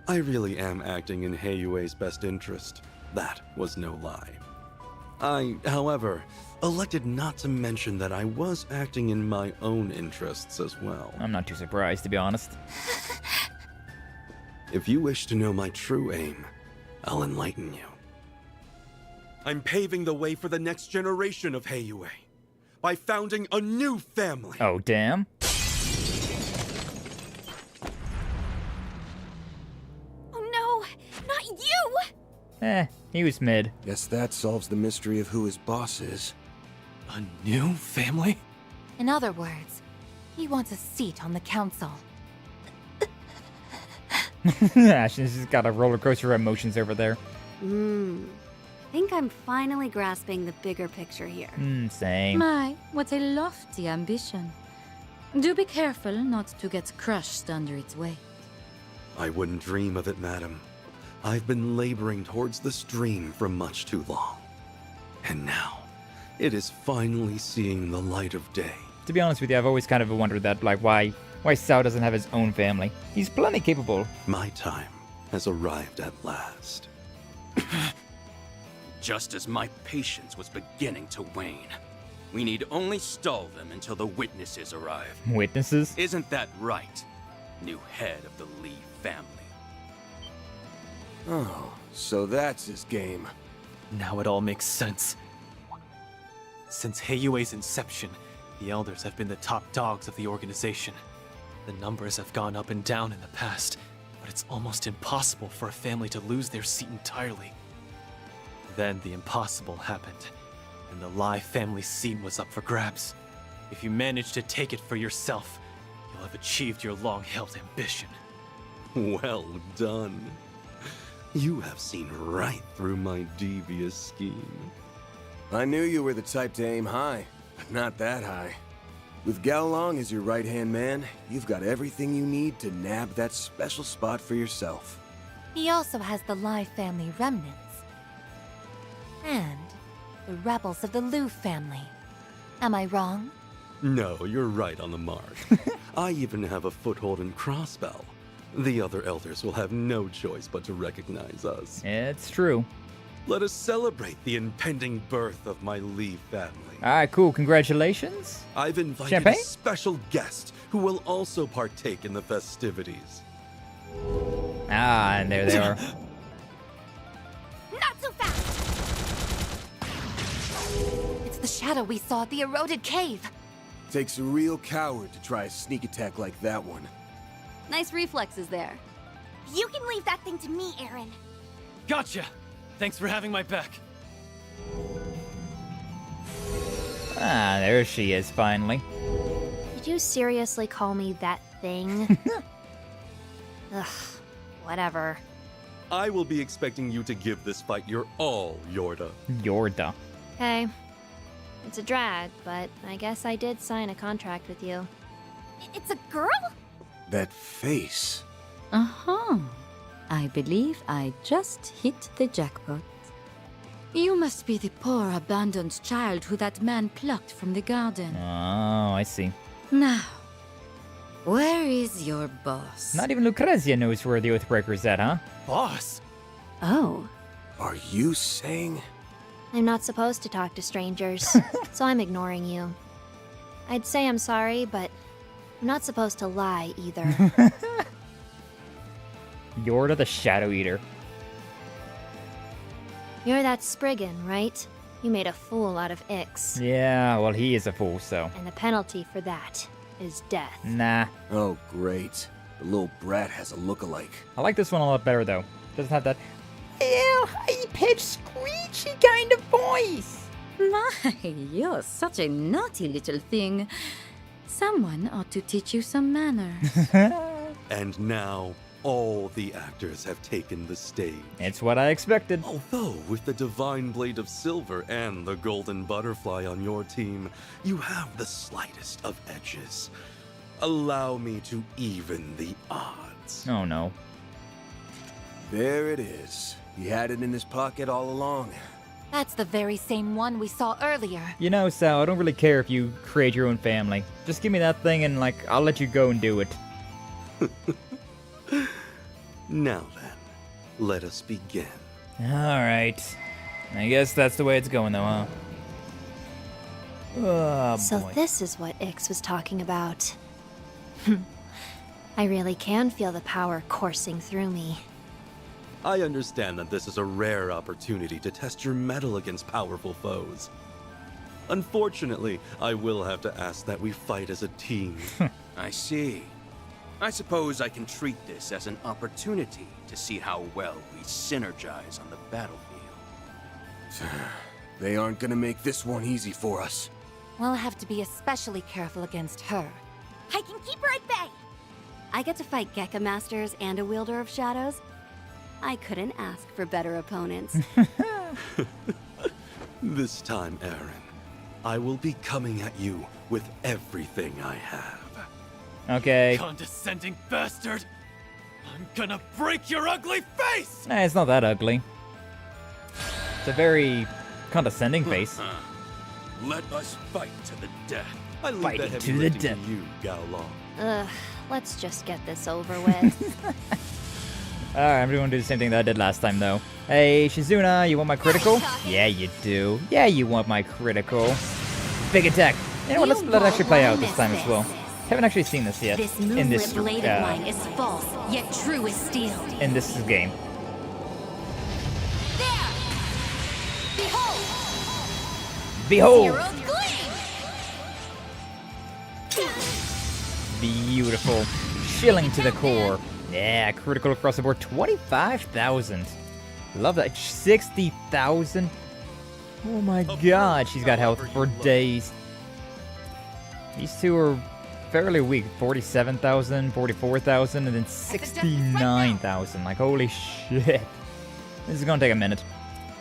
Q: I really am acting in Heiyue's best interest. That was no lie. I, however, elected not to mention that I was acting in my own interests as well.
B: I'm not too surprised, to be honest.
Q: If you wish to know my true aim, I'll enlighten you. I'm paving the way for the next generation of Heiyue by founding a new family.
B: Oh, damn.
D: Oh no, not you!
B: He was mid.
F: Guess that solves the mystery of who his boss is.
H: A new family?
G: In other words, he wants a seat on the council.
B: Ashton's just got a roller coaster of emotions over there.
I: Think I'm finally grasping the bigger picture here.
B: Same.
M: My, what a lofty ambition. Do be careful not to get crushed under its weight.
Q: I wouldn't dream of it, madam. I've been laboring towards this dream for much too long. And now, it is finally seeing the light of day.
B: To be honest with you, I've always kind of wondered that, like, why Sao doesn't have his own family. He's plenty capable.
Q: My time has arrived at last.
C: Just as my patience was beginning to wane. We need only stall them until the witnesses arrive.
B: Witnesses?
C: Isn't that right, new head of the Lee family?
F: Oh, so that's his game.
H: Now it all makes sense. Since Heiyue's inception, the Elders have been the top dogs of the organization. The numbers have gone up and down in the past, but it's almost impossible for a family to lose their seat entirely. Then the impossible happened, and the Lai family seat was up for grabs. If you manage to take it for yourself, you'll have achieved your long-held ambition.
Q: Well done. You have seen right through my devious scheme.
F: I knew you were the type to aim high, but not that high. With Gaolong as your right-hand man, you've got everything you need to nab that special spot for yourself.
G: He also has the Lai family remnants. And the rebels of the Liu family. Am I wrong?
Q: No, you're right on the mark. I even have a foothold in Crossbell. The other elders will have no choice but to recognize us.
B: It's true.
Q: Let us celebrate the impending birth of my Li family.
B: Alright, cool. Congratulations.
Q: I've invited
B: Champagne?
Q: a special guest who will also partake in the festivities.
B: Ah, and there they are.
D: Not so fast!
G: It's the shadow we saw at the eroded cave.
F: Takes a real coward to try a sneak attack like that one.
I: Nice reflexes there.
D: You can leave that thing to me, Aaron.
H: Gotcha! Thanks for having my back.
B: Ah, there she is, finally.
D: Did you seriously call me that thing? Ugh, whatever.
Q: I will be expecting you to give this fight your all, Yorda.
B: Yorda.
D: Okay. It's a drag, but I guess I did sign a contract with you. It's a girl?
F: That face.
M: Uh-huh. I believe I just hit the jackpot. You must be the poor abandoned child who that man plucked from the garden.
B: Oh, I see.
M: Now, where is your boss?
B: Not even Lucrezia knows where the Oathbreaker's at, huh?
H: Boss?
I: Oh.
F: Are you saying?
D: I'm not supposed to talk to strangers, so I'm ignoring you. I'd say I'm sorry, but I'm not supposed to lie either.
B: Yorda the Shadow Eater.
D: You're that Spriggan, right? You made a fool out of Ix.
B: Yeah, well, he is a fool, so.
D: And the penalty for that is death.
B: Nah.
F: Oh, great. The little brat has a look-alike.
B: I like this one a lot better, though. Doesn't have that high-pitched, screechy kind of voice.
M: My, you're such a naughty little thing. Someone ought to teach you some manners.
Q: And now, all the actors have taken the stage.
B: It's what I expected.
Q: Although, with the Divine Blade of Silver and the Golden Butterfly on your team, you have the slightest of edges. Allow me to even the odds.
B: Oh, no.
F: There it is. He had it in his pocket all along.
G: That's the very same one we saw earlier.
B: You know, Sal, I don't really care if you create your own family. Just give me that thing and, like, I'll let you go and do it.
Q: Now then, let us begin.
B: Alright. I guess that's the way it's going, though, huh? Oh,
D: So
B: boy.
D: this is what Ix was talking about. I really can feel the power coursing through me.
Q: I understand that this is a rare opportunity to test your mettle against powerful foes. Unfortunately, I will have to ask that we fight as a team.
C: I see. I suppose I can treat this as an opportunity to see how well we synergize on the battlefield.
F: They aren't gonna make this one easy for us.
G: We'll have to be especially careful against her.
D: I can keep her at bay!
I: I get to fight Gekka Masters and a Wielder of Shadows. I couldn't ask for better opponents.
Q: This time, Aaron, I will be coming at you with everything I have.
B: Okay.
H: Condescending bastard! I'm gonna break your ugly face!
B: Nah, it's not that ugly. It's a very condescending face.
C: Let us fight to the death.
Q: I leave
B: Fighting
Q: that heavy
B: to the
Q: lifting
B: death.
Q: to you, Gaolong.
D: Ugh, let's just get this over with.
B: Alright, I'm gonna do the same thing that I did last time, though. Hey, Shizuna, you want my critical? Yeah, you do. Yeah, you want my critical. Big attack. You know what, let's let it actually play out this time as well. Haven't actually seen this yet.
G: This
B: in
G: moonlit
B: this
G: blade of mine is false, yet true as steel.
B: in this game.
G: There! Behold!
B: Behold!
G: Zero gleam!
B: Beautiful. Chilling to the core. Yeah, critical across the board. 25,000. Love that. 60,000. Oh my god, she's got health for days. These two are fairly weak. 47,000, 44,000, and then 69,000. Like, holy shit. This is gonna take a minute.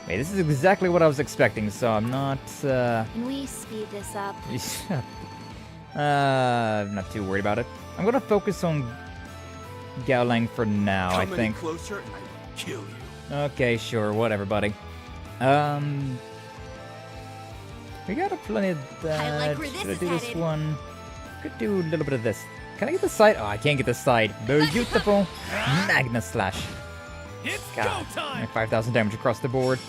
B: Wait, this is exactly what I was expecting, so I'm not,
D: Can we speed this up?
B: I'm not too worried about it. I'm gonna focus on Gowlang for now, I think.
C: Closer and I will kill you.
B: Okay, sure, whatever, buddy. We got a plenty of that.
D: I like where
B: Should I
D: this
B: do
D: is
B: this
D: headed.
B: one? Could do a little bit of this. Can I get the side? Oh, I can't get the side. Beautiful. Magna Slash.
E: It's
B: God,
E: go time.
B: like 5,000 damage across the board.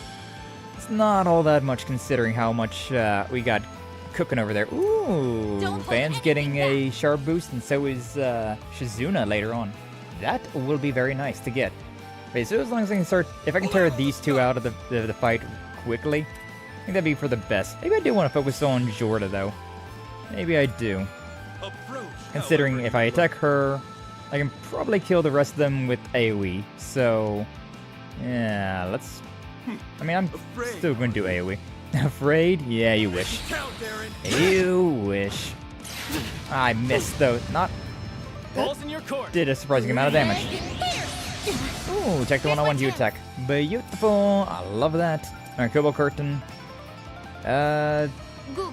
B: It's not all that much considering how much we got cooking over there. Ooh, Van's getting a sharp boost, and so is Shizuna later on. That will be very nice to get. Okay, so as long as I can start, if I can tear these two out of the fight quickly, I think that'd be for the best. Maybe I do want to focus on Jorda though. Maybe I do. Considering if I attack her, I can probably kill the rest of them with AoE. So, yeah, let's... I mean, I'm still going to do AoE. Afraid? Yeah, you wish. You wish. I missed though. Not...
E: Balls in your court.
B: Did a surprising amount of damage. Ooh, check the one I wanted you to attack. Beautiful. I love that. Alright, Kobo Curtain.
M: Go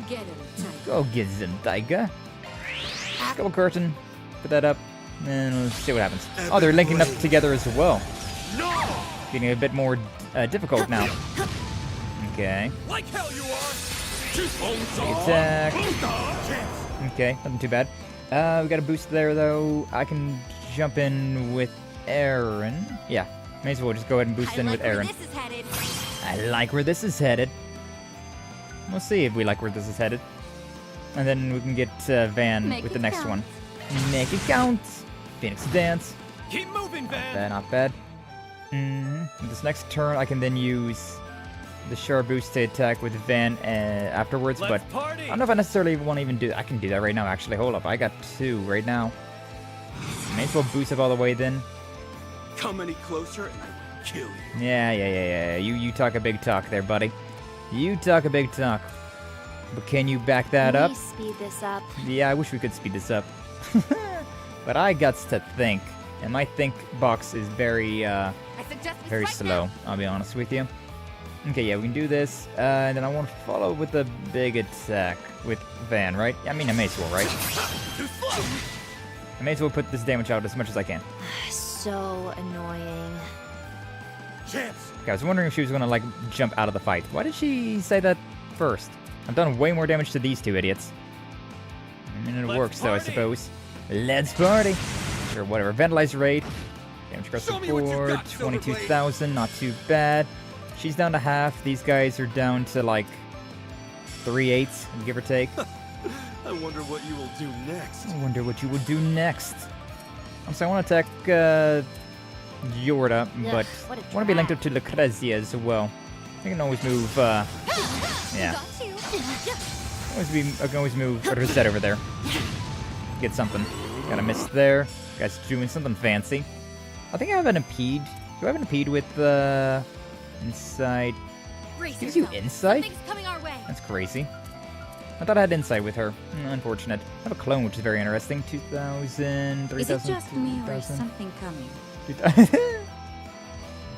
M: get him, Tiger.
B: Go get him, Tiger. Kobo Curtain. Put that up. And let's see what happens. Oh, they're linking up together as well. Getting a bit more difficult now. Okay.
E: Like hell you are.
B: Attack. Okay, nothing too bad. We got a boost there though. I can jump in with Aaron. Yeah, may as well just go ahead and boost in with Aaron. I like where this is headed. We'll see if we like where this is headed. And then we can get Van with the next one. Make it count. Phoenix Dance.
E: Keep moving, Van.
B: Not bad. With this next turn, I can then use the sharp boost to attack with Van afterwards, but I don't know if I necessarily want to even do that. I can do that right now, actually. Hold up, I got 2 right now. May as well boost up all the way then.
C: Come any closer and I will kill you.
B: Yeah. You talk a big talk there, buddy. You talk a big talk. But can you back that up?
D: Can we speed this up?
B: Yeah, I wish we could speed this up. But I got to think, and my think box is very slow, I'll be honest with you. Okay, yeah, we can do this, and then I want to follow with the big attack with Van, right? I mean, I may as well, right? I may as well put this damage out as much as I can.
D: So annoying.
B: Okay, I was wondering if she was going to, like, jump out of the fight. Why did she say that first? I've done way more damage to these 2 idiots. I mean, it works, though, I suppose. Let's party! Sure, whatever. Vandalize rate. Damage across the board. 22,000, not too bad. She's down to half. These guys are down to, like, 3/8, give or take.
C: I wonder what you will do next.
B: I wonder what you will do next. So I want to attack Jorda, but I want to be linked up to Lucrezia as well. I can always move, yeah. I can always move Risette over there. Get something. Got a miss there. Guys doing something fancy. I think I have an impede. Do I have an impede with, insight? Gives you insight? That's crazy. I thought I had insight with her. Unfortunate. I have a clone, which is very interesting. 2,000, 3,000,
M: Is it just me or is
B: 2,000.
M: something coming?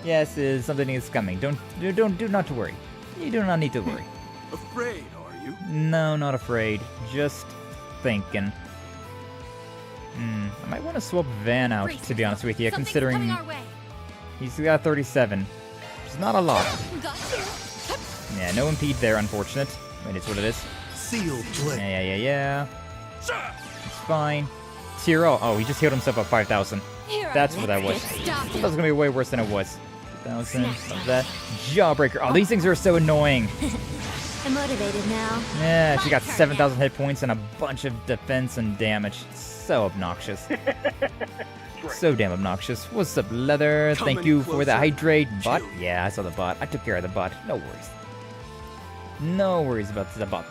B: Yes, something is coming. Do not to worry. You do not need to worry.
C: Afraid, are you?
B: No, not afraid. Just thinking. I might want to swap Van out, to be honest with you, considering he's got 37. Which is not a lot. Yeah, no impede there, unfortunate. But it's what it is.
C: Sealed blade.
B: Yeah. It's fine. Tiro. Oh, he just healed himself up 5,000. That's what that was. That was gonna be way worse than it was. 2,000 of that. Jawbreaker. Oh, these things are so annoying.
D: I'm motivated now.
B: Yeah, she got 7,000 hit points and a bunch of defense and damage. So obnoxious. So damn obnoxious. What's up, Leather? Thank you for the hydrate. Bot? Yeah, I saw the bot. I took care of the bot. No worries. No worries about the bot.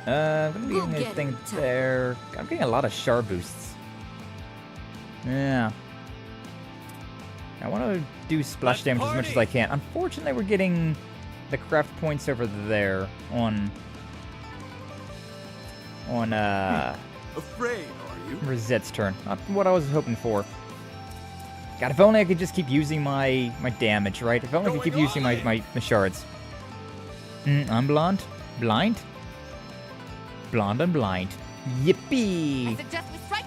B: I'm gonna be getting a thing there. I'm getting a lot of sharp boosts. Yeah. I want to do splash damage as much as I can. Unfortunately, we're getting the craft points over there on
L: Afraid, are you?
B: Risette's turn. Not what I was hoping for. God, if only I could just keep using my damage, right? If only I could keep using my shards. I'm blonde. Blind? Blonde and blind. Yippee!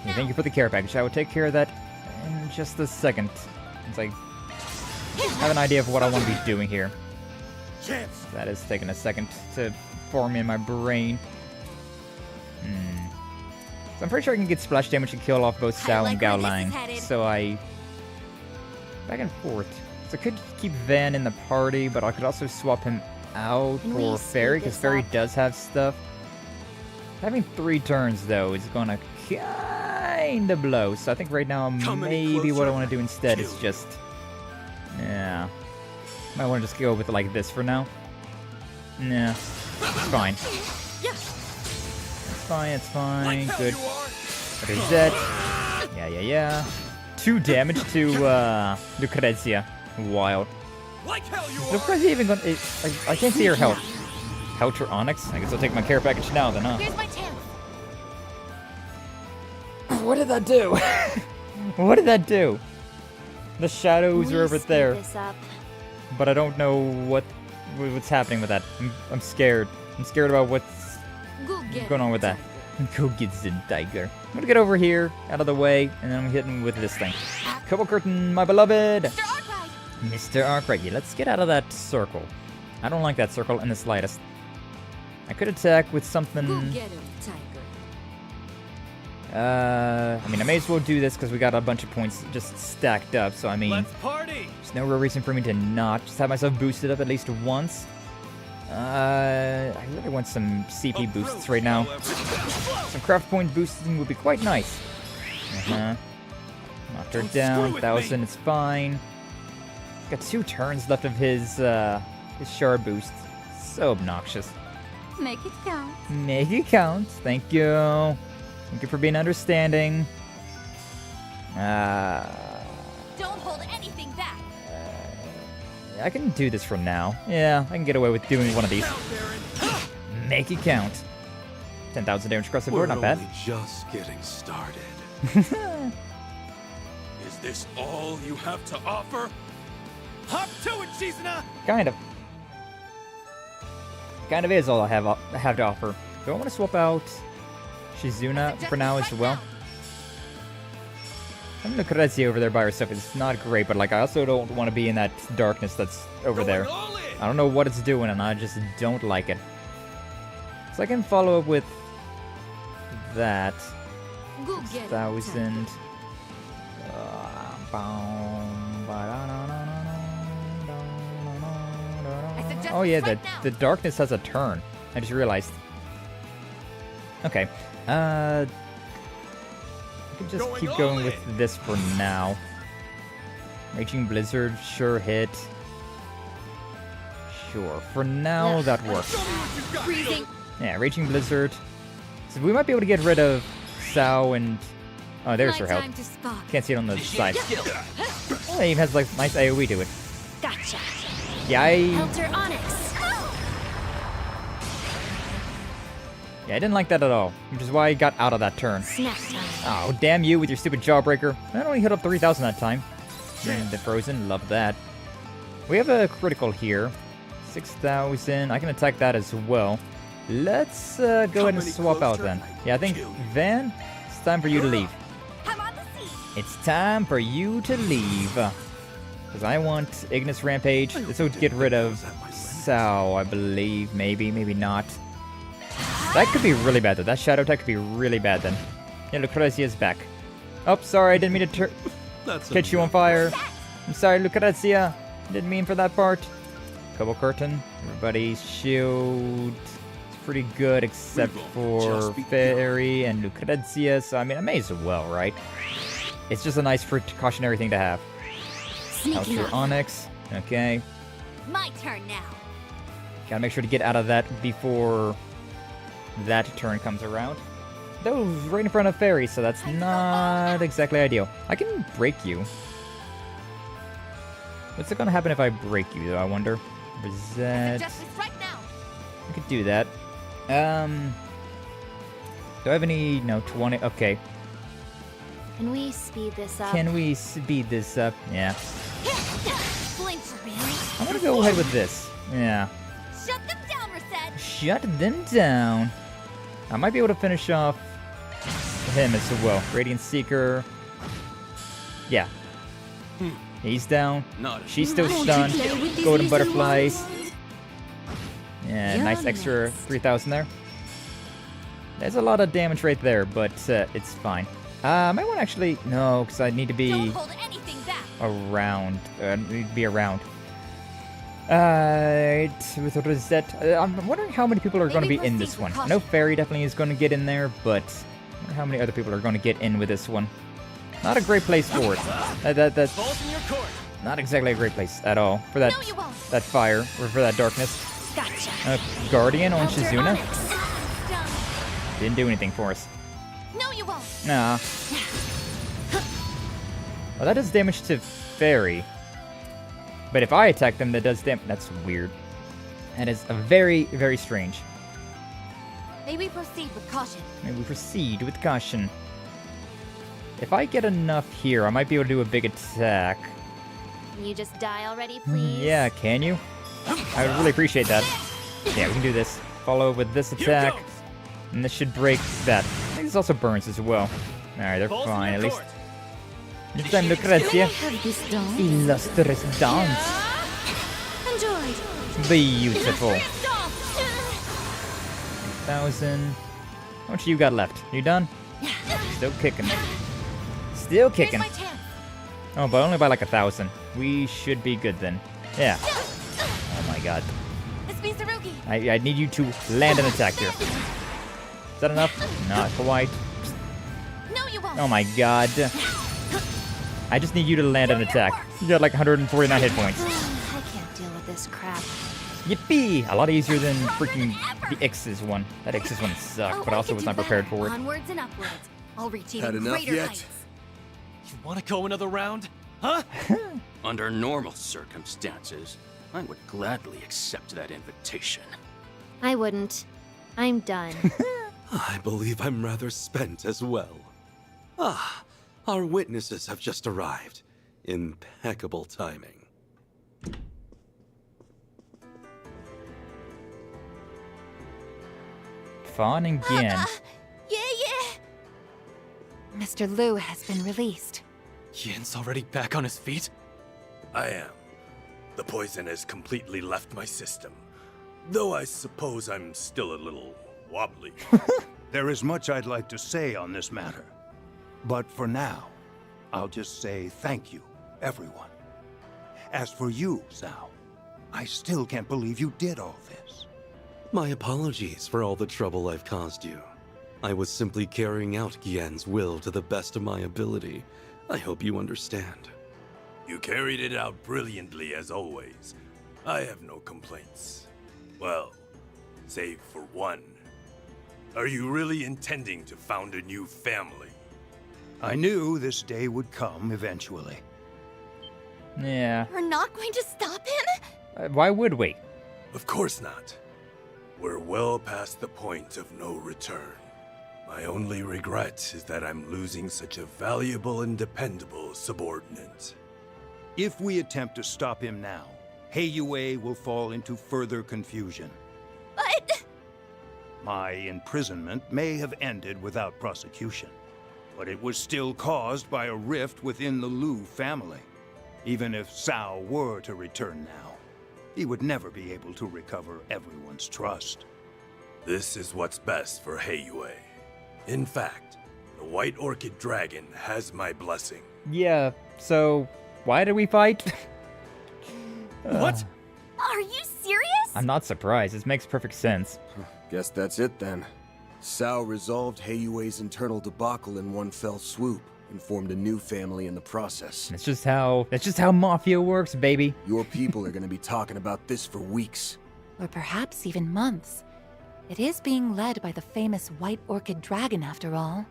B: Yeah, thank you for the care package. I will take care of that in just a second. It's like, I have an idea of what I want to be doing here. That is taking a second to form in my brain. So I'm pretty sure I can get splash damage and kill off both Sao and Gao Lang. So back and forth. So I could keep Van in the party, but I could also swap him out for Feri, because Feri does have stuff. Having 3 turns, though, is gonna kinda blow. So I think right now, maybe what I want to do instead is just... Yeah. Might want to just go with it like this for now. Nah. It's fine. It's fine. Good. Risette. Yeah. 2 damage to Lucrezia. Wild. Lucrezia even gonna... I can't see her health. Health or Onyx? I guess I'll take my care package now then, huh?
P: Here's my chance.
B: What did that do? What did that do? The shadows are over there. But I don't know what's happening with that. I'm scared. I'm scared about what's going on with that. Go get the tiger. I'm gonna get over here, out of the way, and then I'm hitting with this thing. Couple curtain, my beloved! Mr. Arkwright. Yeah, let's get out of that circle. I don't like that circle in the slightest. I could attack with something... I mean, I may as well do this because we got a bunch of points just stacked up, so I mean... There's no real reason for me to not just have myself boosted up at least once. I really want some CP boosts right now. Some craft point boosting would be quite nice. Knocked her down, 1,000, it's fine. Got 2 turns left of his shard boost. So obnoxious.
M: Make it count.
B: Make it count. Thank you. Thank you for being understanding.
P: Don't hold anything back.
B: I can do this for now. Yeah, I can get away with doing one of these. Make it count. 10,000 damage across the board, not bad.
Q: We're only just getting started.
C: Is this all you have to offer?
E: Hop to it, Shizuna!
B: Kind of. Kind of is all I have to offer. Do I want to swap out Shizuna for now as well? I'm gonna Lucrezia over there by herself. It's not great, but like I also don't want to be in that darkness that's over there. I don't know what it's doing, and I just don't like it. So I can follow up with that. 1,000. Oh yeah, the darkness has a turn. I just realized. Okay. I could just keep going with this for now. Raging Blizzard, sure hit. Sure. For now, that works. Yeah, Raging Blizzard. So we might be able to get rid of Sao and... Oh, there's her health. Can't see it on the side. Oh, it even has like nice AoE to it.
D: Gotcha.
B: Yeah, Yeah, I didn't like that at all, which is why I got out of that turn. Oh, damn you with your stupid Jawbreaker. I only hit up 3,000 that time. And the Frozen, love that. We have a critical here. 6,000. I can attack that as well. Let's go ahead and swap out then. Yeah, I think, Van, it's time for you to leave. It's time for you to leave. Because I want Ignis Rampage. This would get rid of Sao, I believe. Maybe, maybe not. That could be really bad, though. That Shadow attack could be really bad, then. Yeah, Lucrezia's back. Oh, sorry, I didn't mean to catch you on fire. I'm sorry, Lucrezia. Didn't mean for that part. Couple curtain. Everybody's shield. It's pretty good, except for Feri and Lucrezia. So, I mean, I may as well, right? It's just a nice precautionary thing to have. Out your Onyx. Okay.
D: My turn now.
B: Gotta make sure to get out of that before that turn comes around. That was right in front of Feri, so that's not exactly ideal. I can break you. What's gonna happen if I break you, though, I wonder? Risette. I could do that. Don't Do I have any? No, 20. Okay.
D: Can we speed this up?
B: Can we speed this up? Yeah.
D: Blink for me.
B: I'm gonna go ahead with this. Yeah.
D: Shut them down, Risette.
B: Shut them down. I might be able to finish off him as well. Radiant Seeker. Yeah. He's down. She's still stunned. Golden Butterflies. Yeah, nice extra 3,000 there. There's a lot of damage right there, but it's fine. I might want to actually... No, because I need to be around. Need to be around. With Risette. I'm wondering how many people are going to be in this one. I know Feri definitely is going to get in there, but I wonder how many other people are going to get in with this one. Not a great place for it. That's not exactly a great place at all for that that fire or for that darkness.
D: Gotcha.
B: Guardian on Shizuna didn't do anything for us.
D: No, you won't.
B: Nah. Well, that does damage to Feri. But if I attack them, that does damage. That's weird. That is a very, very strange.
D: Maybe proceed with caution.
B: Maybe proceed with caution. If I get enough here, I might be able to do a big attack.
D: Can you just die already, please?
B: Yeah, can you? I would really appreciate that. Yeah, we can do this. Follow with this attack. And this should break that. I think this also burns as well. Alright, they're fine at least. This time, Lucrezia. Illustrious dance.
D: Enjoy.
B: Beautiful. 1,000. How much you got left? You done? Still kicking. Still kicking. Oh, but only by like 1,000. We should be good then. Yeah. Oh my god. I need you to land an attack here. Is that enough? Not quite. Oh my god. I just need you to land an attack. You got like 149 hit points.
D: I can't deal with this crap.
B: Yippee! A lot easier than freaking the X's one. That X's one sucked, but also was not prepared for it.
D: Onwards and upwards. I'll reach
F: Had
D: even
F: enough
D: greater
F: yet?
D: heights.
H: You want to go another round? Huh?
C: Under normal circumstances, I would gladly accept that invitation.
D: I wouldn't. I'm done.
Q: I believe I'm rather spent as well. Ah, our witnesses have just arrived. Impeccable timing.
B: Fun again.
G: Yeah. Mr. Liu has been released.
H: Yin's already back on his feet?
R: I am. The poison has completely left my system. Though I suppose I'm still a little wobbly.
S: There is much I'd like to say on this matter. But for now, I'll just say thank you, everyone. As for you, Zhao, I still can't believe you did all this.
Q: My apologies for all the trouble I've caused you. I was simply carrying out Gian's will to the best of my ability. I hope you understand.
R: You carried it out brilliantly as always. I have no complaints. Well, save for one. Are you really intending to found a new family?
S: I knew this day would come eventually.
B: Yeah.
P: We're not going to stop him?
B: Why would we?
R: Of course not. We're well past the point of no return. My only regret is that I'm losing such a valuable and dependable subordinate.
S: If we attempt to stop him now, Heiyue will fall into further confusion.
P: But...
S: My imprisonment may have ended without prosecution, but it was still caused by a rift within the Liu family. Even if Cao were to return now, he would never be able to recover everyone's trust.
R: This is what's best for Heiyue. In fact, the White Orchid Dragon has my blessing.
B: Yeah, so why did we fight?
H: What?
D: Are you serious?
B: I'm not surprised. This makes perfect sense.
F: Guess that's it then. Cao resolved Heiyue's internal debacle in one fell swoop and formed a new family in the process.
B: That's just how mafia works, baby.
F: Your people are going to be talking about this for weeks.
G: Or perhaps even months. It is being led by the famous White Orchid Dragon, after all.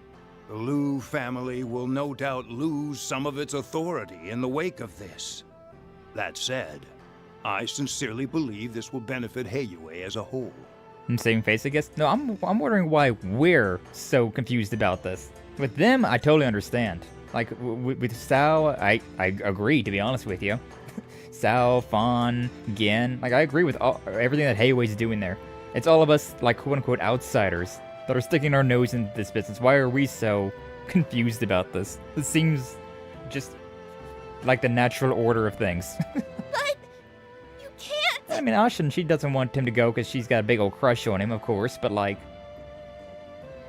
S: The Liu family will no doubt lose some of its authority in the wake of this. That said, I sincerely believe this will benefit Heiyue as a whole.
B: And saving face, I guess. No, I'm wondering why we're so confused about this. With them, I totally understand. Like, with Sao, I agree, to be honest with you. Sao, Fawn, Gen, like, I agree with everything that Heiwei's doing there. It's all of us, like, quote-unquote outsiders that are sticking our nose into this business. Why are we so confused about this? This seems just like the natural order of things.
P: But you can't!
B: I mean, Ashen, she doesn't want him to go because she's got a big old crush on him, of course, but, like,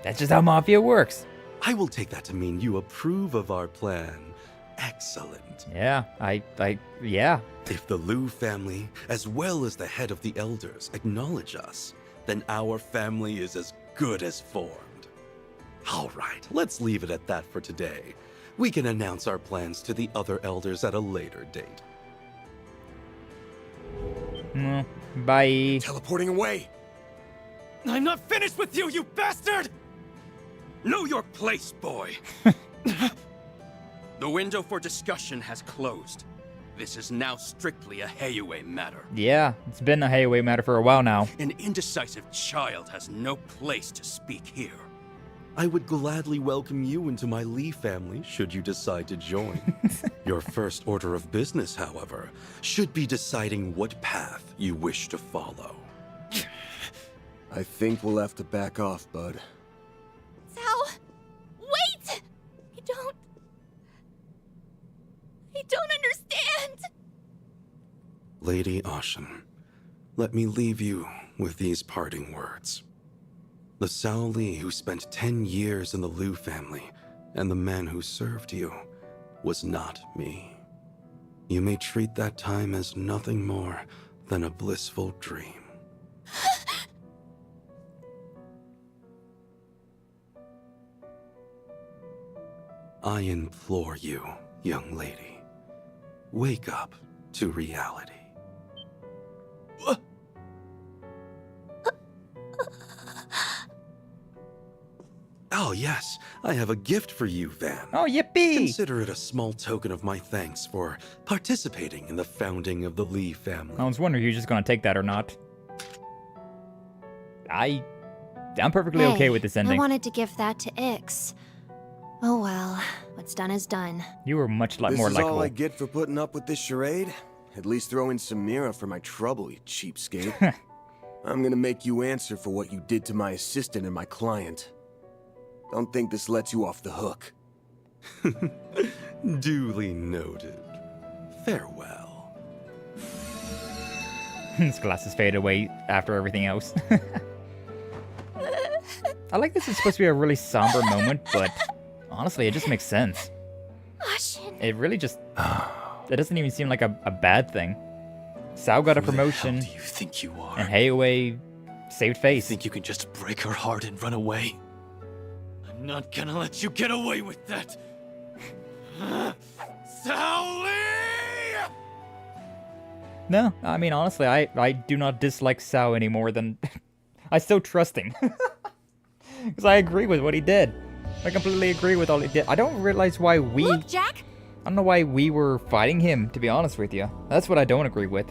B: that's just how Mafia works.
Q: I will take that to mean you approve of our plan. Excellent.
B: Yeah, yeah.
Q: If the Liu family, as well as the head of the elders, acknowledge us, then our family is as good as formed. All right, let's leave it at that for today. We can announce our plans to the other elders at a later date.
B: Bye.
F: Teleporting away!
E: I'm not finished with you, you bastard!
C: Know your place, boy! The window for discussion has closed. This is now strictly a Heiwei matter.
B: Yeah, it's been a Heiwei matter for a while now.
C: An indecisive child has no place to speak here.
Q: I would gladly welcome you into my Lee family should you decide to join. Your first order of business, however, should be deciding what path you wish to follow.
F: I think we'll have to back off, bud.
P: Sao! Wait! I don't understand!
Q: Lady Ashen, let me leave you with these parting words. The Sao Li who spent 10 years in the Liu family and the man who served you was not me. You may treat that time as nothing more than a blissful dream. I implore you, young lady, wake up to reality. Oh yes, I have a gift for you, Van.
B: Oh, yippee!
Q: Consider it a small token of my thanks for participating in the founding of the Lee family.
B: I was wondering if you're just gonna take that or not. I'm perfectly okay with this ending.
D: I wanted to give that to Ix. Oh well, what's done is done.
B: You were much more
F: This is
B: likable.
F: all I get for putting up with this charade? At least throw in some Mira for my trouble, you cheapskate. I'm gonna make you answer for what you did to my assistant and my client. Don't think this lets you off the hook.
Q: Duly noted. Farewell.
B: His glasses fade away after everything else. I like this is supposed to be a really somber moment, but honestly, it just makes sense. It really just... It doesn't even seem like a bad thing. Sao got a promotion.
H: Who the hell do you think you are?
B: And Heiwei saved face.
H: Think you can just break her heart and run away?
E: I'm not gonna let you get away with that! Sally!
B: No, I mean, honestly, I do not dislike Sao any more than... I still trust him. Because I agree with what he did. I completely agree with all he did. I don't realize why we...
D: Look, Jack!
B: I don't know why we were fighting him, to be honest with you. That's what I don't agree with.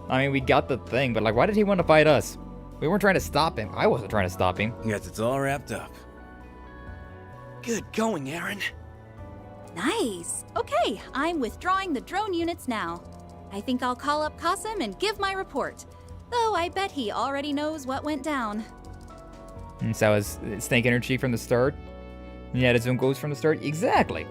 B: I mean, we got the thing, but like, why did he want to fight us? We weren't trying to stop him. I wasn't trying to stop him.
O: Guess it's all wrapped up.
E: Good going, Aaron.
K: Nice. Okay, I'm withdrawing the drone units now. I think I'll call up Qasim and give my report. Though I bet he already knows what went down.
B: And so is Snake Energy from the start? He had his own goals from the start? Exactly.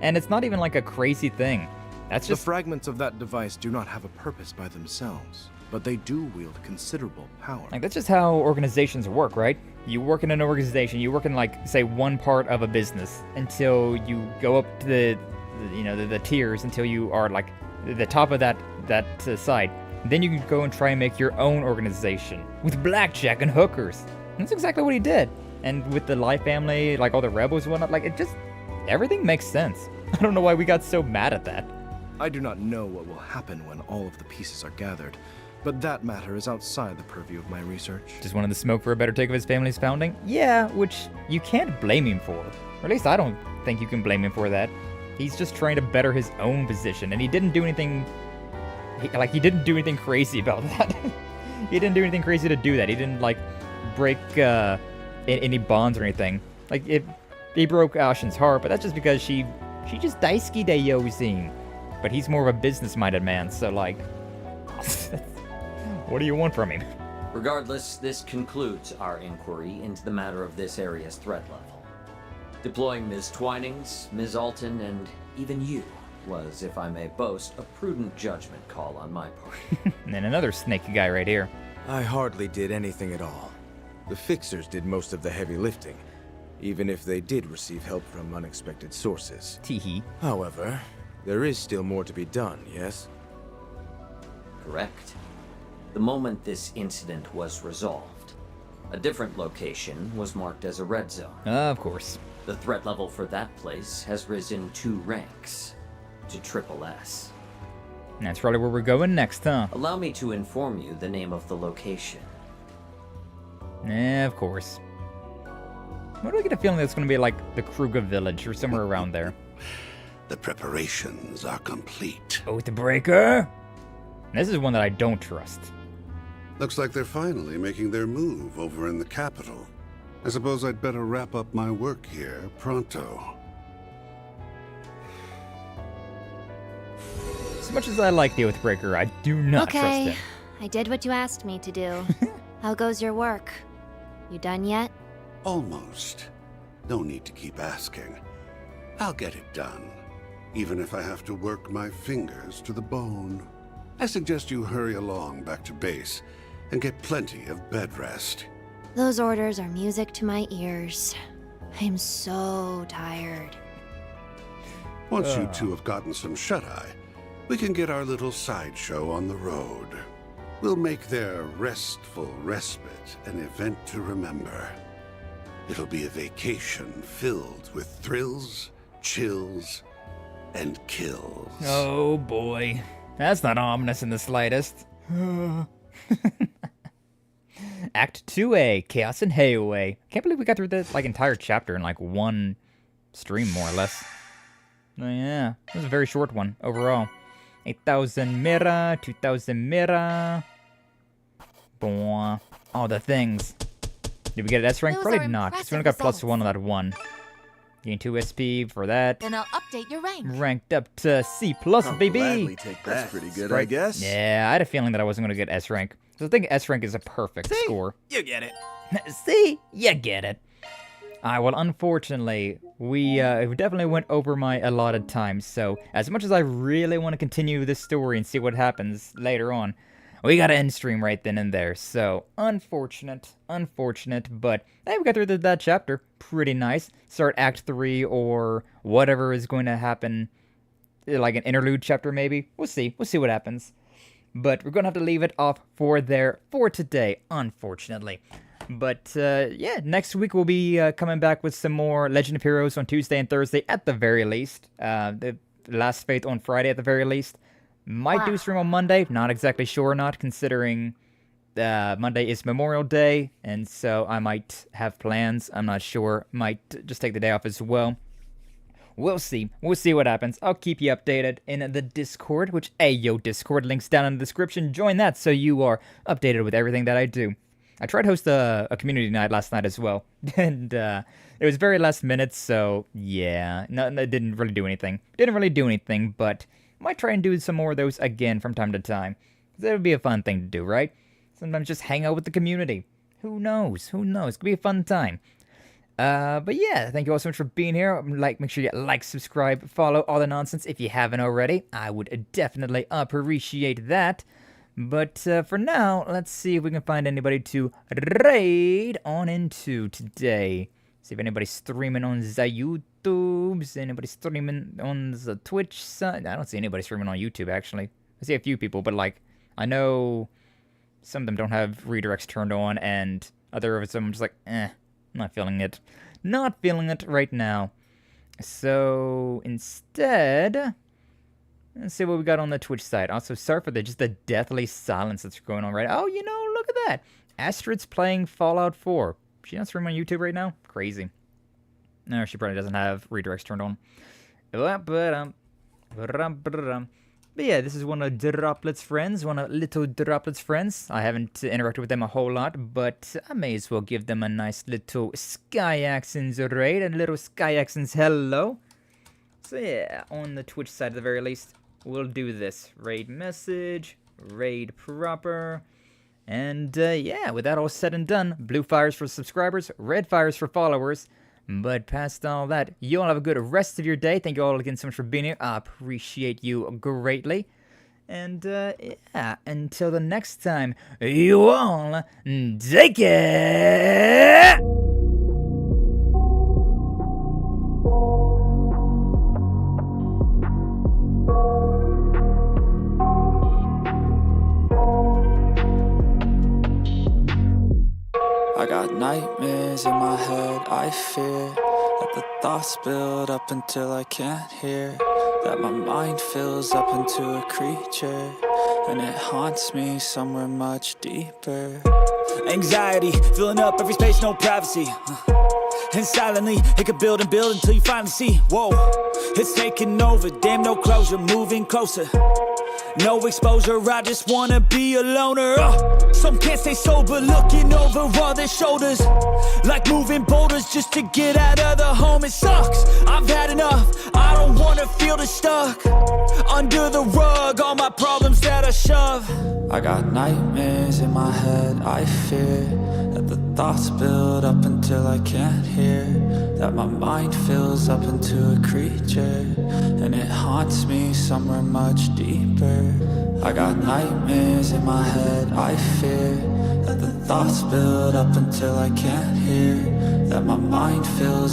B: And it's not even like a crazy thing. That's just...
T: The fragments of that device do not have a purpose by themselves, but they do wield considerable power.
B: Like, that's just how organizations work, right? You work in an organization, you work in, like, say, one part of a business until you go up to the tiers until you are, like, the top of that side. Then you can go and try and make your own organization with blackjack and hookers. And that's exactly what he did. And with the Lai family, like all the rebels and whatnot, like, it just... Everything makes sense. I don't know why we got so mad at that.
T: I do not know what will happen when all of the pieces are gathered, but that matter is outside the purview of my research.
B: Just wanted to smoke for a better take of his family's founding? Yeah, which you can't blame him for. Or at least I don't think you can blame him for that. He's just trying to better his own position, and he didn't do anything... He didn't do anything crazy about that. He didn't do anything crazy to do that. He didn't, like, break any bonds or anything. Like, he broke Ashen's heart, but that's just because she just daisuki de Yozin. But he's more of a business-minded man, so like, what do you want from him?
U: Regardless, this concludes our inquiry into the matter of this area's threat level. Deploying Ms. Twinings, Ms. Alton, and even you was, if I may boast, a prudent judgment call on my part.
B: And then another snaky guy right here.
J: I hardly did anything at all. The fixers did most of the heavy lifting, even if they did receive help from unexpected sources.
B: Teehee.
J: However, there is still more to be done, yes?
U: Correct. The moment this incident was resolved, a different location was marked as a red zone.
B: Of course.
U: The threat level for that place has risen 2 ranks to SS.
B: And that's probably where we're going next, huh?
U: Allow me to inform you the name of the location.
B: Of course. Why do I get a feeling that's going to be like the Kruger village or somewhere around there?
V: The preparations are complete.
B: Oathbreaker? This is one that I don't trust.
V: Looks like they're finally making their move over in the capital. I suppose I'd better wrap up my work here pronto.
B: As much as I like the Oathbreaker, I do not trust him.
D: Okay, I did what you asked me to do. How goes your work? You done yet?
V: Almost. No need to keep asking. I'll get it done, even if I have to work my fingers to the bone. I suggest you hurry along back to base and get plenty of bed rest.
D: Those orders are music to my ears. I'm so tired.
V: Once you two have gotten some shut-eye, we can get our little sideshow on the road. We'll make their restful respite an event to remember. It'll be a vacation filled with thrills, chills, and kills.
B: Oh boy. That's not ominous in the slightest. Act 2A, Chaos and Hayaway. Can't believe we got through this like entire chapter in like one stream, more or less. Oh yeah, it was a very short one overall. 8,000 mira, 2,000 mira. Boah. All the things. Did we get an S rank?
G: Those
B: Probably
G: are
B: not, because we only
G: impressive
B: got plus
G: results.
B: 1 on that one. Gain 2 SP for that.
G: Then I'll update your rank.
B: Ranked up to C+, baby.
F: Gladly take that. That's pretty good, I guess.
B: Yeah, I had a feeling that I wasn't going to get S rank. So I think S rank is a perfect score.
H: You get it.
B: See? You get it. Well, unfortunately, we definitely went over my allotted time, so as much as I really want to continue this story and see what happens later on, we gotta end stream right then and there. So, unfortunate, but hey, we got through that chapter. Pretty nice. Start Act 3 or whatever is going to happen, like an interlude chapter maybe. We'll see what happens. But we're gonna have to leave it off for today, unfortunately. But yeah, next week we'll be coming back with some more Legend of Heroes on Tuesday and Thursday at the very least. The Last Faith on Friday at the very least. Might do stream on Monday, not exactly sure or not, considering Monday is Memorial Day, and so I might have plans. I'm not sure. Might just take the day off as well. We'll see. We'll see what happens. I'll keep you updated in the Discord, which, Ayo Discord, links down in the description. Join that so you are updated with everything that I do. I tried to host a community night last night as well, and it was very last minute, so yeah, no, it didn't really do anything. But I might try and do some more of those again from time to time. That would be a fun thing to do, right? Sometimes just hang out with the community. Who knows? It could be a fun time. But yeah, thank you all so much for being here. Make sure you like, subscribe, follow, all the nonsense if you haven't already. I would definitely appreciate that. But for now, let's see if we can find anybody to raid on into today. See if anybody's streaming on the YouTubes, anybody streaming on the Twitch side. I don't see anybody streaming on YouTube, actually. I see a few people, but like, I know some of them don't have redirects turned on, and other of them I'm just like, not feeling it. Not feeling it right now. So, instead, let's see what we got on the Twitch side. Also, sorry for the deathly silence that's going on right now. Oh, look at that. Astrid's playing Fallout 4. She not streaming on YouTube right now? Crazy. No, she probably doesn't have redirects turned on. But yeah, this is one of Droplet's friends, one of Little Droplet's friends. I haven't interacted with them a whole lot, but I may as well give them a nice little Sky Accents raid, a little Sky Accents hello. So yeah, on the Twitch side at the very least, we'll do this. Raid message, raid proper, and yeah, with that all said and done, blue fires for subscribers, red fires for followers. But past all that, you all have a good rest of your day. Thank you all again so much for being here. I appreciate you greatly. And yeah, until the next time, you all take it!
A: I got nightmares in my head, I fear that the thoughts build up until I can't hear, that my mind fills up into a creature, and it haunts me somewhere much deeper.
N: Anxiety, filling up every space, no privacy. And silently, it could build and build until you finally see, whoa, it's taking over, damn no closure, moving closer. No exposure, I just wanna be a loner. Some can't stay sober, looking over all their shoulders, like moving boulders just to get out of the home. It sucks, I've had enough, I don't wanna feel the stuck under the rug, all my problems that I shove.
A: I got nightmares in my head, I fear that the thoughts build up until I can't hear, that my mind fills up into a creature, and it haunts me somewhere much deeper. I got nightmares in my head, I fear that the thoughts build up until I can't hear, that my mind fills